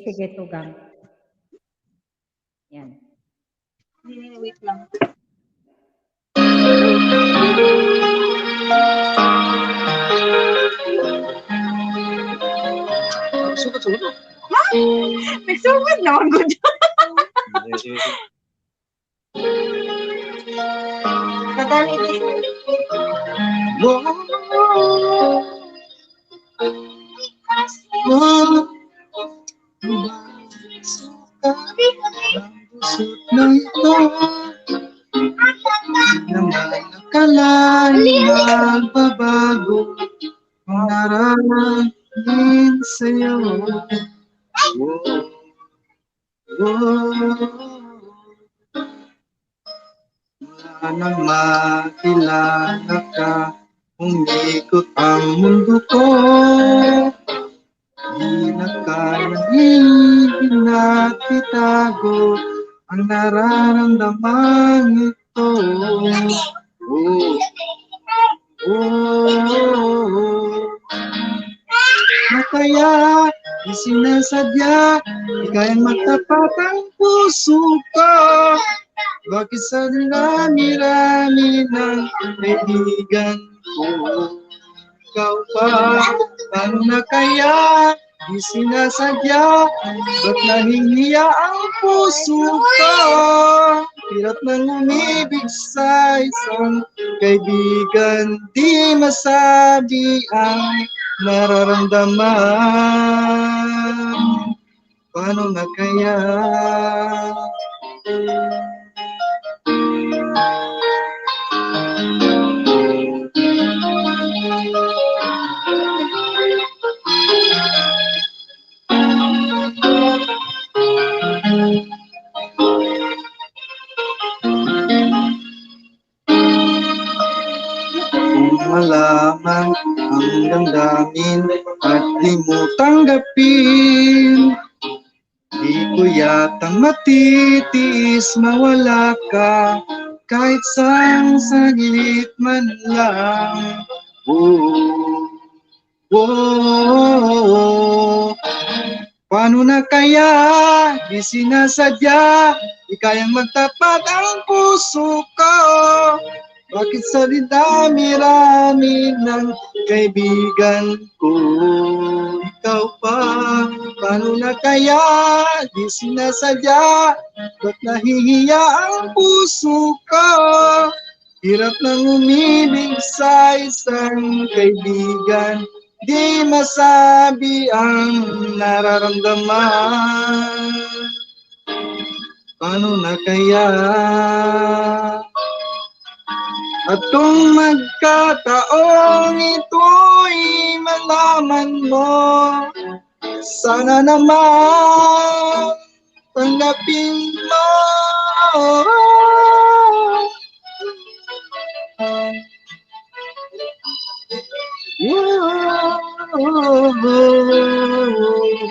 Speaker 1: Sige, Tugang. Yan.
Speaker 9: Wait lang. Nagsugod na ako dyan. Kagalit
Speaker 13: Magbabago ang nararamdaman sa'yo. Wala nang makilala ka, umikot ang mundo ko. Di na kayang itinatago ang nararamdaman ito. Kaya isinasadya, di kayang magtapat ang puso ko. Bakit sa dinami-rami ng kaibigan ko? Ikaw pa, paano na kaya? Di sinasadya, ba't nahihiya ang puso ko? Hirap nang umibig sa isang kaibigan, di masabi ang nararamdaman. Paano na kaya? damdamin at di mo tanggapin. Di ko yata matitiis mawala ka kahit sang saglit man lang. Paano na kaya di sinasadya, di kayang magtapat ang puso ko? Bakit sa dami-rami ng kaibigan ko? Ikaw pa, paano na kaya di sinasadya, ba't nahihiya ang puso ko? Hirap nang umibig sa isang kaibigan, di masabi ang nararamdaman. Paano na kaya? At kung magkataong ito'y malaman mo, sana naman tanggapin mo.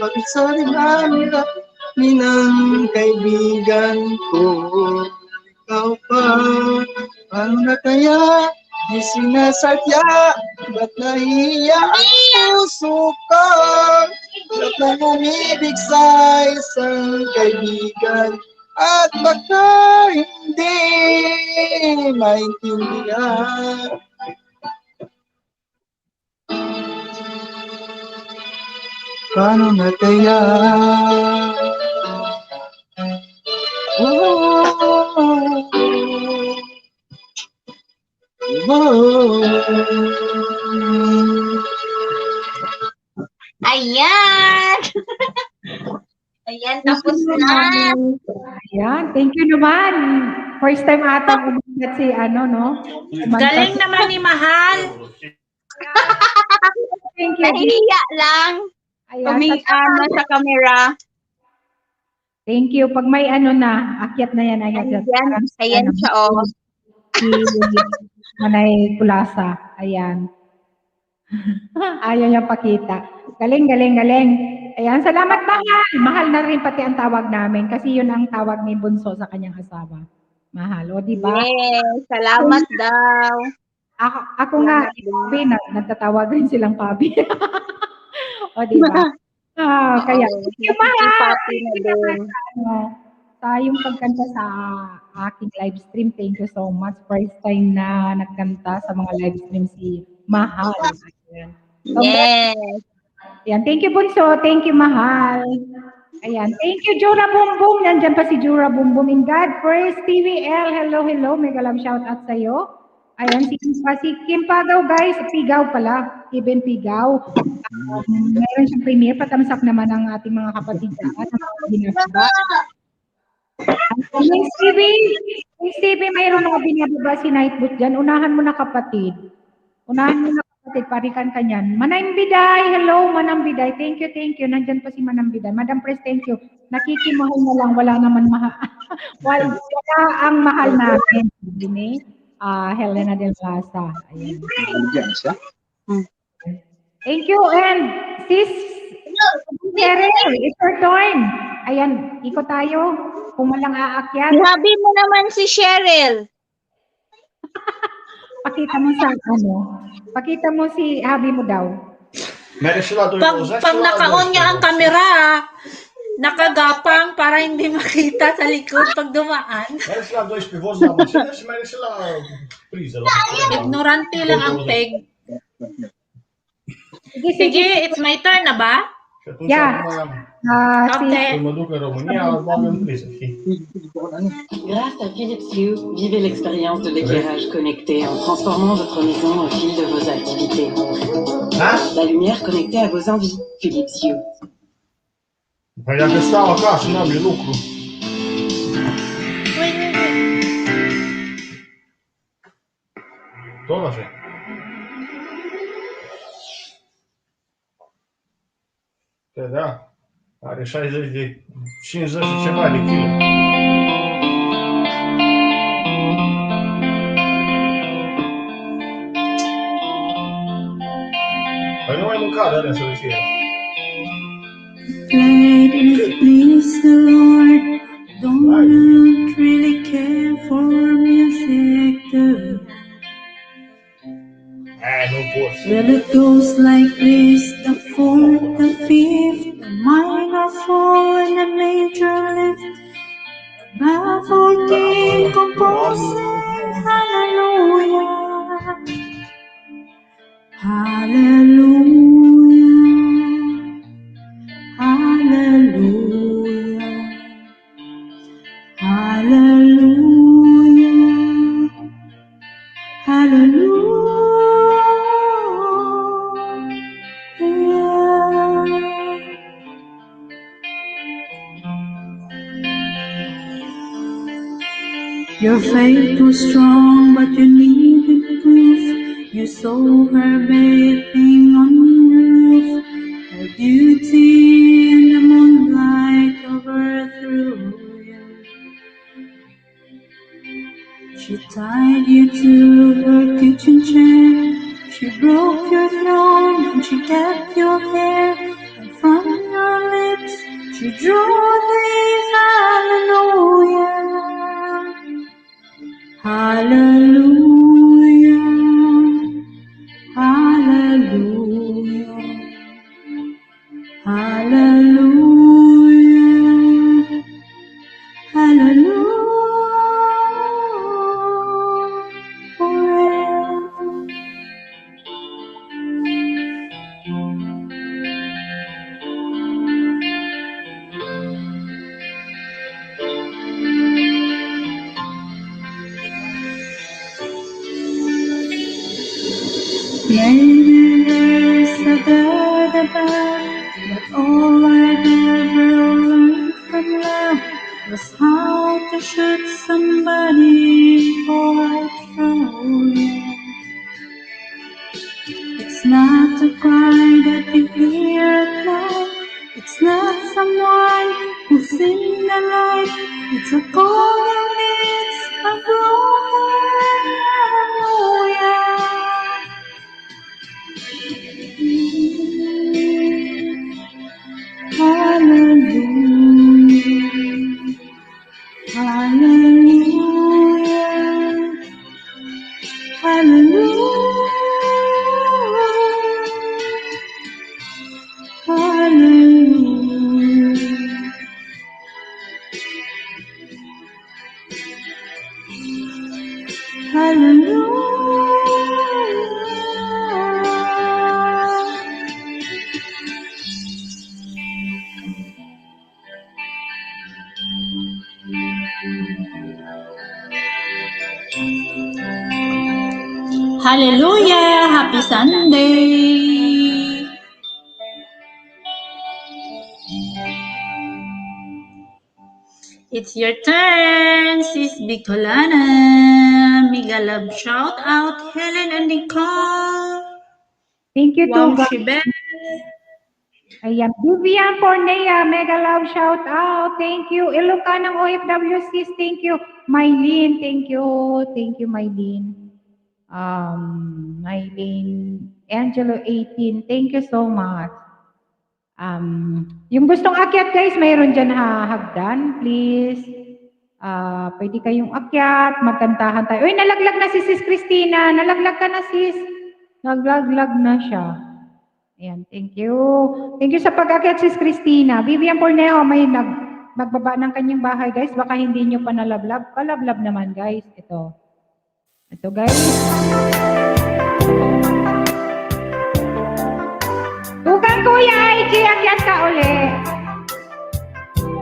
Speaker 13: Bakit sa dinamira ng kaibigan ko? Ikaw pa, paano na kaya di sinasadya, ba't nahiya ang puso ko? Ba't nang umibig sa isang kaibigan at baka hindi maintindihan? Paano na kaya?
Speaker 9: Ayan! Ayan, tapos na.
Speaker 1: Ayan, thank you naman. First time ata umagat si ano, no?
Speaker 10: Galing naman ni Mahal.
Speaker 1: Thank you.
Speaker 9: Nahihiya lang.
Speaker 1: Ayan,
Speaker 9: Sa camera.
Speaker 1: thank you. Pag may ano na, akyat na yan.
Speaker 9: Ayan, ayan siya, oh.
Speaker 1: Si Manay Kulasa. Ayan. Ayaw niya pakita. Galing, galing, galing. Ayan, salamat Mahal. Mahal na rin pati ang tawag namin kasi yun ang tawag ni Bunso sa kanyang asawa. Mahal, o di ba?
Speaker 9: Yes, salamat daw.
Speaker 1: Ako nga, Pabi, nagtatawag rin silang Pabi. O di ba? Kaya, thank you, Mahal.
Speaker 9: Papi na din.
Speaker 1: Sa yung pagkanta sa aking live stream, thank you so much. First time na nagkanta sa mga live stream si Mahal. Ayan.
Speaker 9: Yes.
Speaker 1: Ayan, thank you Bunso, thank you Mahal. Ayan, thank you Jura Bumbum. Nandyan pa si Jura Bumbum in God First TVL. Hello, hello. Mega love shout out sa'yo. Ayan, si Kim Pagaw guys. Pigaw pala. Even Pigaw. Meron siyang premiere. Patamsak naman ang ating mga kapatid dyan. Binababa. Miss TV, mayroon mga binababa si Nightboot dyan. Unahan mo na kapatid. Unahan mo na kapatid. Parikan ka niyan. Manang Biday. Hello, Manang Biday. Thank you, thank you. Nandyan pa si Manang Biday. Madam Pres, thank you. Nakikimahal na lang. Wala naman mahal. Wala ang mahal natin. Hindi Helena Del Plaza. Ayan. Thank you. And sis, Cheryl, it's your turn. Ayan, ikot tayo. Kung walang aakyat.
Speaker 9: Sabi mo naman si Cheryl.
Speaker 1: Pakita mo sa ano. Pakita mo si habi mo daw.
Speaker 10: Pag naka-on niya ang kamera, nakagapang para hindi makita sa likod pag dumaan. Ignorante lang ang peg. Sige, it's my turn na ba?
Speaker 1: Yeah.
Speaker 10: Okay.
Speaker 14: Grâce à Philips Hue, vivez l'expérience de l'éclairage connecté en transformant votre maison au fil de vos activités. La lumière connectée à vos envies. Philips Hue.
Speaker 12: Păi dacă stau acasă, n-am de lucru. Tot așa. Că da, are 50 și ceva de kg.
Speaker 8: Played it please the Lord. Don't really care for music too. Well, it goes like this: the fourth, the fifth, the minor fall, and the major lift. Baffled, composing, hallelujah, hallelujah, hallelujah, hallelujah, hallelujah. Your faith was strong, but you needed proof. You saw her bathing on the roof, her beauty in the moonlight over through you. She tied you to her kitchen chair. She broke your throne and she kept your hair. And from your lips she drew these hallelujah. Hallelujah, hallelujah, hallelujah, hallelujah. Maybe there's a God above, but all I've ever learned from love was how to shoot somebody right through you. It's not a cry that you hear at night. It's not someone who's in the light. It's a call that needs a broken hallelujah. Hallelujah, hallelujah, hallelujah, hallelujah, hallelujah.
Speaker 10: Hallelujah! Happy Sunday! It's your turn, Sis Bicolana. Mega love shout out, Helen and Nicole.
Speaker 1: Thank you
Speaker 10: Wow,
Speaker 1: to
Speaker 10: Shibet.
Speaker 1: Ayan, Vivian Pornea, mega love shout out. Thank you. Ilocanang OFW sis, thank you. Mylene, thank you. Thank you, Mylene. Mylene Angelo 18, thank you so much. Yung gustong akyat guys, mayroon dyan hagdan, please. Pwede kayong akyat, magkantahan tayo. Uy, nalaglag na si Sis Christina. Nalaglag ka na sis. Naglaglag na siya. Ayan, thank you. Thank you sa pag-akyat, Sis Christina. Vivian Pornejo, may nagbaba ng kanyang bahay, guys. Baka hindi nyo pa nalablab. Palablab naman, guys. Ito. Ito, guys. Tugang kuya, akyat ka uli.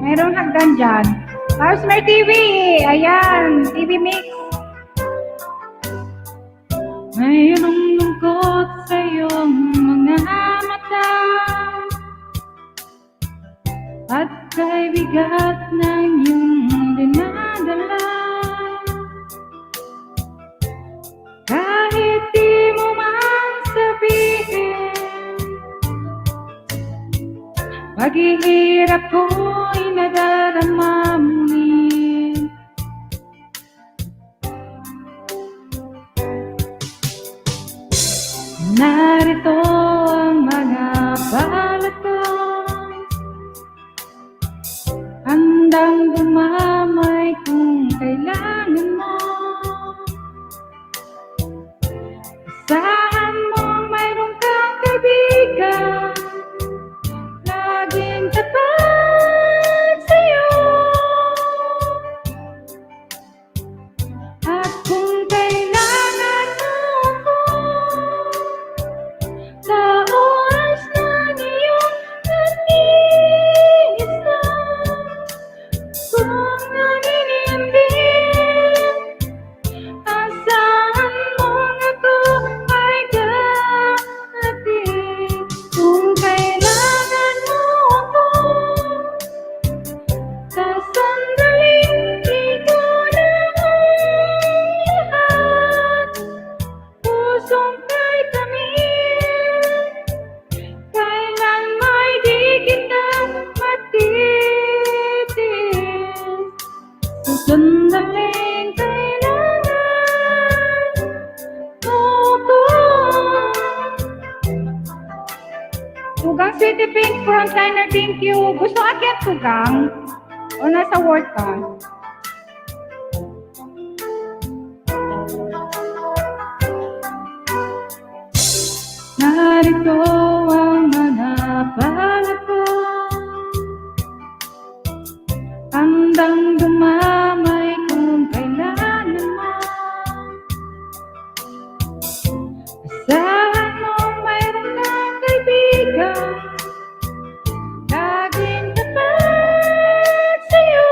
Speaker 1: Mayroong hagdan dyan. Housemare TV. Ayan, TV Mix. Mayroong lungkot sa iyong mga mata at kay bigat ng iyong dinadala. Kahit di mo man sabihin, paghihirap ko'y nadarama mo rin. Narito ang mga frontliner, thank you. Gusto akyat tugang? O nasa work ka? Narito ang mga pangat ko, handang dumamay kung kailangan mo. Asahan mo mayroon kang kaibigan, laging tapat sa'yo.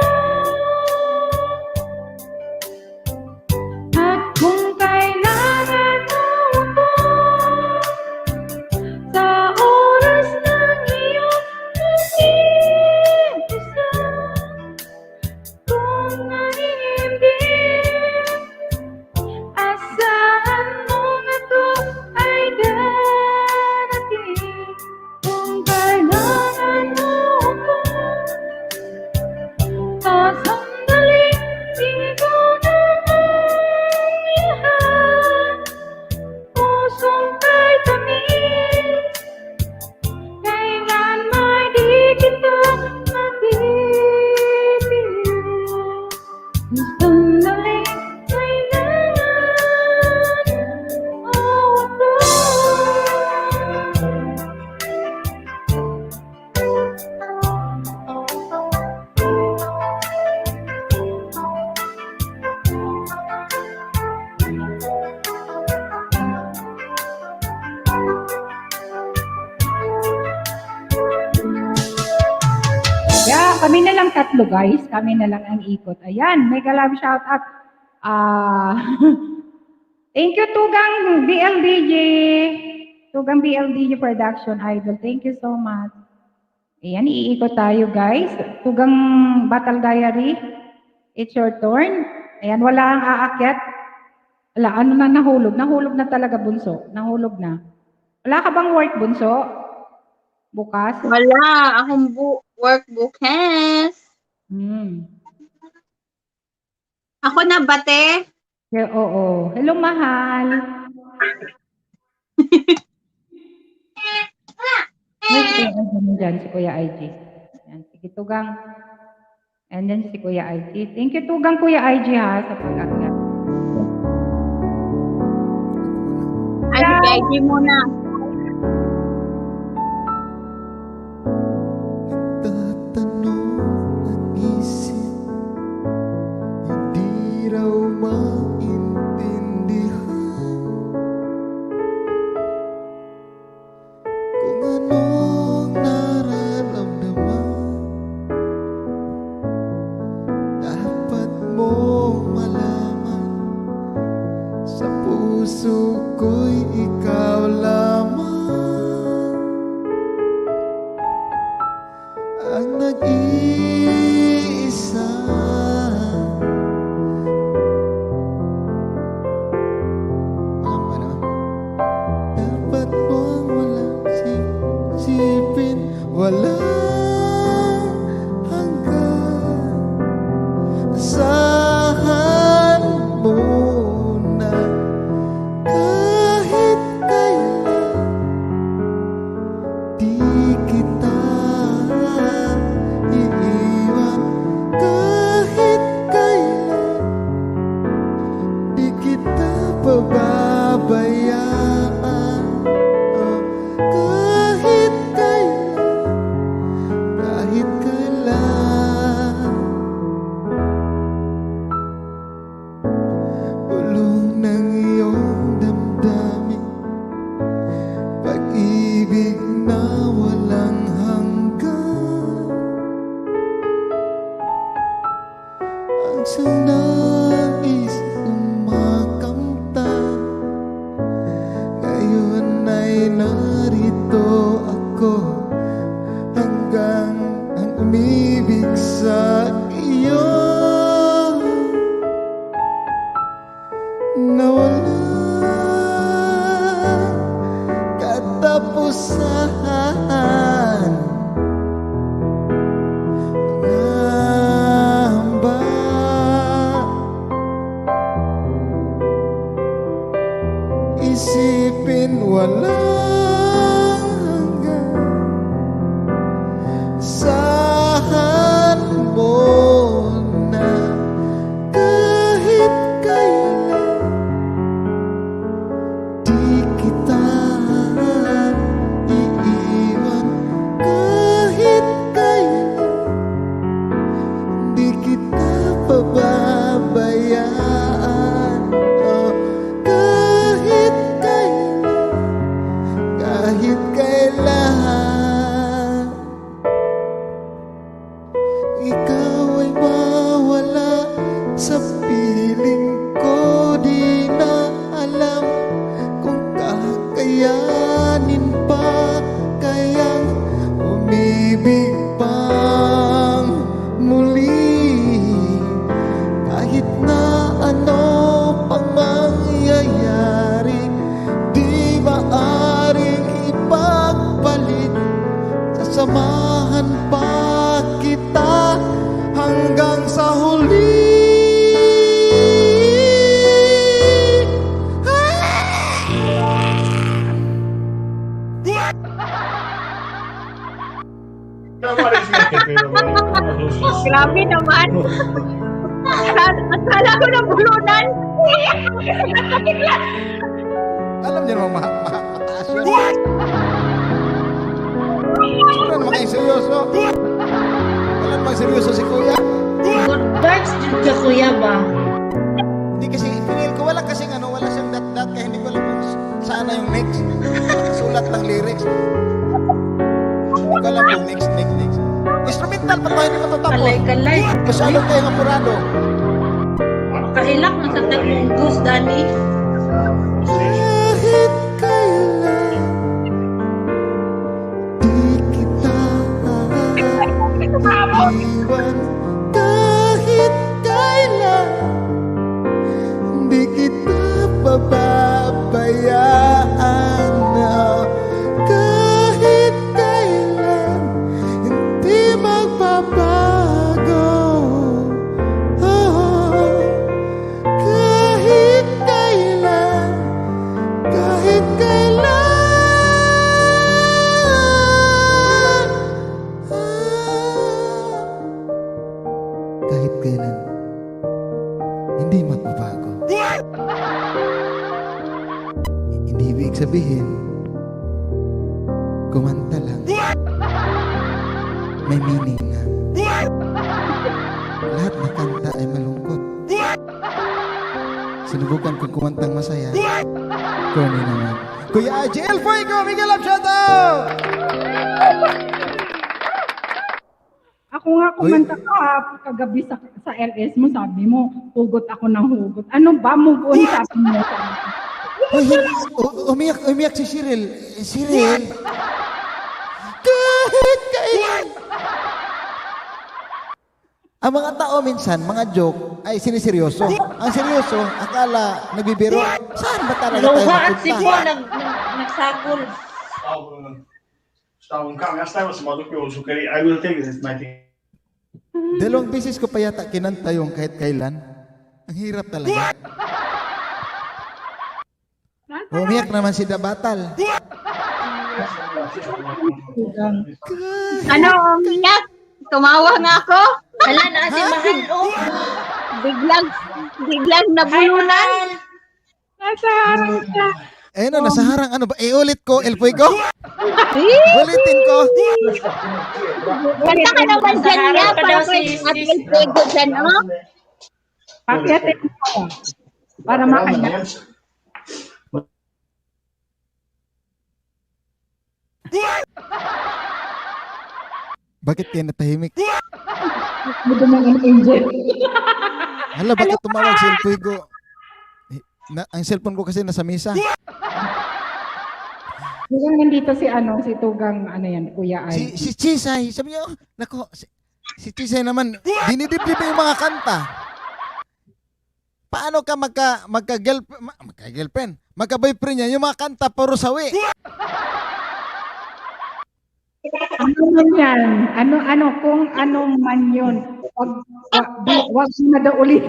Speaker 1: At kung kailangan mo ako, sa oras ng iyong pag-iisa, kung naiindim, asahan mo na to ay darating. Kung kailangan mo ako, sa sandaling ikaw na ang lahat. Pusong kay tamis, kailan may di kita mabibigyan. Ang sandaling kailangan mo ako. Yeah, kami na lang tatlo guys. Kami na lang ang ikot. Ayan, mega love shout out. Thank you Tugang BLDJ. Tugang BLDJ Production Idol. Thank you so much. Ayan, iikot tayo guys. Tugang Battle Diary. It's your turn. Ayan, wala ang aakyat. Wala, ano na nahulog? Nahulog na talaga bunso. Nahulog na. Wala ka bang work bunso? Bukas?
Speaker 9: Wala, akong work bukas. Ako na bate.
Speaker 1: Yeah, oo. Hello, mahal. Diyan, si Kuya IG. Yan, sige, Tugang. And then si Kuya IG. Thank you, Tugang, Kuya IG, ha, sa pag-akyat.
Speaker 9: Ay, si IG muna.
Speaker 13: Hindi raw maintindihan kung anong nararamdaman. Dapat mo malaman, sa puso ko'y ikaw lamang ang nag-iisa. Dapat mong walang sipin, walang hanggan. Asahan mo na kahit kailan di kita iiwan. Kahit kailan di kita pababayaan. Kahit kailan, bulong ng iyong damdamin, pag-ibig na walang hanggan. Ang sanais kumakamtan, ngayon ay narito ako, hanggang ang umibig sa iyo na walang katapusan. Pangamba, isipin walang hanggan. Saan mo na kahit kailan di kita iiwan, kahit kailan di kita pababayaan. Oh, kahit kailan ikaw ay mawala sa piling ko. Di na alam kung kakayanin pa kayang umibig pang muli. Kahit na ano pang mangyayari, di maaring ipagpalit. Sasamahan pa kita hanggang sa huli.
Speaker 9: Grabe naman. Akala ko na bulunan.
Speaker 13: Alam niyo naman, mataas yun. Wala naman kayong seryoso. Wala naman seryoso si Kuya.
Speaker 10: Good vibes dyan ka, kuya ba?
Speaker 13: Hindi kasi, feel ko wala kasing ano, wala siyang dat-dat, kaya hindi ko alam kung sana yung next. Sulat ng lyrics. Hindi ko alam kung next. Instrumental pa to, hindi matatapos.
Speaker 10: Kalay.
Speaker 13: Masyado kayo ng apurado.
Speaker 10: Kailak na sa tagong goose, Danny.
Speaker 13: Kahit kailan di kita iiwan, kahit kailan di kita pababayaan. Kahit kailan hindi magbabago. Kahit kailan, kahit kailan, kahit kailan, hindi magbabago. Hindi ibig sabihin, kumanta lang. May meaning na. Lahat na kanta ay malungkot. Sinubukan kong kumantang masaya. Corny naman. Kuya AJ El Fuego, Miguel Abshado!
Speaker 1: Ako nga kumanta ka kagabi sa LS mo, sabi mo, hugot ako ng hugot. Ano ba, move on, sabi mo?
Speaker 13: Umiyak si Cyril. Cyril? Kahit kailan. Ang mga tao minsan, mga joke, ay siniseryoso. Ang seryoso, akala nagbibiro. Saan ba talaga tayo
Speaker 10: Luha at si Po
Speaker 13: mapunta?
Speaker 10: nagsakol.
Speaker 13: Dalawang beses ko pa yata kinanta yung kahit kailan. Ang hirap talaga. Umiyak naman si Dabatal.
Speaker 9: Ano, umiyak? Tumawa nga ako.
Speaker 10: Hala na si Mahal, oh.
Speaker 9: Biglang nabulunan.
Speaker 1: Nasa harap ka.
Speaker 13: Eh no, nasa harang ano ba? Ulit ko, El Fuego? Ulitin ko.
Speaker 9: Kanta ka naman dyan niya. Para kay Ate El Fuego dyan, oh.
Speaker 1: Pakiatin ko. Para makanya.
Speaker 13: Bakit kayo natahimik?
Speaker 1: Buto ng angel.
Speaker 13: Hala, bakit tumawag si El Fuego? Ang cellphone ko kasi nasa mesa.
Speaker 1: Tugang nandito si Tugang, Kuya Ay.
Speaker 13: Si Chisay, sabi niyo, nako, si Chisay naman, dinidip-dip yung mga kanta. Paano ka magka-girlfriend, magka-boyfriend niya, yung mga kanta puro sawi.
Speaker 1: Ano man yan? Kung ano man yun. Wag na daw ulit.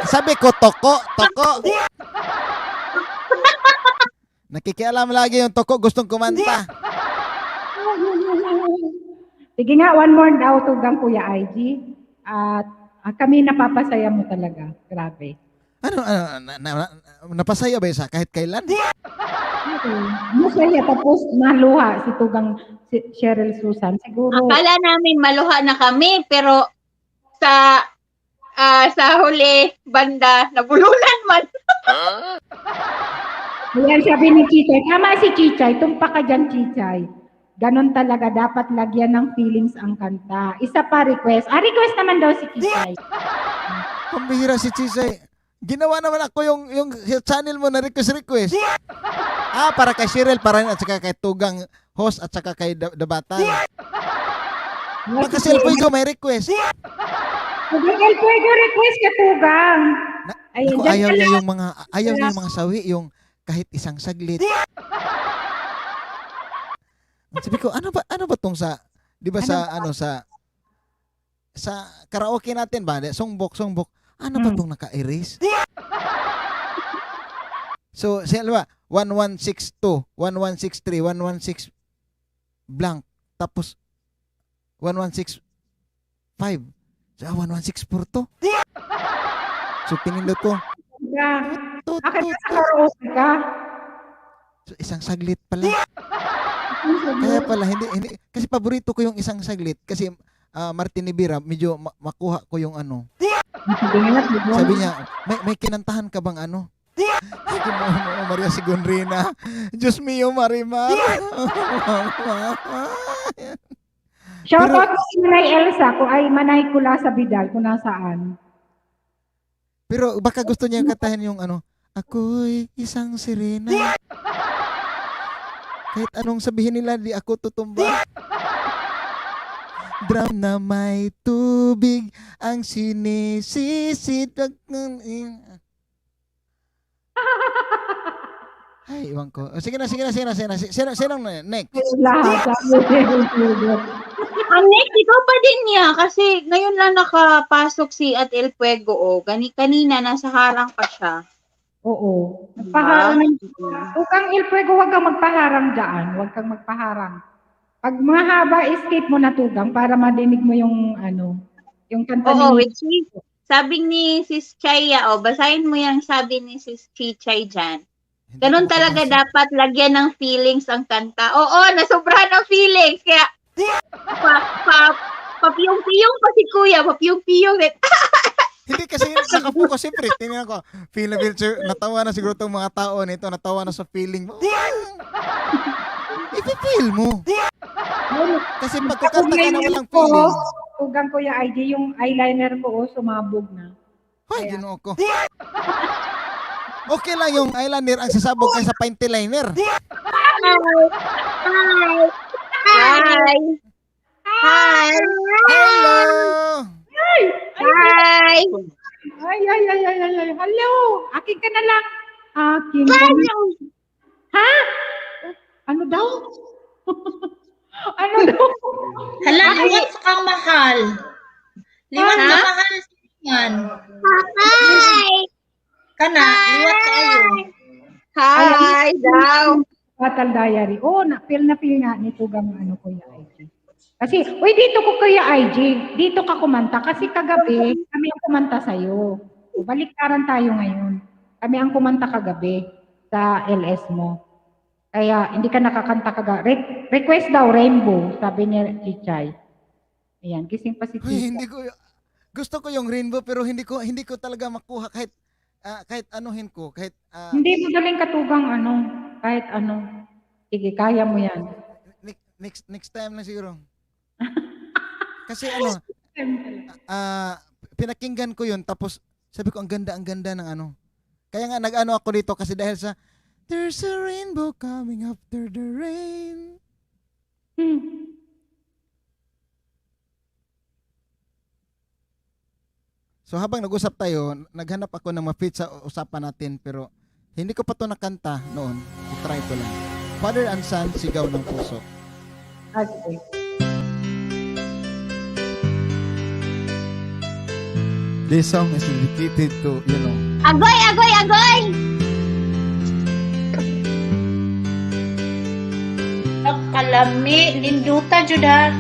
Speaker 13: Sabi ko, toko. Nakikialam lagi yung toko, gustong kumanta.
Speaker 1: Sige nga, one more daw tugang Kuya IG. At kami napapasaya mo talaga. Grabe.
Speaker 13: Napasaya ba sa kahit kailan?
Speaker 1: Masaya tapos naluha si tugang si Cheryl Susan. Siguro.
Speaker 9: Akala namin maluha na kami, pero sa huli, banda, nabulunan man.
Speaker 1: Ayan, sabi ni Chichay. Tama si Chichay. Tumpa ka dyan, Chichay. Ganon talaga. Dapat lagyan ng feelings ang kanta. Isa pa request. Request naman daw si Chichay.
Speaker 13: Pambihira si Chisay. Ginawa naman ako yung channel mo na request. Para kay Cheryl, para at saka kay Tugang host at saka kay Dabatan. Kasi El Fuego may request.
Speaker 1: El Fuego request ka, Tugang.
Speaker 13: Ako, ayaw niya yung mga sawi, yung kahit isang saglit. Sabi ko, ano ba tong sa, 'di ba sa karaoke natin ba, songbok. Ano ba tong naka-erase? So, siya ba 1162, 1163, 116 blank, tapos 1165. So, 1164 to. So, pinindot ko.
Speaker 1: Bakit sa karaoke ka?
Speaker 13: So, isang saglit pala. Kaya pala, hindi, kasi paborito ko yung isang saglit. Kasi, Martin Ibira, medyo makuha ko yung ano. Sabi niya, may kinantahan ka bang ano? Maria Sigundrina. Diyos mio, Marimar.
Speaker 1: Shout out si Manay Elsa, kung ay Manay Kula sa Bidal, kung nasaan.
Speaker 13: Pero baka gusto niya katahin yung ano, ako'y isang sirena. Kahit anong sabihin nila, di ako tutumba. Drum na may tubig, ang sinisisid. Ay, iwan ko. Sige na. Sinong next?
Speaker 1: Lahat.
Speaker 9: Ang next, ikaw pa din niya. Kasi ngayon lang nakapasok si at El Fuego. Kanina, nasa harang pa siya.
Speaker 1: Oo. Nagpaharang. Tugang El Fuego, huwag kang magpaharang dyan. Huwag kang magpaharang. Pag mahaba, escape mo na, Tugang, para madinig mo yung yung kanta ni...
Speaker 9: Sabi ni Sis Chaya, basahin mo yung sabi ni Sis Chichay dyan. Ganon talaga dapat lagyan ng feelings ang kanta. Oo, nasobrahan ng feelings. Kaya, papiyong-piyong pa si Kuya. Papiyong-piyong.
Speaker 13: Hindi kasi nakapokus siyempre. Tingnan ko, feel natawa na siguro itong mga tao nito. Natawa na sa feeling mo. Ipipil mo. Kasi pagkakanta ka na walang feeling.
Speaker 1: Tugang Kuya IG, yung eyeliner ko, sumabog na.
Speaker 13: Ay, ginoo ko. Okay lang yung eyeliner ang sasabog kaysa paint liner.
Speaker 9: Hi!
Speaker 13: Hello!
Speaker 9: Hi!
Speaker 1: Ay. Hello! Akin ka na lang. Akin ka na lang. Ha? Ano daw? Ano daw?
Speaker 10: Hala, liwat sa kang mahal. Liwat na mahal yan.
Speaker 9: Hi!
Speaker 10: Kana, liwat kayo.
Speaker 9: Hi daw!
Speaker 1: Battle Diary. Na-feel nga ni Tugang Kuya IG. Kasi, dito ko Kuya IG. Dito ka kumanta. Kasi kagabi, kami ang kumanta sa'yo. Baliktaran tayo ngayon. Kami ang kumanta kagabi sa LS mo. Kaya hindi ka nakakanta request daw Rainbow, sabi niya Chichay. Ayan, gising pa si Chichay.
Speaker 13: Hindi ko gusto ko yung Rainbow pero hindi ko talaga makuha kahit anuhin ko, kahit
Speaker 1: hindi madaling katugang kahit ano. Sige, kaya mo 'yan.
Speaker 13: Next time na siguro. Kasi pinakinggan ko 'yun tapos sabi ko ang ganda ng Kaya nga nag-ano ako dito kasi dahil sa there's a rainbow coming after the rain. So habang nag-usap tayo, naghanap ako ng ma-fit sa usapan natin pero hindi ko pa to nakanta noon. I-try ko lang. Father and Son, Sigaw ng Puso.
Speaker 1: Okay.
Speaker 13: This song is dedicated to,
Speaker 9: Agoy!
Speaker 10: Kala lami, linduta juda.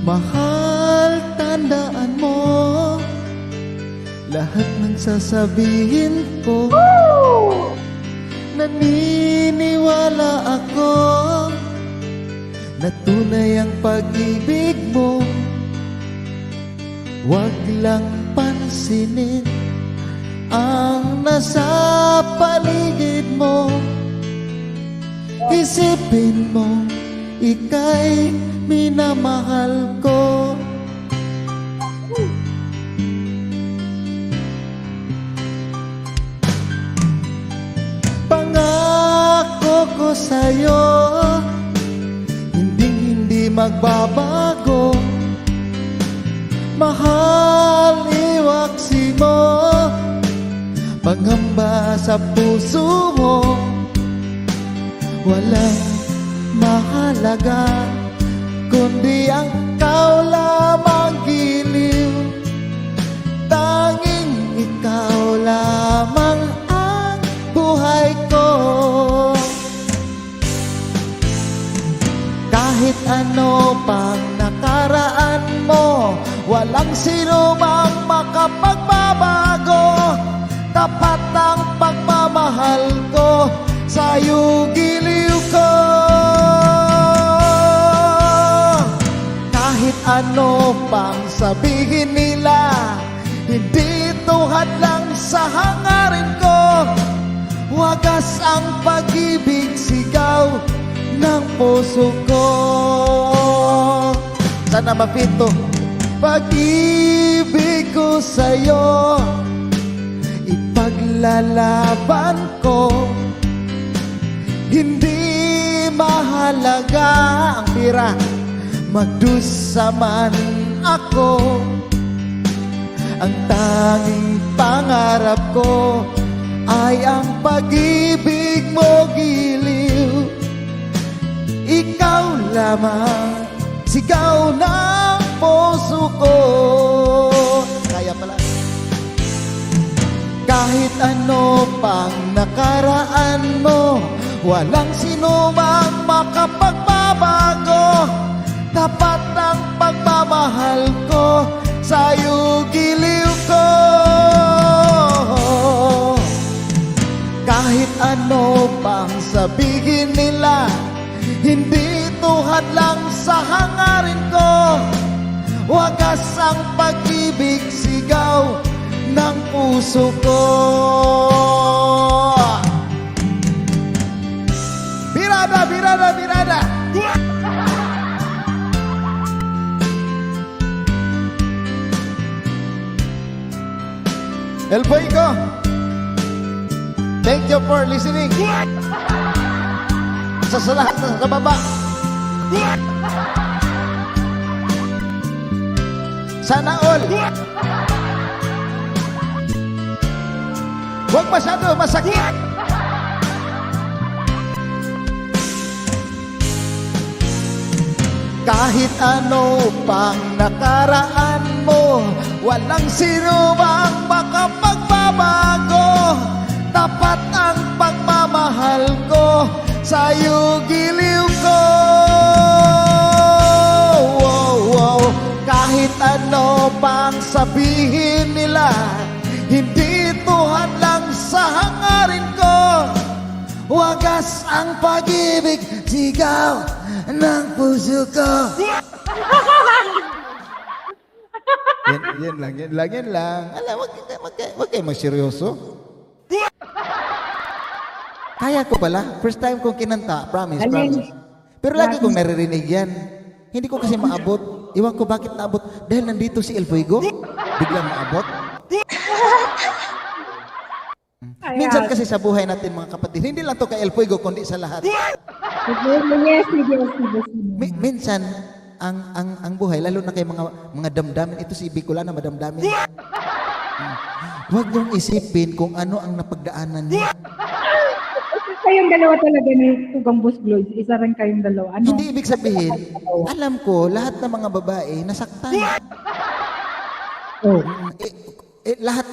Speaker 13: Mahal, tandaan mo lahat ng sasabihin ko. Naniniwala ako na tunay ang pag-ibig mo. Huwag lang pansinin ang nasa paligid mo. Isipin mo, ika'y minamahal ko. Pangako ko sa'yo, hindi magbabago. Mahal, iwaksi mo, pangamba sa puso mo. Walang mahalaga kundi ang ikaw lamang giliw. Tanging ikaw lamang ang buhay ko. Kahit ano pang nakaraan mo, walang sino mang makapagbabago. Tapat ang pagmamahal ko, sa'yo giliw ko. Kahit ano pang sabihin nila, hindi ito hadlang sa hangarin ko. Wagas ang pag-ibig, sigaw ng puso ko. Sana mapito. Pag-ibig ko sa'yo, ipaglalaban ko. Hindi mahalaga ang pira, magdusa man ako. Ang tanging pangarap ko ay ang pag-ibig mo giliw. Ikaw lamang, sigaw ng puso ko. Kaya pala. Kahit ano pang nakaraan mo, walang sino mang makapagbabago. Tapat ang pagmamahal ko, sa'yo giliw ko. Kahit ano pang sabihin nila, hindi ito hadlang sa hangarin ko. Wagas ang pag-ibig, sigaw ng puso ko. Birada, birada, birada. El Boyko, thank you for listening. Sa lahat sa baba. Sana all. Huwag masyado masakit. Kahit ano pang nakaraan mo, walang sino bang makapagbabago. Tapat ang pagmamahal ko, sa'yo giliw ko. Kahit ano pang sabihin nila, hindi ito hadlang sa hangarin ko. Wagas ang pag-ibig, sigaw ng puso ko. Yan lang. Alam, wag kayo magseryoso. Kaya ko pala. First time kong kinanta. Promise. Pero lagi kong naririnig yan. Hindi ko kasi maabot. Iwan ko bakit naabot. Dahil nandito si El Fuego. Biglang maabot. Minsan kasi sa buhay natin mga kapatid, hindi lang to kay El Fuego, kundi sa lahat. Minsan, ang buhay, lalo na kay mga damdamin, ito si Bicolana, madamdamin. Huwag niyong isipin kung ano ang napagdaanan niya.
Speaker 1: Kayong dalawa talaga ni Tugang Boss Lloyd. Isa rin kayong dalawa. Ano?
Speaker 13: Hindi ibig sabihin, alam ko, lahat ng mga babae nasaktan.
Speaker 1: Oh.
Speaker 13: Lahat,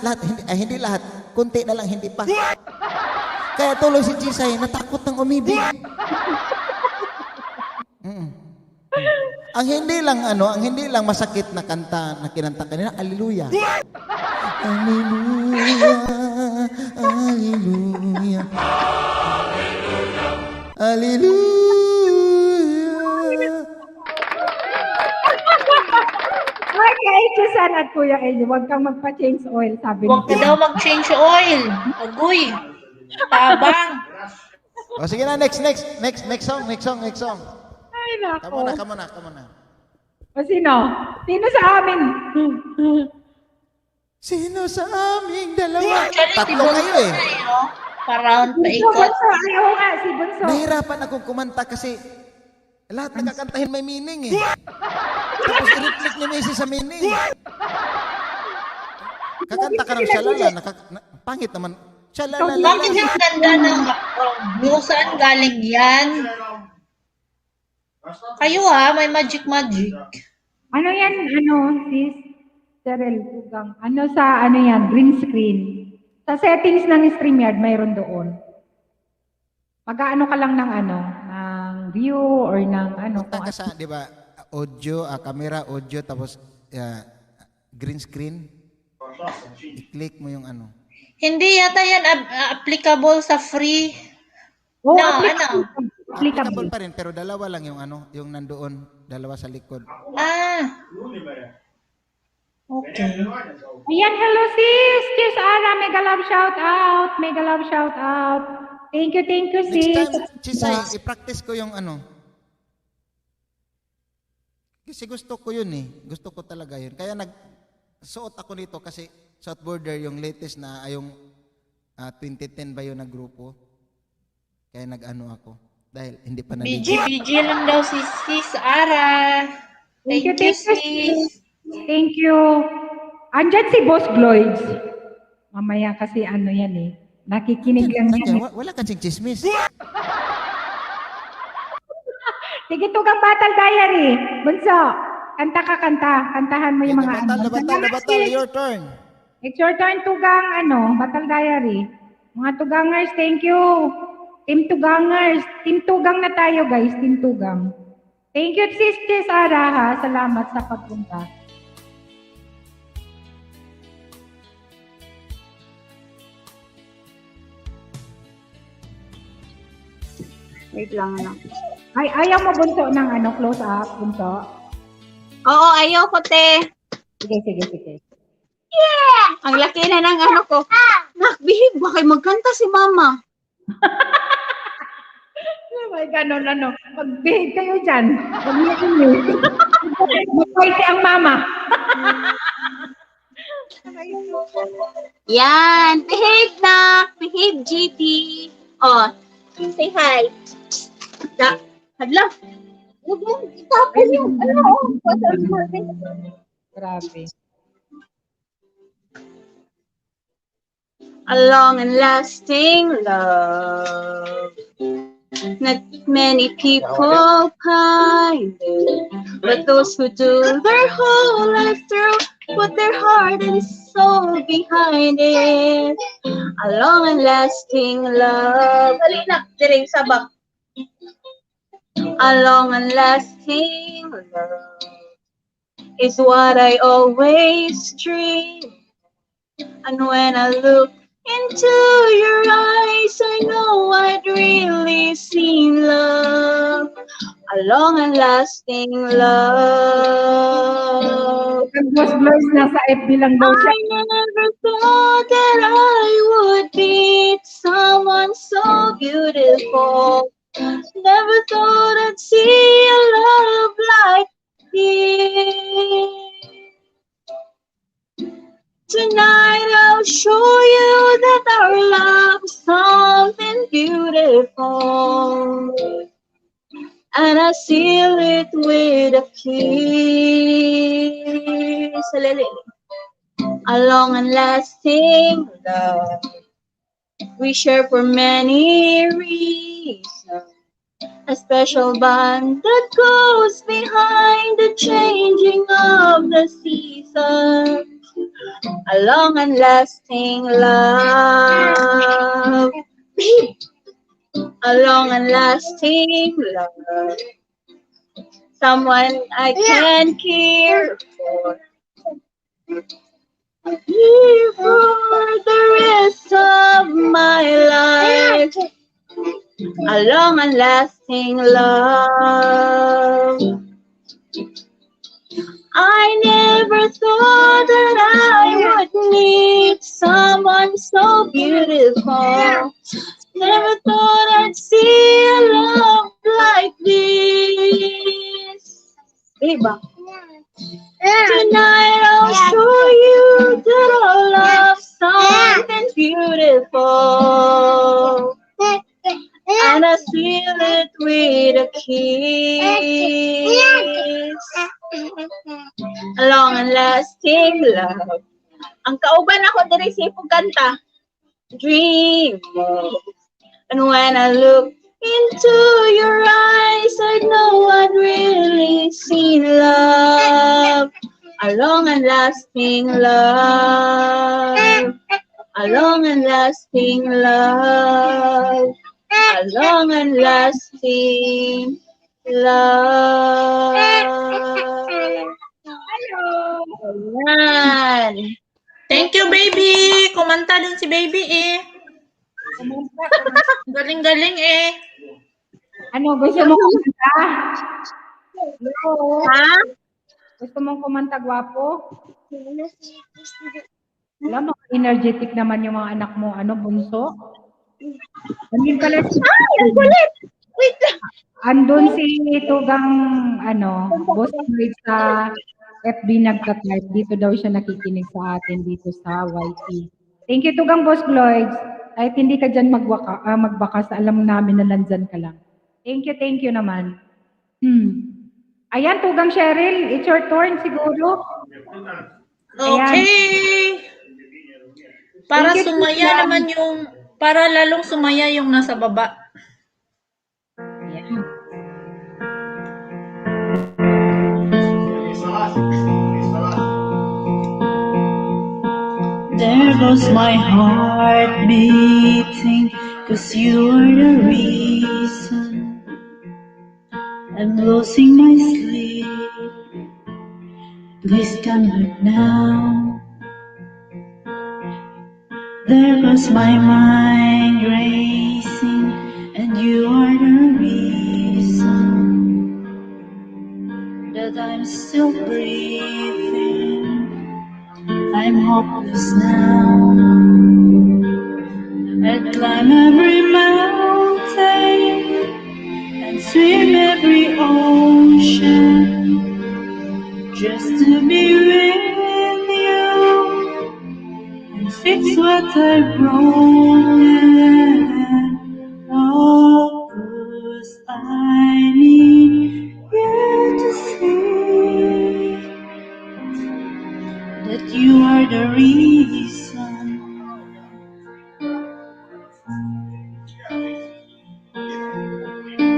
Speaker 13: hindi lahat. Kunti na lang, hindi pa. Kaya tuloy si Jisay, natakot ng umibig. Ang hindi lang masakit na kanta na kinanta kanina, Hallelujah. Hallelujah, Hallelujah. Hallelujah.
Speaker 1: Okay, Susan at Kuya Eddie, huwag kang magpa-change oil, sabi
Speaker 10: Huwag ka daw mag-change oil. Agoy. Tabang.
Speaker 13: O sige na, next song.
Speaker 1: Ay, nako.
Speaker 13: Come on na.
Speaker 1: O sino? Sino sa amin?
Speaker 13: Sino sa aming dalawa?
Speaker 10: Actually, si
Speaker 13: Tatlo
Speaker 10: Bunso
Speaker 13: kayo eh.
Speaker 10: na yun. Parang paikot.
Speaker 1: Bunso, ayaw nga, si Bunso.
Speaker 13: Nahirapan akong kumanta kasi lahat ng kakantahin may meaning eh. Tapos i-reflect ni Macy sa meaning. Kakanta ka ng shalala, pangit naman. Shalala.
Speaker 10: Bakit ang ganda ng background mo? Saan galing yan? Kayo may magic.
Speaker 1: Ano yan, sis? Cheryl Tugang. Yan, green screen. Sa settings ng StreamYard, mayroon doon. Mag-aano ka lang ng view or ng
Speaker 13: Punta ka sa, di ba, audio, camera, audio, tapos green screen. I-click mo yung
Speaker 10: Hindi yata yan applicable sa free.
Speaker 1: Oh,
Speaker 10: No,
Speaker 13: Applicable pa rin, pero dalawa lang yung yung nandoon, dalawa sa likod.
Speaker 10: Okay.
Speaker 1: Ayan, hello sis! Cheers, Ara! Mega love shout out! Thank you, sis!
Speaker 13: Next time, Chisay, i-practice ko yung Kasi gusto ko yun eh. Gusto ko talaga yun. Kaya nagsuot ako nito kasi South Border, yung latest na, yung 2010 ba yun na grupo. Kaya ako. Dahil hindi pa
Speaker 10: BG lang daw si Sis Ara. Thank you, sis.
Speaker 1: Thank you. Andyan si Boss Gloids. Mamaya kasi yan eh. Nakikinig lang yan.
Speaker 13: Wala kasing chismis.
Speaker 1: Sige, Tugang Battle Diary. Bunso, kantahan mo yung mga
Speaker 13: Batal, your turn.
Speaker 1: It's your turn, Tugang, Battle Diary. Mga Tugangers, thank you. Team Tugangers. Team Tugang na tayo, guys. Team Tugang. Thank you, Sis Ara, ha. Salamat sa pagpunta. Wait lang, Ay, ayaw mo, Bunso, ng close up, Bunso?
Speaker 9: Oo, ayaw ko, te.
Speaker 1: Sige.
Speaker 9: Yeah! Ang laki na ng ko. Nakbihib, baka magkanta si mama.
Speaker 1: May ganon, Mag-behave kayo dyan. Mag-fight ang mama.
Speaker 9: Yan. Behave na. Behave, GT. Oh, say hi. Hadla. Huwag mo itapon yung
Speaker 1: Grabe.
Speaker 9: A long and lasting love. Not many people find it, but those who do their whole life through put their heart and soul behind it. A long and lasting love. Halina, diring sabak. A long and lasting love is what I always dream. And when I look into your eyes, I know I'd really seen love. A long and lasting love.
Speaker 1: Nasa FB lang daw siya.
Speaker 9: I never thought that I would meet someone so beautiful. Never thought I'd see a love like this. Tonight I'll show you that our love is something beautiful. And I seal it with a kiss. A long and lasting love we share for many reasons. A special bond that goes behind the changing of the seasons. A long and lasting love. A long and lasting love someone I can care for. Here for the rest of my life, a long and lasting love. I never thought that I would meet someone so beautiful. Never thought I'd see a love like this. Diba? Tonight I'll show you that I love something beautiful. And I seal it with a kiss. A long and lasting love. Ang kauban ako diri sa ipong kanta. Dream of. And when I look into your eyes, I know I'd really seen love. A long and lasting love. A long and lasting love. A long and lasting love. Ayan.
Speaker 10: Thank you, baby. Kumanta din si baby eh. Galing-galing eh.
Speaker 1: Ano, gusto mo kumanta? Hello?
Speaker 9: Ha?
Speaker 1: Gusto mong kumanta, gwapo? Alam mo, energetic naman yung mga anak mo, ano, bunso? Andun pala si...
Speaker 9: Ay, ang kulit! Wait lang.
Speaker 1: Andun si Tugang, ano, boss Lloyd sa FB nagka-type. Dito daw siya nakikinig sa atin dito sa YT. Thank you, Tugang Boss Lloyd. Kahit hindi ka dyan magbakas, alam namin na nandyan ka lang. Thank you naman. Ayan, Tugang Cheryl, it's your turn siguro.
Speaker 10: Okay. Para
Speaker 1: Thank you,
Speaker 10: sumaya
Speaker 1: Tugang.
Speaker 10: naman yung, para lalong sumaya yung nasa baba.
Speaker 1: Ayan.
Speaker 8: There goes my heart beating, 'cause you are the reason I'm losing my sleep. Please come back now. There goes my mind racing, and you are the reason that I'm still breathing. I'm hopeless now. I'd climb every mountain and swim every ocean just to be with you and fix what I've broken. Oh, 'cause I need you to see that you are the reason.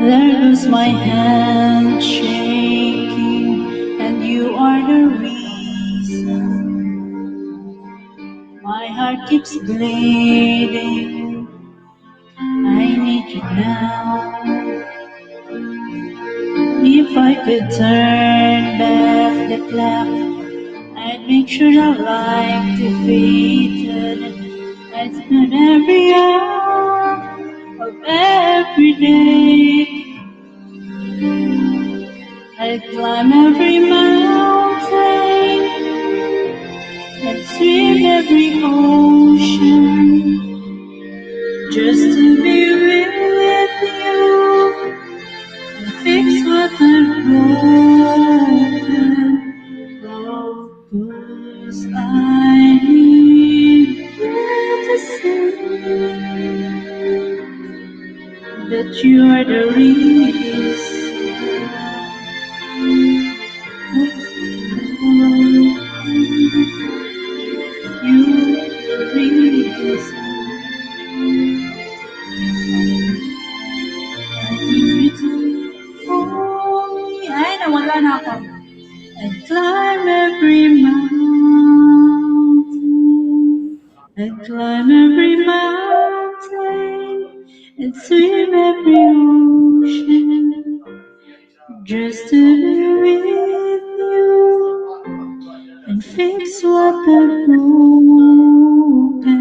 Speaker 8: There goes my hand shaking, and you are the reason. My heart keeps bleeding. I need you now. If I could turn back the clock, I'd make sure our life defeated. I'd spend every hour of every day. I'd climb every mountain and swim every ocean just to be with you and fix what I've broken. Oh, 'cause I need you to see that you are the reason. You are the reason. I need you to hold me. Ay, nawala na ako. And climb every mountain, and climb every mountain, and swim every ocean, just to be with you and fix what I've broken.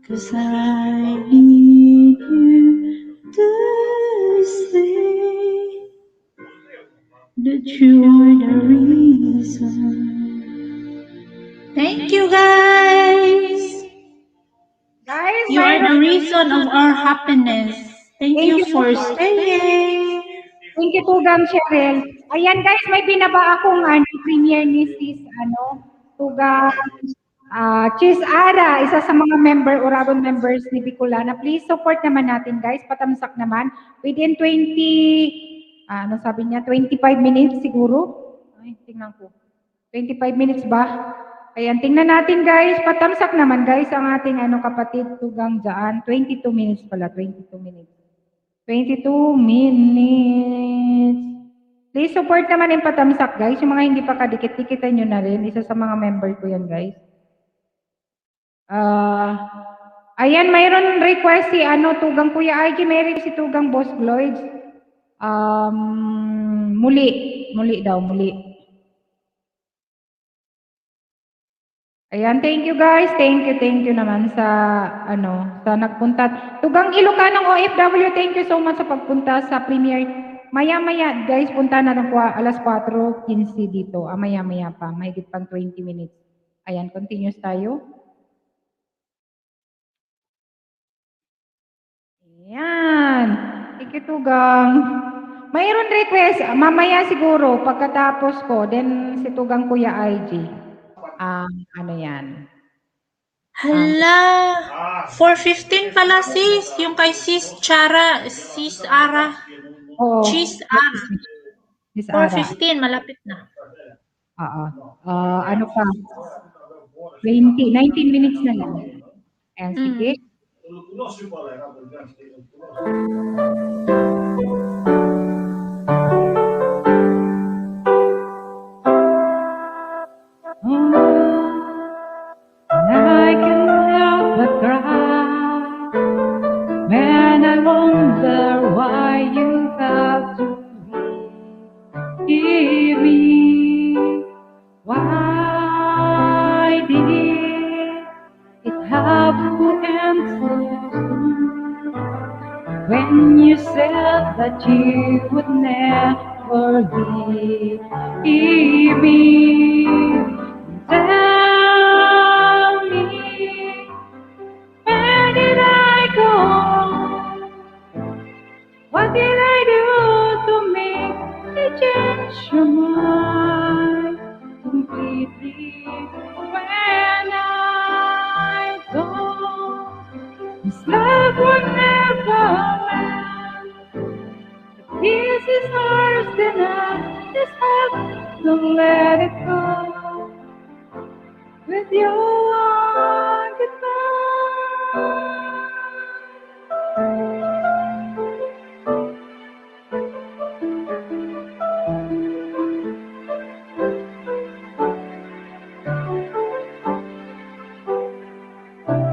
Speaker 8: 'Cause I need you to see that you are the reason. Thank you, guys.
Speaker 1: Guys,
Speaker 8: You are the
Speaker 1: mayroon.
Speaker 8: reason of our happiness. Thank you for staying.
Speaker 1: Thank you, Tugang Cheryl. Ayan guys, may binaba akong premiere ni Sis, Tugang Cheese Ara, isa sa mga Oragon members ni Bicolana. Please support naman natin guys, patamsak naman. Within 25 minutes siguro. Ay, tingnan ko. 25 minutes ba? Ayan, tingnan natin guys, patamsak naman guys ang ating kapatid Tugang dyan. 22 minutes pala, 22 minutes. 22 minutes. Please support naman yung patamsak, guys. Yung mga hindi pa kadikit-dikitan nyo na rin. Isa sa mga member ko yan, guys. Ayan, mayroon request si Tugang Kuya IG. May request si Tugang Boss Lloyd. Muli daw. Ayan, thank you guys. Thank you naman sa sa nagpunta. Tugang Ilocanong OFW, thank you so much sa pagpunta sa premiere. Maya-maya, guys, punta na ng alas 4:15 dito. Maya-maya pa, mahigit pang 20 minutes. Ayan, continuous tayo. Ayan. Thank you, Tugang. Mayroon request, mamaya siguro, pagkatapos ko, then si Tugang Kuya IG. Yan.
Speaker 10: Hala, 4:15 pala sis, yung kay sis Ara.
Speaker 1: Oo.
Speaker 10: Cheese Ara.
Speaker 1: Sis Ara.
Speaker 10: 4:15, malapit na.
Speaker 1: Oo. Ano pa? 19 minutes na lang. Ayan, sige. I can help but cry when I wonder why you have to leave me. Why did it have to end so soon? When you said that you would never leave me. Tell me, where did I go? What did I do to make you change your mind completely? When I thought this love would never end, this is ours and I just have to let it go. With your goodbye.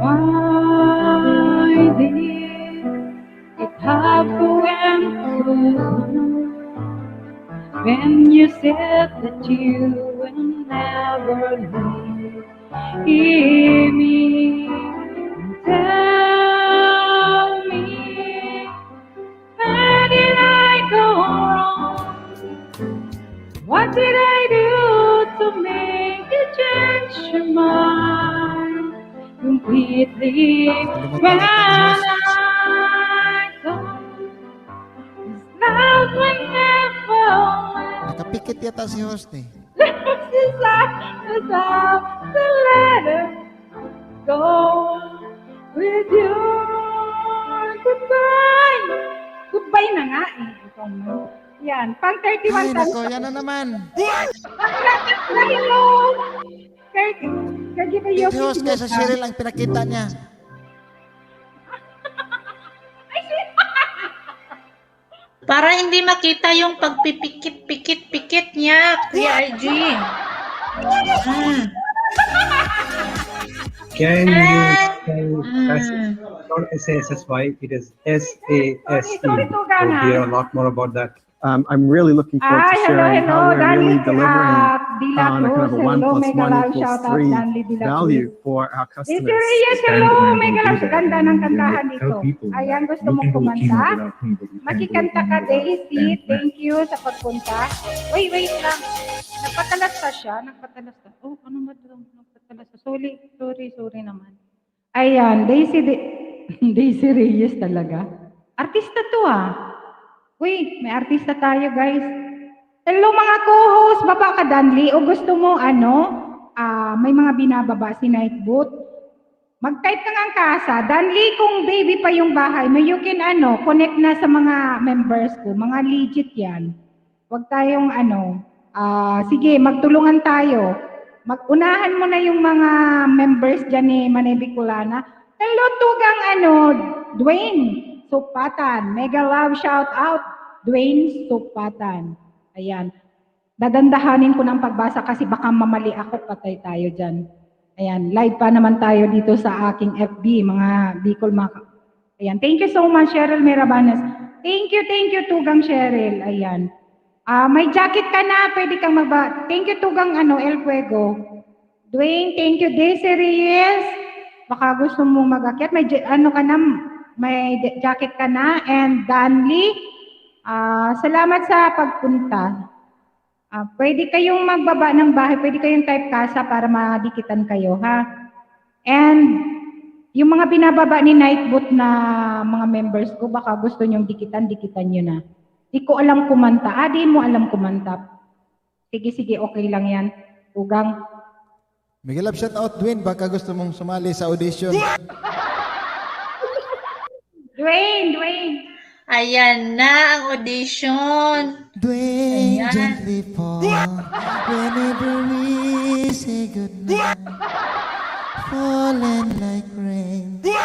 Speaker 1: Why did it have to end so soon? When you said that you will never leave me. Tell me, where did I go wrong? What did I do to make you change your mind completely? When I thought this love would never end.
Speaker 13: Nakapikit yata si host eh.
Speaker 1: Just have to let it go with your goodbye. Goodbye na nga eh. Yan, pang 31
Speaker 13: Ay,
Speaker 1: times.
Speaker 13: nako, yan na naman.
Speaker 1: Hello!
Speaker 13: Si host kaysa Cheryl ang pinakita niya.
Speaker 10: Para hindi makita yung pagpipikit-pikit-pikit niya, Kuya RG.
Speaker 15: Can you tell us not SASSY, it is SASE.
Speaker 1: Sorry, Tugang,
Speaker 15: We'll
Speaker 1: ha?
Speaker 15: hear a lot more about that. I'm really looking forward to
Speaker 1: Hello,
Speaker 15: sharing how we're really
Speaker 1: Danley
Speaker 15: delivering
Speaker 1: Dila
Speaker 15: on a kind of a
Speaker 1: Cruz.
Speaker 15: 1
Speaker 1: Hello,
Speaker 15: plus
Speaker 1: mega
Speaker 15: 1
Speaker 1: love,
Speaker 15: equals
Speaker 1: shout out
Speaker 15: 3
Speaker 1: Danley Dila
Speaker 15: value
Speaker 1: Cruz.
Speaker 15: for our
Speaker 1: Si
Speaker 15: customers.
Speaker 1: Sirius, hello, mega love. Ganda ng kantahan dito.
Speaker 15: people
Speaker 1: Ayan, gusto mong kumanta? Makikanta ka, Daisy. Thank you sa pagpunta. Wait lang. Nagpatalasta siya. Nagpatalasta. Oh, ano ba ito? Nagpatalasta. Sorry naman. Ayan, Daisy Reyes talaga. Artista to Uy, may artista tayo, guys. Hello mga co-host, baba ka Danley o gusto mo may mga binababa si Nightbot. Mag-type ka ng kasa. Danley, kung baby pa yung bahay mo, you can connect na sa mga members ko. Mga legit yan. Huwag tayong sige, magtulungan tayo. Mag-unahan mo na yung mga members dyan ni Manay Bicolana. Hello, Tugang Dwayne Supatan. Mega love shout out, Dwayne Supatan. Ayan. Dadandahanin ko ng pagbasa kasi baka mamali ako, patay tayo dyan. Ayan, live pa naman tayo dito sa aking FB, mga Bicol Ayan, thank you so much, Cheryl Mirabanes. Thank you, Tugang Cheryl. Ayan. May jacket ka na, pwede kang Thank you, Tugang El Fuego. Dwayne, thank you, Daisy Reyes. Baka gusto mo mag-akyat. May may jacket ka na. And Danley, salamat sa pagpunta. Pwede kayong magbaba ng bahay, pwede kayong type kasa para madikitan kayo, ha? And yung mga binababa ni Nightbot na mga members ko, baka gusto nyong dikitan nyo na. Di ko alam kumanta. Di mo alam kumanta. Sige, okay lang yan. Tugang.
Speaker 13: Mega love shout out, Dwayne. Baka gusto mong sumali sa audition.
Speaker 1: Dwayne.
Speaker 10: Ayan na ang audition.
Speaker 13: Dwayne,
Speaker 10: Ayan.
Speaker 13: gently fall whenever we say goodnight. Falling like rain.
Speaker 1: Si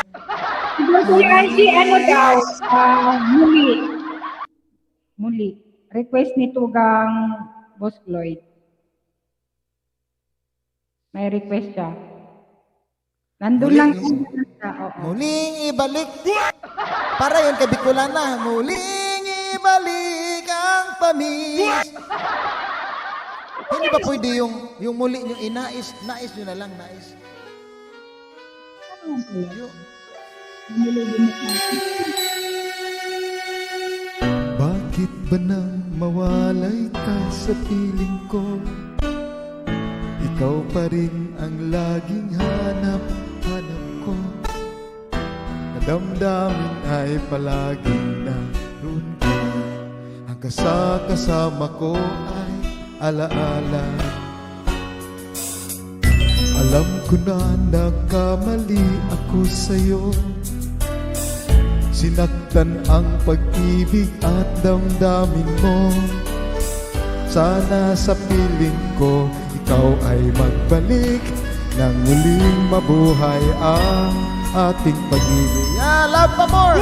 Speaker 1: Muli. Request ni Tugang Boss Floyd. May request siya. Nandun lang siya.
Speaker 13: Muling ibalik. Para yun kay Bicolana. Muling ibalik ang pamis. Hindi ba pwede yung muli nyo inais? Nais nyo na lang, nais. Bakit ba nang mawalay ka sa piling ko? Ikaw pa rin ang laging hanap ko. Nadamdamin ay palaging naroon ka. Ang kasama ko ay alaala. Alam ko na nagkamali ako sa'yo. Sinaktan ang pag-ibig at damdamin mo. Sana sa piling ko ikaw ay magbalik nang muling mabuhay ang ating pag-ibig. Love pa more!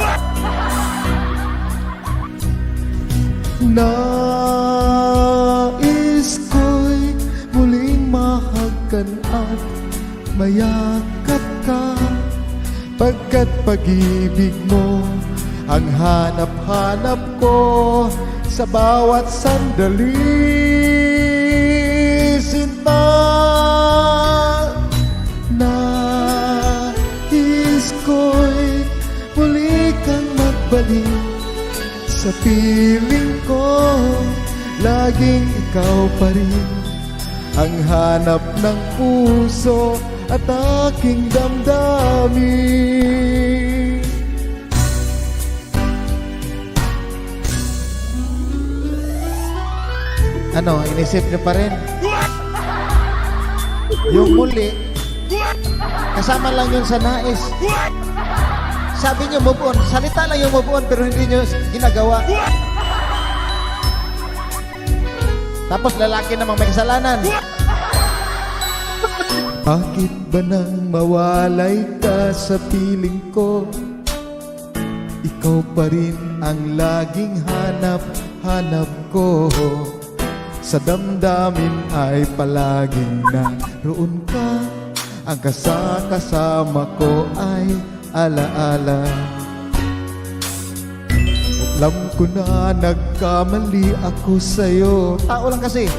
Speaker 13: Nais ko'y muling mahagkan at mayakap ka, pagkat pag-ibig mo ang hanap-hanap ko sa bawat sandali. Sinta, nais ko'y muli kang magbalik sa piling ko. Laging ikaw pa rin ang hanap ng puso at aking damdamin. Ano, inisip niyo pa rin? Yung muli, kasama lang yun sa nais. Sabi niyo move on, salita lang yung move on pero hindi niyo ginagawa. Tapos lalaki namang may kasalanan. Bakit ba nang mawalay ka sa piling ko? Ikaw pa rin ang laging hanap ko. Sa damdamin ay palaging naroon ka. Ang kasama ko ay alaala. Alam ko na nagkamali ako sa'yo. Tao lang kasi.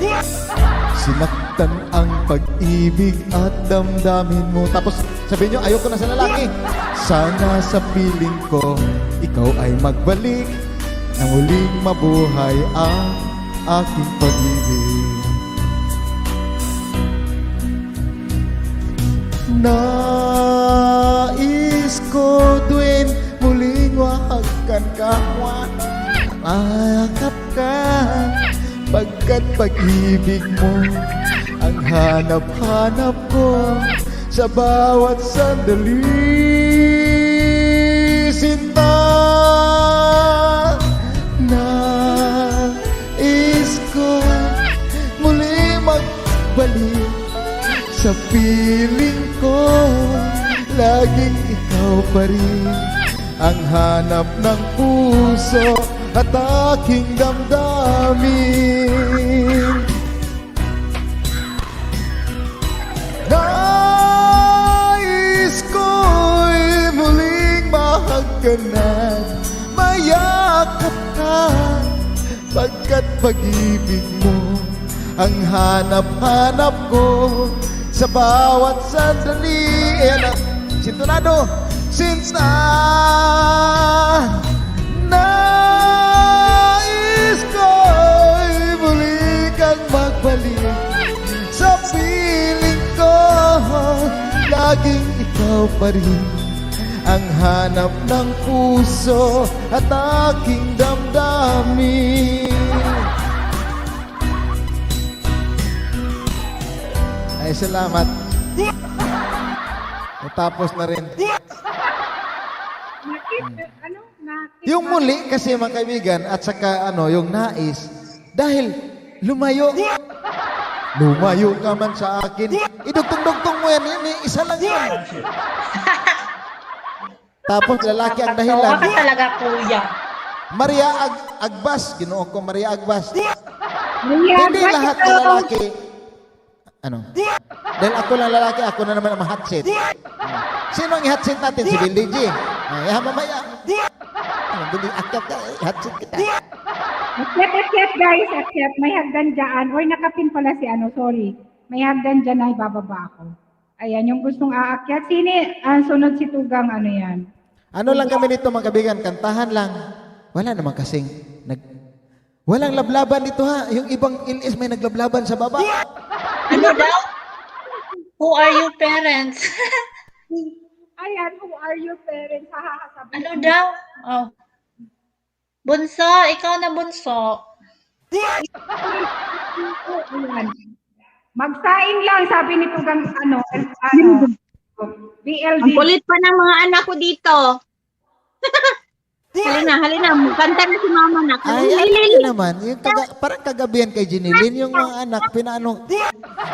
Speaker 13: Sinaktan ang pag-ibig at damdamin mo. Tapos sabihin nyo, ayoko na sa lalaki. Sana sa piling ko, ikaw ay magbalik na muling mabuhay ang aking pag-ibig. Nais ko din muling wahagkan ka, makakap ka, pagkat pag-ibig mo ang hanap-hanap ko sa bawat sandali. Sinta, nais ko muli magbalik sa piling ko, laging ikaw pa rin ang hanap ng puso at aking damdamin. Nais ko'y muling mahagkanan, mayakap ka, pagkat pag-ibig mo ang hanap-hanap ko sa bawat sandali. Ayan na, sintonado. Since nais ko'y muli kang magbalik sa piling ko, laging ikaw pa rin ang hanap ng puso at aking damdamin. Ay, salamat. Natapos na rin. Yung muli kasi mga kaibigan at saka yung nais, dahil lumayo ka man sa akin, idugtong-dugtong mo yan, isa lang yan. Tapos lalaki ang dahilan.
Speaker 10: Ka talaga, kuya.
Speaker 13: Maria Agbas, Ginoo ko, Maria Agbas. Hindi
Speaker 1: Agbas
Speaker 13: lahat ng lalaki. Dahil ako lang lalaki, ako na naman ang ma-hotset. Sino ang i-hotset natin? Si Bill DJ. Mamaya. Akyat ka, i-hotset kita.
Speaker 1: Akyat guys, akyat. May hagdan dyan. Or nakapin pala si sorry. May hagdan dyan na ibababa ako. Ayan, yung gustong aakyat. Sini, sunod si Tugang, yan.
Speaker 13: Ano lang kami nito mga kabigan, kantahan lang. Wala naman kasing walang lablaban dito ha. Yung ibang LS may naglablaban sa baba.
Speaker 10: Ano daw? Who are your parents?
Speaker 1: Ayan, who are your parents?
Speaker 10: Ano daw? Oh. Bunso, ikaw na bunso.
Speaker 1: Magsaing lang, sabi ni Tugang, BLD.
Speaker 9: Ang kulit pa ng mga anak ko dito. Halina, kanta na si mama na.
Speaker 13: Ay, naman, yung parang kagabihan kay Jinilin, yung mga anak,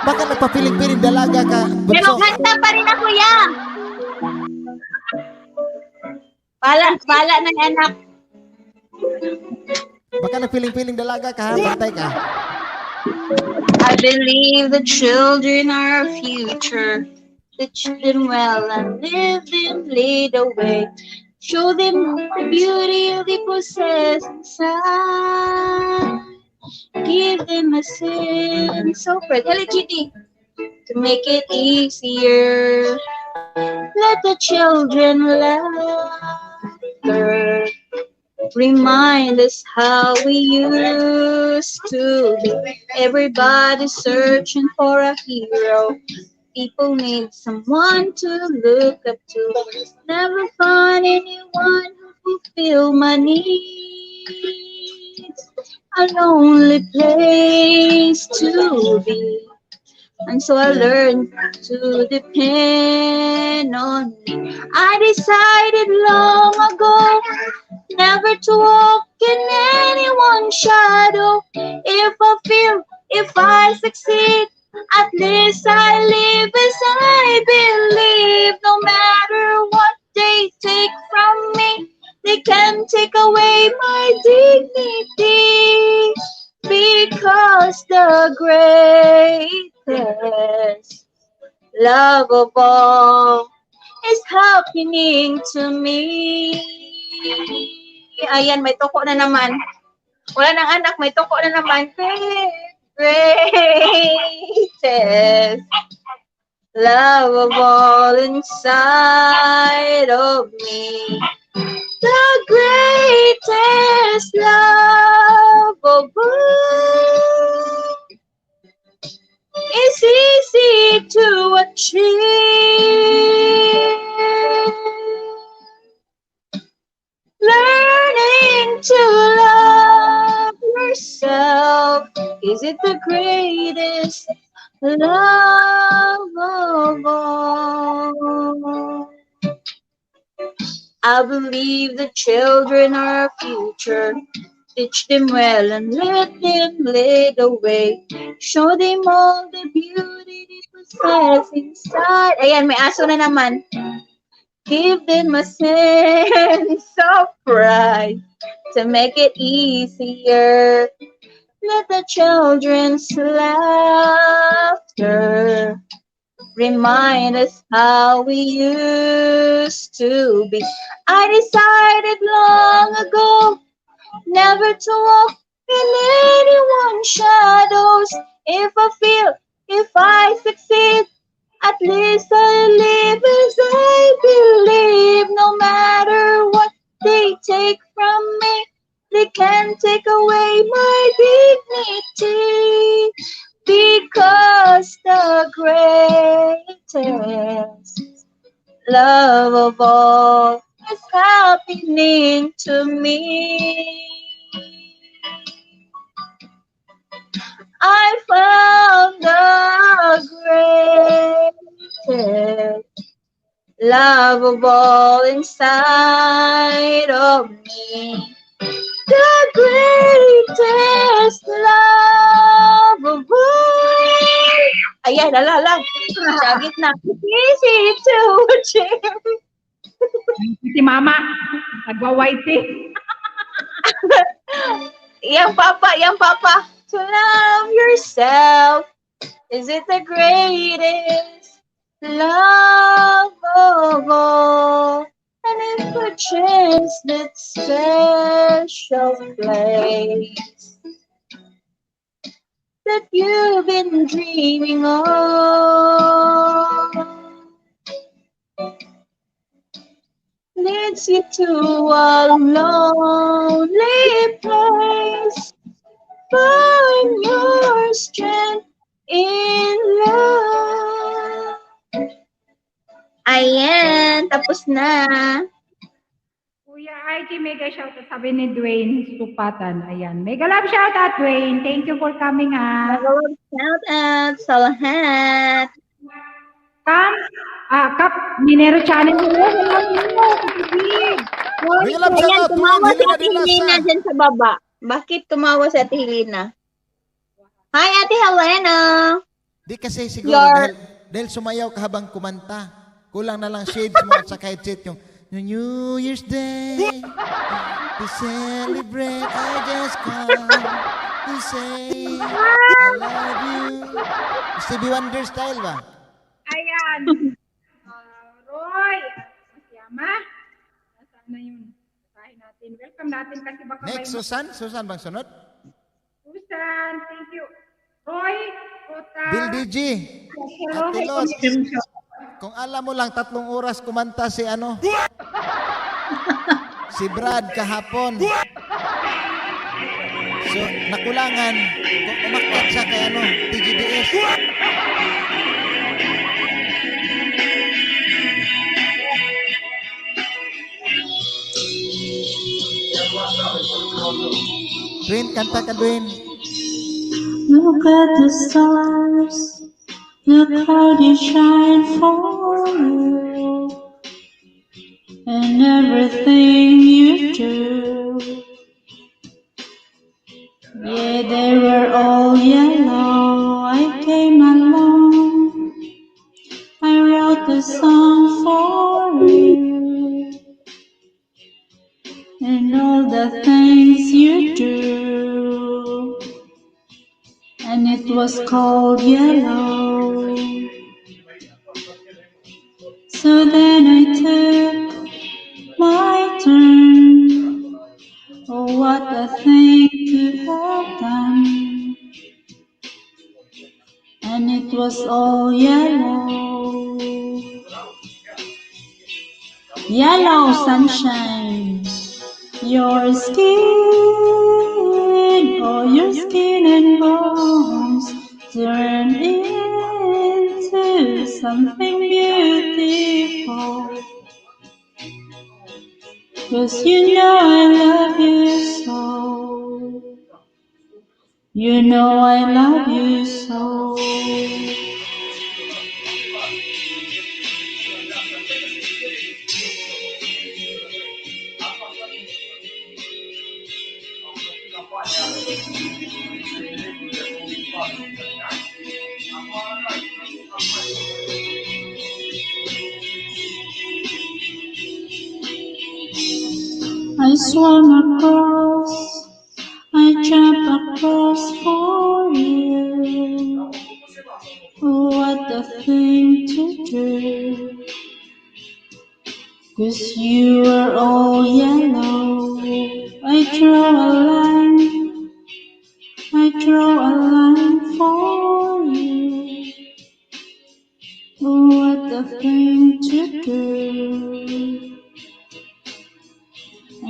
Speaker 13: baka nagpapiling-piling dalaga ka.
Speaker 9: Pero kanta pa rin ako, ya. Bala ng anak.
Speaker 13: Baka nagpiling-piling dalaga ka, ha? Bantay ka.
Speaker 9: I believe the children are our future. The children well and live them lead away. Show them the beauty they possess inside. Give them a sense of fragility to make it easier. Let the children laughter remind us how we used to be. Everybody's searching for a hero. People need someone to look up to. Never find anyone who fulfill my needs. A lonely place to be. And so I learned to depend on me. I decided long ago never to walk in anyone's shadow. If I succeed, at least I live as I believe. No matter what they take from me, they can take away my dignity. Because the greatest love of all is happening to me. Ayan, may tuko na naman. Wala nang anak, may tuko na naman. Greatest love of all inside of me. The greatest love of all is easy to achieve. Learning to love yourself, is it the greatest love of all? I believe the children are our future. Teach them well and let them lead the way. Show them all the beauty they possess inside. Ayan, may aso na naman. Give them a sense of pride to make it easier. Let the children's laughter remind us how we used to be. I decided long ago never to walk in anyone's shadows. If I succeed, at least I live as I believe. No matter what they take from me, they can't take away my dignity. Because the greatest love of all is happening to me. I found the greatest love of all inside of me. The greatest love of all. Ayan, ala. Sa gitna. Easy to achieve.
Speaker 1: Si Mama, nagwa-whitey.
Speaker 9: Yang papa. To love yourself, is it the greatest love of all? And if perchance that special place that you've been dreaming of leads you to a lonely place, find your strength in love. Ayan, tapos na.
Speaker 1: Kuya IT, mega shoutout, sabi ni Dwayne Supatan. Ayan, mega love shoutout, Dwayne. Thank you for coming, ha.
Speaker 9: Mega love shoutout sa lahat.
Speaker 1: Kap Minero Channel. Hello.
Speaker 13: Mega love shoutout,
Speaker 9: Tumawa si
Speaker 13: Helena
Speaker 9: Ate
Speaker 13: de la
Speaker 9: Helena
Speaker 13: Sa.
Speaker 9: dyan sa baba. Bakit tumawa si Ate Helena? Hi, Ate Helena.
Speaker 13: Di kasi siguro dahil sumayaw ka habang kumanta. Kulang na lang shades mo at saka headset yung New Year's Day to celebrate. I just come to say I love you. Stevie Wonder style ba?
Speaker 1: Ayan. Roy. Masyama. Nasaan na yung basahin natin? Welcome natin kasi baka
Speaker 13: Next, Susan. Susan bang sunod?
Speaker 1: Susan, thank you. Roy, Kota.
Speaker 13: Bill DG. Ate Lot. Kung alam mo lang, 3 oras kumanta si si Brad kahapon. So, nakulangan. Kung umakyat siya kay TGDS. Dwayne, kanta ka, Dwayne.
Speaker 8: Look at the stars, look how they shine for you, and everything you do. Yeah, they were all yellow. I came along, I wrote a song for you, and all the things you do. And it was called Yellow. So So then I took my turn. Oh, what a thing to have done. And it was all yellow. Yellow sunshine. Your skin, oh, your skin and bones turn into something beautiful. 'Cause you know I love you so. You know I love you so. I swam across, I jumped across for you. Oh, what a thing to do. 'Cause you were all yellow. I draw a line, I draw a line for you. Oh, what a thing to do.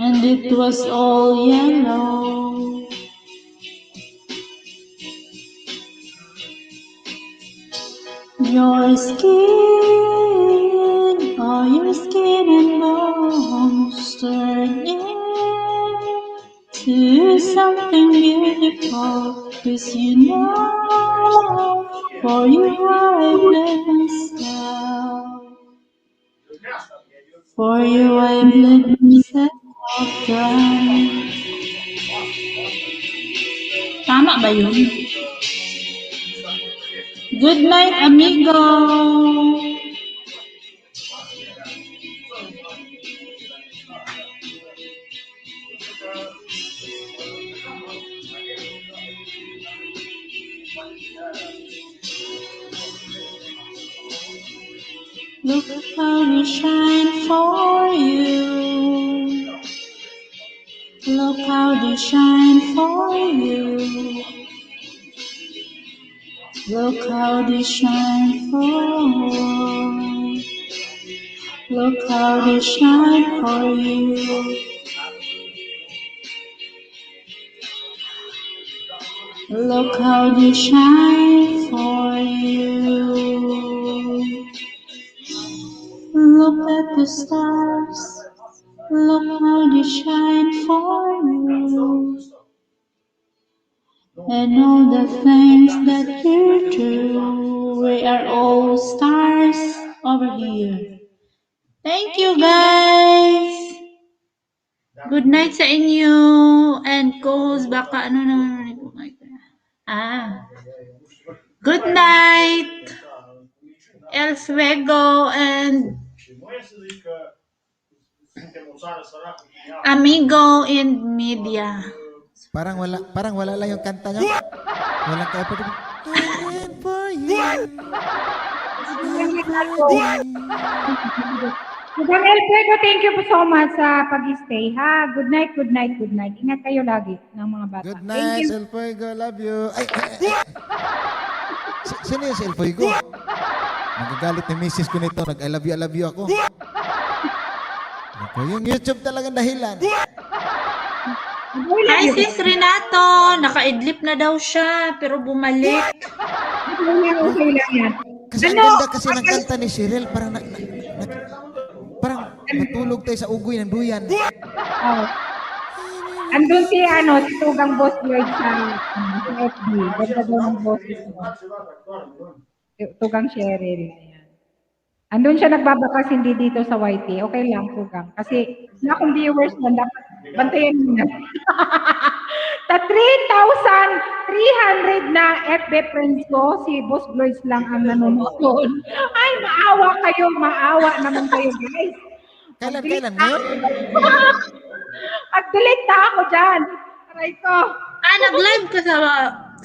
Speaker 8: And it was all yellow. Your skin, oh, your skin and bones turn into something beautiful. 'Cause you know, for you I've let myself. For you I've let myself drown. Tama ba yun? Good night, amigo. Look how we shine for you. Look how they shine for you. Look how they shine for. Look how they shine for you. Look how they shine for you. Look at the stars. Look how they shine for you. And all the things that you do, we are all stars over here. Thank you, guys. Good night sa inyo. And co-host baka ano naman. Good night. El Fuego and Amigo in Media.
Speaker 13: Parang wala lang yung kanta niya. Walang kaya pa.
Speaker 1: Madam El Fuego, thank you so much sa pag-stay, ha? Good night, good night, good night. Ingat kayo lagi ng mga bata.
Speaker 13: Good night, El Fuego. Love you. Ay. Sino yung si El Fuego? Nagagalit ni misis ko nito. I love you ako. Ako, yung YouTube talagang dahilan.
Speaker 10: Hi, sis Renato. Naka-idlip na daw siya, pero bumalik.
Speaker 13: Kasi ang ganda kasi ng kanta ni Cheryl. Parang matulog tayo sa ugoy ng duyan.
Speaker 1: Oh. Andun si Tugang Boss Lloyd sa FB. Ganda daw ng boses mo. Tugang Cheryl. Ayan. Andun siya nagbabaka hindi dito sa YT. Okay lang, Tugang. Kasi na akong viewers mo, dapat bantayan mo na. Ta 3,300 na FB friends ko, si Boss Lloyd lang ang nanonood. Ay, maawa naman kayo, guys.
Speaker 13: Kailan ngayon?
Speaker 1: Mag-delete na ako dyan. Aray ko.
Speaker 10: Nag-live ka sa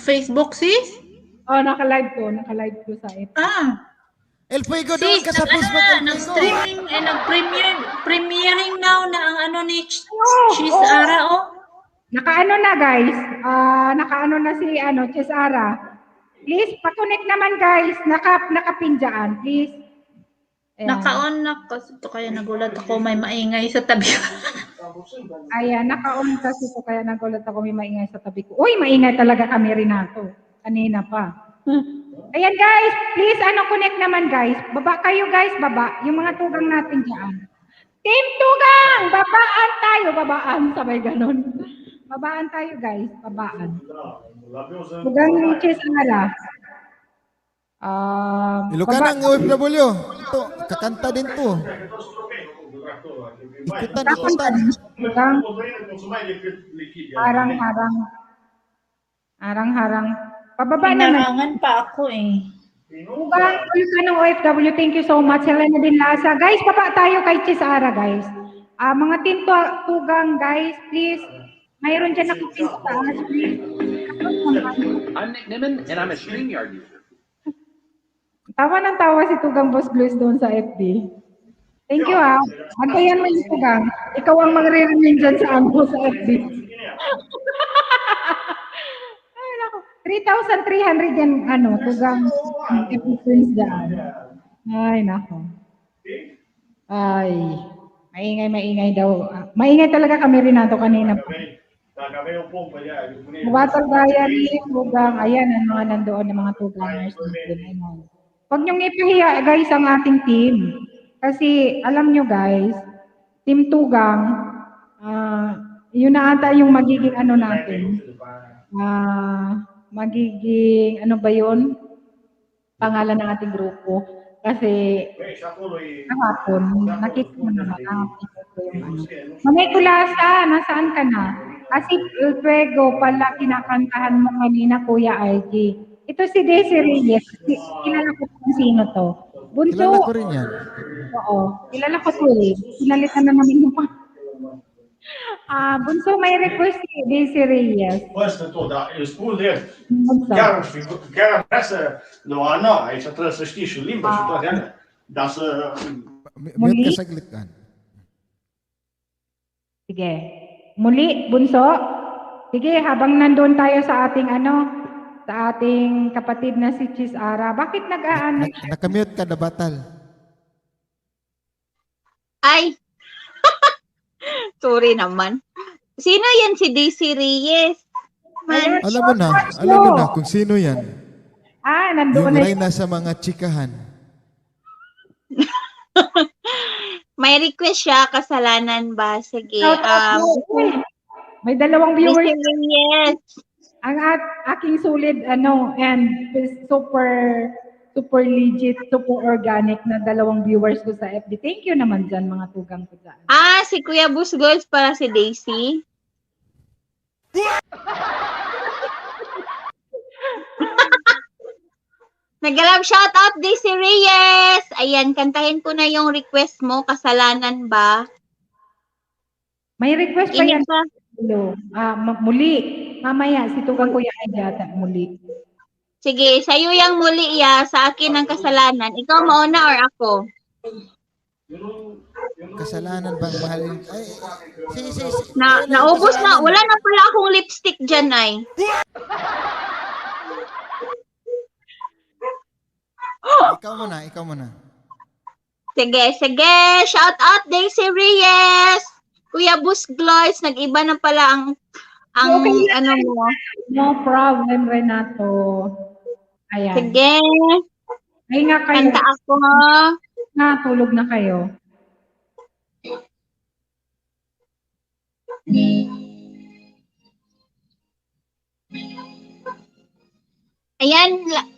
Speaker 10: Facebook, sis?
Speaker 1: Oh, naka-live ko sa FB.
Speaker 13: El Fuego, doon ka sa Facebook. El Fuego.
Speaker 10: Nag-streaming, premiering now na ang ano ni Cheese Ara, oh.
Speaker 1: Nakaano na guys. Nakaano na si Cesara. Please, pa-connect naman guys. Nakapin dyan, please. Ayan.
Speaker 10: Naka-on na kasi ito kaya nagulat ako may maingay sa tabi ko.
Speaker 1: Ayan, naka-on kasi ito kaya nagulat ako may maingay sa tabi ko. Uy, maingay talaga kami rin nato. Kanina pa. Ayan guys, please connect naman guys. Baba kayo guys, baba. Yung mga tugang natin dyan. Team Tugang! Babaan tayo, babaan. Sabay ganun. Babaan tayo guys, babaan. Tugang ni Cesara.
Speaker 13: Ilocanang OFW. Ito, kakanta din to. Ikutan.
Speaker 1: Harang. Pababa naman.
Speaker 10: Pinarangan pa ako eh.
Speaker 1: Tugang, Ilocanang OFW, thank you so much. Helena din Lasa. Guys, baba tayo kay Cesara guys. Mga team Tugang guys, please. Mayroon dyan nakapin sa taas, please.
Speaker 16: I'm Nick Niman and I'm a StreamYard user.
Speaker 1: Tawa ng tawa si Tugang Boss Blues doon sa FB. Thank you ha. Antayan mo yung Tugang. Ikaw ang magre-remain dyan sa sa FB. Ay, naku. 3,300 yan, Tugang FB friends dyan. Ay, naku. Ay, maingay daw. Maingay talaga kami rin nato kanina. Battle Diary, Tugang. Ayan, ang mga nandoon ng mga Tugangers. Huwag niyong ipahiya guys ang ating team. Kasi alam nyo guys, Team Tugang, yun na ata yung magiging natin. Magiging, ba yun? Pangalan ng ating grupo. Kasi kahapon, nakita mo naman Mamay Kulasa, nasaan ka na? Kasi El Fuego pala kinakantahan mo kanina, Kuya RG. Ito si Desiree Reyes. Kilala ko kung sino to. Bunso.
Speaker 13: Kilala ko rin yan.
Speaker 1: Oo. Kilala ko to eh. Pinalitan na namin yung Bunso, may request si Desiree Reyes.
Speaker 17: Questo tu, da, il school there. Chiar vrea să, nu, aici trebuie să știi și limba și toate alea. Dar să...
Speaker 13: Mute ka saglit kan.
Speaker 1: Sige. Muli, Bunso. Sige, habang nandun tayo sa ating sa ating kapatid na si Cesara. Bakit
Speaker 13: Nakamute ka na batal.
Speaker 9: Ay! Sorry naman. Sino yan si DC Reyes?
Speaker 13: Alam mo na kung sino yan.
Speaker 1: Nandoon
Speaker 13: Yung
Speaker 1: na.
Speaker 13: Reyna sa mga chikahan.
Speaker 9: May request siya, kasalanan ba? Sige.
Speaker 1: May dalawang viewers.
Speaker 9: DC Reyes.
Speaker 1: Ang aking solid and super legit, super organic na dalawang viewers ko sa FB. Thank you naman dyan mga tugang ko dyan.
Speaker 9: Si Kuya Busgols para si Daisy. Nag-love shoutout Daisy Reyes. Ayan, kantahin ko na yung request mo. Kasalanan ba?
Speaker 1: May request pa yan. Muli. Mamaya, si Tugang Kuya Adyata, muli.
Speaker 9: Sige, sa'yo yung muli sa akin ang kasalanan. Ikaw mauna or ako?
Speaker 13: Kasalanan bang mahalin? Ay,
Speaker 9: naubos na. Wala na pala akong lipstick dyan ay.
Speaker 13: Ikaw muna.
Speaker 9: Sige. Shout out Daisy Reyes. Kuya Bus Gloys, nag-iba na pala ang mo.
Speaker 1: No problem, Renato. Ayan.
Speaker 9: Sige.
Speaker 1: Ay nga kayo.
Speaker 9: Kanta ako.
Speaker 1: Tulog na kayo.
Speaker 9: Ayan,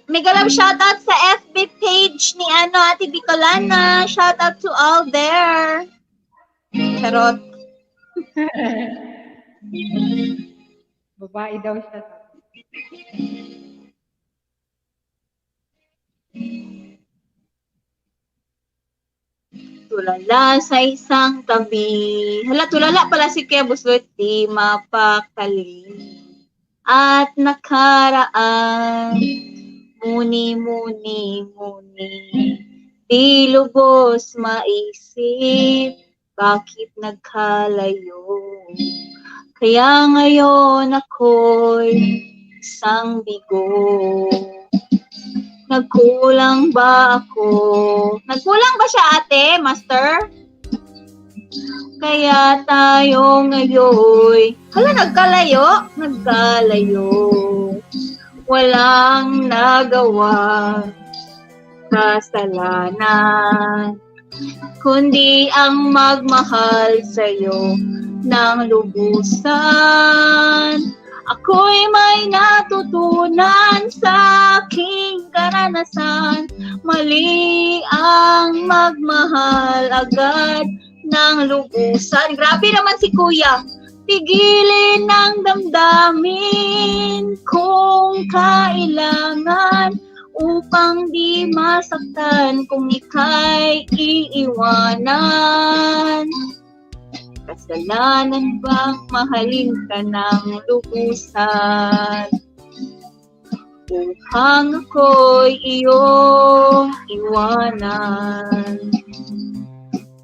Speaker 9: mega love shoutout sa FB page ni Ate Bicolana. Shoutout to all there. Charot.
Speaker 1: Babae daw siya.
Speaker 9: Tulala sa isang tabi. Tulala pala si Kuya Busgoy. Di mapakali. At nakaraan. Muni. Di lubos maisip, bakit nagkalayo? Kaya ngayon ako'y isang bigo. Nagkulang ba ako? Nagkulang ba siya, ate, master? Kaya tayo ngayon, hala, nagkalayo? Nagkalayo. Walang nagawa, kasalanan, kundi ang magmahal sa'yo ng lubusan. Ako'y may natutunan sa aking karanasan. Mali ang magmahal agad ng lubusan. Grabe naman si Kuya. Pigilin ang damdamin kung kailangan upang di masaktan kung ika'y iiwanan. Kasalanan bang mahalin ka ng lubusan? Upang ako'y iyong iwanan.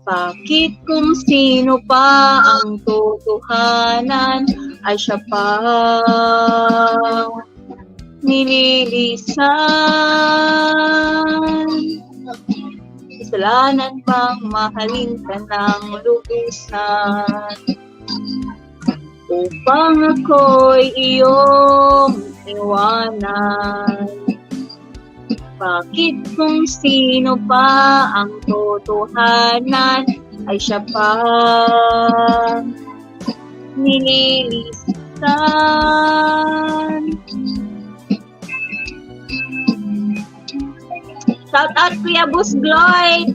Speaker 9: Bakit kung sino pa ang totohanan ay siya pa nililisan? Kasalanan bang mahalin ka ng lubusan? Upang ako'y iyong iwanan. Bakit kung sino pa ang totohanan ay siya pa nililisan? Shout out Kuya Bus Gloyd!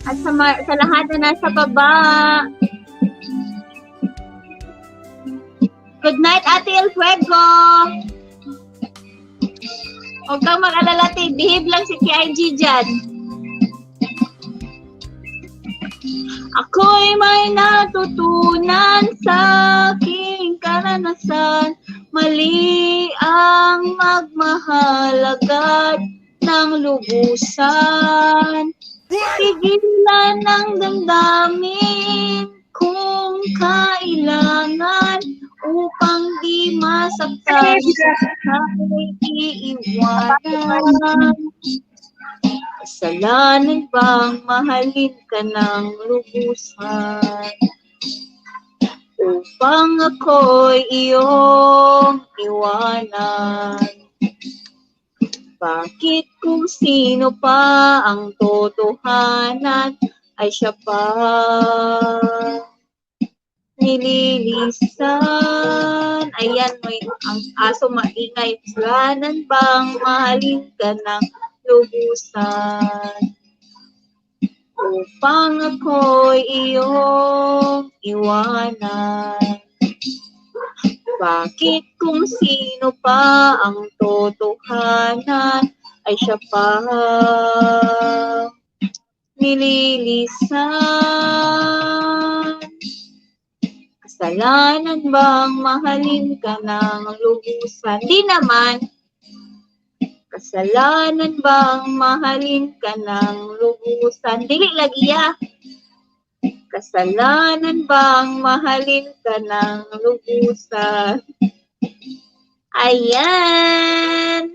Speaker 9: At sa lahat na nasa baba. Good night, Ate El Fuego! Huwag kang mag-alala, behave lang si KIG dyan. Ako'y may natutunan sa aking karanasan. Mali ang magmahal agad ng lubusan. Tigilan ng damdamin kung kailangan upang di masaktan kahit iiwanan. Kasalanan bang mahalin ka ng lubusan? Upang ako'y iyong iwanan. Bakit kung sino pa ang totohanan ay siya pa nililisan? Ayan, may ang aso maingay. Kasalanan bang mahalin ka ng lubusan? Upang ako'y iyong iwanan. Bakit kung sino pa ang totohanan ay siya pa nililisan? Kasalanan bang mahalin ka ng lubusan? Di naman. Kasalanan bang mahalin ka ng lubusan? Dili lagi ya. Kasalanan bang mahalin ka ng lubusan? Ayan.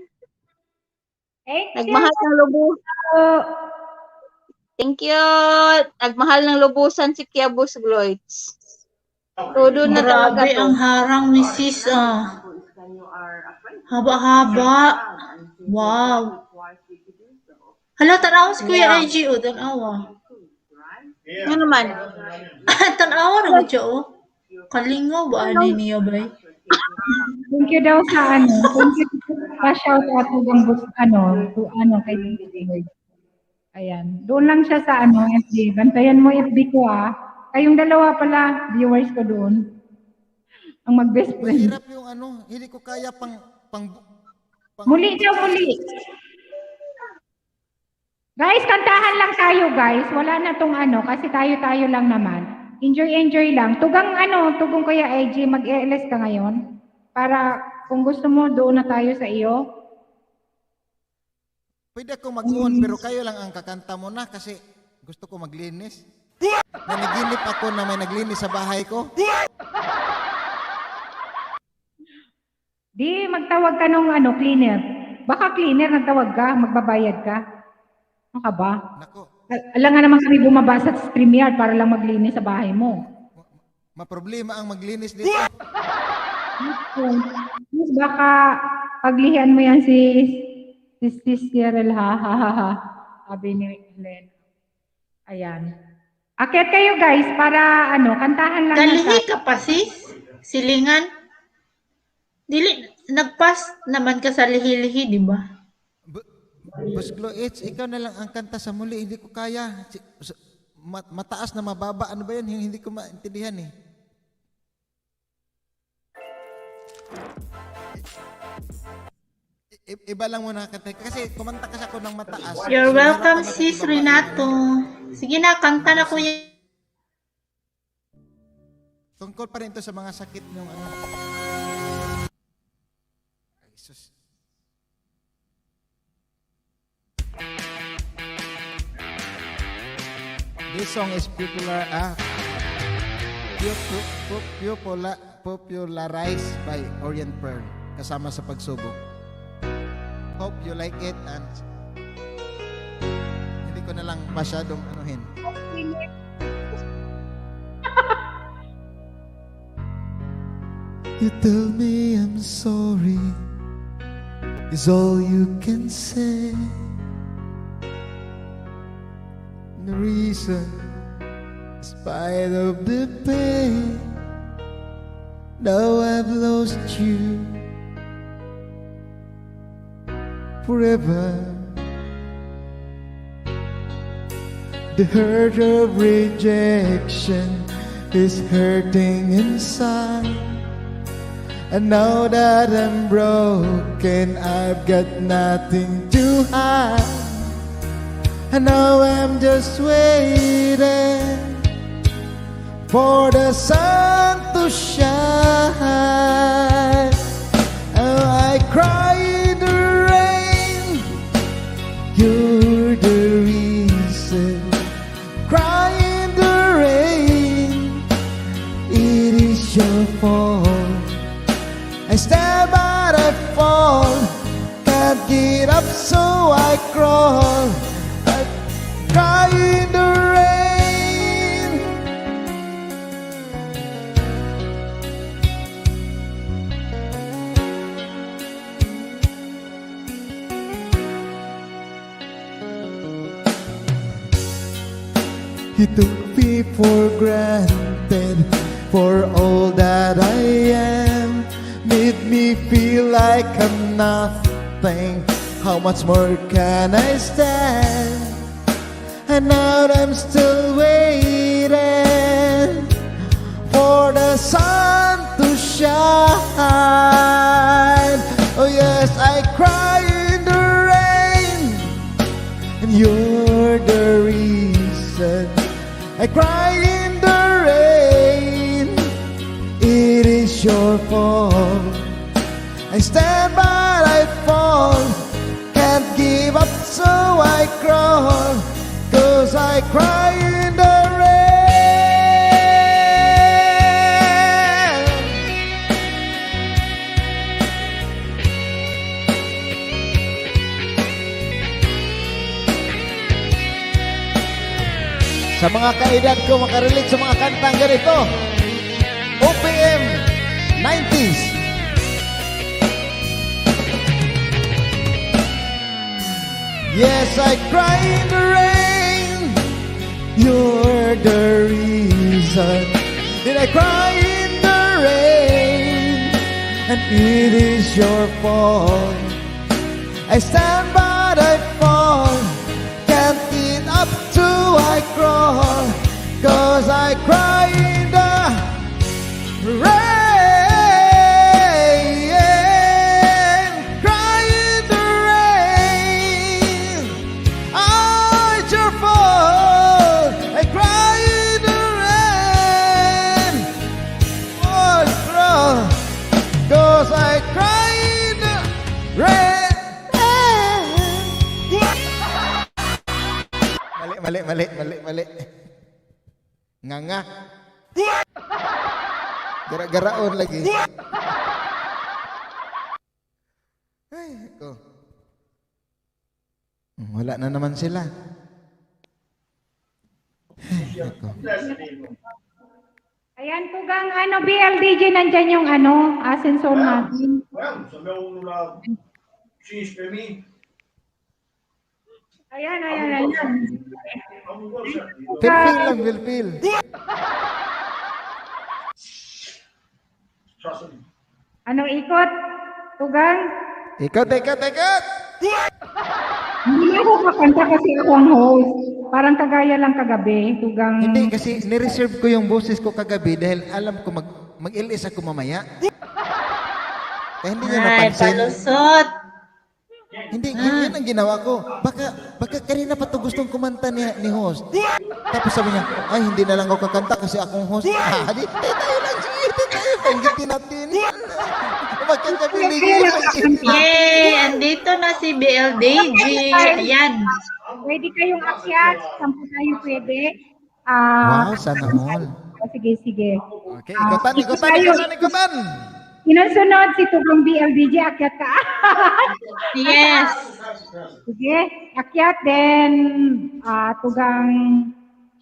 Speaker 9: Nagmahal ng lubusan. Thank you. Nagmahal ng lubusan si Kuya Bus Gloids. Todo na talaga
Speaker 10: Grabe
Speaker 9: to.
Speaker 10: ang harang ni sis ah. Haba-haba. Wow. Hala, tanaw si Kuya IG o, tanawa.
Speaker 9: Ano naman?
Speaker 10: Tanawa naman siya o. Kalingaw ba ani niya ba?
Speaker 1: Thank you daw sa ano. Thank you sa shout out to kay Tito. Ayan. Doon lang siya sa FB. Bantayan mo FB ko Kayong dalawa pala, viewers ko doon. Ang mag-best friend.
Speaker 13: Hirap yung hindi ko kaya
Speaker 1: Muli daw, muli. Guys, kantahan lang tayo, guys. Wala na tong kasi tayo-tayo lang naman. Enjoy lang. Tugang tugang Kuya AJ, mag-ELS ka ngayon. Para kung gusto mo, doon na tayo sa iyo.
Speaker 13: Pwede ako mag-on, pero kayo lang ang kakanta mo na kasi gusto ko maglinis. Naniginip ako na may naglinis sa bahay ko.
Speaker 1: Di, magtawag ka nung cleaner. Baka cleaner, nagtawag ka, magbabayad ka. Ano ka ba?
Speaker 13: Nako,
Speaker 1: Alam nga naman kami bumabasa sa StreamYard para lang maglinis sa bahay mo.
Speaker 13: maproblema ang maglinis dito.
Speaker 1: Mas baka paglihan mo yan si Cyril, ha. Sabi ni Helen. Ayan. Akyat kayo guys para kantahan lang.
Speaker 10: Kalihi ka pa, sis? Silingan? Dili, nagpas naman ka sa lihi-lihi, di ba?
Speaker 13: Boss Glo H, ikaw na lang ang kanta sa muli. Hindi ko kaya. Mataas na mababa. Ano ba yan? Hindi ko maintindihan eh. Iba lang muna kanta. Kasi kumanta kasi ako ng mataas.
Speaker 10: You're welcome, sis Renato. Sige na, kanta na kuya.
Speaker 13: Tungkol pa rin ito sa mga sakit yung Ay, sus. This song is popularized by Orient Pearl kasama sa pagsubok. Hope you like it and hindi ko na lang masyadong anuhin. You tell me I'm sorry is all you can say. The reason, in spite of the pain, now I've lost you forever. The hurt of rejection is hurting inside. And now that I'm broken, I've got nothing to hide. And now I'm just waiting for the sun to shine. And I cry in the rain, you're the reason. Cry in the rain, it is your fault. I stand but I fall, can't get up so I crawl. I cry in the rain. You took me for granted for all that I am. Made me feel like I'm nothing. How much more can I stand? And now I'm still waiting for the sun to shine. Oh yes, I cry in the rain, and you're the reason. I cry in the rain, it is your fault. I stand but I fall, can't give up so I crawl, 'cause I cry in the rain. Sa mga kaedad ko makarelate sa mga kantang ganito, OPM 90s. Yes, I cry in the rain, you're the reason. Did I cry in the rain, and it is your fault. I stand but I fall, can't get up to I crawl, 'cause I cry in the rain. I cry in the rain. Mali. Nga. Gara-garaon lagi. Ay, ko. Wala na naman sila. Ay, ako.
Speaker 1: Ayan, tugang BLDJ, nandyan yung ascensor natin.
Speaker 17: Well, sabi ako nula, she's for me.
Speaker 1: Ayan.
Speaker 13: Pilpil lang, pilpil.
Speaker 1: Anong ikot? Tugang?
Speaker 13: Ikot.
Speaker 1: Hindi ako kakanta kasi ako ang host. Parang kagaya lang kagabi, tugang...
Speaker 13: Hindi, kasi nireserve ko yung boses ko kagabi dahil alam ko mag-LS ako mamaya. Kaya hindi niya napansin.
Speaker 10: palusot.
Speaker 13: Hindi, yan ang ginawa ko. Baka kanina pa to gustong kumanta ni host. Tapos sabi niya, ay hindi na lang ako kakanta kasi akong host. Di tayo lang, sige, tayo. Panggitin natin. Magkakabiligin.
Speaker 10: Yay! Andito na si BLDG. Ayan.
Speaker 1: Pwede kayong akyat, 10 tayo pwede.
Speaker 13: Wow, sana all.
Speaker 1: Sige.
Speaker 13: Okay, ikutan.
Speaker 1: Sinusunod si Tugang BLDJ, akyat ka.
Speaker 10: Yes.
Speaker 1: Sige, akyat then Tugang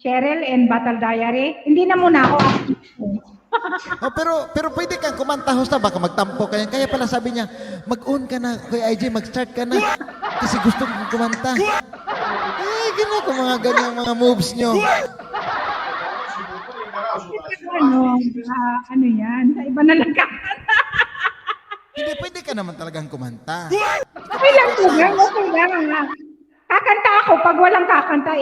Speaker 1: Cheryl and Battle Diary. Hindi na muna ako.
Speaker 13: Pero pwede kang kumanta, host, baka magtampo ka yan. Kaya pala sabi niya, mag-on ka na, Kuya IJ, mag-start ka na. Kasi gusto kong kumanta. Gano'n ko mga ganyang mga moves nyo.
Speaker 1: Ano yan? Sa iba na lang kakanta.
Speaker 13: Hindi, pwede ka naman talagang kumanta.
Speaker 1: Okay lang, Tugang. Okay lang. Kakanta ako. Pag walang kakanta,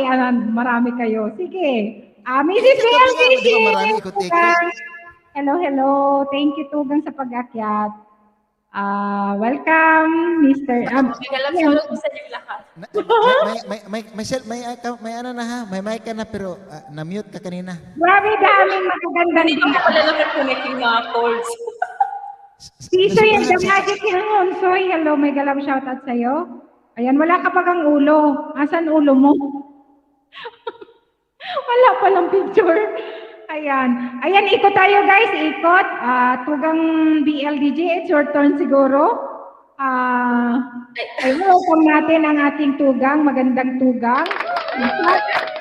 Speaker 1: marami kayo. Sige. Mrs. BLDJ.
Speaker 13: Di ba marami ikot-ikot?
Speaker 1: Hello. Thank you, Tugang, sa pag-akyat. Welcome, Mr.
Speaker 3: Shoutout po sa inyo lahat.
Speaker 13: May ano na ha, may mic ka na pero na-mute ka kanina.
Speaker 1: Grabe daming magaganda
Speaker 3: Hindi ko pala nag-connect yung mga calls.
Speaker 1: Piso yan, the magic yan. Soy, hello, may galaw shoutout sa'yo. Ayan, wala ka pagang ulo. Asan ulo mo? Wala palang picture. Ayan, ikot tayo guys, ikot. Tugang BLDJ, it's your turn siguro. Welcome natin ang ating tugang, magandang tugang.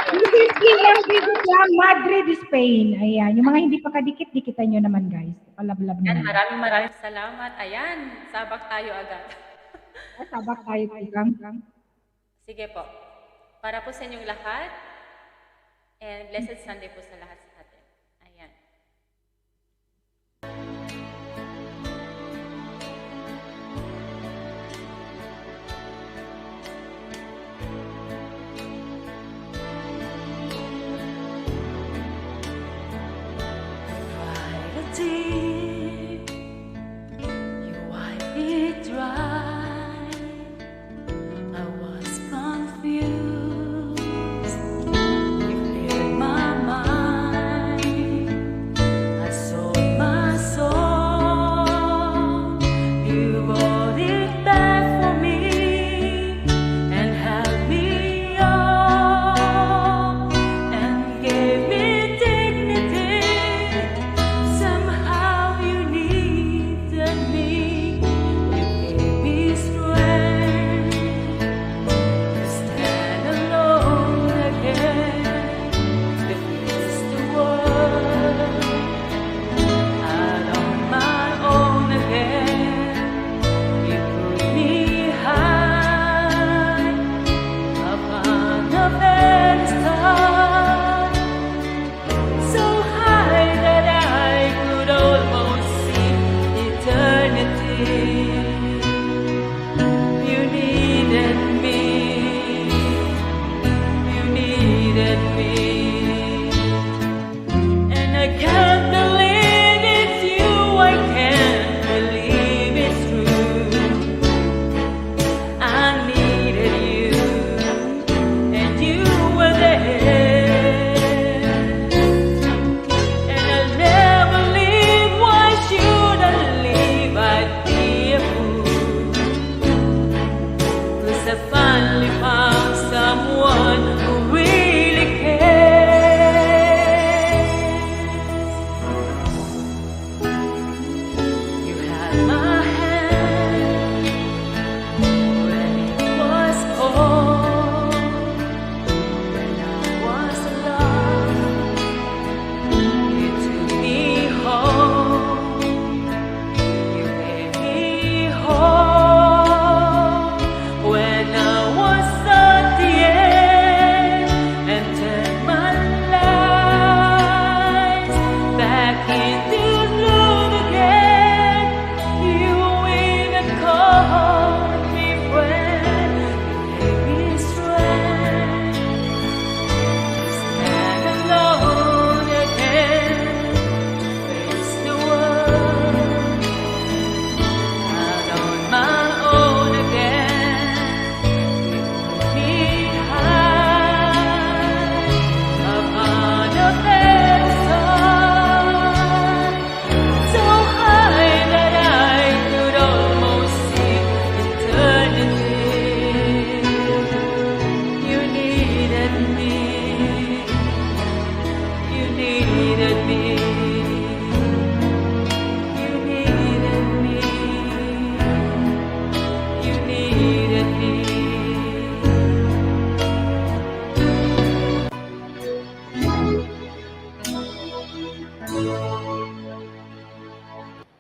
Speaker 1: This is BLDJ from Madrid, Spain. Ayan, yung mga hindi pa kadikit, dikitan nyo naman guys. Palablab
Speaker 3: Yan,
Speaker 1: naman.
Speaker 3: maraming salamat. Ayan, sabak tayo agad.
Speaker 1: Sabak tayo, tugang.
Speaker 3: Sige po. Para po sa inyong lahat, and blessed Sunday po sa lahat sa atin. Ayan.
Speaker 7: Tear, you wipe it dry. I was confused. You cleared my mind. I sold my soul. You bought it back for me and held me up and gave me dignity. Somehow you needed me. You gave me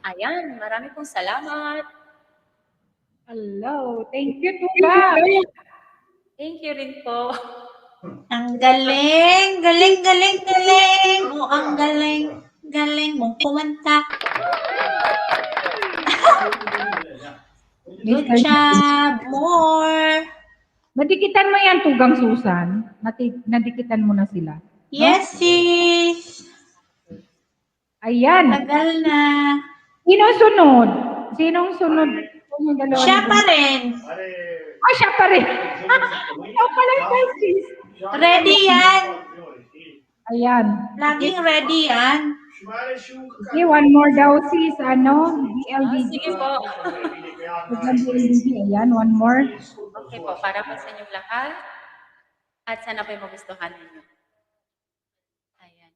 Speaker 3: Ayan, marami pong salamat.
Speaker 1: Hello. Thank you, Tugang.
Speaker 3: Thank you rin po.
Speaker 10: Ang galing, galing, galing, galing. Oh, ang galing, galing mong kumanta. Good job, more.
Speaker 1: Nadikitan mo yan, Tugang Susan. Nadikitan mo na sila.
Speaker 10: Yes, sis.
Speaker 1: Ayan.
Speaker 10: Tagal na.
Speaker 1: Sino sunod? Sinong sunod? Yung dalawa
Speaker 10: Siya
Speaker 1: na-
Speaker 10: pa rin.
Speaker 1: Ah, siya pa rin. Ikaw pala ikaw, sis.
Speaker 10: Ready yan.
Speaker 1: Ayan.
Speaker 10: Laging ready yan.
Speaker 1: Okay, one more daw, sis. Ano? BLDG.
Speaker 3: Sige po.
Speaker 1: BLDG. Ayan, one more.
Speaker 3: Okay po, para po sa inyong lahat. At sana po magustuhan ninyo. Ayan.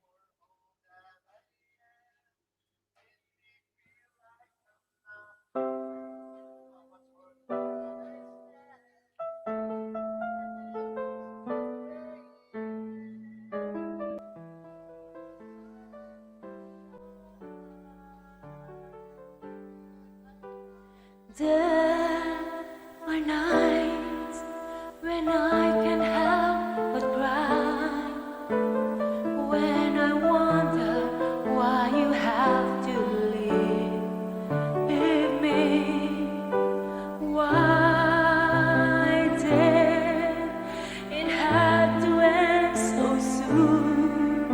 Speaker 7: There are nights when I can help but cry, when I wonder why you have to leave me. Why did it have to end so soon?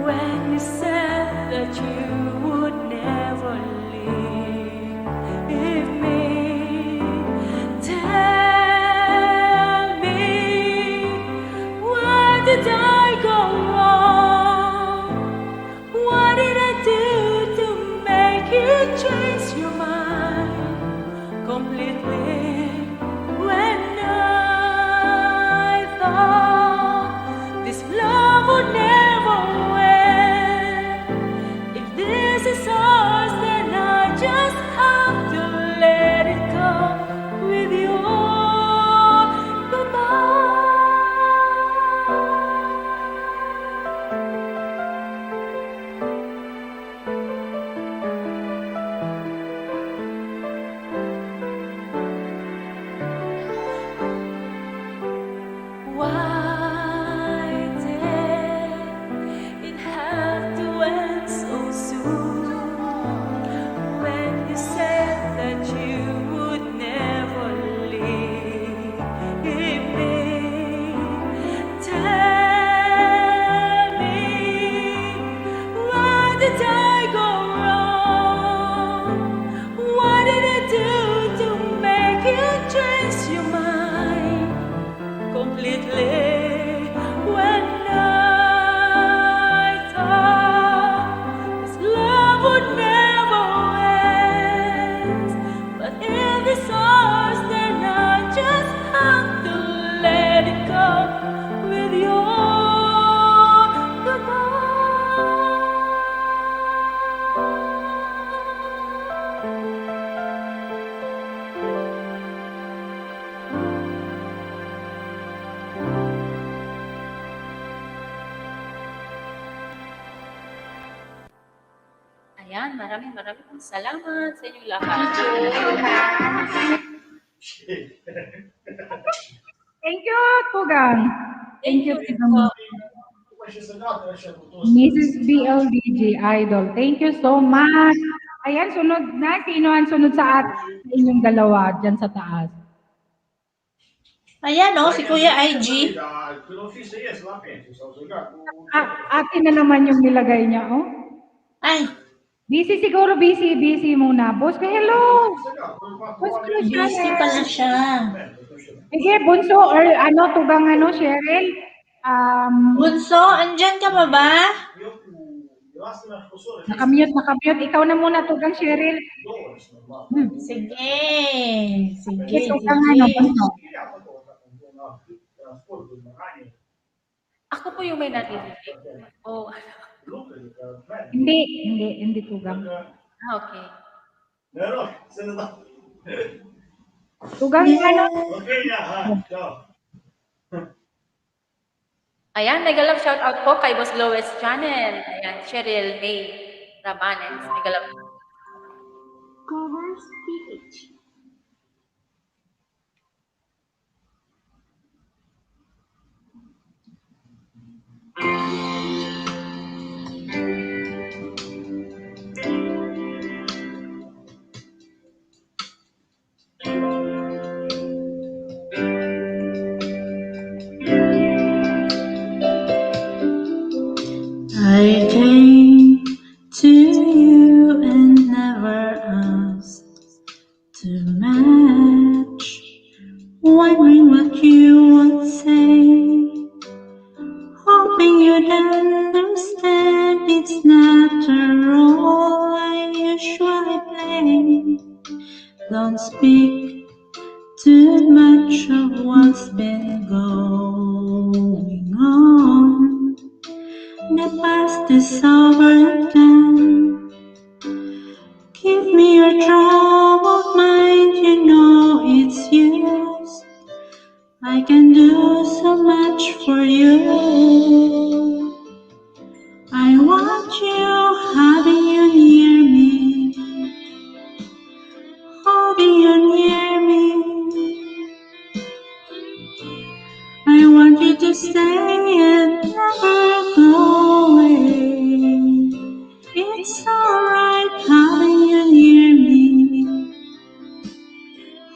Speaker 7: When you said that you would never leave me. Tell me, where did I go wrong? What did I do to make you change your mind completely? When I thought this love would never end. If this is ours, then I just have to let it go with your goodbye. Why did it have to end so soon? When you said that you would never leave me. Tell me, where did I go wrong? What did I do to make you change your mind completely? When I thought this love would never end, but if it's ours, then I just have to let it go with your
Speaker 3: Ayan, maraming pong salamat sa inyong lahat.
Speaker 1: Thank you, Tugang. Thank you,
Speaker 3: rin
Speaker 1: Tugang. Mrs. BLDG Idol. Thank you so much. Ayan, sunod na. Sino ang sunod sa inyong dalawa dyan sa taas?
Speaker 10: Ayan o, si Kuya IG.
Speaker 1: Ate na naman yung nilagay niya, oh.
Speaker 10: Ay,
Speaker 1: Busy siguro, busy muna. Boss ko, hello! Boss ko,
Speaker 10: busy pala siya.
Speaker 1: Sige, Bunso, or ano, Tugang ano, Cheryl?
Speaker 10: Bunso, andyan ka ba ba?
Speaker 1: Nakamute. Ikaw na muna, Tugang, Cheryl.
Speaker 10: Sige,
Speaker 1: Sige, Tugang, ano, Bunso.
Speaker 3: Ako po yung may naririnig. Oh,
Speaker 1: Hindi, Tugang.
Speaker 3: okay.
Speaker 1: Tugang ano?
Speaker 17: Okay na, ha? So,
Speaker 3: Ayan, mega love shout out po kay Boss Lois Channel. Ayan, Cheryl May Rabanes. Mega love.
Speaker 9: Covers PH. I came to you and never asked to match, wondering what you would say, hoping you'd understand it's not a role I usually play. Don't speak too much of what's been going on. The past is over and done. Give me your troubled mind, you know it's yours. I can do so much for you. I want you, having you near me, holding you near me. I want you to stay and never go away. It's alright having you near me,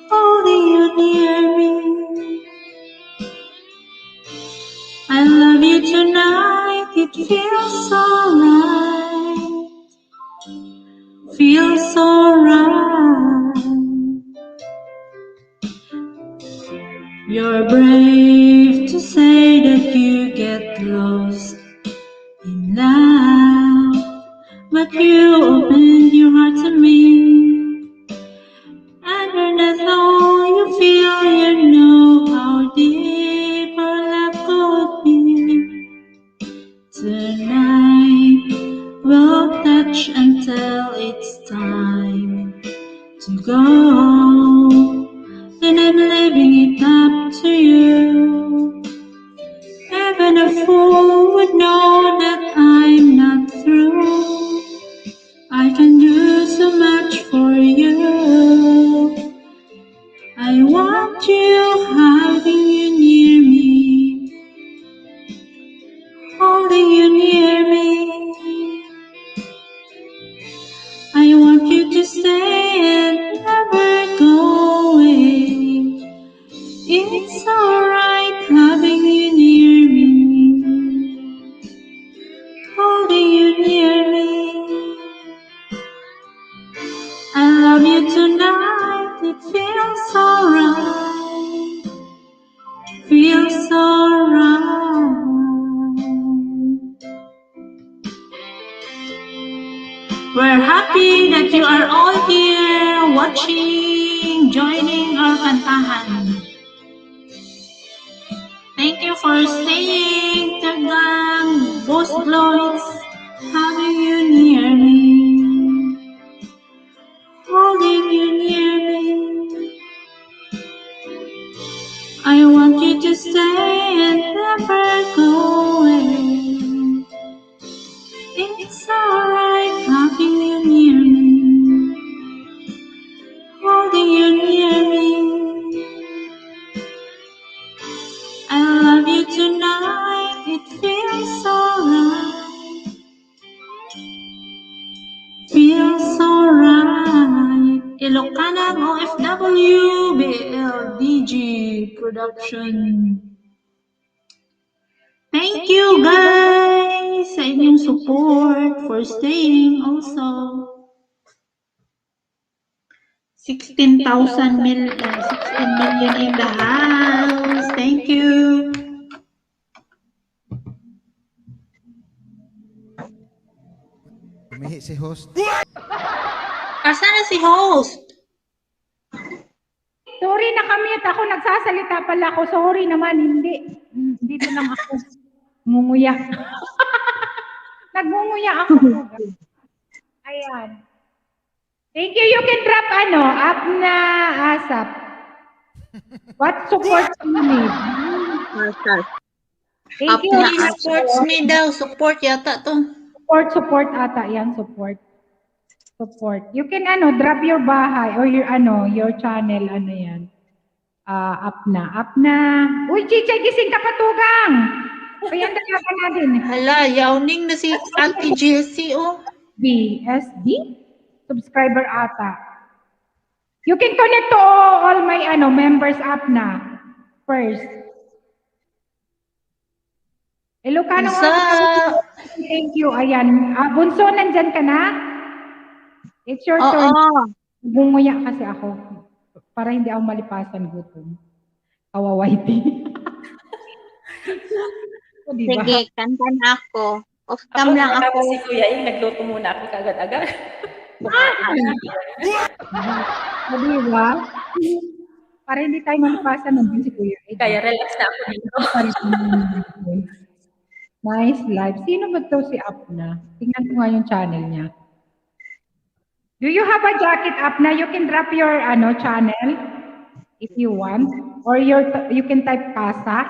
Speaker 9: holding you near me. I love you tonight, it feels alright, feels alright. You're brave to say that you get lost in love, but you opened your heart to me. And when that's all you feel, you know how deep our love could be. Tonight we'll touch until it's time to go. Then I'm leaving it up to you. Even a fool would know that I'm not through. I can do so much for you. I want you, having you near me, holding you near me. I want you to stay and never go away. It's alright having you near me, holding you near me. I love you tonight, it feels alright, feels alright. We're happy that you are all here watching, joining our kantahan. Thank you for staying, Tagang, Boss Blois, having you near me, holding you near me. I want you to stay and never go away. It's alright having you near me, holding you near me. I love you tonight, it feels alright, feels alright. Ilocanang OFW, BLDG Production. Thank you guys sa inyong support for staying also. 16 million in the house. Thank you.
Speaker 13: Umihi si host.
Speaker 10: Asan na si host?
Speaker 1: Sorry, nakamute ako. Nagsasalita pala ako. Sorry naman, hindi. Dito lang ako. Ngunguya. Nagngunguya ako. Ayan. Thank you. You can drop up na ASAP. What support do you need? Thank you.
Speaker 10: Please supports me daw. Support yata to.
Speaker 1: Support ata yan, support. You can drop your bahay or your channel, yan. Up na. Uy, Chichay, gising ka patugang! Kaya dalagan natin.
Speaker 10: Hala, yawning na si Ate Jessie, oh.
Speaker 1: BSD? Subscriber ata. You can connect to all my members app na. First. Ilocano thank you. Ayan. Bunso, nandyan ka na? It's your turn. Bunguya kasi ako. Para hindi ako malipasan gutom. Kawawaiti. Diba?
Speaker 9: Sige, kanta na ako. Off cam lang ako.
Speaker 3: Si Kuya Ing, nagluto muna ako kagad-agad.
Speaker 1: Diba? Para hindi tayo malipasan nandun si Kuya Ing.
Speaker 3: Kaya relax na ako dito.
Speaker 1: Nice live. Sino ba to si Apna? Tingnan ko nga yung channel niya. Do you have a jacket, Apna? You can drop your channel if you want. Or you can type Casa.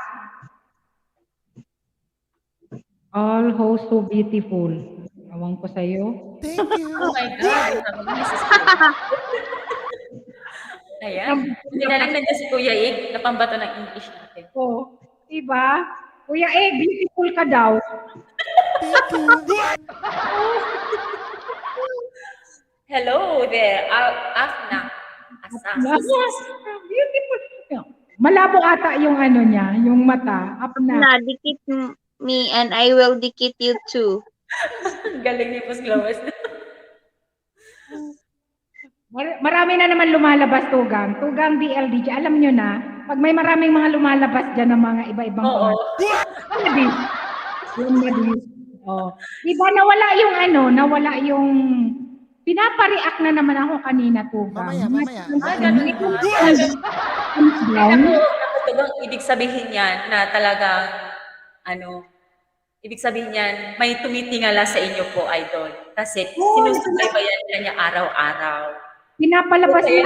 Speaker 1: All hosts so beautiful. Awang ko sa'yo.
Speaker 13: Thank you.
Speaker 3: Oh my God. Ayan. Hindi na lang nandiyan si Kuya Ing, napambato ng English natin.
Speaker 1: Oh, diba? Kuya beautiful ka daw.
Speaker 13: Thank you.
Speaker 3: Hello there, Afna.
Speaker 1: Beautiful. Malabo ata yung niya, yung mata. Apna.
Speaker 9: Dikit me and I will dikit you too.
Speaker 3: Galing ni Boss Glowes.
Speaker 1: Marami na naman lumalabas, Tugang. Tugang DLDJ. Alam nyo na, pag may maraming mga lumalabas dyan ng mga iba-ibang Diba nawala yung pinapa-react na naman ako kanina, Tugang.
Speaker 13: Mamaya.
Speaker 3: Alam mo, Tugang, ibig sabihin yan na talagang, ibig sabihin yan, may tumitingala sa inyo po, Idol. Kasi sinusubaybayan nila niya araw-araw.
Speaker 1: Pinapalabas
Speaker 3: niya.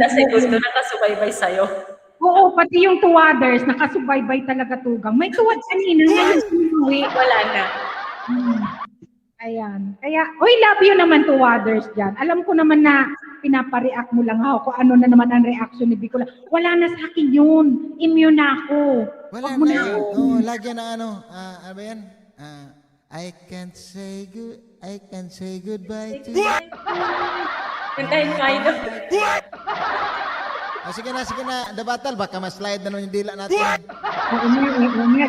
Speaker 3: Kasi gusto nakasubaybay sa'yo.
Speaker 1: Oo, pati yung tuwaders, nakasubaybay talaga, Tugang. May tuwad kanina, ngayon sinuwi.
Speaker 3: Wala na.
Speaker 1: Ayan. Kaya, love you naman tuwaders dyan. Alam ko naman na pinapa-react mo lang ako kung ano na naman ang reaction ni Bicola. Wala na sa akin yun. Immune na ako.
Speaker 13: Wala na. Lagyan na ano ba yan? I can't say goodbye to you.
Speaker 3: Kantahin mo, Idol.
Speaker 13: Sige na. The battle, baka ma-slide na nun yung dila natin.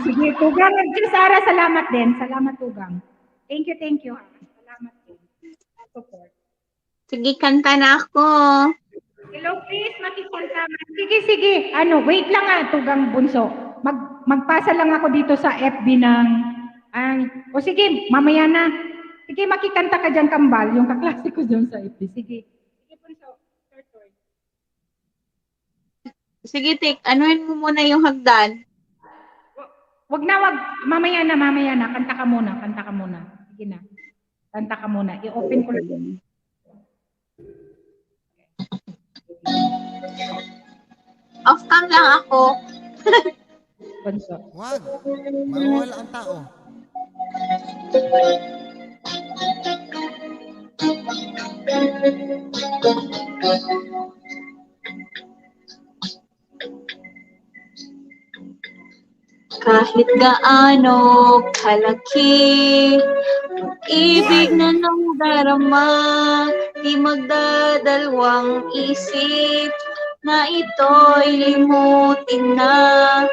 Speaker 1: Sige, Tugang. Sara, salamat din. Salamat, Tugang. Thank you. Salamat din. Support.
Speaker 9: Sige, kanta na ako.
Speaker 1: Hello, please, makikanta. Sige. Wait lang Tugang Bunso. Magpasa lang ako dito sa FB ng... sige, mamaya na. Sige, makikanta ka dyan, Kambal. Yung kaklase ko dyan sa FB. Sige, Bunso. Turn.
Speaker 9: Sige, anuhin mo muna yung hagdan.
Speaker 1: Wag. Mamaya na. Kanta ka muna. Sige na. Kanta ka muna. I-open ko lang.
Speaker 9: Off cam lang ako.
Speaker 13: Wag. Mawala ang tao.
Speaker 9: Kahit gaano kalaki, pag-ibig na nang darama, di magdadalawang isip na ito'y limutin na.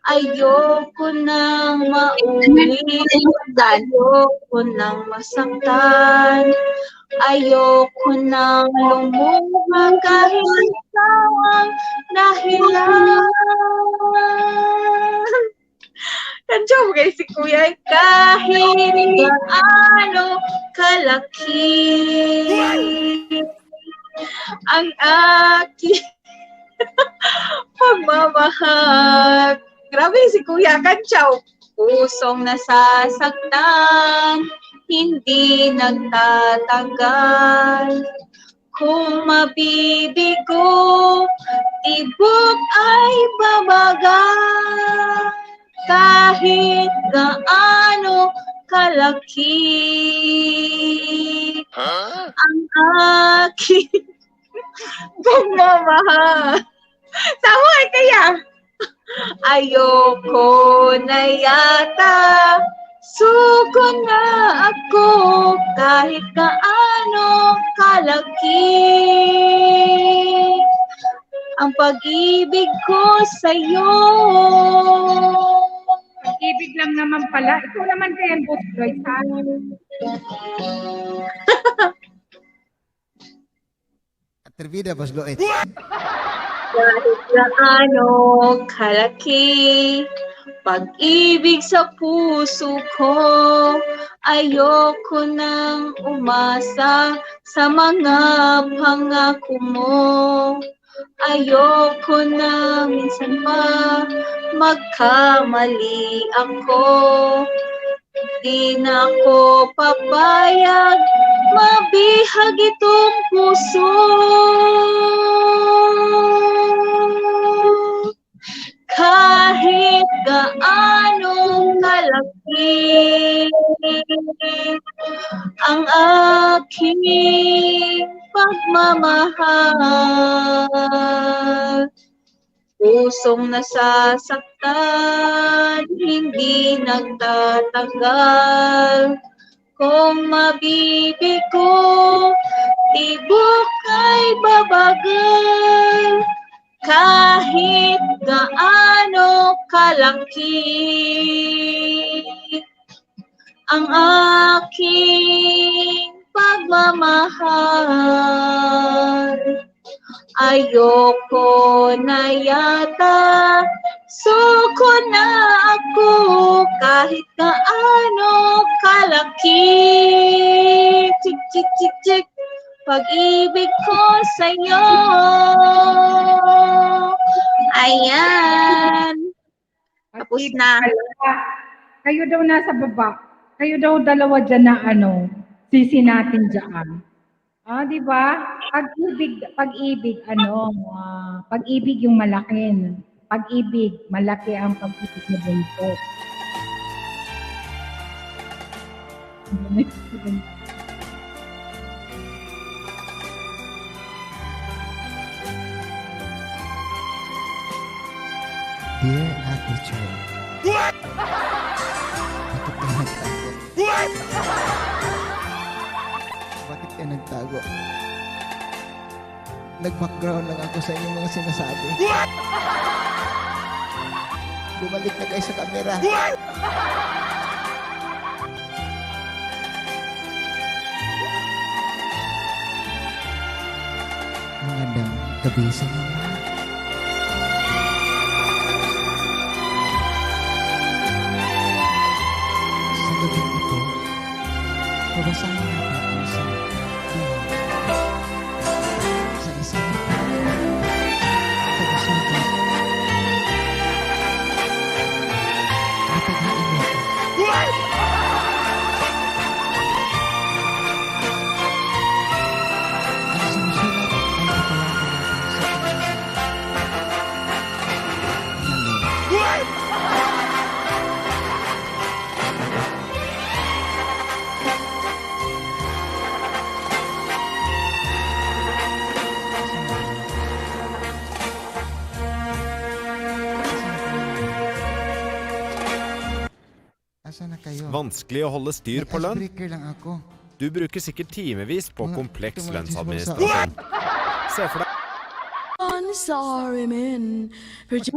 Speaker 9: Ayoko nang maulit, ayoko nang masaktan, ayoko nang lumuha kahit sawang dahilan. Nandiyan mo kayo si Kuya, kahit gaano kalaki ang aking pagmamahal. Grabe si Kuya Kantsaw. Pusong nasasaktan, hindi nagtatagal. Kung mabibigo, tibok ay babaga kahit gaano kalaki ang aking pagmamahal. Tawag kaya? Ayoko na yata, suko na ako kahit gaano kalaki ang pag-ibig ko sa'yo.
Speaker 1: Pag-ibig lang naman pala. Ikaw naman kaya, Boss Joyce, ha?
Speaker 13: Atrevida, Boss Lloyd.
Speaker 9: Kahit gaano kalaki pag-ibig sa puso ko, ayoko nang umasa sa mga pangako mo. Ayoko na minsan pa magkamali ako. Di na ako papayag mabihag itong puso. Kahit gaano kalaki ang aking pagmamahal, pusong nasasaktan, hindi nagtatagal. Kung mabibigo, tibok ay babagal. Kahit gaano kalaki ang aking pagmamahal, ayoko na yata, suko na ako kahit gaano kalaki. Chik, chik, chik, chik, pag-ibig ko sa'yo. Ayan. Tapos na.
Speaker 1: Kayo daw nasa baba. Kayo daw dalawa dyan na sisi natin dyan. Di ba? Pag-ibig, pag-ibig yung malaki. Pag-ibig, malaki ang pag-ibig na bunso.
Speaker 13: Dear Ate Joy. What? Bakit ka nagtago? Nag-background lang ako sa inyong mga sinasabi. What? Bumalik na kayo sa camera. What? Magandang gabi sa mga. Babasahin natin ang sa isang pag-usugat na pag-iinit. Ang sumusulat ay kapalakan natin sa
Speaker 18: Vanskelig å holde styr på lønn. Du bruker sikkert timevis på kompleks lønnsadministrasjon. Se for deg.
Speaker 7: I'm sorry, man.
Speaker 1: Okay.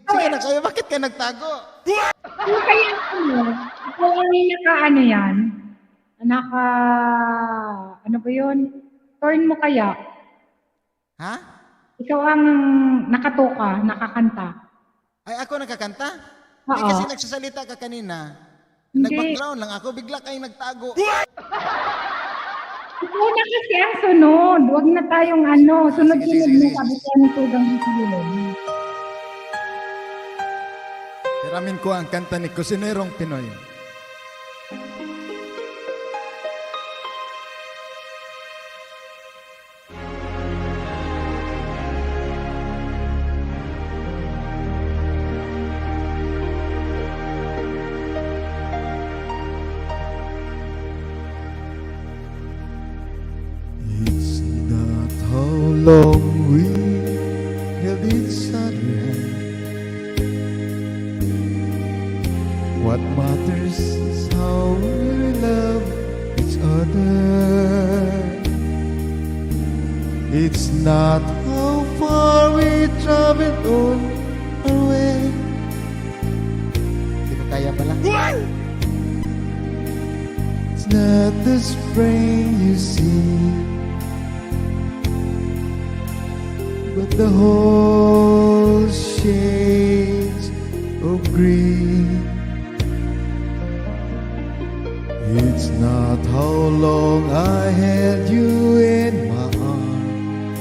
Speaker 13: Sige na kayo, bakit ka nagtago?
Speaker 1: Okay, ikaw ang yan? Ano ba yun? Turn mo kaya?
Speaker 13: Ha?
Speaker 1: Ikaw ang nakatoka, nakakanta.
Speaker 13: Ay, ako nakakanta?
Speaker 1: Oo.
Speaker 13: Hindi kasi nagsasalita ka kanina.
Speaker 1: Hindi.
Speaker 13: Nag-background lang ako, bigla kayong nagtago.
Speaker 1: Ikaw na kasi ang sunod. Huwag na tayong sunod-sunod mo. Sabi ko ang tugang hisilin.
Speaker 13: Tiramin ko ang kanta ni Kusinerong Pinoy. long we held each other hand. What matters is how we love each other. It's not how far we traveled on our way. Di mo kaya pala? It's not the spring you see, but the whole shades of green. It's not how long I held you in my arms.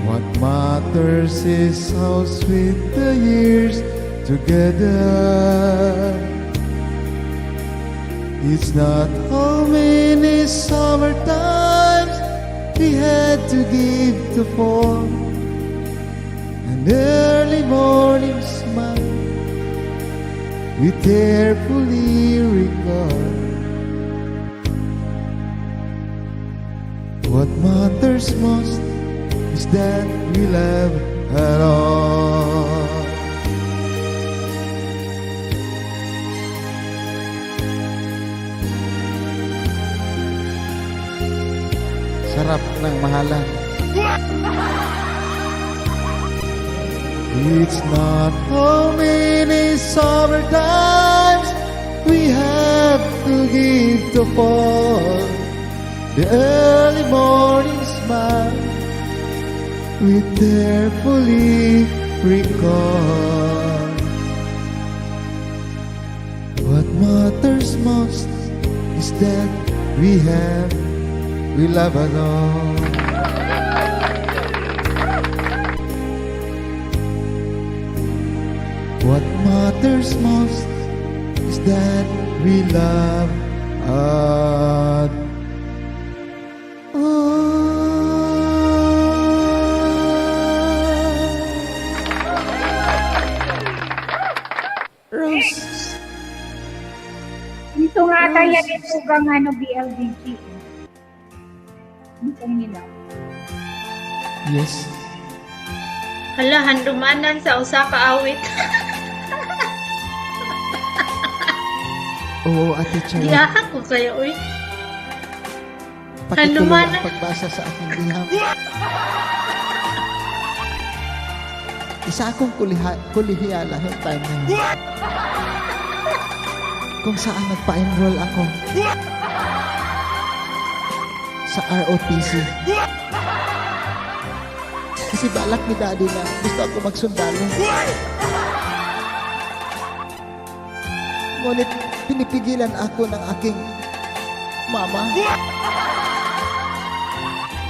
Speaker 13: What matters is how sweet the years together. It's not how many summer times we had to give to fall. An early morning smile we carefully recall. What matters most is that we love at all. Sarap ng mahalan. It's not how many summer times we have to give to fall. The early morning smile we carefully recall. What matters most is that we love alone. What matters most is that we love Rose.
Speaker 1: Dito nga kaya dito gang BLDG. Dito nila.
Speaker 13: Yes.
Speaker 10: Hala, handumanan sa usa ka awit.
Speaker 13: Oo, Ate Charot.
Speaker 10: Giyahan ko kayo, uy.
Speaker 13: Pakituloy
Speaker 10: Handumanan.
Speaker 13: ang pagbasa sa aking liham. Isa akong kulihiyala yung time na yun. Kung saan nagpa-enroll ako sa ROTC. Kasi balak ni Daddy na gusto ako magsundalo. Ngunit pinipigilan ako ng aking mama.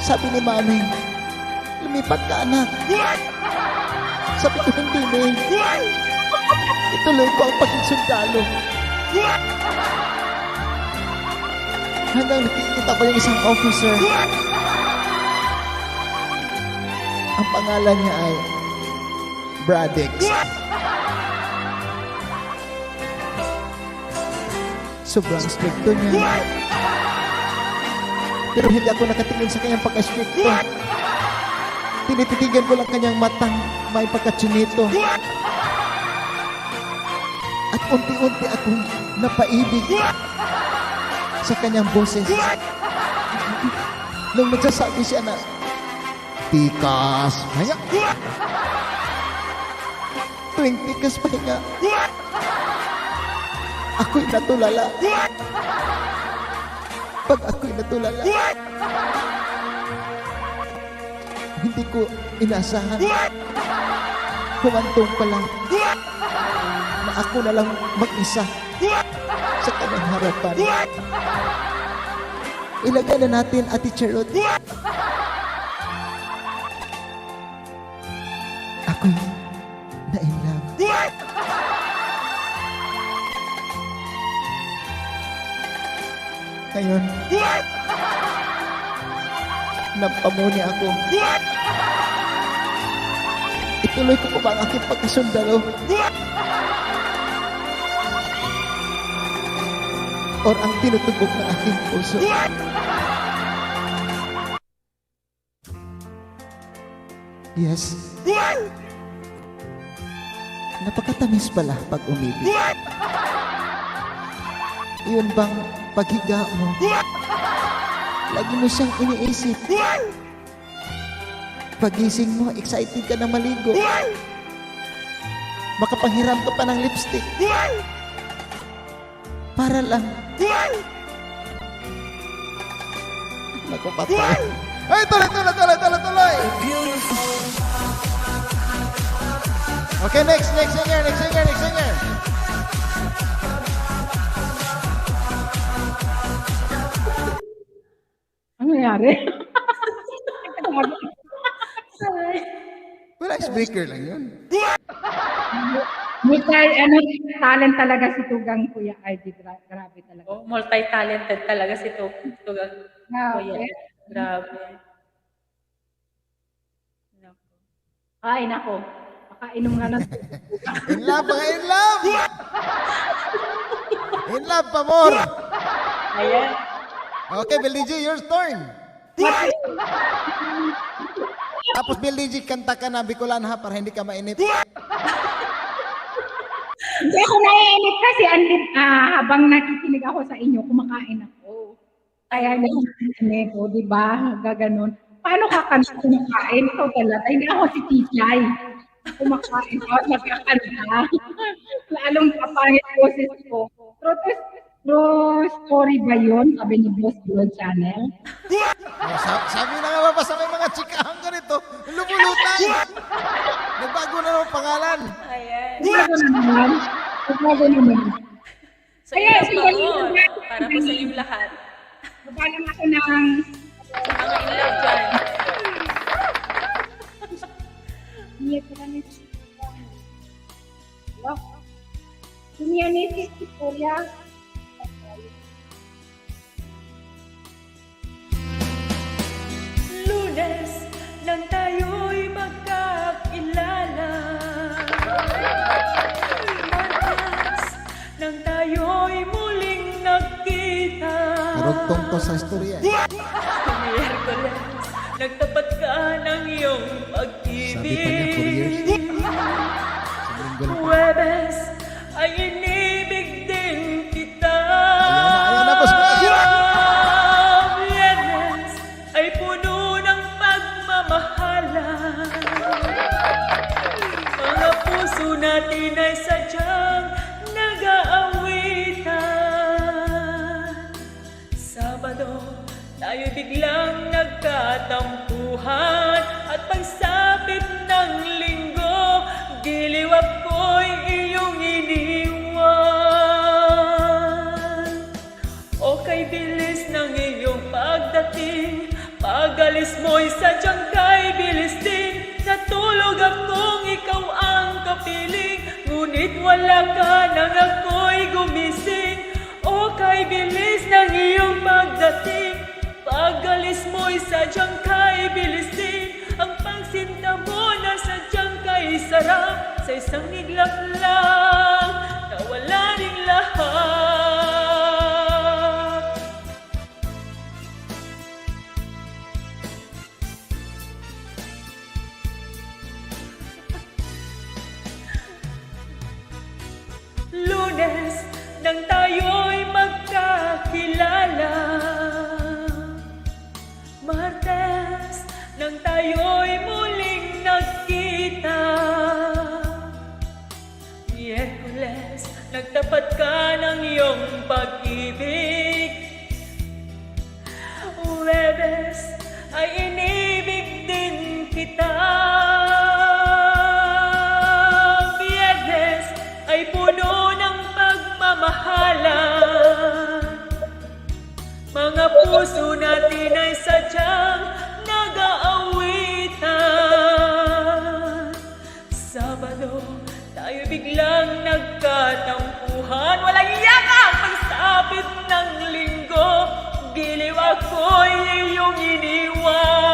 Speaker 13: Sabi ni Mami, lumipat ka anak. Sabi ko hindi May. Ituloy ko ang pagsundalo. Hanggang nakikita ko yung isang officer. Ang pangalan niya ay Bradix. Sobrang stricto niya. Pero hindi ako nakatingin sa kanyang pagka-stricto. Tinititigan ko lang kanyang matang may pagka-chinito. At unti-unti akong napaibig sa kanyang boses. Nung nagsasabi siya na, tikas pahinga. Tuwing tikas pahinga, ako'y natulala. Pag ako'y natulala, hindi ko inasahan. Humantong pa lang na ako na lang mag-isa sa kanyang harapan. Ilagay na natin, Ate Charot. Ako'y na-in-love. Ngayon, nampamuni ako. Ituloy ko pa ba ang aking pagkasundalo? Or ang tinutugok ng aking puso? Yes. Napakatamis pala pag umibig. Yun bang paghiga mo? Lagi mo siyang iniisip. Pagising mo, excited ka na maligo. Makapanghiram ka pa ng lipstick. Para lang. Naku, patay. Ay, tuloy. Okay, next singer.
Speaker 1: Ano nangyari?
Speaker 13: Wala, speaker lang yun.
Speaker 1: Talent talaga si Tugang Kuya ID. Grabe talaga.
Speaker 3: Oh, multi-talented talaga si Tugang.
Speaker 1: Grabe.
Speaker 3: Grabe. Nako.
Speaker 1: Ay, nako. Makainom nga ng
Speaker 13: In love, mga in love! In love pa more!
Speaker 3: Ayan.
Speaker 13: Okay, Billie G, your turn. Tapos Billie G, kanta ka na Bicolan ha, para hindi ka mainip.
Speaker 1: Hindi ako naiinip kasi habang nakikinig ako sa inyo, kumakain ako. Kaya nakikinig ko, di ba? Gaganon. Paano kakanta kumakain? Ikaw talaga. Hindi ako si Tichay. Kumakain ako, nagkakanta. Lalong kapangit boses ko. True story ba yun? Sabi ni Boss Blood Channel.
Speaker 13: Sabi na nga ba sa may mga chikahan ganito, lumulutan. Nagbago na ng pangalan.
Speaker 3: Ayan.
Speaker 1: Nagbago naman.
Speaker 3: So, yes, para po sa inyong lahat.
Speaker 1: Babalang ako ng
Speaker 3: Mga in love dyan.
Speaker 1: Sumiyanis si Kuya.
Speaker 3: Lunes nang tayo'y magkakilala. Martes nang tayo'y muling nagkita.
Speaker 13: Karugtong to sa istorya.
Speaker 3: Miyerkules, nagtapat ka ng iyong
Speaker 13: Sabi pa niya, 4 years.
Speaker 3: pag-ibig. Huwebes ay inibig din kita.
Speaker 13: Ayan na, boss.
Speaker 3: Viernes ay puno ng pagmamahalan. Mga puso natin ay sadyang nag-aawitan. Sabado, tayo biglang nagkatampuhan at pagsapit ng linggo, giliw ako'y iyong iniwan. O kay bilis ng iyong pagdating, pag-alis mo'y sadyang kay bilis din. Natulog akong ikaw ang kapiling, ngunit wala ka nang ako'y gumising. O kay bilis ng iyong pagdating, pag-alis mo'y sadyang kay bilis din. Ang pagsinta mo na sadyang kay sarap, sa isang iglap lang, nawala ring lahat. Lunes nang tayo'y magkakilala. Martes nang tayo'y muling nagkita. Miyerkules, nagtapat ka ng iyong pag-ibig. Huwebes ay inibig din kita. Biyernes ay puno ng pagmamahalan. Mga puso natin ay sadyang nag-aawitan. Sabado, tayo biglang nagkatampuhan. Walang yakap pagsapit ng linggo, giliw ako'y iyong iniwan.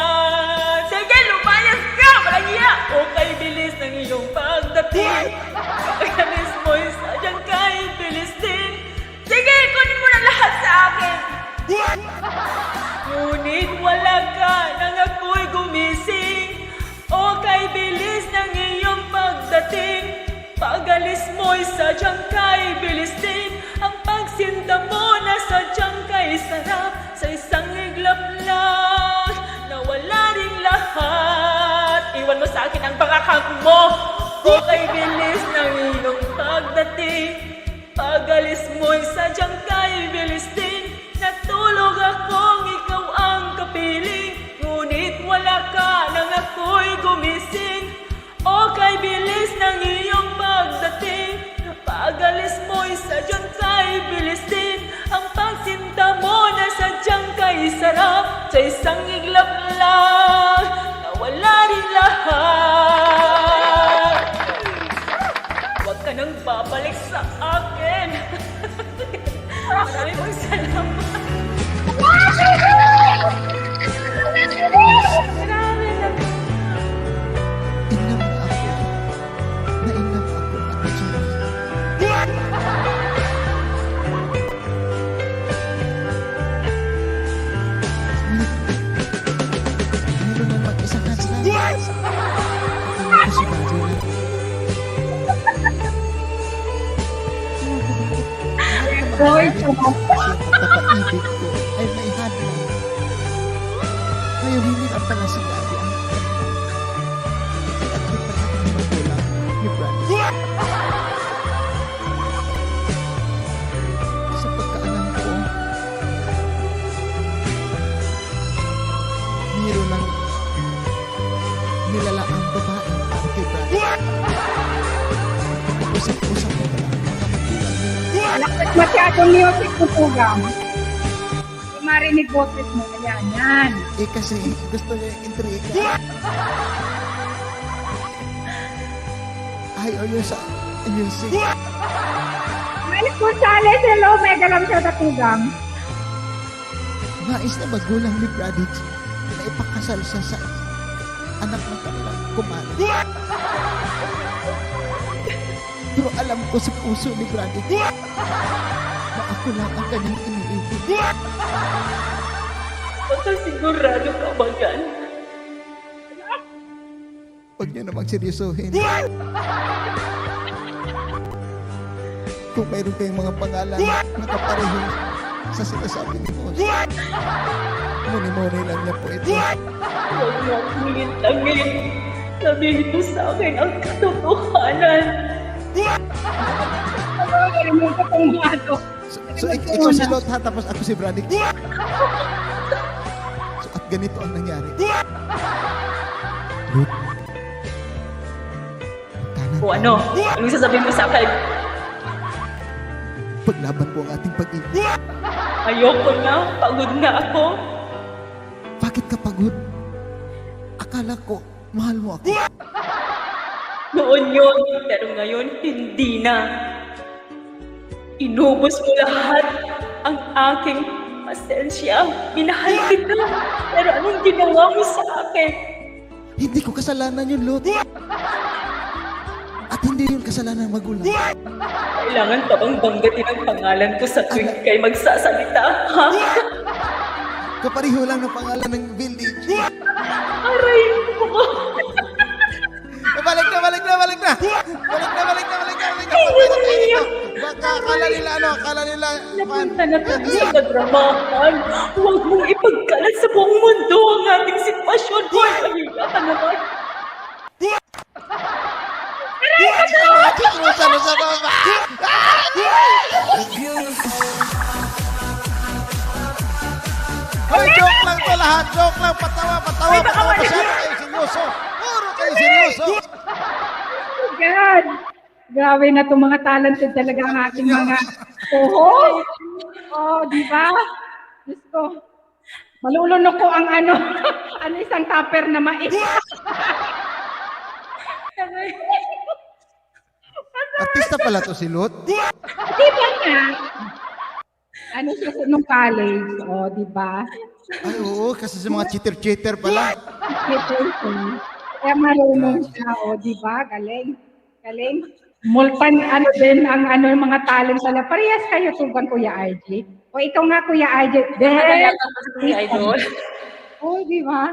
Speaker 3: pag-alis mo'y sadyang kay bilis din. Ang pagsinta mo na sadyang kay sarap. Sa isang iglap lang, nawala ring lahat. Iwan mo sa akin ang bangakang mo. O kay bilis ng iyong pagdating. Pag-alis mo'y sadyang kay bilis din. Natulog akong ikaw ang kapiling. Ngunit wala ka nang ako'y gumising. O kay bilis ng iyong pagdating. Pag-alis mo'y sadyang kay bilis din. Ang pagsinta mo na sadyang kay sarap. Sa isang iglap lang, nawala rin lahat. Huwag ka nang babalik sa akin. Maraming pong salamat. Marami na.
Speaker 1: Lord,
Speaker 13: Pagpapaibig ko ay maihadlang. Ngayon, hindi ang pala si Gabi ang at di pala ang magulang ni Brad. Sa pagkaalam ko, mayroon ng nilalaang babae para kay Brad. Usap-usap mo pala ang mga magulang niya.
Speaker 1: masyadong music ko tugang. Marinig boses mo, ayan, yan.
Speaker 13: Eh kasi gusto niya yung intriga. Ayaw niya sa music.
Speaker 1: Malik Gonzales, hello, mega lang siya tugang.
Speaker 13: Nais na magulang ni Bradich na ipakasal siya sa anak ng kanilang kumari. Pero alam ko sa puso ni Bradich na ako lang ang kanyang iniibig.
Speaker 3: Sigurado ka ba yan?
Speaker 13: Huwag niyo namang seryosohin. Kung mayroon kayong mga pangalan na kapareho sa sinasabi ni Boss, muni-muni lang niya po ito.
Speaker 3: Huwag mo akong lintangin. Sabihin mo sa akin ang katotohanan.
Speaker 13: So ikaw si Lot ha, tapos ako si Braddock. So at ganito ang nangyari. Lot.
Speaker 3: O ano? Anong sasabihin mo sa akin?
Speaker 13: Paglaban po ang ating pag-ibig.
Speaker 3: Ayoko na. Pagod na ako.
Speaker 13: Bakit ka pagod? Akala ko, mahal mo ako.
Speaker 3: Noon yun, pero ngayon hindi na. Inubos mo lahat ang aking pasensya. Minahal kita, pero anong ginawa mo sa akin?
Speaker 13: Hindi ko kasalanan yun, Lot. At hindi yun kasalanan ng magulang.
Speaker 3: Kailangan pa bang banggatin ang pangalan ko sa tuwing kayo magsasalita, ha?
Speaker 13: Kapareho lang ng pangalan ng village.
Speaker 3: Aray ko!
Speaker 13: Balik na! Balik na! Baka akala nila,
Speaker 3: Napunta na tayo sa kadramahan. Huwag mong ipagkalat sa buong mundo ang ating sitwasyon. Hoy, mahiya ka naman.
Speaker 13: sa baba! Hoy, joke lang to lahat. Joke lang. Patawa. Masyado kayo seryoso. Puro kayo seryoso.
Speaker 1: Oh God! Grabe na itong mga talented talaga ang ating mga co-host. Oh, di ba? Diyos ko. Malulunok ko ang isang tupper na mais.
Speaker 13: Artista pala to si Lot.
Speaker 1: Di ba nga? Ano siya nung college, di ba?
Speaker 13: Ay, oo, kasi sa mga cheater pala.
Speaker 1: Kaya marunong siya, di ba? Galing. Mulpan, din ang mga talent pala. Parehas kayo, tugang Kuya RJ. O ikaw nga, Kuya RJ.
Speaker 3: Kuya Idol.
Speaker 1: Oo, di ba?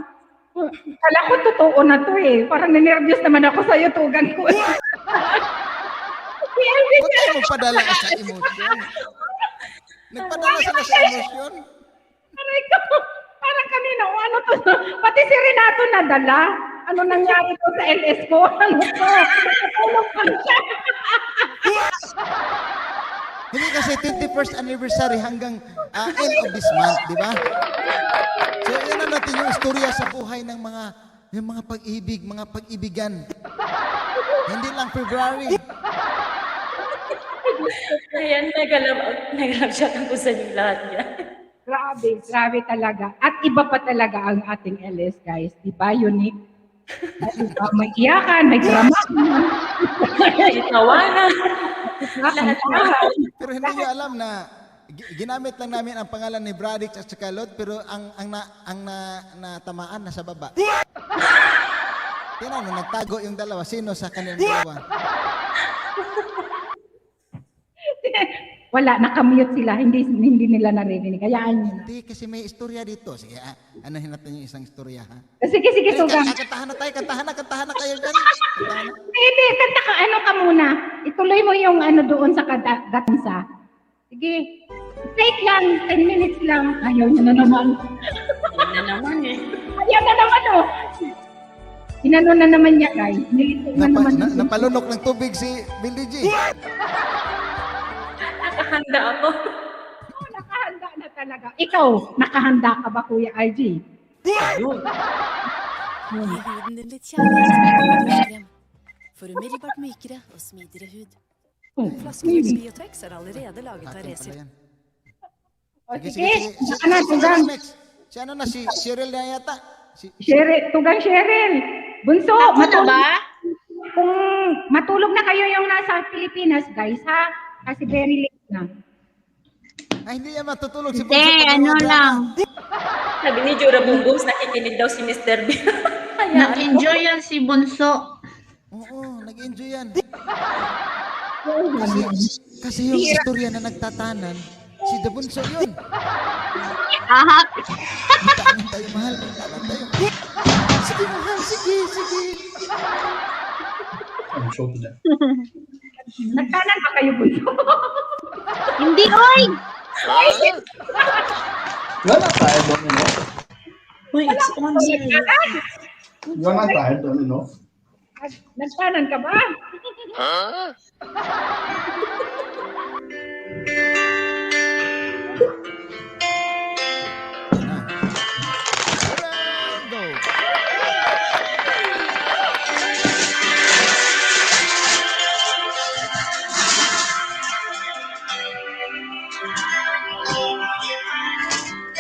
Speaker 1: Kala ko totoo na to eh. Parang ninervyos naman ako sa'yo, tugang ko.
Speaker 13: Huwag kayo magpadala sa emosyon. Nagpadala sila sa emosyon.
Speaker 1: Aray ko, parang kanina, ano to, pati si Renato nadala. Ano nangyari to sa LS ko? Ano to? Natulog pa siya.
Speaker 13: Hindi kasi 21st anniversary hanggang end of this month, di ba? So, yan na natin yung istorya sa buhay ng yung mga pag-ibig, mga pag-ibigan. Hindi lang February.
Speaker 3: Ayan, nag-love shot ako sa inyo lahat yan.
Speaker 1: Grabe talaga. At iba pa talaga ang ating LS, guys. Di ba, unique? Diba? May iyakan, may drama.
Speaker 3: May tawanan. Lahat.
Speaker 13: Pero hindi niyo alam na ginamit lang namin ang pangalan ni Bradix at saka Lot, pero ang natamaan nasa baba. Tingnan mo, nagtago yung dalawa. Sino sa kanilang dalawa?
Speaker 1: Wala, nakamute sila. Hindi nila narinig. Kayaan nyo na.
Speaker 13: Hindi, kasi may istorya dito. Sige, anahin natin yung isang istorya, ha?
Speaker 1: Sige, Tugang.
Speaker 13: Kantahan na tayo, kantahan na kayo dyan.
Speaker 1: Hindi, kanta ka, ano ka muna. Ituloy mo yung ano doon sa gatansa. Sige. Take lang, 10 minutes lang. Ayaw niya na naman.
Speaker 3: Ayaw na naman eh.
Speaker 1: Ayaw na naman oh. Inano na naman niya, guys.
Speaker 13: Napalunok ng tubig si Billy G.
Speaker 3: Nakahanda ako.
Speaker 1: Nakahanda na talaga. Ikaw, nakahanda ka ba, Kuya RG?
Speaker 3: Ayun.
Speaker 7: Gi huden din litt kjærlighetskrem for umiddelbart mykere og smidigere hud. Flaskeljus Biotex er allerede laget av Resip.
Speaker 13: Sige. Si ano na, si Cheryl na yata.
Speaker 1: Tugang Cheryl. Bunso, kung matulog na kayo yung nasa Pilipinas, guys, ha? Kasi very late na.
Speaker 13: Ay, hindi yan matutulog si Bunso.
Speaker 9: Hindi, ano lang.
Speaker 3: Sabi ni Jura Bumbums, nakikinig daw si Mr. B.
Speaker 10: Nag-enjoy yan si Bunso.
Speaker 13: Oo, nag-enjoy yan. Kasi yung istorya na nagtatanan, si The Bunso yun.
Speaker 9: Aha.
Speaker 13: Magtaanan tayo, mahal. Magtaanan tayo. Sige, mahal. Sige.
Speaker 17: I'm sure to that.
Speaker 1: Nagtanan ba kayo, Bunso?
Speaker 9: Hindi, oy!
Speaker 17: Wala tayo doon, no?
Speaker 10: Uy, it's on
Speaker 17: Wala tayo doon, no?
Speaker 1: Nagtanan ka ba?
Speaker 13: Go.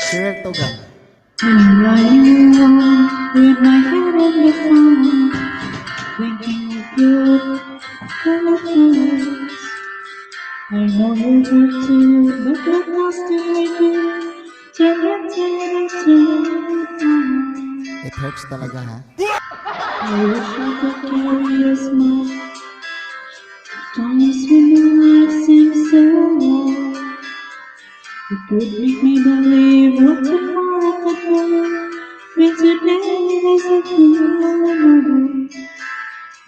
Speaker 13: Cheryl Tugang.
Speaker 8: I'm lying alone with my head on the phone, thinking of you, telephone. I know you have to, but what else do I do? Turn and
Speaker 13: It hurts talaga, ha?
Speaker 8: I wish I could carry a smile. Times when the life seems so long. It would make me believe what tomorrow could hold. When today doesn't feel normal,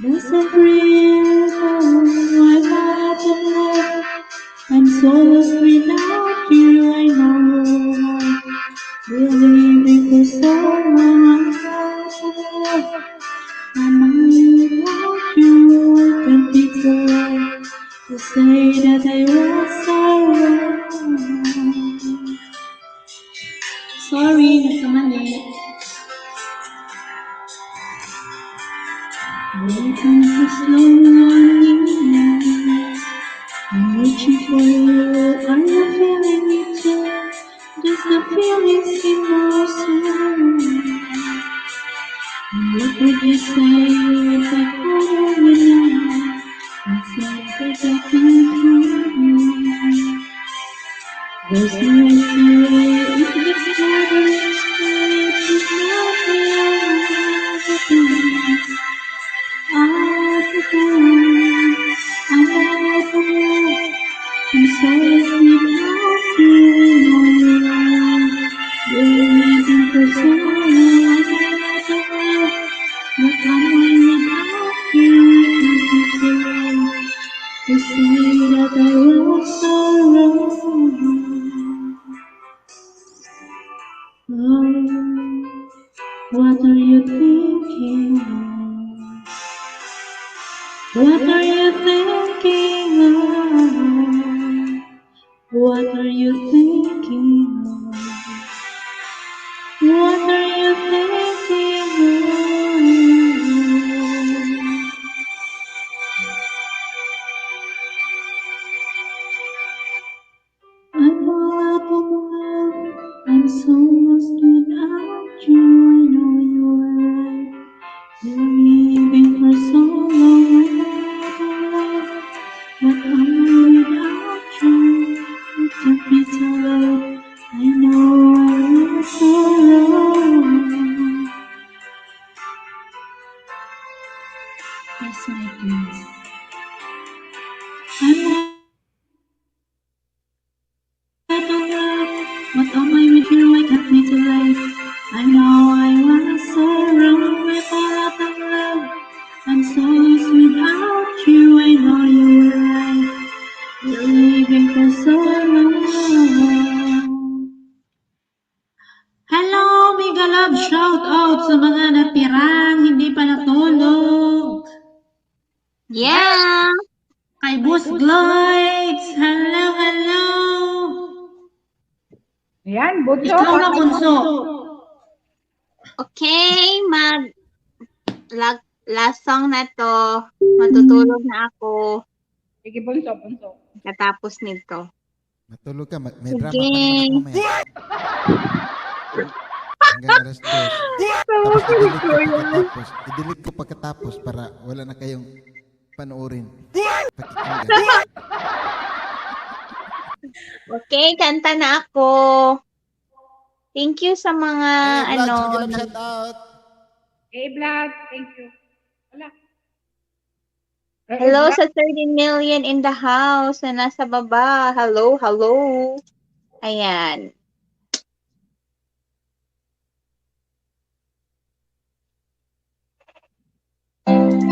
Speaker 8: doesn't real my heart and love. I'm so lost without you, I know. Believing for so long, I'm without you. Can't be so right to say that I was so wrong. Sorry, nakamali. Waiting for so long, I'm reaching for you. I'm not feeling it too. Just the feelings in my soul. What would you say if I called you now? I said that I can't find you. There's no way if it's not a mistake, it's not I'm sorry without you, waiting for so long. But I'm without you, to say sorrow. Oh, what are you thinking of? What are you thinking of? What are you thinking of? What are you thinking of? I'm all out of love. I'm so lost without you. I know you were right. You're leaving for so long without love. What am I without you? It took me so late. I know I was so wrong. Yes, my dear. I'm out of love. What am I with you? It took me too late. I know I was so wrong. With all out of love. I'm so lost without you. I know you were right. You're leaving for so long. Hello, Mega Love! Shout out sa mga natirang hindi pa natulog.
Speaker 9: Yeah!
Speaker 8: Kay Boss Glides! Hello, hello!
Speaker 1: Ayan, bunso.
Speaker 8: Ikaw na, bunso.
Speaker 9: Okay, last song na to. Matutulog na ako.
Speaker 1: Sige, bunso, bunso.
Speaker 9: Katapos nito.
Speaker 13: Matulog ka, may drama pa
Speaker 9: Sige.
Speaker 13: naman ako mamaya. Hanggang alas 2. Tapos i-delete ko pagkatapos para wala na kayong panoorin. Pakikinggan.
Speaker 9: Okay, kanta na ako. Thank you sa mga
Speaker 13: Shout out.
Speaker 1: Hey, Vlad, thank you. Wala.
Speaker 9: Hello sa 30 million in the house na nasa baba. Hello, hello. Ayan.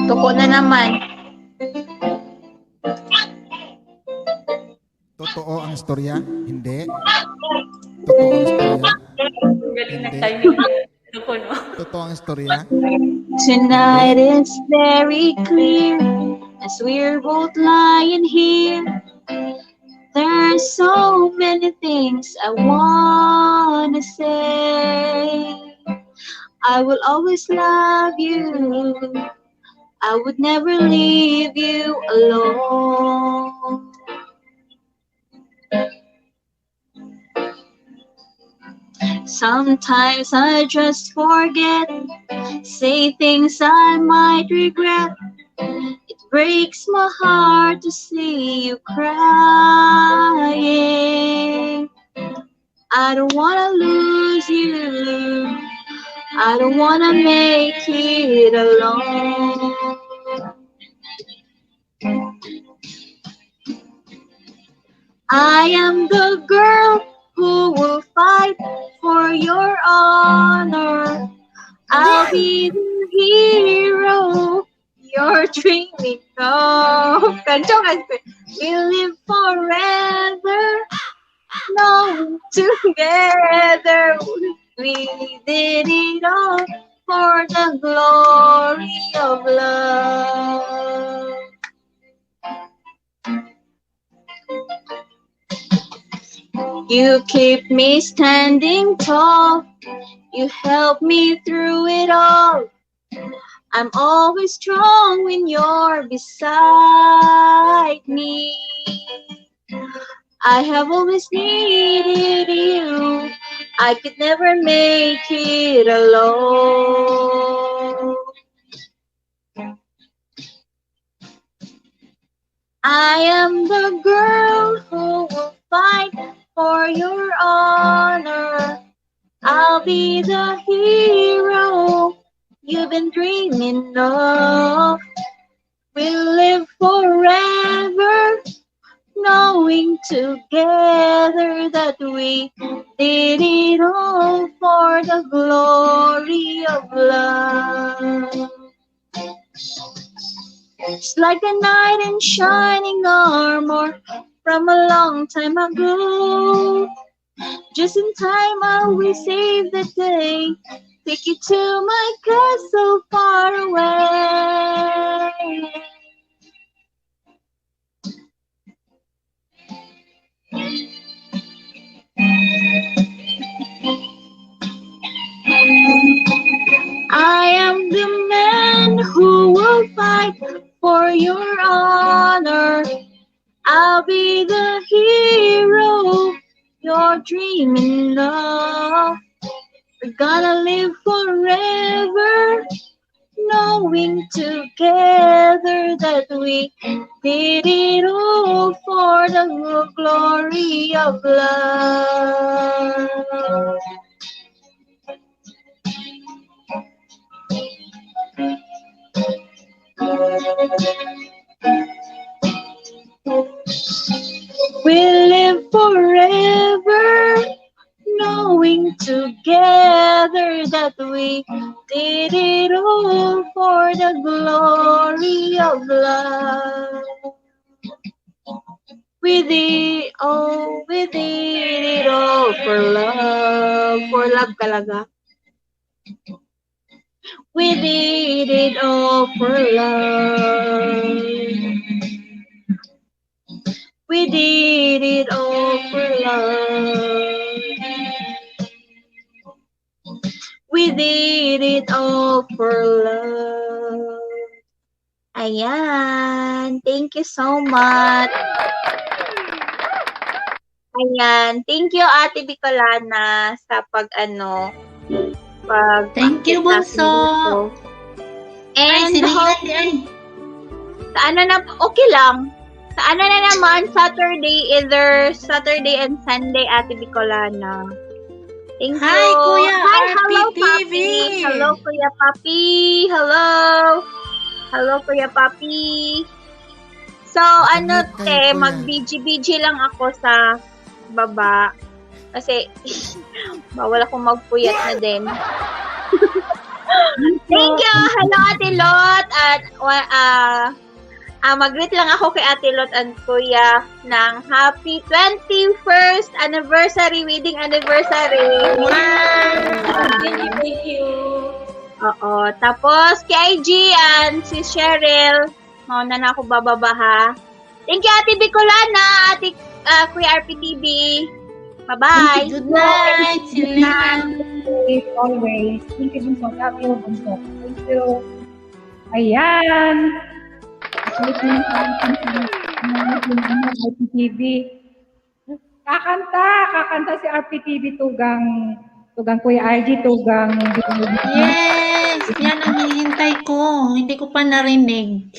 Speaker 9: Tuko na naman.
Speaker 13: Totoo ang istorya? Hindi. Totoo ang istorya?
Speaker 3: Galing ng timing. Tuko, no?
Speaker 13: Totoo ang istorya?
Speaker 9: Tonight is very clear as we're both lying here. There's so many things I wanna say. I will always love you. I would never leave you alone. Sometimes I just forget, say things I might regret. It breaks my heart to see you crying. I don't wanna lose you. I don't wanna make it alone. I am the girl who will fight for your honor. I'll be the hero you're dreaming of. We'll live forever, no, together. We did it all for the glory of love. You keep me standing tall. You help me through it all. I'm always strong when you're beside me. I have always needed you. I could never make it alone. I am the girl who will fight for your honor. I'll be the hero you've been dreaming of. We'll live forever, knowing together that we did it all for the glory of love. It's like a knight in shining armor, from a long time ago. Just in time I will save the day. Take you to my castle far away. I am the man who will fight for your honor. I'll be the hero you're dreaming of. We're gonna live forever, knowing together that we did it all for the glory of love. We live forever, knowing together that we did it all for the glory of love. We did it all for love talaga. We did it all for love. We did it all for love. We did it all for love. Ayan. Thank you so much. Ayan. Thank you, Ate Bicolana, sa
Speaker 10: Thank you, Bunso.
Speaker 9: And
Speaker 10: Silingan.
Speaker 9: sa okay lang. Sa na naman, either Saturday and Sunday, Ate Bicolana. Thank you.
Speaker 10: Hi, Kuya
Speaker 9: Hello,
Speaker 10: RPTV.
Speaker 9: Papi. Hello, Kuya Papi. Hello. Hello, Kuya Papi. So, mag-BG-BG lang ako sa baba. Kasi, bawal akong magpuyat na din. Thank you. Hello, Ate Lot. At, mag-greet lang ako kay Ate Lot and Kuya ng happy 21st anniversary, wedding anniversary.
Speaker 10: Thank you.
Speaker 9: Oo. Tapos, kay IG and si Cheryl, na ako bababa ha. Thank you, Ate Bicolana, Ate Kuya RPTV. Bye-bye.
Speaker 10: Good night. Silingan.
Speaker 1: Always. Thank you, Bunso. Love you, Bunso. Thank you. Ayan. RPTV. Kakanta si RPTV tugang Kuya RG, tugang.
Speaker 10: Yes, yan ang hinihintay ko. Hindi ko pa narinig.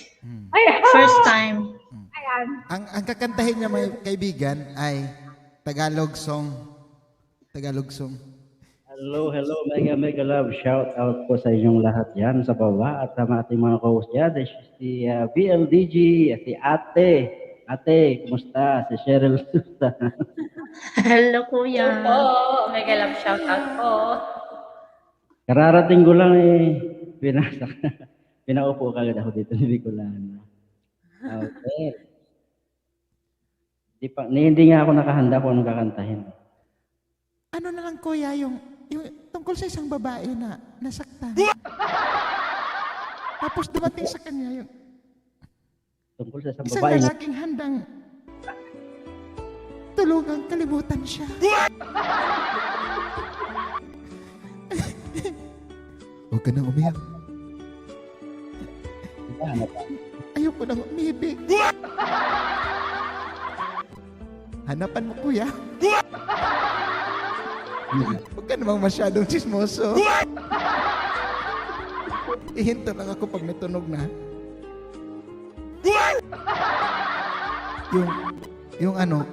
Speaker 10: First time.
Speaker 1: Ayan.
Speaker 13: Ang kakantahin niya, mga kaibigan, ay Tagalog song.
Speaker 15: Hello, mega love. Shout out po sa inyong lahat yan sa baba at sa ating mga co-host dyan. Si BLDG, si Ate. Ate, kumusta? Si Cheryl Susta.
Speaker 10: Hello, Kuya.
Speaker 3: Po, mega love shout out po.
Speaker 15: Kararating ko lang pinaupo kagad ako dito ni Bicolana. Okay. Hindi nga ako nakahanda kung anong kakantahin.
Speaker 13: Ano na lang, Kuya, yung tungkol sa isang babae na nasaktan. Tapos dumating sa kanya yung
Speaker 15: Tungkol sa isang
Speaker 13: isang
Speaker 15: babae.
Speaker 13: lalaking handang tulungang kalimutan siya. Huwag ka nang umiyak. Ayoko nang umibig. Hanapan mo, Kuya. Huwag ka namang masyadong chismoso. Ihinto lang ako pag may tunog na. Yung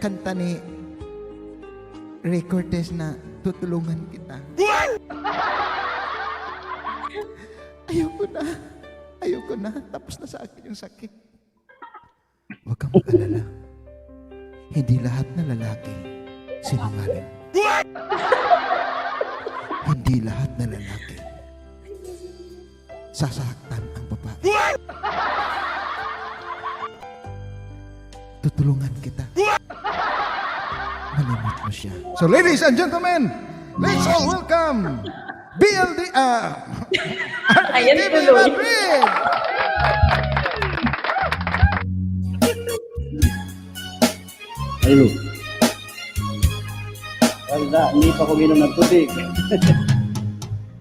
Speaker 13: kanta ni Ray Cortez na tutulungan kita. Ayoko na. Tapos na sa akin yung sakit. Huwag kang mag-alala. Hindi lahat na lalaki sinungaling. Hindi lahat na lalaki sasaktan ang babae. tutulungan kita. Malimot mo siya. So ladies and gentlemen, let's all welcome BLD,
Speaker 3: Ayan
Speaker 13: RTTV
Speaker 3: tuloy.
Speaker 13: Madrid!
Speaker 15: Hello. Wala, hindi pa ko minom ng tubig.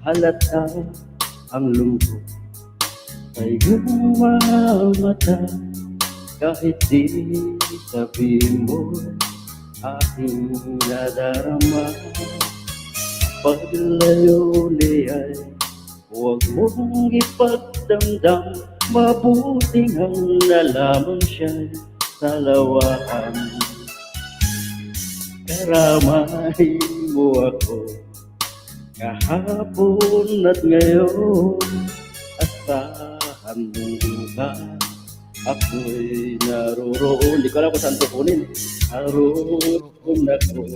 Speaker 15: Halata ang lungkot sa iyong mga mata. Kahit di sabihin mo, aking nadarama. Paglayo niya'y huwag mong ipagdamdam. Mabuting ang nalaman siya'y salawaan. Karamay mo ako kahapon at ngayon. Asahan mo ba ako'y naroroon? Di ko alam kung saan tukunin. Naroon ako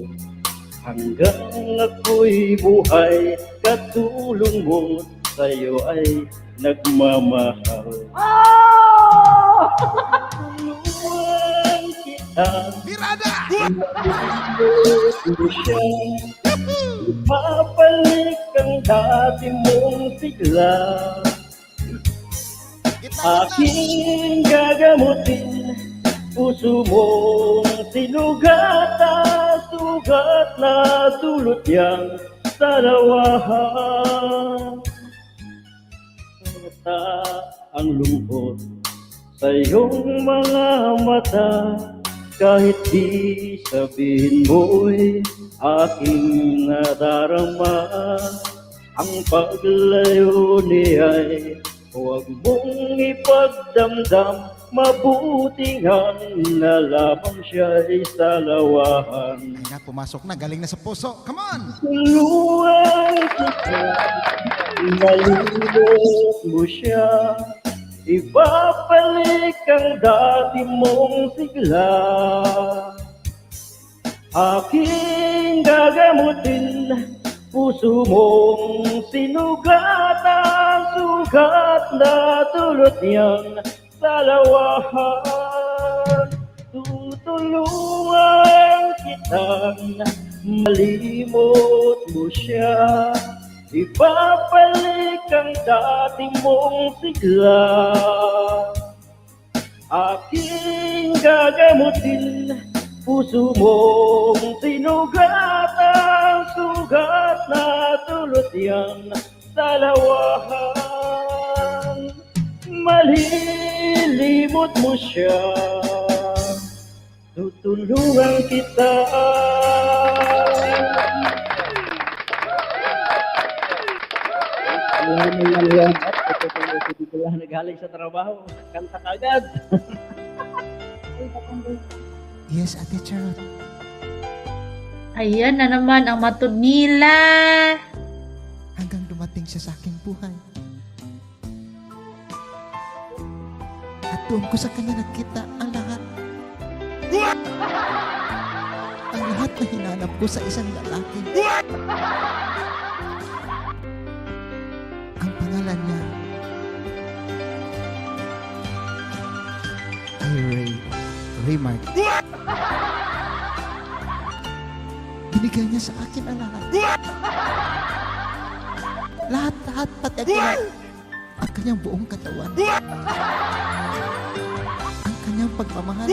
Speaker 15: hanggang ako'y buhay. Katulong mo sa'yo ay nagmamahal. Tulungan kita.
Speaker 13: Mirada!
Speaker 15: Ipapalik ang dati mong sigla. Aking gagamutin puso mong sinugatan. Sugat na dulot niyang salawahan. Mata ang lungkot sa iyong mga mata. Kahit di sabihin mo'y aking nadarama. Ang paglayo niya'y huwag mong ipagdamdam. Mabuting ang nalaman siya'y salawahan.
Speaker 13: Kaya pumasok na, galing na sa puso. Come on!
Speaker 15: Tulungan kita, malimot mo siya. Ibabalik ang dati mong sigla. Aking gagamutin puso mong sinugatan. Sugat na dulot niyang salawahan. Tutulungan kitang malimot mo siya. Ibabalik ang dati mong sigla. Aking gagamutin puso mong sinugatan. Sugat na dulot niyang salawahan. Malilimot mo siya. Tutulungan kita. Wala mo lang yan at ito lang nagaling sa trabaho. Kanta ka agad.
Speaker 13: Yes, Ate Charot.
Speaker 10: Ayan na naman ang matod nila.
Speaker 13: Hanggang dumating siya sa aking buhay. At doon ko sa kanya nakita ang lahat. Ang lahat na hinanap ko sa isang lalaki. Ang pangalan niya ay Remark. Binigay niya sa akin ang lahat. Lahat, pati ang kanyang buong katawan. Ang kanyang pagmamahal.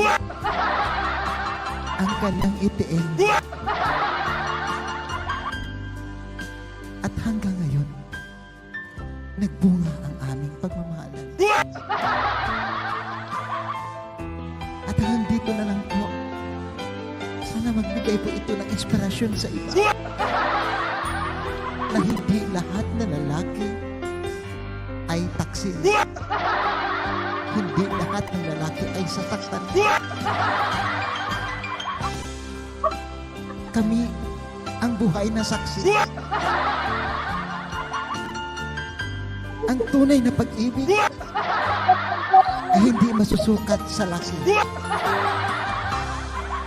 Speaker 13: Ang kanyang itiing. At hanggang ngayon, nagbunga ang aming pagmamahalan. At hanggang dito na lang po, sana magbigay po ito ng inspirasyon sa iba. Na hindi lahat na lalaki ay taksil. Hindi lahat ng lalaki ay sasaktan. Kami ang buhay na saksi. Ang tunay na pag-ibig ay hindi masusukat sa laki.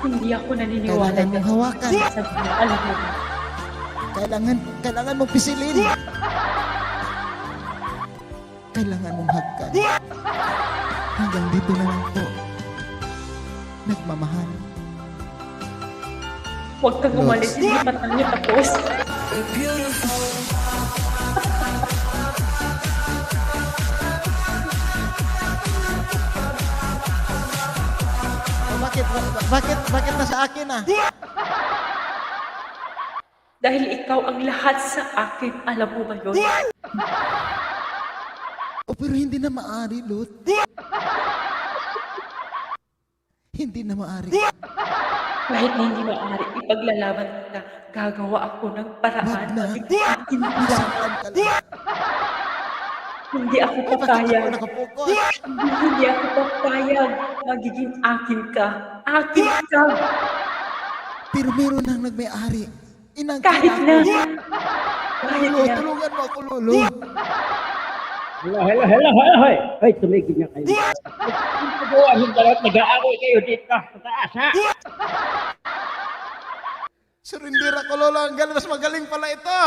Speaker 3: Hindi ako naniniwala.
Speaker 13: Kailangan mong hawakan.
Speaker 3: Alam mo.
Speaker 13: Kailangan mong pisilin. Kailangan mong hagkan. Hanggang dito na lang po. nagmamahal.
Speaker 3: Huwag kang umalis, hindi pa tayo tapos.
Speaker 13: Bakit nasa akin ah?
Speaker 3: Dahil ikaw ang lahat sa akin, alam mo ba yun?
Speaker 13: Pero hindi na maaari, Lot. Hindi na maaari.
Speaker 3: Kahit na hindi maaari, ipaglalaban kita, gagawa ako ng paraan. Akin hindi ako papayag. Hindi ako papayag. Magiging akin ka. Akin ka.
Speaker 13: Pero meron nang nagmay-ari.
Speaker 3: Kahit na.
Speaker 13: Lolo, tulungan mo ako, Lolo.
Speaker 15: Hello. Hoy, tumigil niya kayo. Nag-aaway kayo dito sa taas, ha?
Speaker 13: Surrender ako, Lolo. Ang galing, mas magaling pala ito.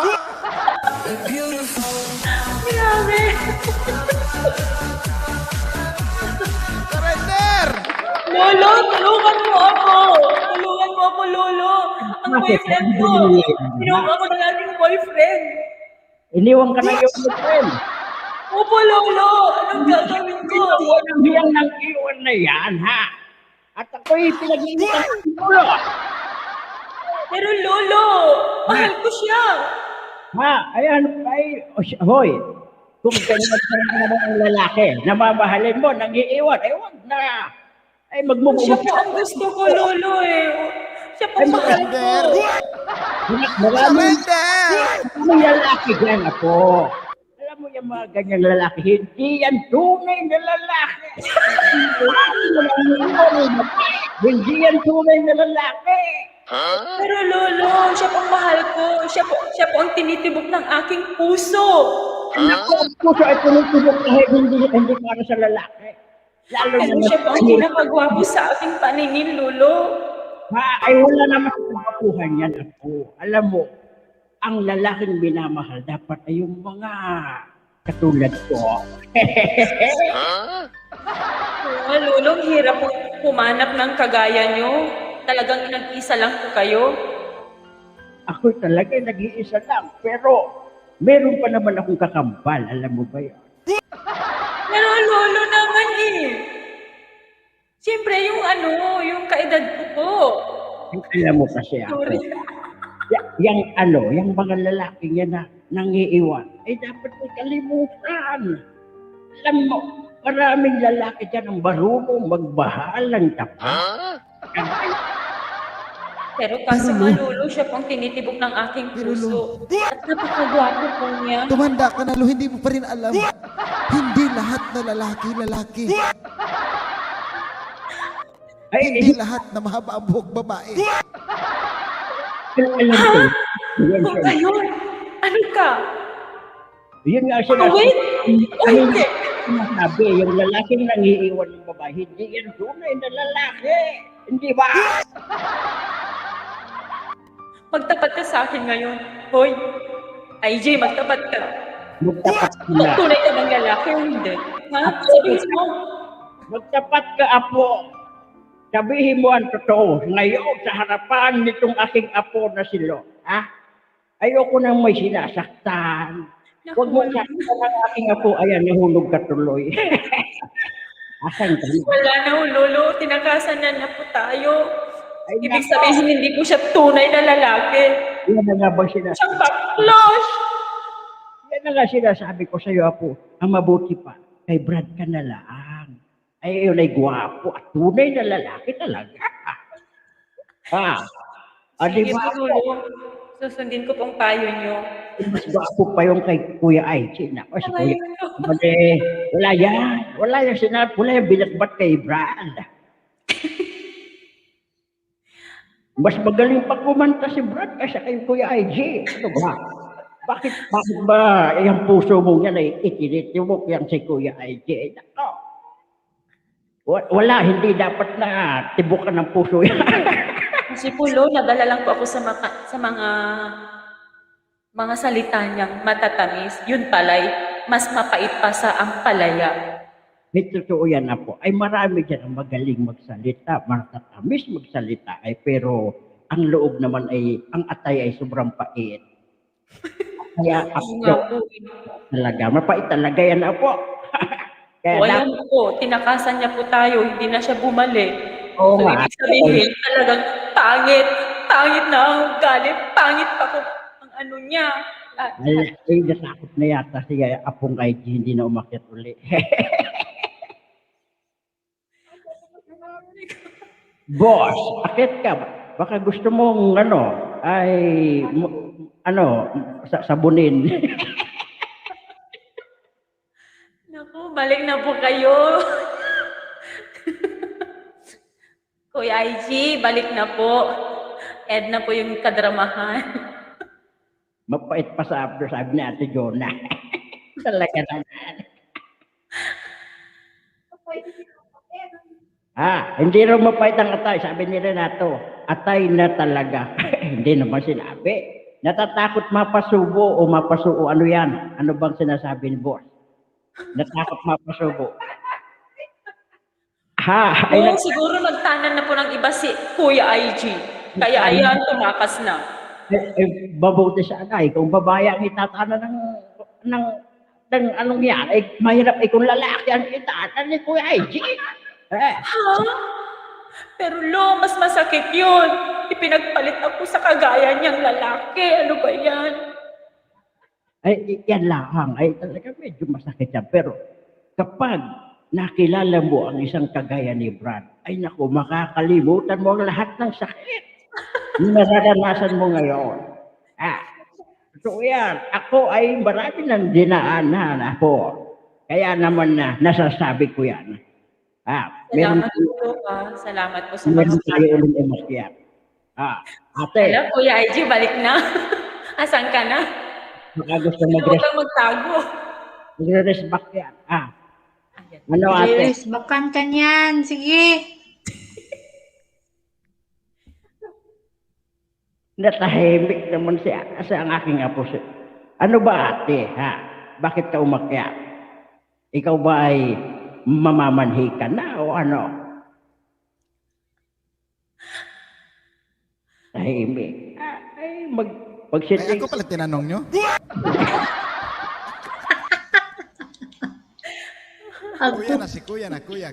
Speaker 3: Grabe.
Speaker 13: Surrender!
Speaker 3: Lolo, tulungan mo ako. Tulungan mo ako, Lolo. Ang boyfriend ko. Tinawag ako ng ating boyfriend.
Speaker 15: Iniwan ka na yung boyfriend.
Speaker 3: Opo, Lolo. Anong gagawin ko?
Speaker 15: Walang hiyang nang iwan na yan, ha? At ako'y pinag-iinitan ng Lolo.
Speaker 3: Pero Lolo, mahal ko siya.
Speaker 15: Ha? Ayan, hoy. Kung ganyan ka naman ang lalaki, namamahalin mo, nang-iiwan, wag na. Ay, magmumukha.
Speaker 3: Siya po ang gusto ko, Lolo, eh. Siya po mahal ko.
Speaker 15: Maraming lalaki dyan ako. Alam mo yung mga ganyang lalaki, hindi yan tunay na lalaki. Hindi yan tunay na lalaki.
Speaker 3: Pero Lolo, siya pong mahal ko. Siya po ang tinitibok ng aking puso.
Speaker 15: Ang puso ay tinitibok kahit hindi para sa lalaki. Lalo na
Speaker 3: siya po ang pinakagwapo sa aking paningin, Lolo.
Speaker 15: Ay wala naman sa pagpapuhan yan ako. Alam mo, ang lalaking minamahal dapat ay yung mga katulad ko.
Speaker 3: Lolo, ang hirap po pumanap ng kagaya nyo. Talagang nag-isa lang po kayo.
Speaker 15: Ako talaga nag-iisa lang, pero meron pa naman akong kakambal, alam mo ba yan?
Speaker 3: Pero Lolo naman eh. Siyempre yung yung kaedad ko po.
Speaker 15: Alam mo kasi ako. Yung mga lalaki yan na nangiiwan, ay dapat mo kalimutan. Alam mo, maraming lalaki dyan ang marunong magmahal ng tapat.
Speaker 3: Pero kaso nga, Lolo, siya pong tinitibok ng aking puso. At napakagwapo po niya.
Speaker 13: Tumanda ka na, Lolo. Hindi mo pa rin alam. Hindi lahat na lalaki. Hindi lahat na mahaba ang buhok babae.
Speaker 3: Kung gayon, ano ka?
Speaker 15: Yun nga sinasabi.
Speaker 3: Wait!
Speaker 15: Hindi. Sinasabi, yung lalaking nangiiwan ng babae, hindi yan tunay na lalaki. Hindi ba?
Speaker 3: Magtapat ka sa akin ngayon. Hoy, IJ, magtapat ka.
Speaker 15: Magtapat ka na.
Speaker 3: Tunay ka bang lalaki o hindi? Ha? Sabihin mo.
Speaker 15: Magtapat ka, apo. Sabihin mo ang totoo. Ngayon, sa harapan nitong aking apo na silo. Ha? Ayoko nang may sinasaktan. Huwag mo saktan ang aking apo. Ayan, nahulog ka tuloy. Asan ka?
Speaker 3: Wala na, Lolo. Tinakasan na po tayo. Ibig sabihin, hindi po siya tunay na lalaki.
Speaker 15: Yan na nga bang sinasabi?
Speaker 3: Siyang baklos!
Speaker 15: Yan na nga sinasabi ko sa iyo, apo. Ang mabuti pa, kay Brad ka na lang. Ay, yun ay gwapo at tunay na lalaki talaga. Ha?
Speaker 3: Sige po, Lolo. Susundin ko pong payo niyo.
Speaker 15: Mas gwapo pa yung kay Kuya Aichi. Naku, si Kuya wala yan. Wala yung sinabi. Wala yung binatbat kay Brad. Mas magaling pa kumanta si Brad kaysa kay Kuya Aichi. Ano ba? Bakit ba yung puso mo yan ay itinitibok yan si Kuya Aichi? Nako. Wala, hindi dapat na tibukan ng puso yan.
Speaker 3: Kasi po, Lolo, nadala lang po ako sa mga salita niyang matatamis. Yun pala'y mas mapait pa sa ampalaya.
Speaker 15: totoo yan na po. Ay marami dyan ang magaling magsalita, matatamis magsalita. Ay pero ang loob naman ay, ang atay ay sobrang pait. Kaya ako talaga, mapait talaga yan na po. Kaya
Speaker 3: O ayan po, tinakasan niya po tayo, hindi na siya bumalik.
Speaker 15: Oo
Speaker 3: So,
Speaker 15: nga.
Speaker 3: ibig sabihin, talagang pangit na ang galit, pangit pa ko ang ano niya.
Speaker 15: Ay, natakot na yata si Apong IG, hindi na umakyat uli. Boss, akit ka ba? Baka gusto mong sabunin.
Speaker 3: Naku, balik na po kayo. Kuya IG, balik na po. Ed na po yung kadramahan.
Speaker 15: Mapait pa sa after, sabi ni Ate Jonah. Talaga naman. Hindi raw mapait ang atay, sabi ni Renato. Atay na talaga. Hindi naman sinabi. Natatakot mapasubo o mapasuo. Ano yan? Ano bang sinasabi ni boss? Natakot mapasubo.
Speaker 3: Siguro nagtanan na po ng iba si Kuya IG. Kaya ayan, tumakas na.
Speaker 15: Mabuti sana. Kung babae ang itatana ng anong yan, mahirap kung lalaki ang itatanan ni Kuya IG.
Speaker 3: Ha? Pero mas masakit yun. Ipinagpalit ako sa kagaya niyang lalaki. Ano ba yan?
Speaker 15: Ay, yan lang. Ay, talaga medyo masakit yan. Pero kapag nakilala mo ang isang kagaya ni Brad, ay naku, makakalimutan mo ang lahat ng sakit na nararanasan mo ngayon. So yan, ako ay marami ng dinaanan ako. Kaya naman nasasabi ko yan.
Speaker 3: Salamat po Salamat po sa
Speaker 15: meron tayo ulit umakyat. Ate.
Speaker 3: Hello, Kuya IG, balik na. Asan ka na?
Speaker 15: Baka gusto
Speaker 3: Huwag kang magtago.
Speaker 15: mag-respect yan. Ano ate?
Speaker 10: Yes, bakan ka niyan. Sige.
Speaker 15: Natahimik naman siya ang aking apo. Ano ba ate? Bakit ka umakyat? Ikaw ba ay mamamanhi ka na o ano? Tahimik.
Speaker 13: Ay, ako pala tinanong nyo? Kuya na si kuya na, kuya.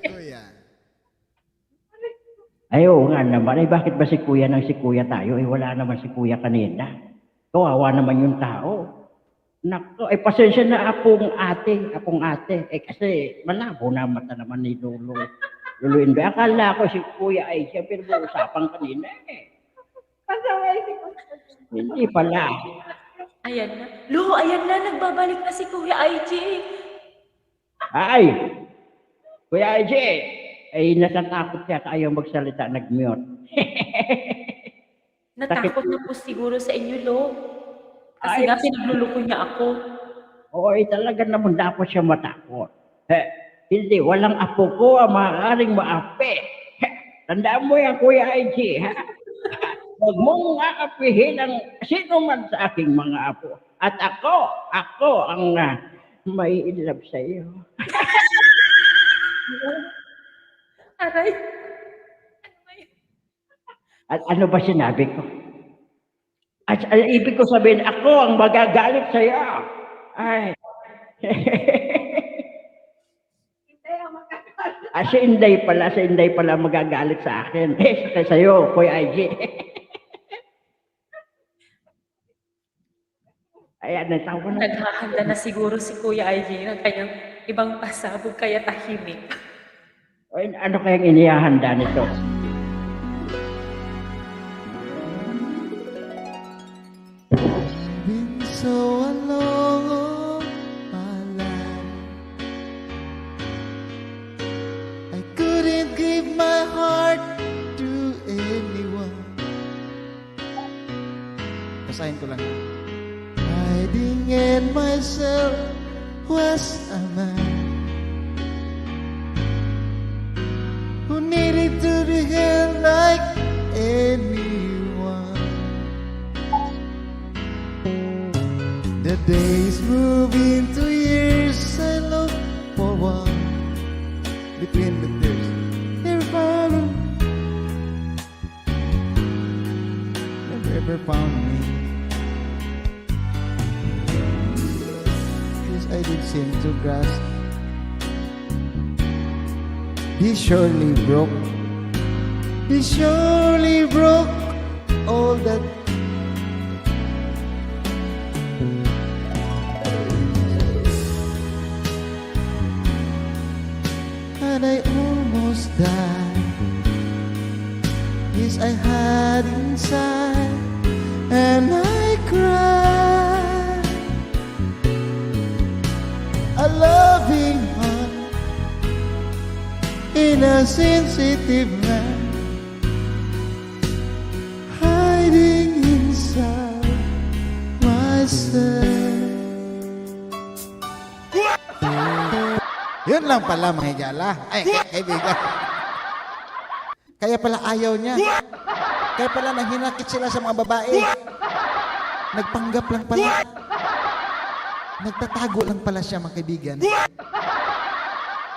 Speaker 15: Ay, oo nga naman. Ay, bakit ba si kuya tayo? Wala naman si kuya kanina. Kawawa naman yung tao. Nako, pasensya na apong ate. Kasi malabo na mata naman ni Lolo Indoy. Akala ko si Kuya ay siya, pero usapan kanina Hindi pala.
Speaker 3: Ayan na. Ayan na, nagbabalik na si Kuya IG.
Speaker 15: Ay! Kuya IG! Ay, natatakot siya ayaw magsalita, nag-mute.
Speaker 3: Natakot na po siguro sa inyo, Lo. Kasi nga pinagluluko niya ako.
Speaker 15: Oo, talaga naman dapat siya matakot. Hindi, walang apo ko ang maaaring maapi. Tandaan mo yan, Kuya IG. Huwag mong aapihin ang sino man sa aking mga apo. At ako ang may inlove sa iyo.
Speaker 3: Aray.
Speaker 15: At ano ba sinabi ko? At ibig ko sabihin, ako ang magagalit sa iyo. Ay. Si Inday pala magagalit sa akin. Sa iyo, Kuya IG. Ayan, natawa na.
Speaker 3: Naghahanda na siguro si Kuya IG ng kanyang ibang pasabog kaya tahimik.
Speaker 15: Ano kayang inihahanda nito?
Speaker 13: Been so alone all my life, I couldn't give my heart to anyone. Basahin ko lang. Hiding in myself was a man who needed to be held like anyone. The days move into years, I look for one grass. He surely broke all that. And I almost died. Yes, I had inside, and I cried. A loving heart in a sensitive man, hiding inside myself. Yun lang pala, mga higala. Ay, kaibigan. Kaya pala ayaw niya. Kaya pala nanghinakit sila sa mga babae. Nagpanggap lang pala. Nagtatago lang pala siya, mga kaibigan.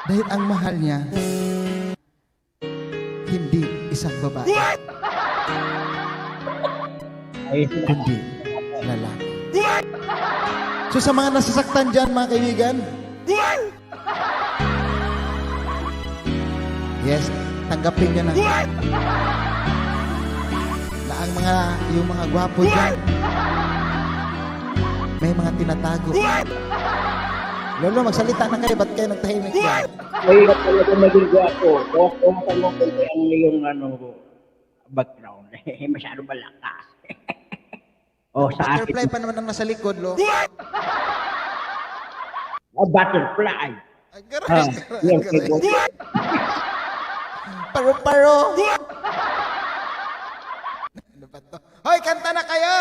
Speaker 13: Dahil ang mahal niya, hindi isang babae. Kundi lalaki. So sa mga nasasaktan dyan, mga kaibigan, yes, tanggapin niya na ang yung mga gwapo dyan, may mga tinatago. Lolo, magsalita na kayo, ba't kayo nagtahimik dyan?
Speaker 15: Mahirap talaga maging gwapo. Kung mo kung ang iyong background, masyado malakas. Sa akin.
Speaker 13: Butterfly pa naman ang nasa likod, lo.
Speaker 15: Butterfly.
Speaker 13: Paro-paro. Ano ba to? Hoy, kanta na kayo!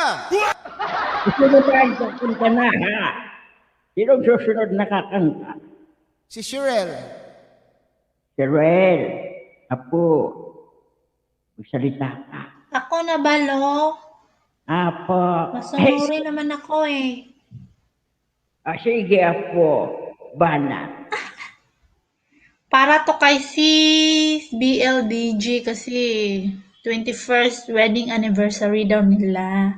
Speaker 15: Gusto mo ba ang kanta na, ha? Sinong susunod na kakanta?
Speaker 13: Si Shirel.
Speaker 15: Shirel, Apo, magsalita ka.
Speaker 10: Ako na balo.
Speaker 15: Apo.
Speaker 10: Masunurin naman ako eh.
Speaker 15: Sige, Apo. Banat.
Speaker 10: Para to kay si BLDG kasi 21st wedding anniversary daw nila.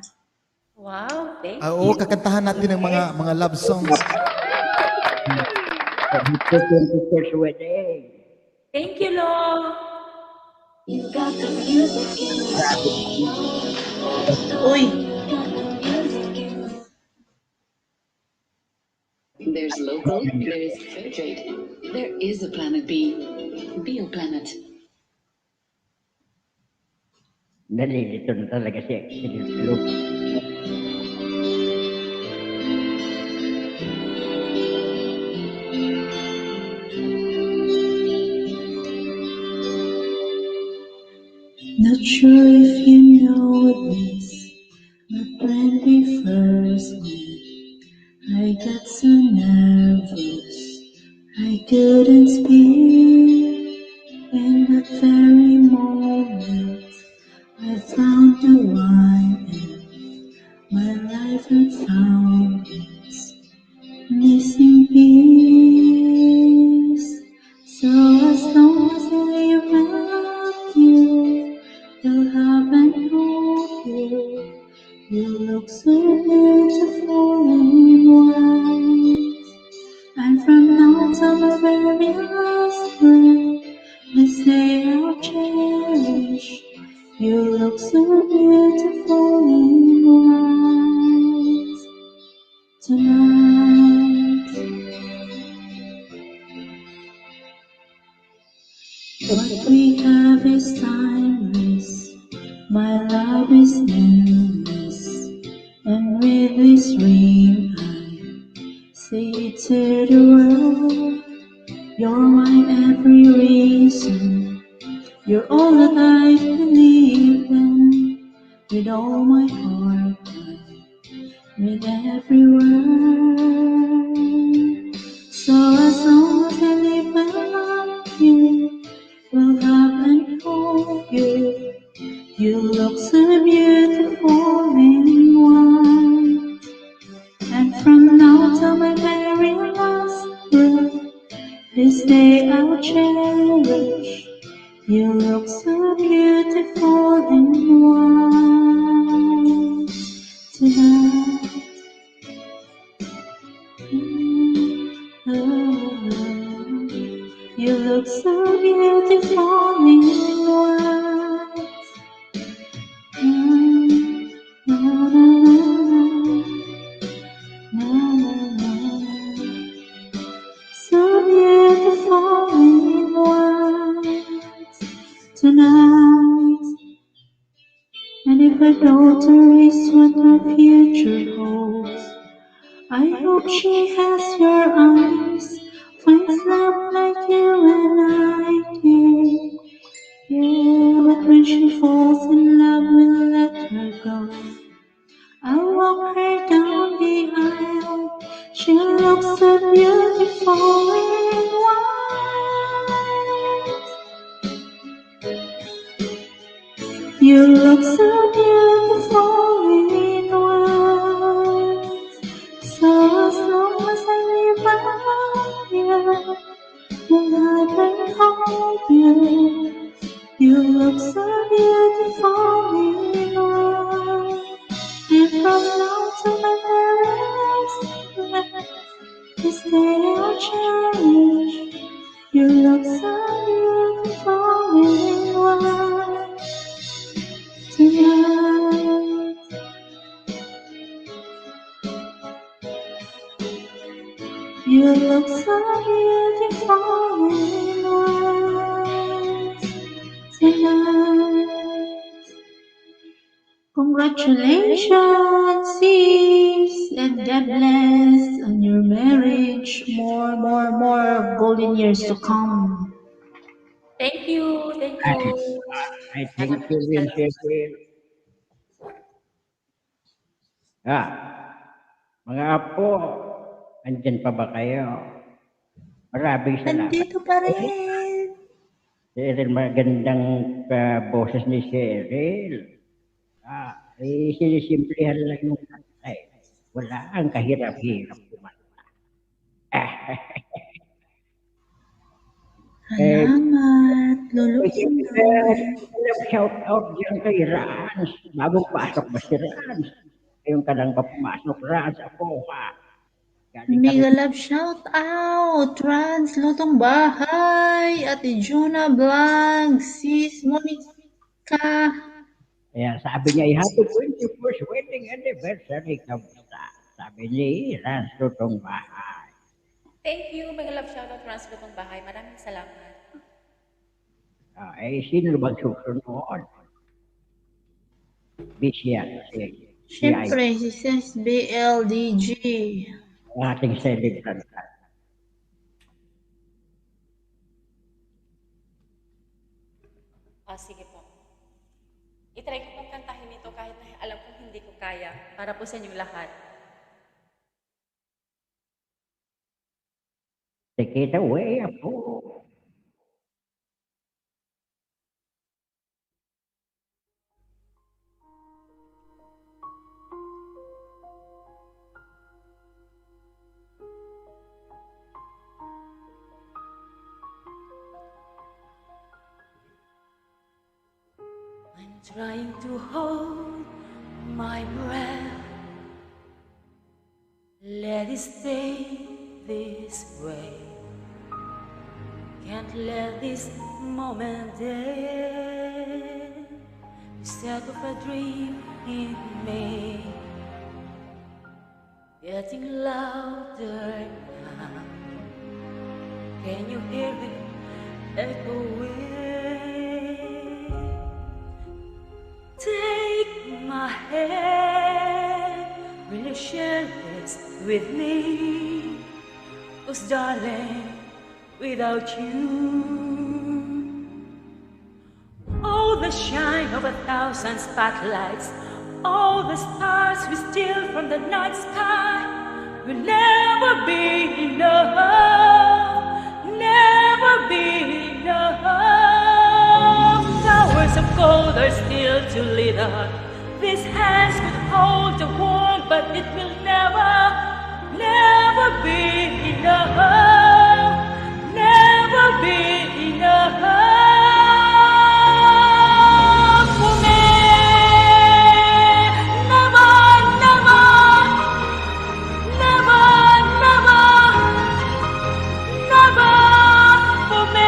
Speaker 3: Wow, thank
Speaker 13: Oo, kakantahan natin ng mga love songs.
Speaker 15: Happy 21st wedding.
Speaker 3: Thank you, Lo.
Speaker 10: Uy,
Speaker 14: There's local, there is fair trade. There is a planet B. Bioplanet.
Speaker 15: Nalilito na talaga siya. Look.
Speaker 8: Not sure if you know this, but when we first met, I got so nervous I couldn't speak. In that very moment, I found the one, and my life had found its missing piece. So as long as I live with you, you'll have and hold you. You look so beautiful in white. And from now till my very last breath, this day I'll cherish. You look so beautiful in white tonight. What we have is timeless. My love is endless. And with this ring I say to the world, you're my every reason. You're all that I believe in. With all my heart, with every word. So as long as I live without you, will have and hold you. You look so beautiful in white. And from now till my very last breath, this day I'll cherish. You look so beautiful in white tonight. You look so beautiful in white. Na, na, na, na, na, na, na. So beautiful in white tonight. And if her daughter is what her future holds, I hope she has your eyes, finds love like you and I did. Yeah, but when she falls in love, we'll let her go. I'll walk her down the aisle. She looks so beautiful in white. You look so beautiful in white. So as long as I live around you, will never hold you. You look so beautiful in white. And from now to my very last, this day I'll cherish. You look so beautiful in white tonight. You look so beautiful in white tonight. Congratulations, sis, and God bless on your marriage. More golden years to come.
Speaker 10: Thank you, thank
Speaker 15: I,
Speaker 10: you.
Speaker 15: I think you will share. Mga apo, andyan pa ba kayo? Maraming salamat.
Speaker 10: Nandito pa rin.
Speaker 15: Cheryl, magandang boses ni Cheryl. Sinisimplihan lang yung tatay. Wala ang kahirap-hirap kumanta.
Speaker 10: Salamat, Lolo
Speaker 15: Shout out dyan kay Rans. Bagong pasok ba si Rans? Yung ka lang papumasok, Rans, ako ha.
Speaker 10: Mega love shout out, Trans Lotong Bahay, Ate Juna Blanc, Sis Monica.
Speaker 15: Kaya sabi niya, happy 21st wedding anniversary. Kamusta? Sabi niya, Rans Lotong Bahay.
Speaker 3: Thank you. Mega love shout out, Trans Lotong Bahay. Maraming salamat.
Speaker 15: Sino ba susunod? Bisya.
Speaker 10: Siyempre, si Sis BLDG.
Speaker 15: Ating celebrant.
Speaker 3: Sige po. I-try ko pong kantahin ito kahit na alam kong hindi ko kaya para po sa inyong lahat.
Speaker 15: Take it away, Apo.
Speaker 3: I'm trying to hold my breath. Let it stay this way. Can't let this moment end. Instead of a dream in me, getting louder now. Can you hear it echoing? Take my hand, will you share this with me? 'Cause darling, without you, all the shine of 1,000 spotlights, all the stars we steal from the night sky will never be enough, never be enough. Towers of gold are still to lit up. These hands could hold the warmth, but it will never, never be enough, never be enough for me. Never, never, never, never, never for me.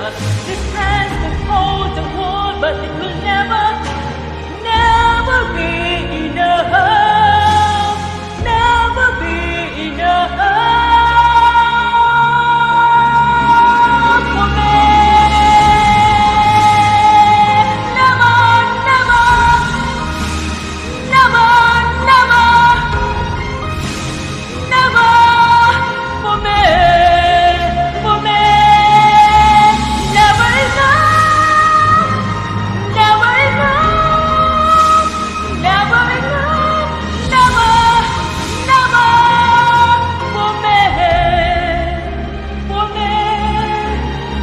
Speaker 3: This hand could hold the world, but it will never, never be enough. Never be enough for me. Never, never, never, never, never for me, for me. Never enough, never enough, never enough, never, never for me, for me,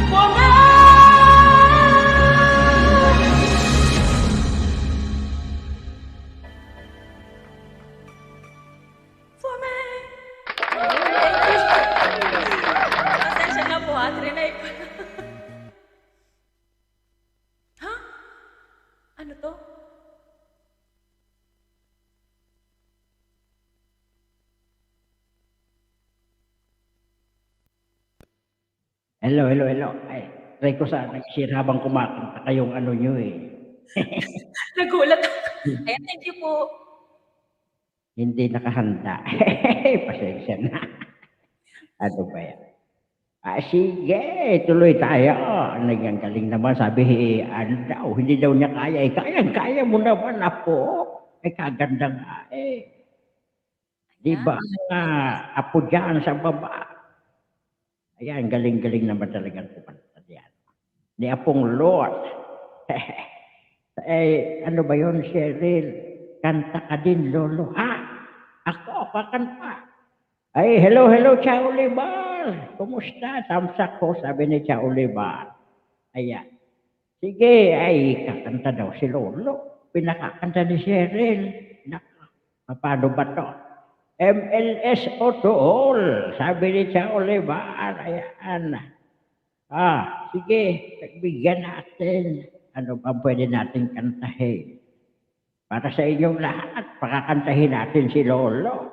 Speaker 3: for me. For me. Pasensya na po, Trinay. Ha? Ano to?
Speaker 15: Hello, hello, hello. Ay, try ko sana i-share habang kumakanta kayong ano nyo eh.
Speaker 3: Nagulat ako. Ayan, thank you po.
Speaker 15: Hindi nakahanda. Pasensya na. Ano ba yan? Sige, tuloy tayo. Ang galing naman, sabi, ano daw, hindi daw niya kaya. Kaya mo naman, apo. Kaganda nga eh. Di ba, apo dyan sa baba. Ayan, galing-galing naman talaga kumanta yan. Ni Apong Lord. Ano ba yun, Cheryl? Kanta ka din, Lolo. Ako, kakanta. Hello, Chao Libar. Kumusta? Tamsak ko, sabi ni Chao Libar. Ayan. Sige, kakanta daw si Lolo. Pinakakanta ni Cheryl. Paano ba to? MLS Otol, sabi ni Chao Libar. Ayan. Sige, pagbigyan natin. Ano ba pwede natin kantahin? Para sa inyong lahat, pakakantahin natin si Lolo.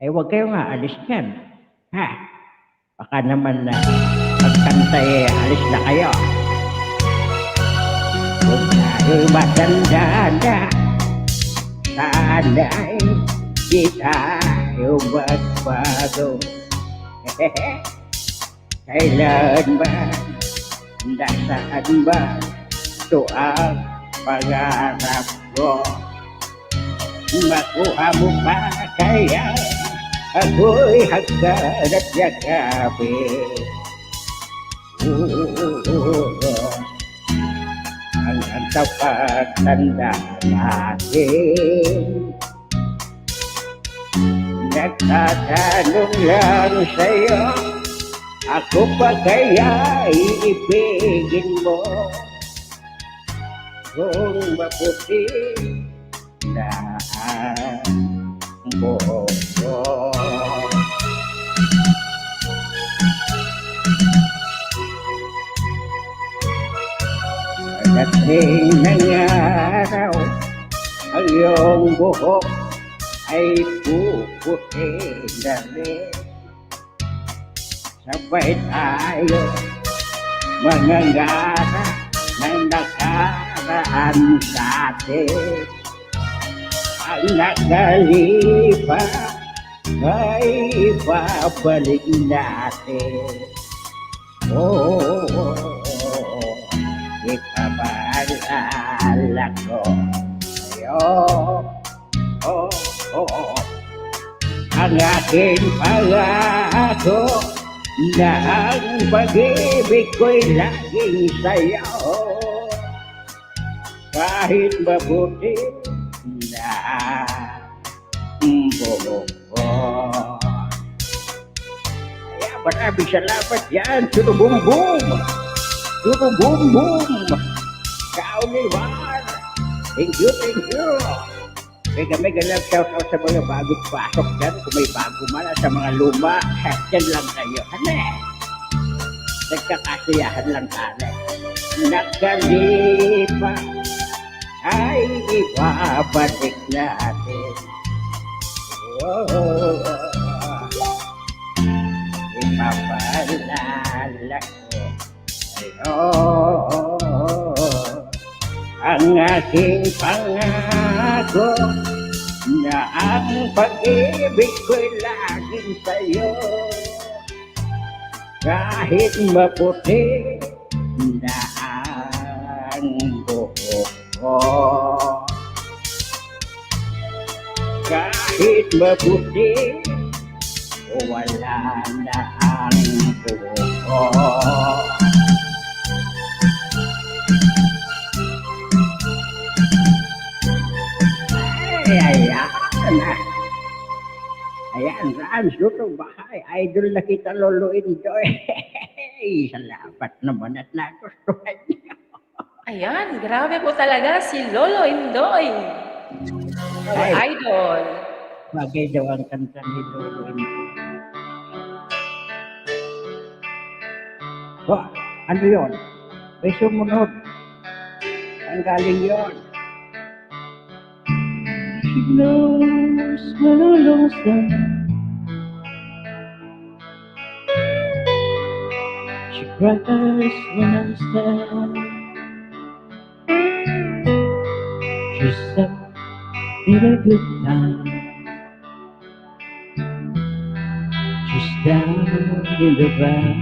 Speaker 15: Huwag kayong aalis niyan. Baka naman pagkanta alis na kayo. Kung tayo'y matanda na, sana'y di tayo magbago. Kailan ba, nasaan ba, ito ang pangarap ko. Makuha mo pa kaya ako'y hagdan at yakapin. Ang tapat tanda natin. Nagtatanong lang sa'yo, ako pa kaya iibigin mo? Kung maputi na ang buhok ko. Pagdating ng araw, ang iyong buhok ay puputi na rin. Sabay tayo mangangara ng nakaraan sa atin. Ang nakalipas ay babalik natin. Ipapaalala ko sa'yo. Ang aking pangako na ang pag-ibig ko'y laging sa'yo. Kahit mabuti na ang buhok ko. Kaya maraming salamat yan. Turubumbum! Turubumbum! Kauniwan! Thank you, thank you! Mega love shout out sa mga bagong pasok dyan. Kung may bago man sa mga luma, dyan lang kayo. Nagkakasiyahan lang tayo. Nagkalipa ay ibabalik natin. Ipapaalala ko ang aking pangako na ang pag-ibig ko'y laging sa'yo. Kahit maputi na ang buhok ko, kahit maputi wala na ang buhok ko. Ayan, saan sutong bahay, idol na kita Lolo Indoy. Salamat naman at nagustuhan niyo.
Speaker 3: Ayan, grabe po talaga si Lolo Indoy. Our idol.
Speaker 15: Bagay daw ang kanta ni Lolo Indoy. Ba, ano yun? May sumunod. Ang galing yun. She knows when I lost her. She cries when I'm sad. She's up in a good time. She's down in the bad.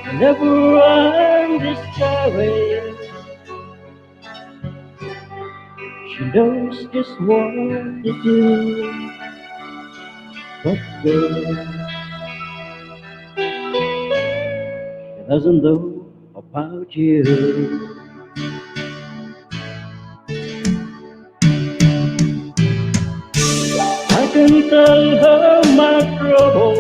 Speaker 15: Whenever I'm discouraged, she knows just what to do. But girl, she doesn't know about you. I can tell her my trouble.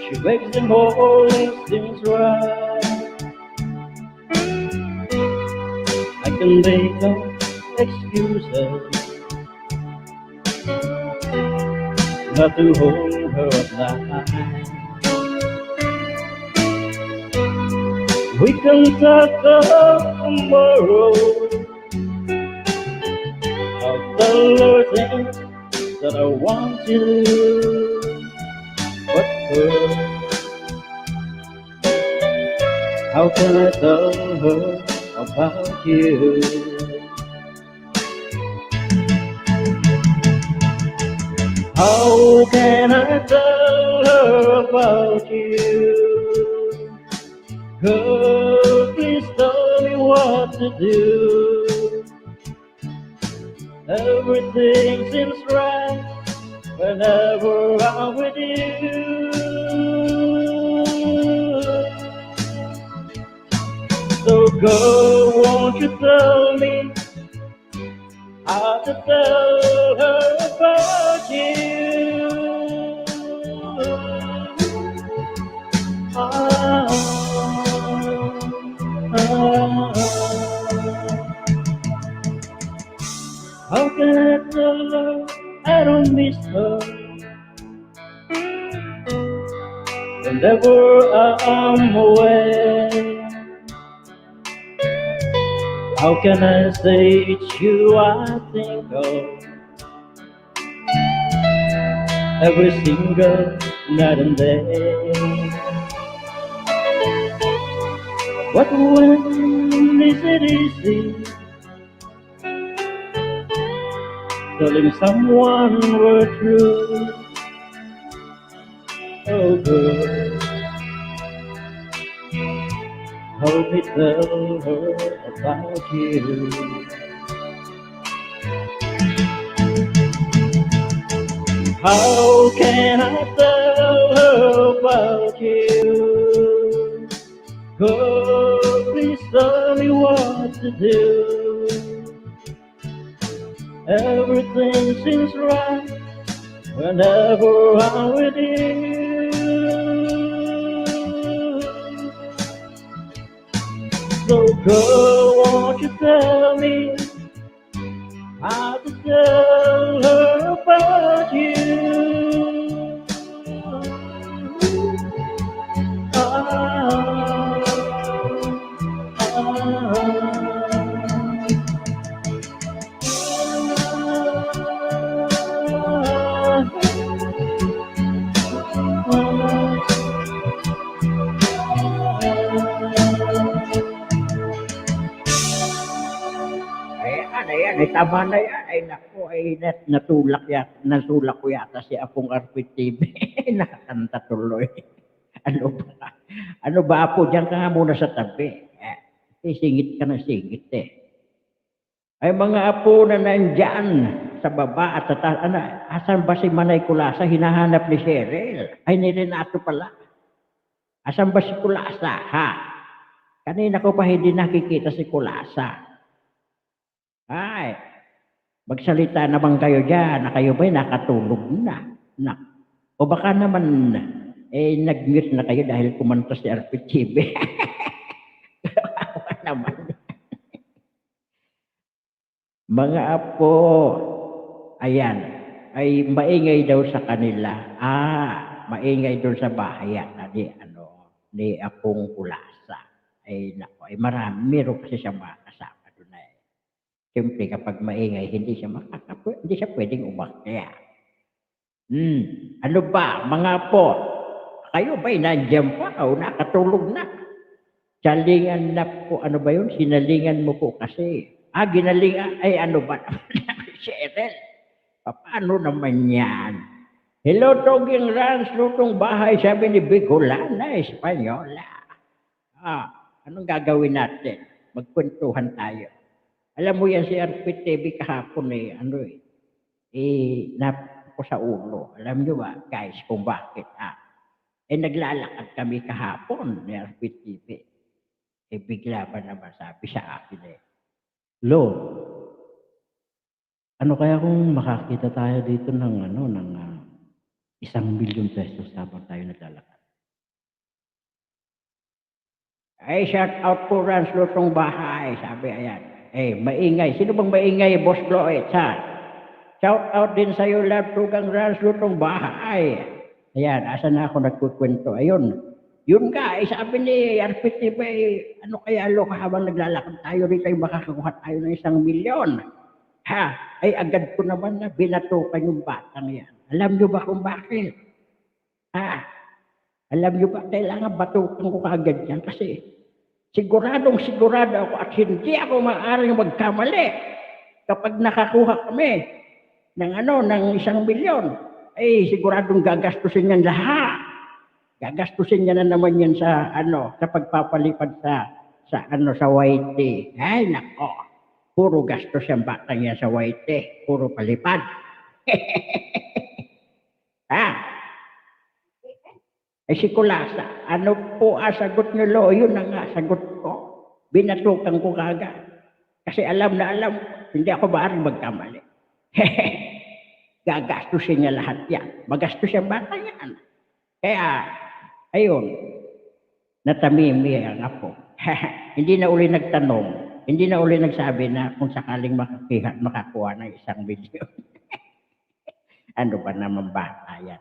Speaker 15: She makes them always seems right. I can make up excuses not to hold her at night. We can talk tomorrow. I'll tell her things that I want to do. But girl, how can I tell her about you? How can I tell her about you? Girl, please tell me what to do. Everything seems right whenever I'm with you. So girl, won't you tell me how to tell her about you? How can I tell her I don't miss her? Whenever I'm away, how can I say it's you I think of every single night and day? But when is it easy telling someone we're true? Oh girl, help me tell her about you. How can I tell her about you? Girl, please tell me what to do. Everything seems right whenever I'm with you. So girl, won't you tell me how to tell her about you? yan. Ay, tama na yan. Ay, naku, ay, natulak ko yata si Apong Arpit TV. Nakakanta tuloy. Ano ba? Ano ba, Apo? Diyan ka nga muna sa tabi. Singit ka na singit eh. Ay, mga apo na nandyan sa baba at sa taas. Ano, asan ba si Manay Kulasa? Hinahanap ni Cheryl. Ay, ni Renato pala. Asan ba si Kulasa, ha? Kanina ko pa hindi nakikita si Kulasa. Ay, magsalita naman kayo dyan na kayo ba'y nakatulog na. O baka naman, nag-mute na kayo dahil kumanta si Arpit TV. Naman. Mga apo, ayan, ay maingay daw sa kanila. Maingay doon sa bahay ni Apong Kulasa. Ay nako, ay marami, meron kasi siya mga kasama doon na eh. Siyempre kapag maingay, hindi siya pwedeng umakyat. Ano ba, mga apo, kayo ba'y nandiyan pa o nakatulog na? Salingan na po, ano ba yun? Sinalingan mo po kasi. Ginalingan, ay ano ba naman? Cheryl, paano naman yan? Hello, Toging Rans, lutong bahay, sabi ni Bicolana, Espanyola. Anong gagawin natin? Magkwentuhan tayo. Alam mo yan si Arpit TV kahapon napo sa ulo. Alam nyo ba, guys, kung bakit? Naglalakad kami kahapon ni Arpit TV. Bigla ba naman sabi sa akin Lo, ano kaya kung makakita tayo dito ng 1,000,000 pesos habang tayo naglalakad? Ay, shout out po Rans Lutong Bahay, sabi ayan. Maingay. Sino bang maingay, Boss Gloet, ha? Shout out din sa'yo, Love Tugang Rans Lutong Bahay. Ayan, asa na ako nagkukwento. Ayun. Yun nga, sabi ni Arpit TV, ano kaya lo habang naglalakad tayo rito ay makakakuha tayo ng 1,000,000. Ay agad ko naman na binatukan yung batang yan. Alam nyo ba kung bakit? Alam nyo ba, kailangan batukan ko kaagad yan kasi sigurado ako at hindi ako maaaring magkamali kapag nakakuha kami ng 1,000,000, ay siguradong gagastusin yan lahat. Gagastusin niya na naman yan sa sa pagpapalipad sa YT. Ay nako, puro gastos yung batang yan sa YT, puro palipad. Ay si Kulasa, ano po sagot niyo lo? Yun ang sagot ko. Binatukan ko kagad. Kasi alam na alam, hindi ako maaaring magkamali. Gagastusin niya lahat yan. Magastos yung batang yan. Kaya, ayun, natamimi ang apo. Hindi na uli nagtanong, hindi na uli nagsabi na kung sakaling makakuha ng 1,000,000. Ano ba naman bata yan?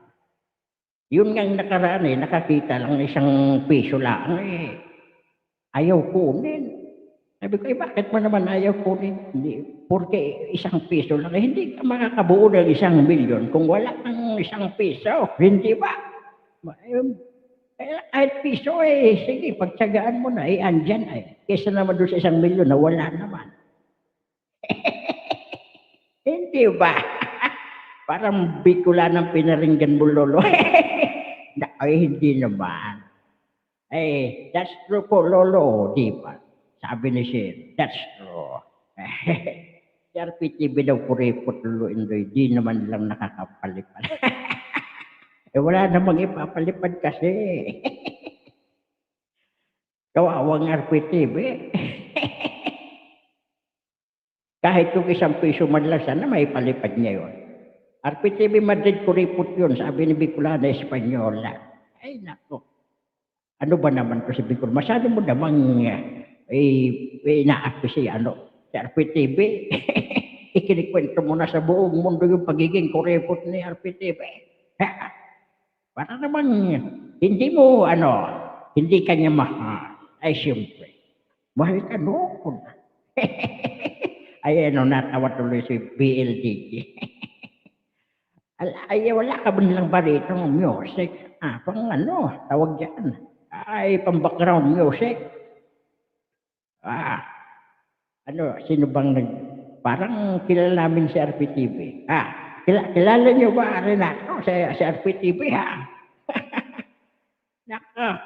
Speaker 15: Yun nga nakaraan nakakita lang ng 1 piso lang ayaw kunin. Sabi ko, bakit mo naman ayaw kunin? Hindi, porque 1 piso lang. Hindi ka makakabuo ng 1,000,000 kung wala kang 1 piso. Hindi ba? Kahit piso sige, pagtsagaan mo na andyan kesa naman doon sa 1,000,000 na wala naman. Hindi ba? Parang Bicolanang pinaringgan mo lolo. Hindi naman. That's true po lolo, di ba? Sabi ni Sir, that's true. Si Arpit TV daw kuripot lolo Indoy, di naman lang nakakapalipad. Wala namang ipapalipad kasi. Kawawang Arpit TV. Kahit yung 1 piso man lang sana, may palipad niya yun. Arpit TV Madrid kuripot yun, sabi ni Bicolana Espanyola. Ay nako. Ano ba naman to si Bicol? Masyado mo namang inaakto si Arpit TV. Ikinikwento mo na sa buong mundo yung pagiging kuripot ni Arpit TV. Para naman hindi mo hindi kanya mahal. Ay siyempre, mahal ka noon. Ay natawa tuloy si BLDG. Wala ka ba nilang ba rito ng music? Pang tawag dyan. Pang background music. Sino bang Parang kilala namin si RPTV. Kilala niyo ba, Renato, si RPTV, ha? Naka,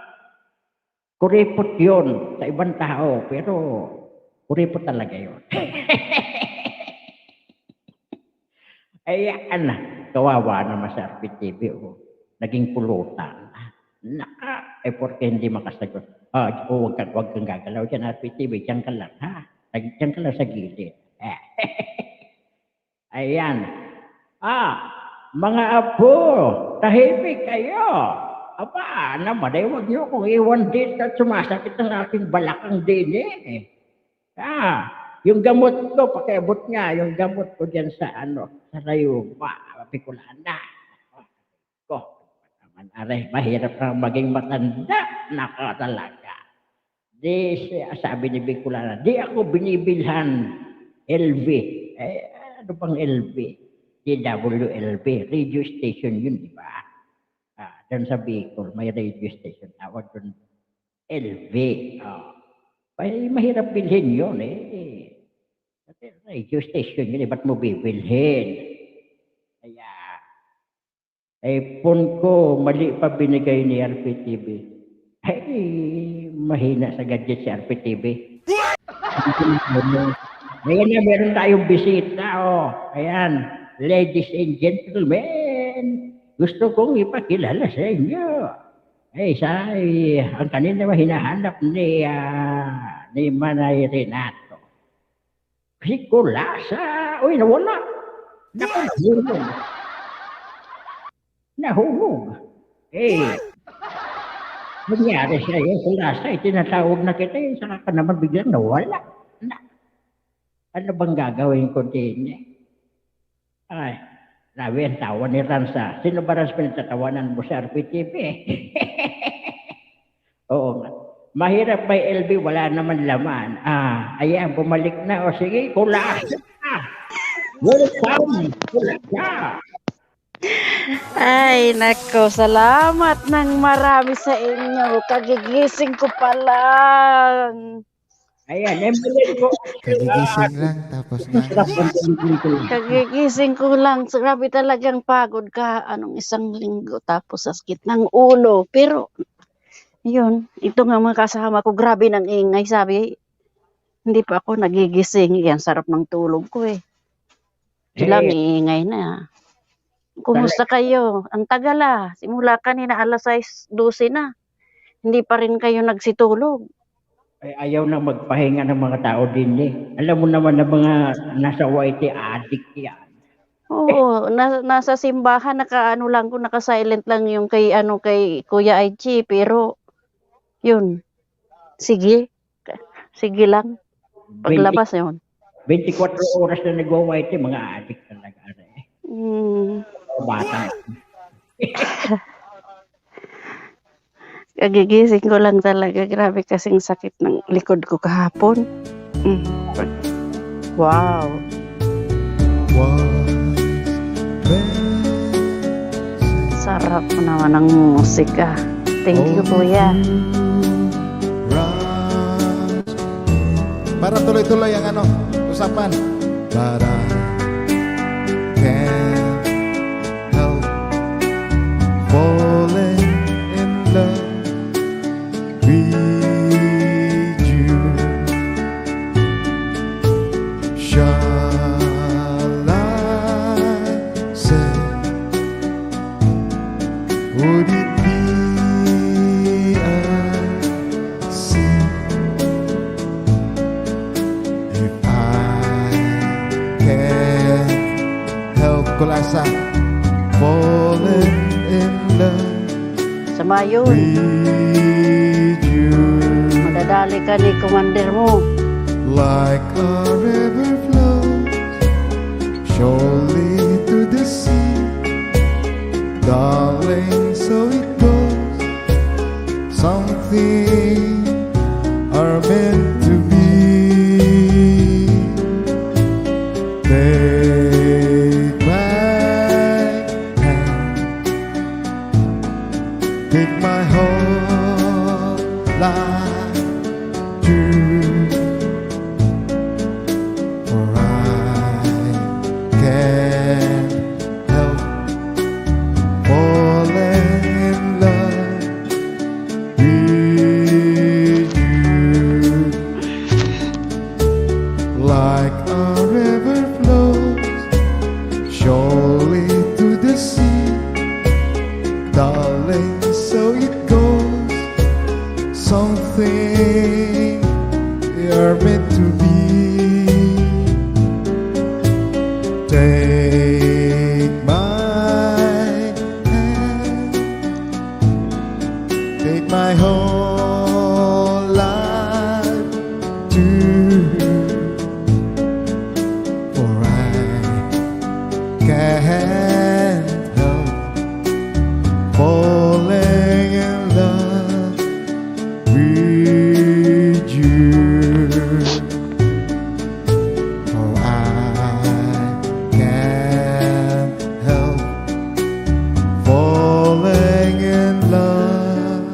Speaker 15: kuripot yun sa ibang tao, pero kuripot talaga yun. Ayan, kawawa naman sa RPTV, naging pulutan. Porque hindi makasagot. Huwag kang gagalaw dyan, RPTV, dyan ka lang, ha? Dyan ka lang sa gilid. Ayan. Mga apo, tahimik kayo. Aba, naman, huwag niyo kong iwan dito at sumasakit ang aking balakang din eh. Yung gamot ko, pakiabot nga, yung gamot ko dyan sa Rayuma, Bicolana. Aray, mahirap na maging matanda. Naka talaga. Sabi ni Bicolana, di ako binibilhan LV. Ano bang LV? DWLV. Radio station yun, di ba? Doon sa Bicol, may radio station. Tawag doon LV. Mahirap bilhin yun eh. Radio station yun, ba't mo bibilhin? Kaya, phone ko, mali pa binigay ni RPTV. Mahina sa gadget si RPTV. Ayan na, meron tayong bisita. Ayan, ladies and gentlemen, gusto kong ipakilala sa inyo. Ang kanina hinahanap ni Manay Renato. Si Kulasa. Uy, nawala. Nahulog. Nangyari siya yung Kulasa. Tinatawag na kita. Saka ka naman biglang nawala. Ano bang gagawin ko din? Grabe ang tawa ni Ransa. Sino ba Ransa pinatatawanan mo sa RPTV? Oo nga. Mahirap may LB, wala naman laman. Ayan, bumalik na. O sige, Kulasa. Welcome, Kulasa.
Speaker 19: Ay, nako, salamat ng marami sa inyo. Kagigising ko pa lang.
Speaker 15: Ayan, ko.
Speaker 13: Kagigising lang, tapos na.
Speaker 19: Kagigising ko lang. Grabe talagang pagod ka. Isang linggo, tapos sakit ng ulo. Pero, yun, ito nga mga kasama ko, grabe ng ingay. Sabi, hindi pa ako nagigising. Yan, sarap ng tulog ko eh. Ilang iingay na. Kumusta kayo? Ang tagal Simula kanina, alas 6:12 na. Hindi pa rin kayo nagsitulog.
Speaker 15: Ayaw na magpahinga ng mga tao din eh. Alam mo naman na mga nasa YT addict yan.
Speaker 19: Oo, nasa simbahan, naka-silent lang yung kay Kuya IG, pero yun. Sige lang. Paglabas yun.
Speaker 15: 24 oras na nag-YT, mga addict talaga. Bata.
Speaker 19: Kagigising ko lang talaga. Grabe kasing sakit ng likod ko kahapon. Wow. Sarap naman ng musika. Thank you, Kuya.
Speaker 13: Para tuloy-tuloy ang usapan. But I can't help falling in love with you. Shall I say, would it be a sin if I can't help Kulasa falling in love
Speaker 19: Sama yun.
Speaker 13: with you?
Speaker 19: Madadali ka ni commander mo.
Speaker 13: Like a river flows surely to the sea, darling, so it goes. Something are meant to be. Take my hand, take my whole life too. For I something you're meant to be. Take my hand, take my whole life too, for I can't help falling in love with you. For I can't help falling in love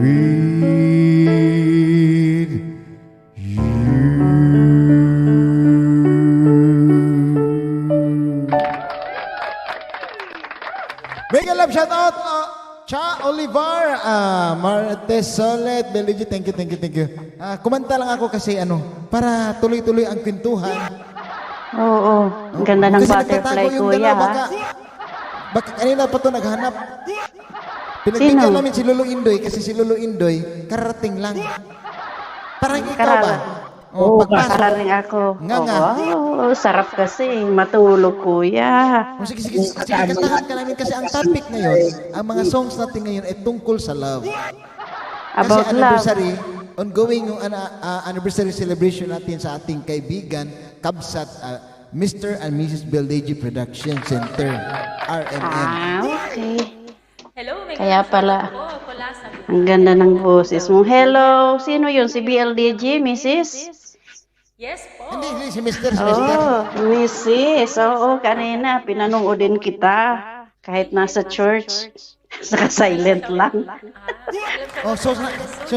Speaker 13: with Mega love shout out Cha Olivar, Martes Solet, Beligi, thank you. Kumanta lang ako kasi para tuloy-tuloy ang kwentuhan.
Speaker 19: Oo, ang ganda ng
Speaker 13: Kasi
Speaker 19: butterfly,
Speaker 13: nagtatago yung
Speaker 19: kuya,
Speaker 13: dalawa,
Speaker 19: ha?
Speaker 13: baka kanina pa to naghanap. Pinagbigyan
Speaker 19: Sino?
Speaker 13: namin si Lolo Indoy kasi si Lolo Indoy kararating lang. Parang ikaw ba?
Speaker 19: Karara.
Speaker 13: Oh, pagpasok.
Speaker 19: Kararing ako.
Speaker 13: Nga.
Speaker 19: Oo, sarap kasi. Matulog, kuya.
Speaker 13: Sige, kantahan ka namin kasi ang topic ngayon, ang mga songs natin ngayon ay tungkol sa love.
Speaker 19: About
Speaker 13: Kasi anniversary, ongoing yung anniversary celebration natin sa ating kaibigan, Kabsat, Mr. and Mrs. Beldeji Production Center, RMN.
Speaker 19: Okay.
Speaker 3: Hello, may
Speaker 19: Kaya pala,
Speaker 3: ako, Kulasa.
Speaker 19: ang ganda ng boses mo. Hello, sino yun? Si BLDG, Mrs.?
Speaker 3: Yes po.
Speaker 13: Hindi, si Mr.
Speaker 19: Oh, Mrs. Oo, kanina, pinanoodin kita. Kahit nasa church. Saka silent lang.
Speaker 13: Oh, so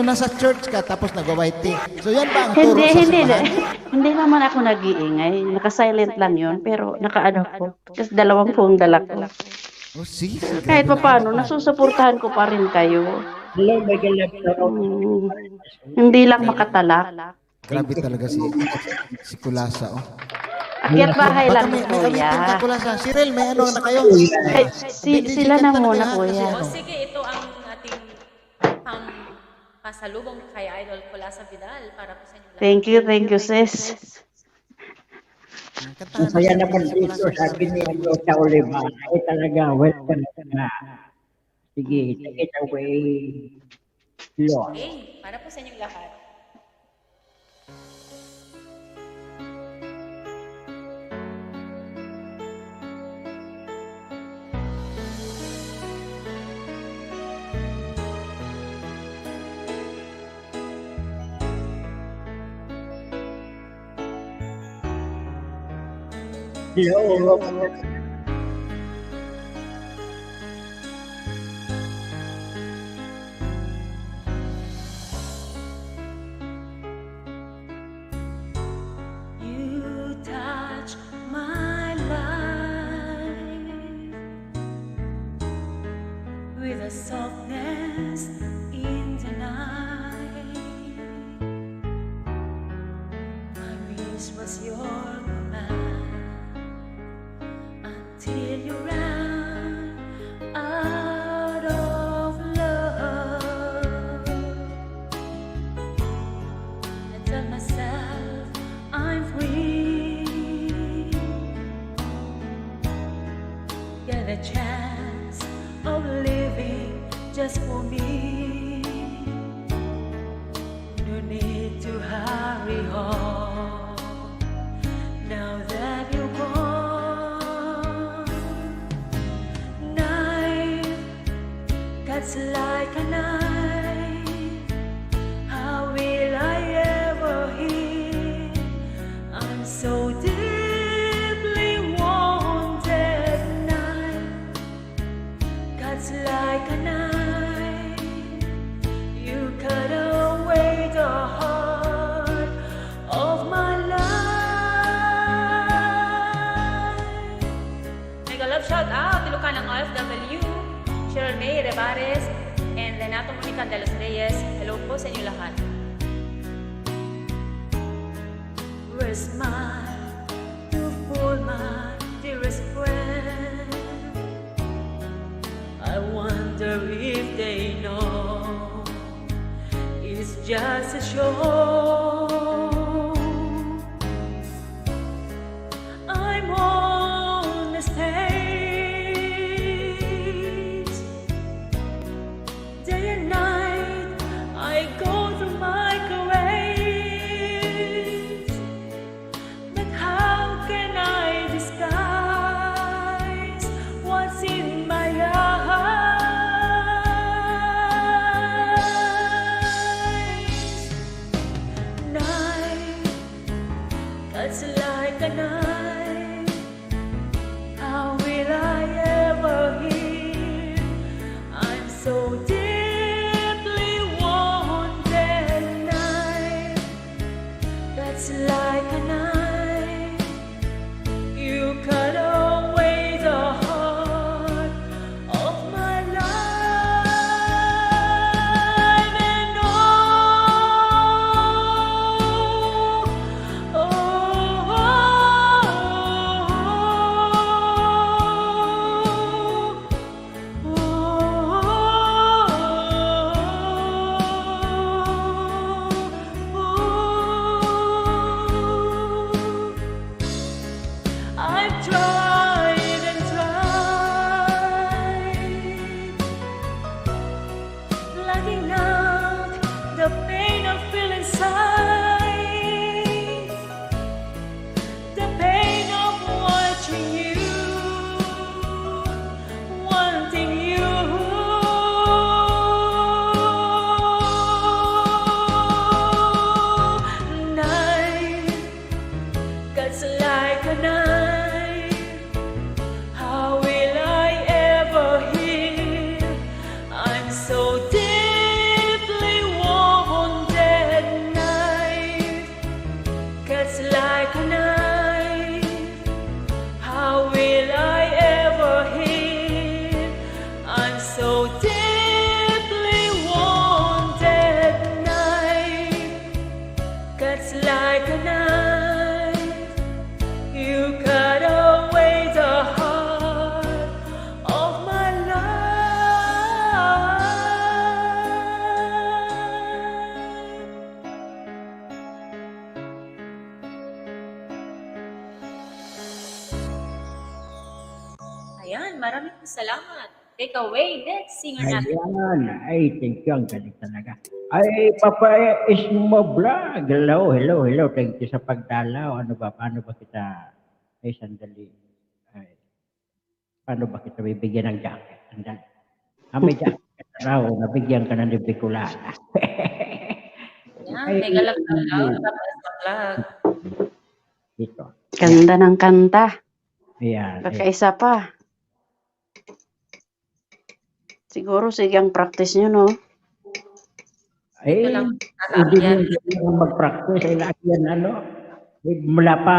Speaker 13: nasa church ka tapos nag-white tea. So yan ba ang turo sa
Speaker 19: Hindi.
Speaker 13: simbahan?
Speaker 19: Hindi naman ako nag-iingay. Naka-silent lang yun. Pero nakaano ko. Kasi 2 phone dala ko.
Speaker 13: Oh, sige.
Speaker 19: Kahit pa paano, nasusuportahan ko pa rin kayo.
Speaker 15: Hello, Mega Love shout out.
Speaker 19: Hindi lang makatalak.
Speaker 13: Grabe talaga si Kulasa, oh.
Speaker 19: Akyat bahay lang,
Speaker 13: May
Speaker 19: kuya.
Speaker 13: awitin ka, Kulasa. Cyril, may na kayo?
Speaker 19: Ay, sila na muna, kuya.
Speaker 3: O sige, ito ang ating pasalubong kay Idol Kulasa Vidal para po sa inyo lahat.
Speaker 19: Thank you, sis.
Speaker 15: Masaya naman dito sa Gineo sa Oliva. Ay talaga, welcome na. Sige, take it away. Lord.
Speaker 3: Okay, para po sa inyong lahat.
Speaker 15: Hello.
Speaker 3: You touch my life with a softness in the night. My wish was your command until you ran out of love. I tell myself I'm free, get a chance of living just for me. No need to hurry home now that you're gone. Night cuts like a knife. How will I ever heal? I'm so deeply wanted. Night cuts like a knife. You cut away the heart of my life. Mega love shout out, Ilocanang OFW, Cheryl May Rebares, and Renato Monica de los Reyes. Hello po sa inyo lahat. Where's my fool, my dearest friend? I wonder if they know just a show. I'm on the stage. Day and night I go through my careers. But how can I disguise what's in my eyes? Night cuts like a knife. How will I ever heal? I'm so deeply wounded. Night cuts like a knife. You cut away the heart of my life, and I've tried and tried, blocking out the pain I feel inside, the pain of watching you, wanting you. Night cuts like a knife. How will I ever heal? I'm so deeply wounded. Night cuts like a knife. How will I ever heal? I'm so deeply wounded. Night cuts like a knife. You cut away the heart of my life.
Speaker 20: Ayan, maraming salamat. Take away, next singer natin.
Speaker 21: Ayan, ay, thank you, ang galing talaga. Ay, Papa Ismo Vlog, hello, hello, hello, thank you sa pagdalaw. Ano ba, paano ba kita, ay, sandali, ay, paano ba kita bibigyan ng jacket? Sandali. May jacket ka raw, nabigyan ka ng Bicolana.
Speaker 20: Ayan, may galak-galak. Tapos vlog.
Speaker 21: Dito.
Speaker 19: Ganda ng kanta.
Speaker 21: Ayan.
Speaker 19: Kakaisa pa. Siguro sige ang practice nyo, no?
Speaker 21: Ay, hindi mo mag-practice, ay lahat yan, ano, mula pa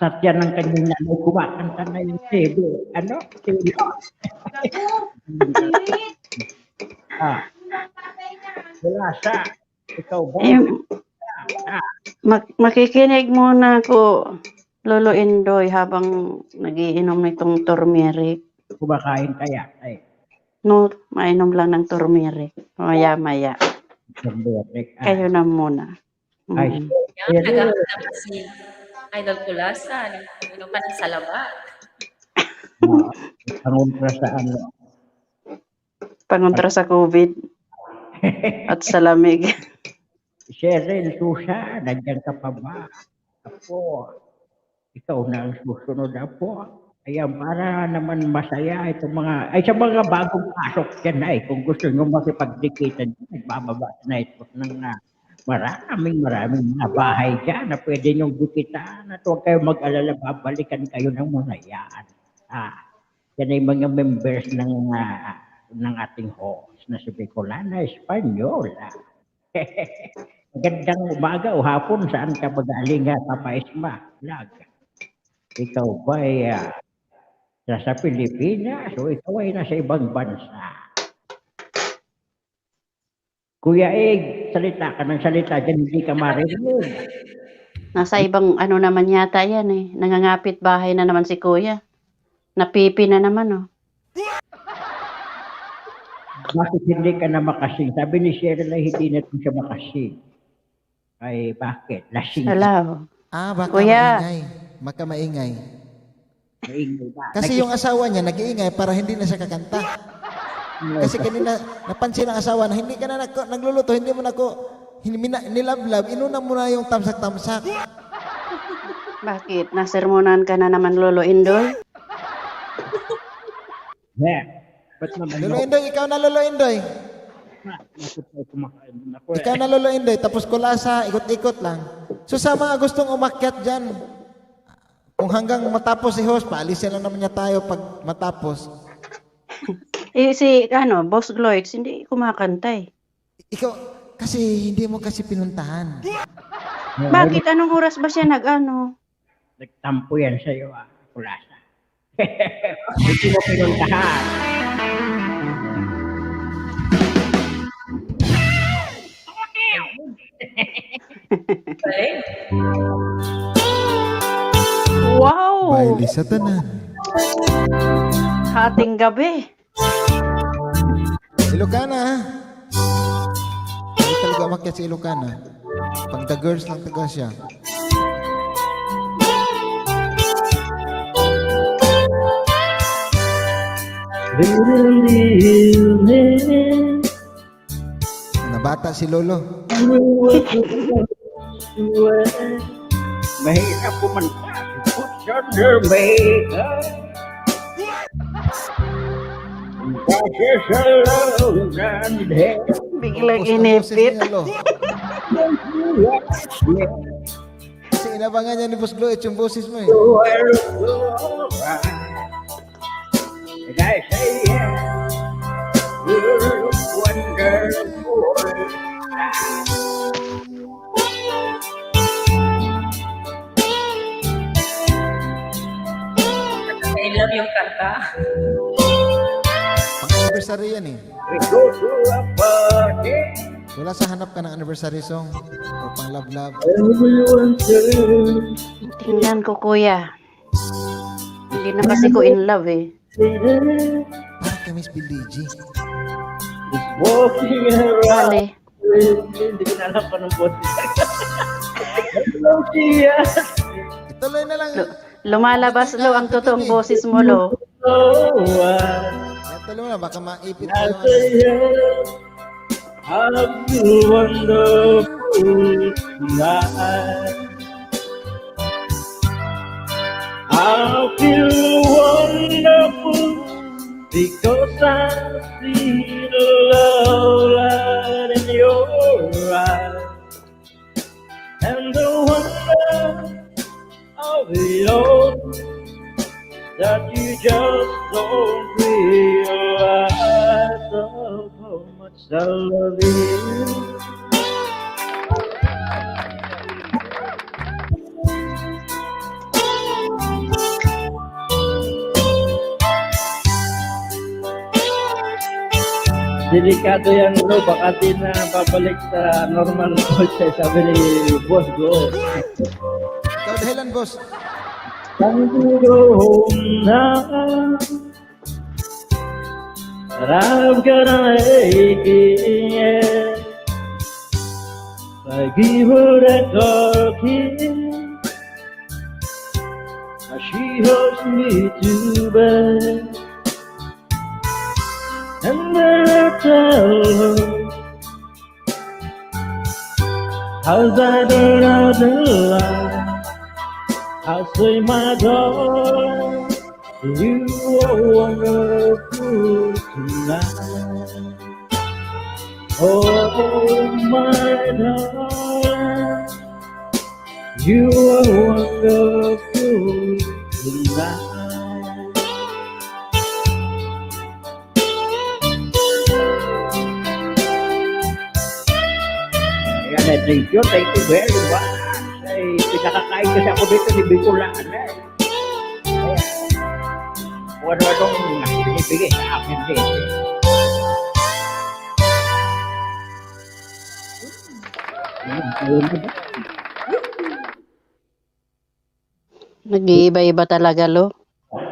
Speaker 21: sa tiyan ng kanyang nanay, kumakanta na yung sebo, ano, sebo. Wala siya, ikaw ba?
Speaker 19: Makikinig muna ako, Lolo Indoy, habang nagiinom nitong turmeric.
Speaker 21: Kumakain kaya, ay.
Speaker 19: No, mainom lang ng turmeric. Maya-maya.
Speaker 21: Turmeric.
Speaker 19: Kayo na muna.
Speaker 21: Ay,
Speaker 20: Ayan, nagkakasama si Idol Kulasa. Ano pa ng salabat?
Speaker 21: Pangontra sa ano?
Speaker 19: Pangontra sa COVID. At sa lamig.
Speaker 21: Cheryl, Susa, nandiyan ka pa ba? Apo, ikaw na ang susunod, Apo. Ayan, para naman masaya itong mga, ay sa mga bagong pasok dyan ay, kung gusto nyo makipagdikitan dyan, nagbababa na ito ng maraming mga bahay dyan na pwede nyong dikitan at huwag kayo mag-alala, babalikan kayo ng munayaan. Yan ay mga members ng ating host na si Bicolana Espanyola. Magandang umaga o hapon, saan ka magaling, Papa Isma? Vlog. Ikaw ba ay nasa Pilipinas o ikaw ay nasa ibang bansa? Kuya Eg, salita ka ng salita dyan, hindi ka marinig.
Speaker 19: Nasa ibang ano naman yata yan eh. Nangangapit bahay na naman si Kuya. Napipi na naman oh.
Speaker 21: bakit hindi ka na makasing? Sabi ni Cheryl ay hindi na siya makasing. Ay, bakit? Lasing.
Speaker 19: Hello.
Speaker 13: Baka
Speaker 19: Kuya.
Speaker 13: maingay. Baka maingay.
Speaker 21: Maingay ba?
Speaker 13: Kasi yung asawa niya nag-iingay para hindi na siya kakanta. Kasi kanina napansin ng asawa na hindi ka na nagluluto, hindi mo na nilab-lab, inuna mo na yung tamsak-tamsak.
Speaker 19: Bakit? Nasermonan ka na naman, Lolo Indoy?
Speaker 21: Ba't naman
Speaker 13: Lolo Indoy, ikaw na Lolo Indoy. Ikaw na Lolo Indoy, tapos kulasa, ikot-ikot lang. So sa mga gustong umakyat dyan, kung hanggang matapos si host, paalisin lang naman niya tayo pag matapos.
Speaker 19: Boss Gloix, hindi kumakanta eh.
Speaker 13: Ikaw, kasi hindi mo kasi pinuntahan.
Speaker 19: Bakit? Anong oras ba siya
Speaker 21: Nagtampo yan sa'yo, kulasa. Hindi mo pinuntahan.
Speaker 20: Galing.
Speaker 19: Wow!
Speaker 13: Baili sa tanan.
Speaker 19: Hating gabi.
Speaker 13: Ilocana, ha? Hindi talaga umakyat si Ilocana. Pang the girls lang taga siya. Nabata si Lolo.
Speaker 21: Mahirap kumanta. Put your makeup. Precious alone and hair.
Speaker 19: Biglang inipit.
Speaker 13: Kasi inabangan niya ni Boss Gloit yung boses mo eh.
Speaker 21: And I say, yeah, you're wonderful.
Speaker 20: I love yung kanta.
Speaker 13: Pang-anniversary yan eh.
Speaker 21: We go to a party.
Speaker 13: Wala sa hanap ka ng anniversary song o pang love-love.
Speaker 19: Tingnan ko, kuya. Hindi na kasi ko in love eh.
Speaker 13: Parang kay Miss Billie.
Speaker 21: Walking around.
Speaker 19: Bale.
Speaker 21: Hindi ko na alam pa ng boses. Hello, Tia.
Speaker 13: Ituloy na lang.
Speaker 19: Lumalabas, Lo, ang totoong boses mo, Lo.
Speaker 13: Ituloy mo na, baka maipit ka yung
Speaker 21: I feel wonderful tonight. I feel wonderful because I see the love light in your eyes and the wonder of it all that you just don't realize of how much I love you. Delikado yan, Lo. Baka di na babalik sa normal voice, sabi ni Boss Go.
Speaker 13: Ikaw dahilan, boss.
Speaker 21: Time to go home now, but I'm gonna make it, yeah. I give her that car kiss, she hugs me too bad. And then I tell her, as I turn out the light, I say, my darling, you are wonderful tonight. Oh, my darling, you are wonderful tonight. Thank you very much. Ay, pinakakain kasi ako dito ni Bicolaan eh. Ano-anong binibigay sa akin dito.
Speaker 19: Nag-iiba-iba talaga, Lo.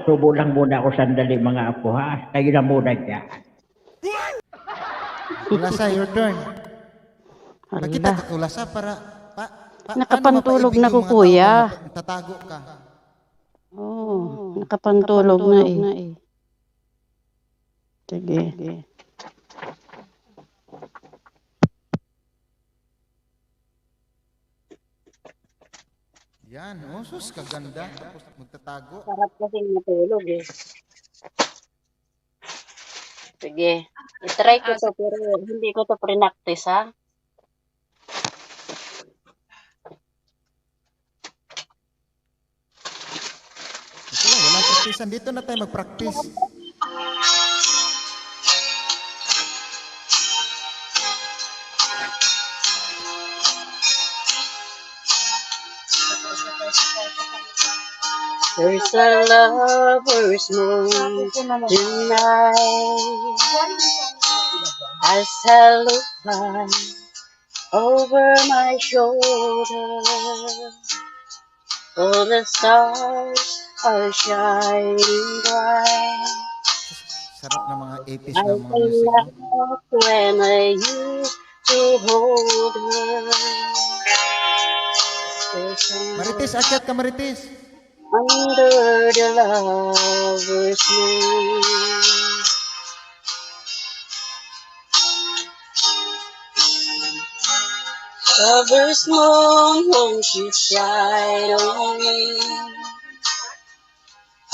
Speaker 21: Subo lang muna ako sandali mga apo ha. Kayo na muna dyan.
Speaker 13: Tulasa, your turn. Nakita
Speaker 19: Hala.
Speaker 13: ka, Tulasa, para...
Speaker 19: Nakapantulog na ko,
Speaker 13: paano
Speaker 19: kuya.
Speaker 13: tatago ka?
Speaker 19: Oo, nakapantulog na eh. Sige.
Speaker 13: Yan, sus, kaganda. Tapos magtatago.
Speaker 19: Sarap kasi matulog eh. Sige. I-try ko to pero hindi ko to pre-practice ha.
Speaker 13: Ito lang, walang practice. Dito na tayo mag-practice.
Speaker 19: There's a lover's moon tonight as I look back over my shoulder. All the stars are shining bright.
Speaker 13: Sarap na mga 80s
Speaker 19: I
Speaker 13: na mga music.
Speaker 19: laugh when I used to hold her.
Speaker 13: Marites, akyat ka, Marites.
Speaker 19: Under the lover's moon. Lover's moon, won't you shine on me?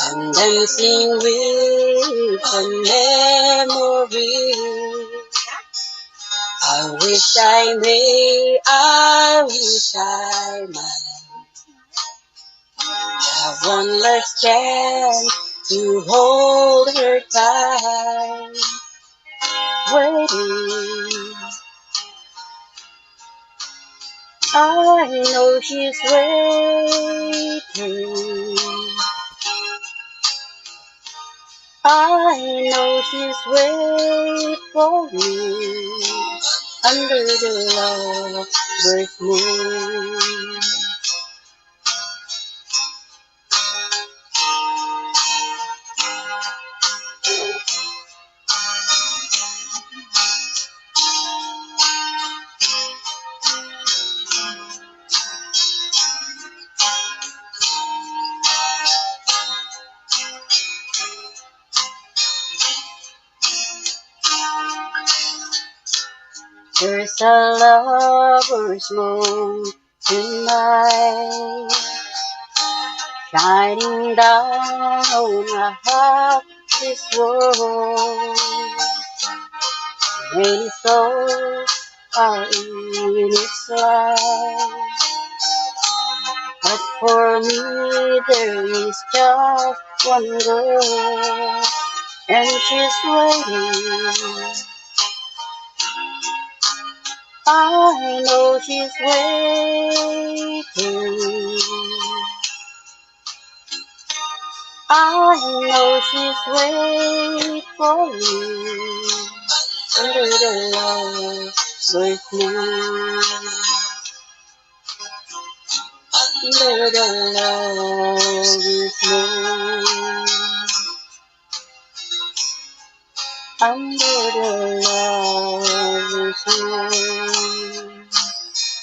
Speaker 19: I'm dancing with a memory. I wish I may, I wish I might have one last chance to hold her tight. Waiting, I know she's waiting. I know she's waiting for me under the lover's moon. There's a lover's moon tonight, shining down on half this world. Many souls are in its light, but for me there is just one girl, and she's waiting. I know she's waiting. I know she's waiting for me under the lover's moon. Under the lover's moon. Under the lover's moon.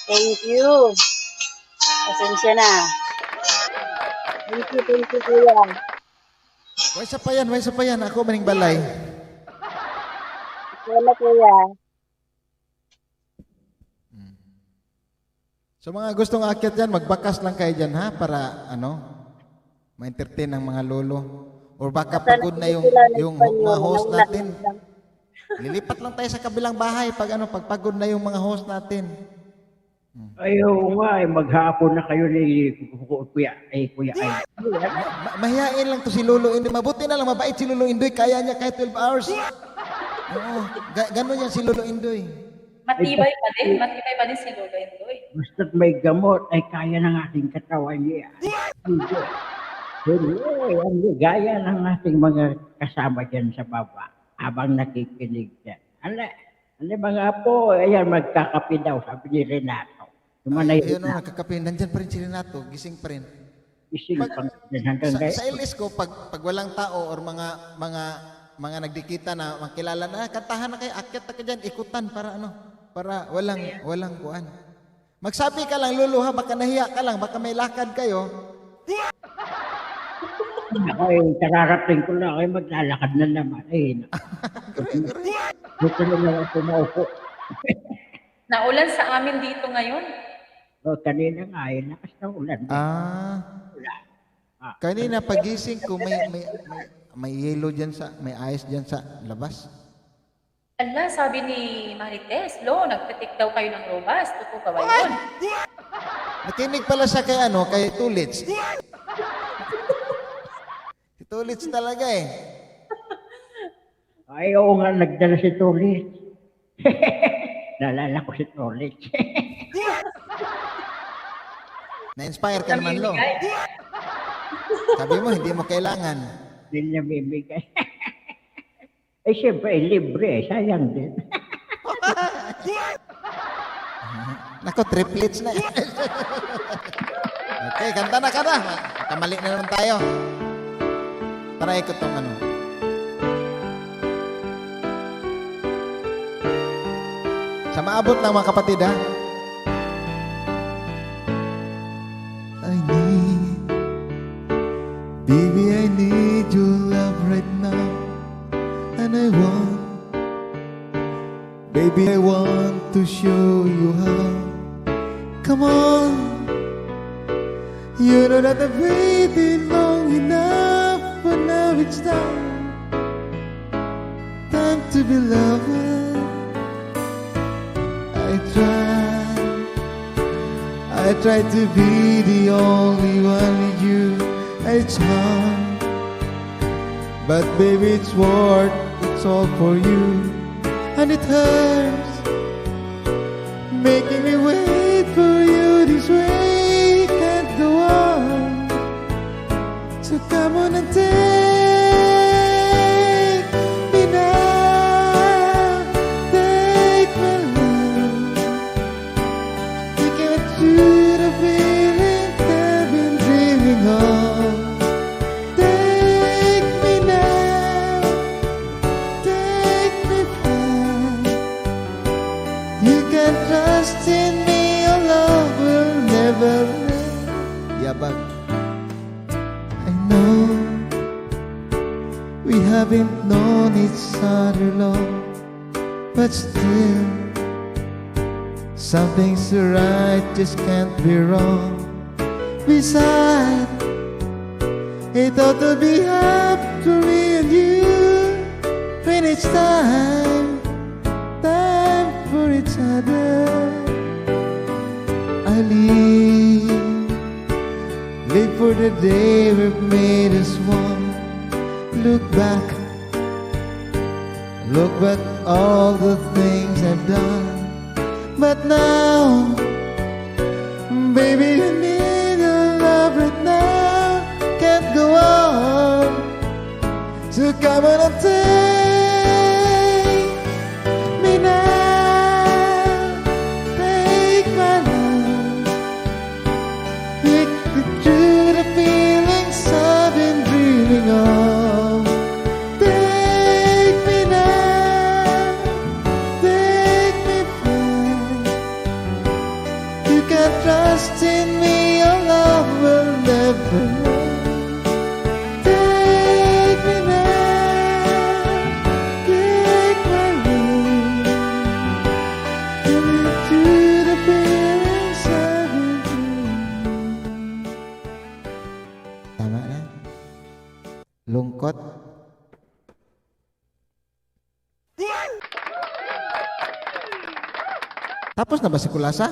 Speaker 19: Thank you. Pasensya na. Thank you, kuya.
Speaker 13: Way sa pa yan. Ako maning balay.
Speaker 19: Wala, kuya.
Speaker 13: So mga gustong aakyat dyan, magbakas lang kayo dyan ha, para ma-entertain ang mga lolo. Or baka pagod na yung mga host natin. Lilipat lang tayo sa kabilang bahay pag pagpagod na yung mga host natin.
Speaker 21: Ayaw nga, maghapon na kayo ni Kuya Ay.
Speaker 13: Mahihain lang to si Lolo Indoy. Mabuti na lang, mabait si Lolo Indoy. Kaya niya kahit 12 hours. Oo, gano'n yan si Lolo Indoy.
Speaker 20: Matibay pa din si Lolo Indoy.
Speaker 21: Basta't may gamot, ay kaya ng ating katawan niya. Hindi, gaya ng ating mga kasama dyan sa baba, habang nakikinig dyan. Ano mga po, ayan, magkakape daw, sabi ni Renato.
Speaker 13: Ayun o, nagkakape. Nandyan pa rin si Renato, gising pa rin.
Speaker 21: Gising pa rin hanggang
Speaker 13: sa LS ko, pag walang tao or mga mga nagdikita na makilala na, kantahan na kayo, akyat na ka dyan, ikutan para ano, para walang kuan. Magsabi ka lang, Lulu, ha, baka nahiya ka lang, baka may lakad kayo.
Speaker 21: Ako kararating ko lang, maglalakad na naman. Gusto na lang ako maupo.
Speaker 20: Naulan sa amin dito ngayon.
Speaker 21: Kanina nga, lakas ng ulan.
Speaker 13: Kanina pagising ko, may yellow dyan may ice dyan sa labas.
Speaker 20: Ala, sabi ni Marites, nagpitik daw kayo ng robas. Totoo pa ba yun?
Speaker 13: Nakinig pala siya kay Tulits. Si Tulits talaga eh.
Speaker 21: Ay, oo nga, nagdala si Tulit. Naalala ko si Tulit.
Speaker 13: Na-inspire ka naman, Lo. Sabi mo, hindi mo kailangan.
Speaker 21: Hindi niya bibigay. Siyempre, libre. Sayang din.
Speaker 13: Nako, triplets na. Okay, kanta na. Kamali na naman tayo. Para ikot tong ano. Sa maabot lang mga kapatid, ha? Baby, I need your love right now. And baby, I want to show you how. Come on. You know that I've waited long enough, but now it's time to be loved. I try to be the only one with you. It's hard, but baby, it's worth it's all for you. And it hurts, making me wait for you this way. Can't go on, so come on and take me now. Take my love, you can't shoot the feeling I've been dreaming of. Trust in me, your love will never end. Yabag. I know we haven't known each other long, but still something's right, just can't be wrong. Besides, it ought to be up to me and you when it's time for each other. I live for the day we've made us one. Look back all the things I've done. But now, baby, I need your love right now. Can't go on, so come on and take me now. Take me now, take me back. You can trust in me, your love will never end. Take me now, take my hand. Give me to the feelings I've been through. Tama na. Lungkot. Tapos na ba si Kulasa?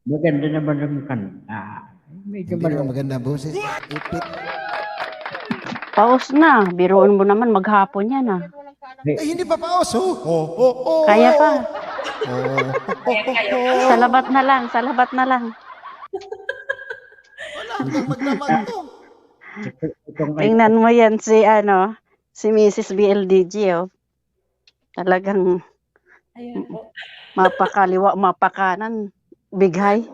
Speaker 21: Maganda naman ang kanta. Medyo
Speaker 13: maganda boses. Ipit.
Speaker 19: Paus na. Biruin mo naman maghapon yan ah.
Speaker 13: Hindi pa paus. Oh.
Speaker 19: Kaya pa.
Speaker 13: Oh.
Speaker 19: Salabat na lang.
Speaker 13: Magdamag to.
Speaker 19: Tingnan mo yan si Mrs. BLDG oh. Talagang mapakaliwa, mapakanan, bighay.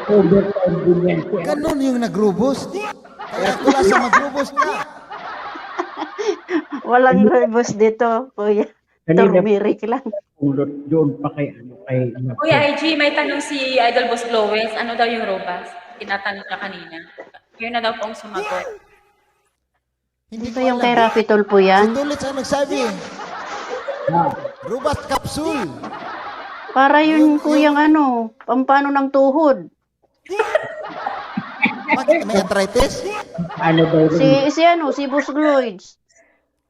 Speaker 21: Overtime din yan.
Speaker 13: Ganun yung nagrubos. Kaya ako lang sa magrubos ka.
Speaker 19: Walang ribos dito, kuya.
Speaker 21: Kanina
Speaker 19: Turmeric lang.
Speaker 21: pulot doon pa kay
Speaker 20: Kuya IG, may tanong si Idol Boss Glowes. Ano daw yung robas? Tinatanong siya kanina. Yun na daw po ang sumagot.
Speaker 19: Hindi ba yung kay Rafi Tulfo yan?
Speaker 13: Si Tulit ang nagsabi. Rubat capsule.
Speaker 19: Para yun, kuyang ano, pampano ng tuhod.
Speaker 13: May arthritis?
Speaker 21: Ano daw
Speaker 19: Si Boss Gloids.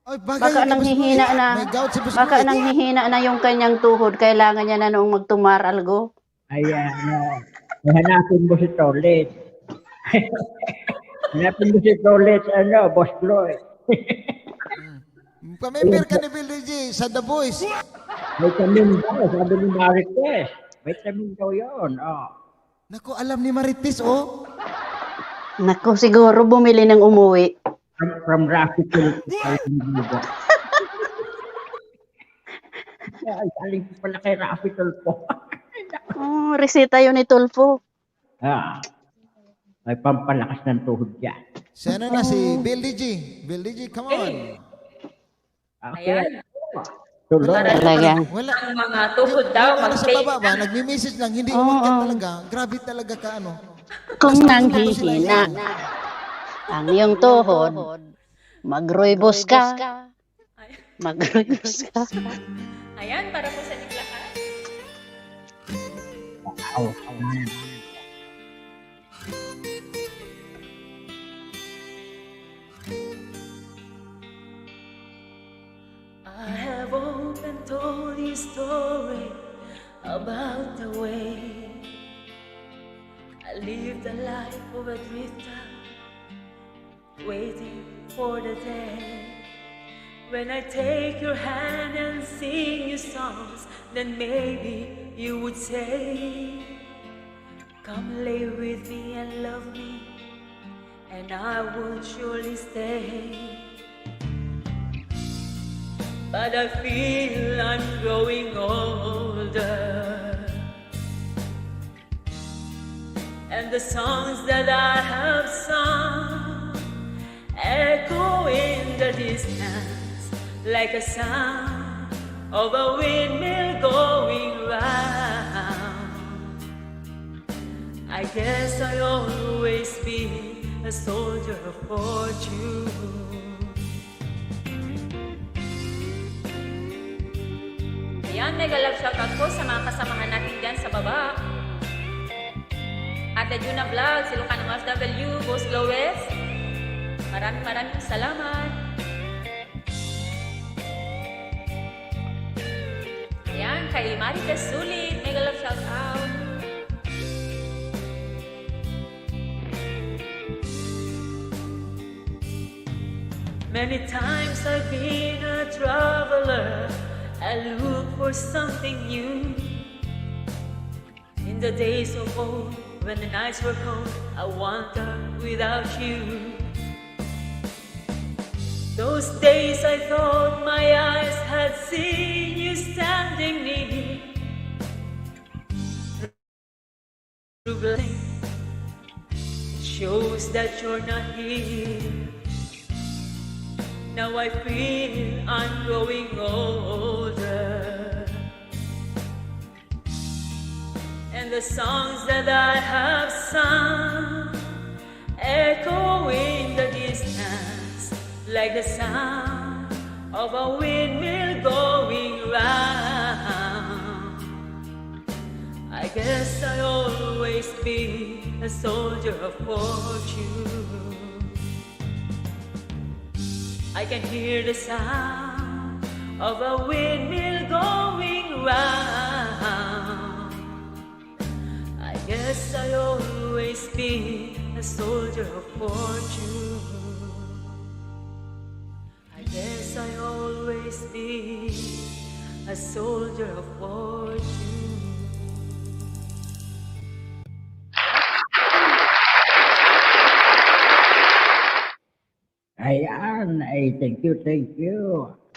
Speaker 13: Ay, bagay
Speaker 19: Baka
Speaker 13: yung
Speaker 19: nanghihina na,
Speaker 13: May gout si Boss
Speaker 19: baka
Speaker 13: Lloyd.
Speaker 19: nanghihina na yung kanyang tuhod. Kailangan niya na noong magtumar algo.
Speaker 21: Ayan, hanapin mo si Tolet. Hanapin mo si Tolet, Boss Floyd.
Speaker 13: Pamember ka ni Bill DJ sa The Voice.
Speaker 21: Vitamin daw, sabi ni Marites. Vitamin daw yun,
Speaker 13: Naku, alam ni Marites, oh.
Speaker 19: Naku, siguro bumili ng umuwi.
Speaker 21: From Rafi Tulfo. Ay, aling pala kay Rafi Tulfo.
Speaker 19: Oh, reseta yun ni Tulfo.
Speaker 21: May pampalakas ng tuhod yan.
Speaker 13: Sana na si Bill DJ. Bill DJ, come on.
Speaker 20: Ayan.
Speaker 21: Tuloy.
Speaker 19: Talagang.
Speaker 13: Wala.
Speaker 20: Ang mga tuhod daw,
Speaker 13: Wala sa
Speaker 20: mag-take
Speaker 13: baba ba? Nagmi-message lang. Hindi
Speaker 19: Oo,
Speaker 13: umat ka
Speaker 19: oo.
Speaker 13: talaga. Grabe talaga ka, ano.
Speaker 19: Kung nanghihina ang iyong tuhod, magroybos ka. Magroybos ka.
Speaker 20: Ayan, para po sa inyong lahat. I have often told you story about the way I lived a life of a drifter, waiting for the day when I take your hand and sing you songs. Then maybe you would say, come lay with me and love me, and I would surely stay. But I feel I'm growing older, and the songs that I have sung echo in the distance like a sound of a windmill going round. I guess I'll always be a soldier of fortune. Ayan, mega love shoutout po sa mga kasamahan natin dyan sa baba. Ate Juna Vlog, si Lucano FW, Boss Glowes. Maraming salamat. Ayan, kay Marites Sulit, mega love shoutout. Many times I've been a traveler, I look for something new. In the days of old, when the nights were cold, I wandered without you. Those days I thought my eyes had seen you standing near. Through blame, it shows that you're not here. Now I feel I'm growing older, and the songs that I have sung echo in the distance like the sound of a windmill going round. I guess I'll always be a soldier of fortune. I can hear the sound of a windmill going round. I guess I'll always be a soldier of fortune. I guess I'll always be a soldier of fortune.
Speaker 21: Ayan, ay thank you.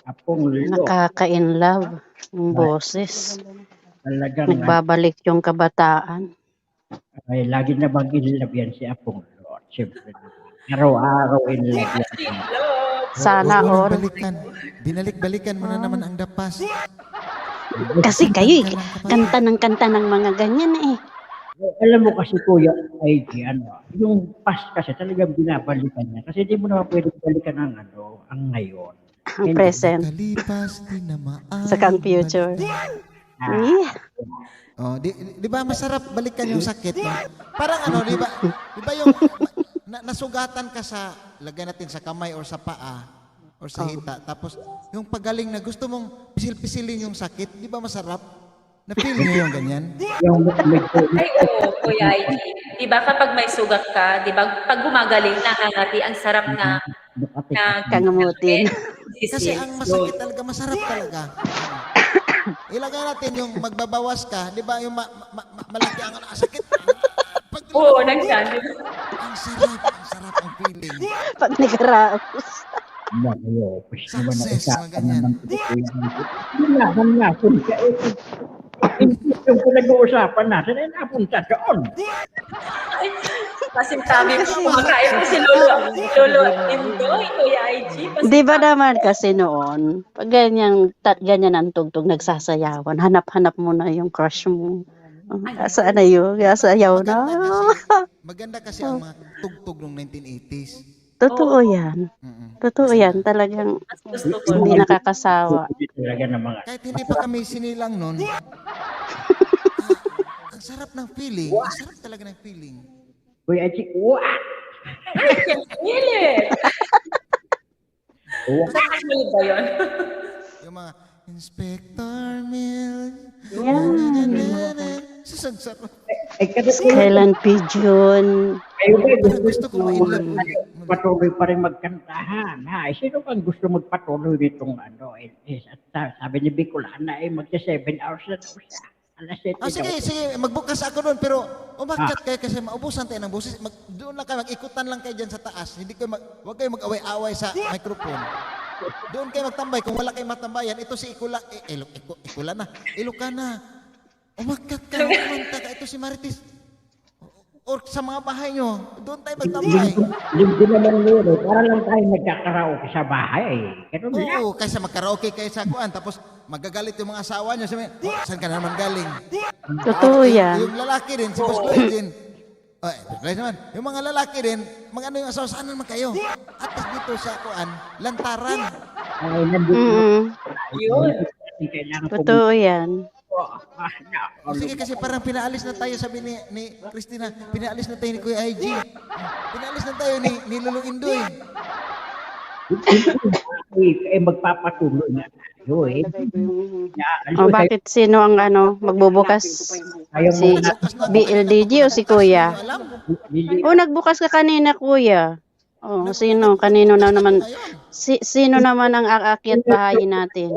Speaker 21: Apong Lilo.
Speaker 19: Nakaka-inlove ang boses.
Speaker 21: Talagang
Speaker 19: Nagbabalik yung kabataan.
Speaker 21: ay lagi na mag-inlove yan si Apong Lilo. Siyempre. Araw-araw in love yan.
Speaker 19: Sana
Speaker 13: Huwag mo nang
Speaker 19: all.
Speaker 13: balikan. Binalik-balikan mo na naman ang dapas.
Speaker 19: Kasi kayo, kanta ng mga ganyan eh.
Speaker 21: Alam mo kasi kuya, ay ano, yung past kasi talagang binabalikan niya. Kasi hindi mo naman pwede balikan ang ano, ang ngayon.
Speaker 19: Ang present.
Speaker 13: Kalipas di na
Speaker 19: Saka ang future. Yeah.
Speaker 13: Oh, di ba masarap balikan yung sakit, no? Parang ano, di ba yung nasugatan ka sa, lagay natin sa kamay or sa paa or sa hita, tapos yung pagaling na gusto mong pisil-pisilin yung sakit, di ba masarap? Na-feel niyo yung ganyan?
Speaker 3: Ay, oo, Kuya IG. Di ba kapag may sugat ka, di ba pag gumagaling, nakangati, ang sarap na
Speaker 19: kangamutin.
Speaker 13: Kasi ang masakit talaga, masarap talaga. Ilagay natin yung magbabawas ka, di ba yung malaki ang sakit.
Speaker 3: Oo, nagsan.
Speaker 13: Ang sarap ang feeling.
Speaker 19: Pag nagaraos.
Speaker 13: Success, mga ganyan.
Speaker 21: Yung pinag-uusapan natin ay napunta doon.
Speaker 3: Kasi sabi ko, kumakain ko si Lolo Indoy, Kuya IG.
Speaker 19: Di ba naman kasi noon, pag ganyan ang tugtog, nagsasayawan, hanap-hanap mo na yung crush mo. Saan na yun? Sayaw na.
Speaker 13: Maganda kasi ang mga tugtog ng 1980s.
Speaker 19: Totoo yan. Totoo yan. Talagang hindi nakakasawa.
Speaker 13: Kahit hindi pa kami sinilang nun, ang sarap ng feeling. Ang sarap talaga ng feeling.
Speaker 21: Kuya Chik, wah!
Speaker 3: Sulit ba yun?
Speaker 13: Yung mga Inspector Mills. Sasagsarap.
Speaker 19: Kailan pigeon?
Speaker 21: Kayo ba gusto ko patuloy pa rin magkantahan? Ha? Sino bang gusto magpatuloy ditong ano? At sabi ni Bicolana ay magsa 7 hours na daw siya. Alas 7
Speaker 13: Sige, magbukas ako doon, pero umakyat kayo kasi maubusan tayo ng busis. Doon lang kayo, mag-ikutan lang kayo dyan sa taas. Huwag kayo mag-away-away sa microphone. Doon kayo magtambay. Kung wala kayo matambayan, ito si Ilocana. Umakyat ka, kumanta ka. Ito si Marites. Or sa mga bahay nyo, doon tayo magtambay.
Speaker 21: Linggo naman yun. Para lang tayo nagkakaraoke sa bahay.
Speaker 13: Oo, kaysa magkaraoke kayo sa kuan, tapos magagalit yung mga asawa nyo. Sabi, saan ka naman galing?
Speaker 19: Totoo yan.
Speaker 13: Yung lalaki din, si Boss Lloyd din. Naman, yung mga lalaki din, mga ano yung asawa, saan naman kayo? At dito sa kuan, lantaran.
Speaker 3: Yun.
Speaker 19: Totoo yan.
Speaker 13: Sige, kasi parang pinaalis na tayo, sabi ni Christina, pinaalis na tayo ni Kuya IG. Pinaalis na tayo ni Lolo Indoy.
Speaker 21: Magpapatuloy na tayo eh.
Speaker 19: Bakit sino ang magbubukas? Si BLDG o si Kuya? Nagbukas ka kanina, Kuya. Sino? Kanino na naman? Sino naman ang aakyat bahayin natin?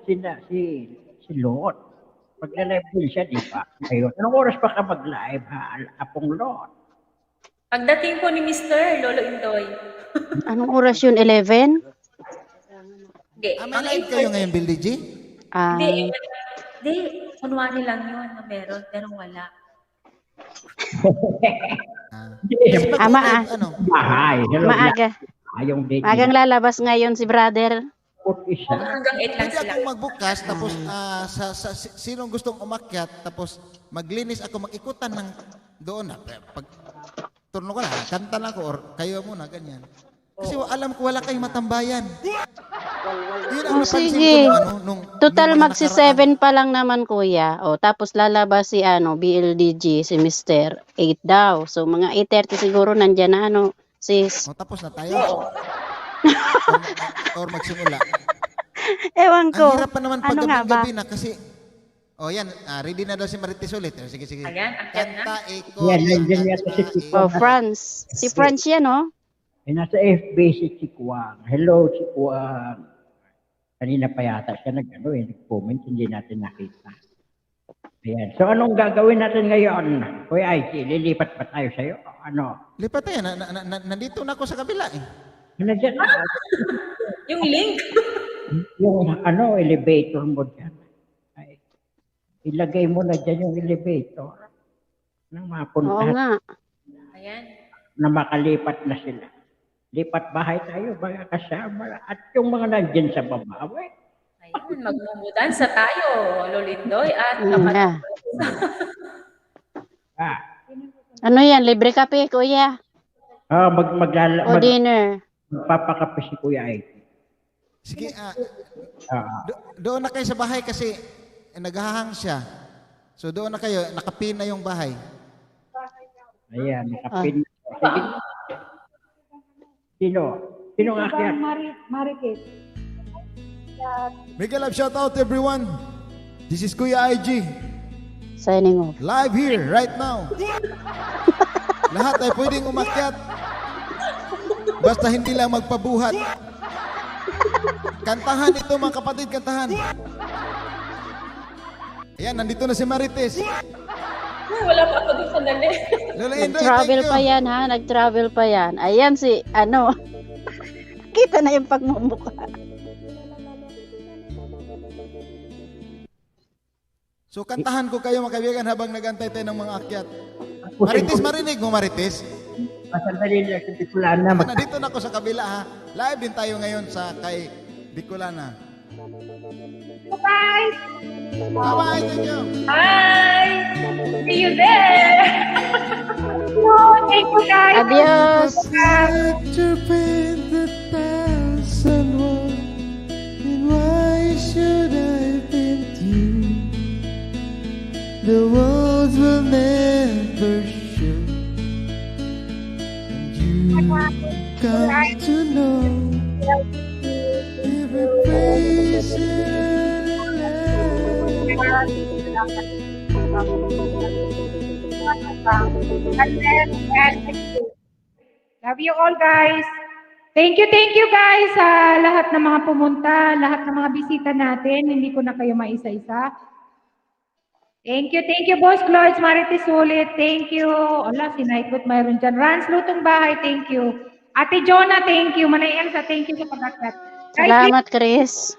Speaker 21: Si Lord. Pag-live din siya, di ba? Ayun. Anong oras pa ka mag-live, ha? Apong Lord.
Speaker 3: Pagdating po ni Mr. Lolo Indoy.
Speaker 19: Anong oras yun? 11?
Speaker 3: Hindi.
Speaker 13: May live kayo ngayon, Bill DJ?
Speaker 3: Hindi. Kunwari lang yun na meron, pero wala.
Speaker 21: Maaga.
Speaker 19: Maagang lalabas ngayon si brother.
Speaker 3: Hanggang 8 lang
Speaker 13: Pwede
Speaker 3: sila.
Speaker 13: akong magbukas, tapos sinong gustong umakyat, tapos maglinis ako, mag-ikutan ng doon na. Pag turno ko na, kanta lang ako, or kayo muna, ganyan. Kasi alam ko wala kayong matambayan. Yun ang napansin
Speaker 19: Sige.
Speaker 13: ko
Speaker 19: Total magsi-7 pa lang naman, Kuya. Tapos lalabas si BLDG, si Mr. 8 daw. So mga 8:30 siguro nandiyan na sis.
Speaker 13: Tapos na tayo. or magsimula.
Speaker 19: Ewan ko.
Speaker 13: Ang hirap pa naman pag
Speaker 19: nga ba?
Speaker 13: gabi na kasi yan, ready na daw si Marites ulit. Sige.
Speaker 3: Ayan,
Speaker 13: Kanta, iko.
Speaker 21: Yan yata si Chikwang.
Speaker 19: France. Si France yan,
Speaker 21: Nasa FB si Chikwang. Hello, Chikwang. Kanina pa yata siya nag-comment, hindi natin nakita. Ayan. So, anong gagawin natin ngayon? Kuya IT, lilipat pa tayo sa'yo?
Speaker 13: Lipat tayo. Nandito na ako sa kabila eh.
Speaker 21: Nandiyan na.
Speaker 3: Yung link.
Speaker 21: Yung elevator mo dyan. Ay, ilagay mo na dyan yung elevator na mapunta.
Speaker 19: Oo nga.
Speaker 3: Ayan.
Speaker 21: Na makalipat na sila. lipat bahay tayo, mga kasama. At yung mga nandyan sa baba, we,
Speaker 3: Ayun, magmumudansa tayo, Lolindoy at
Speaker 19: Yeah.
Speaker 21: ah,
Speaker 19: Ano yan? Libre kape, kuya? O dinner?
Speaker 21: magpapakape si Kuya ay.
Speaker 13: Sige,
Speaker 21: Ah,
Speaker 13: doon na kayo sa bahay kasi naghahang siya. So doon na kayo, nakapin na yung bahay.
Speaker 21: ayan, nakapin. Sige. Sino? Sino ang akyat?
Speaker 1: Marikit.
Speaker 13: Mega love shout out everyone. This is Kuya IG.
Speaker 19: Signing off.
Speaker 13: Live here, right now. Lahat ay pwedeng umakyat. Basta hindi lang magpabuhat. Kantahan ito mga kapatid, kantahan. Ayan, nandito na si Marites.
Speaker 3: Wala pa ako doon sandali.
Speaker 13: Lola Indoy,
Speaker 19: Nag-travel
Speaker 13: thank
Speaker 19: pa
Speaker 13: you.
Speaker 19: yan, ha? Nag-travel pa yan. Ayan si, ano, kita na yung pagmumukha.
Speaker 13: So kantahan ko kayo mga kaibigan habang nagantay tayo ng mga akyat. Marites, marinig mo Marites?
Speaker 21: Masandali lang sa Bicolana.
Speaker 13: Nandito na ako sa kabila ha. Live din tayo ngayon sa kay Bicolana.
Speaker 1: Bye!
Speaker 13: Bye-bye, thank you.
Speaker 3: Hi! See you there!
Speaker 1: Thank you, guys.
Speaker 19: Adios!
Speaker 8: Why should I paint you? The world will never show. And you come to know every place
Speaker 1: Love you all, guys. Thank you guys sa lahat ng mga pumunta, lahat ng mga bisita natin. Hindi ko na kayo maisa-isa. Thank you, Boss Cloyd, Marites ulit. Thank you. Ala, si Nightwood mayroon dyan. Rans, Lutong Bahay, thank you. Ate Jonah, thank you. Manay Elsa, thank you sa pag-akyat.
Speaker 19: Salamat, Chris.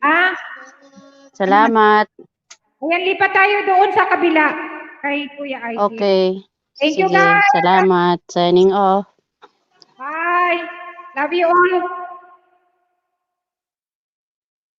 Speaker 1: Ah,
Speaker 19: Salamat.
Speaker 1: ayan, lipat tayo doon sa kabila. Kay Kuya Ivy.
Speaker 19: Okay.
Speaker 1: Thank you,
Speaker 19: Sige,
Speaker 1: guys.
Speaker 19: salamat. Signing off.
Speaker 1: Bye. Love you all.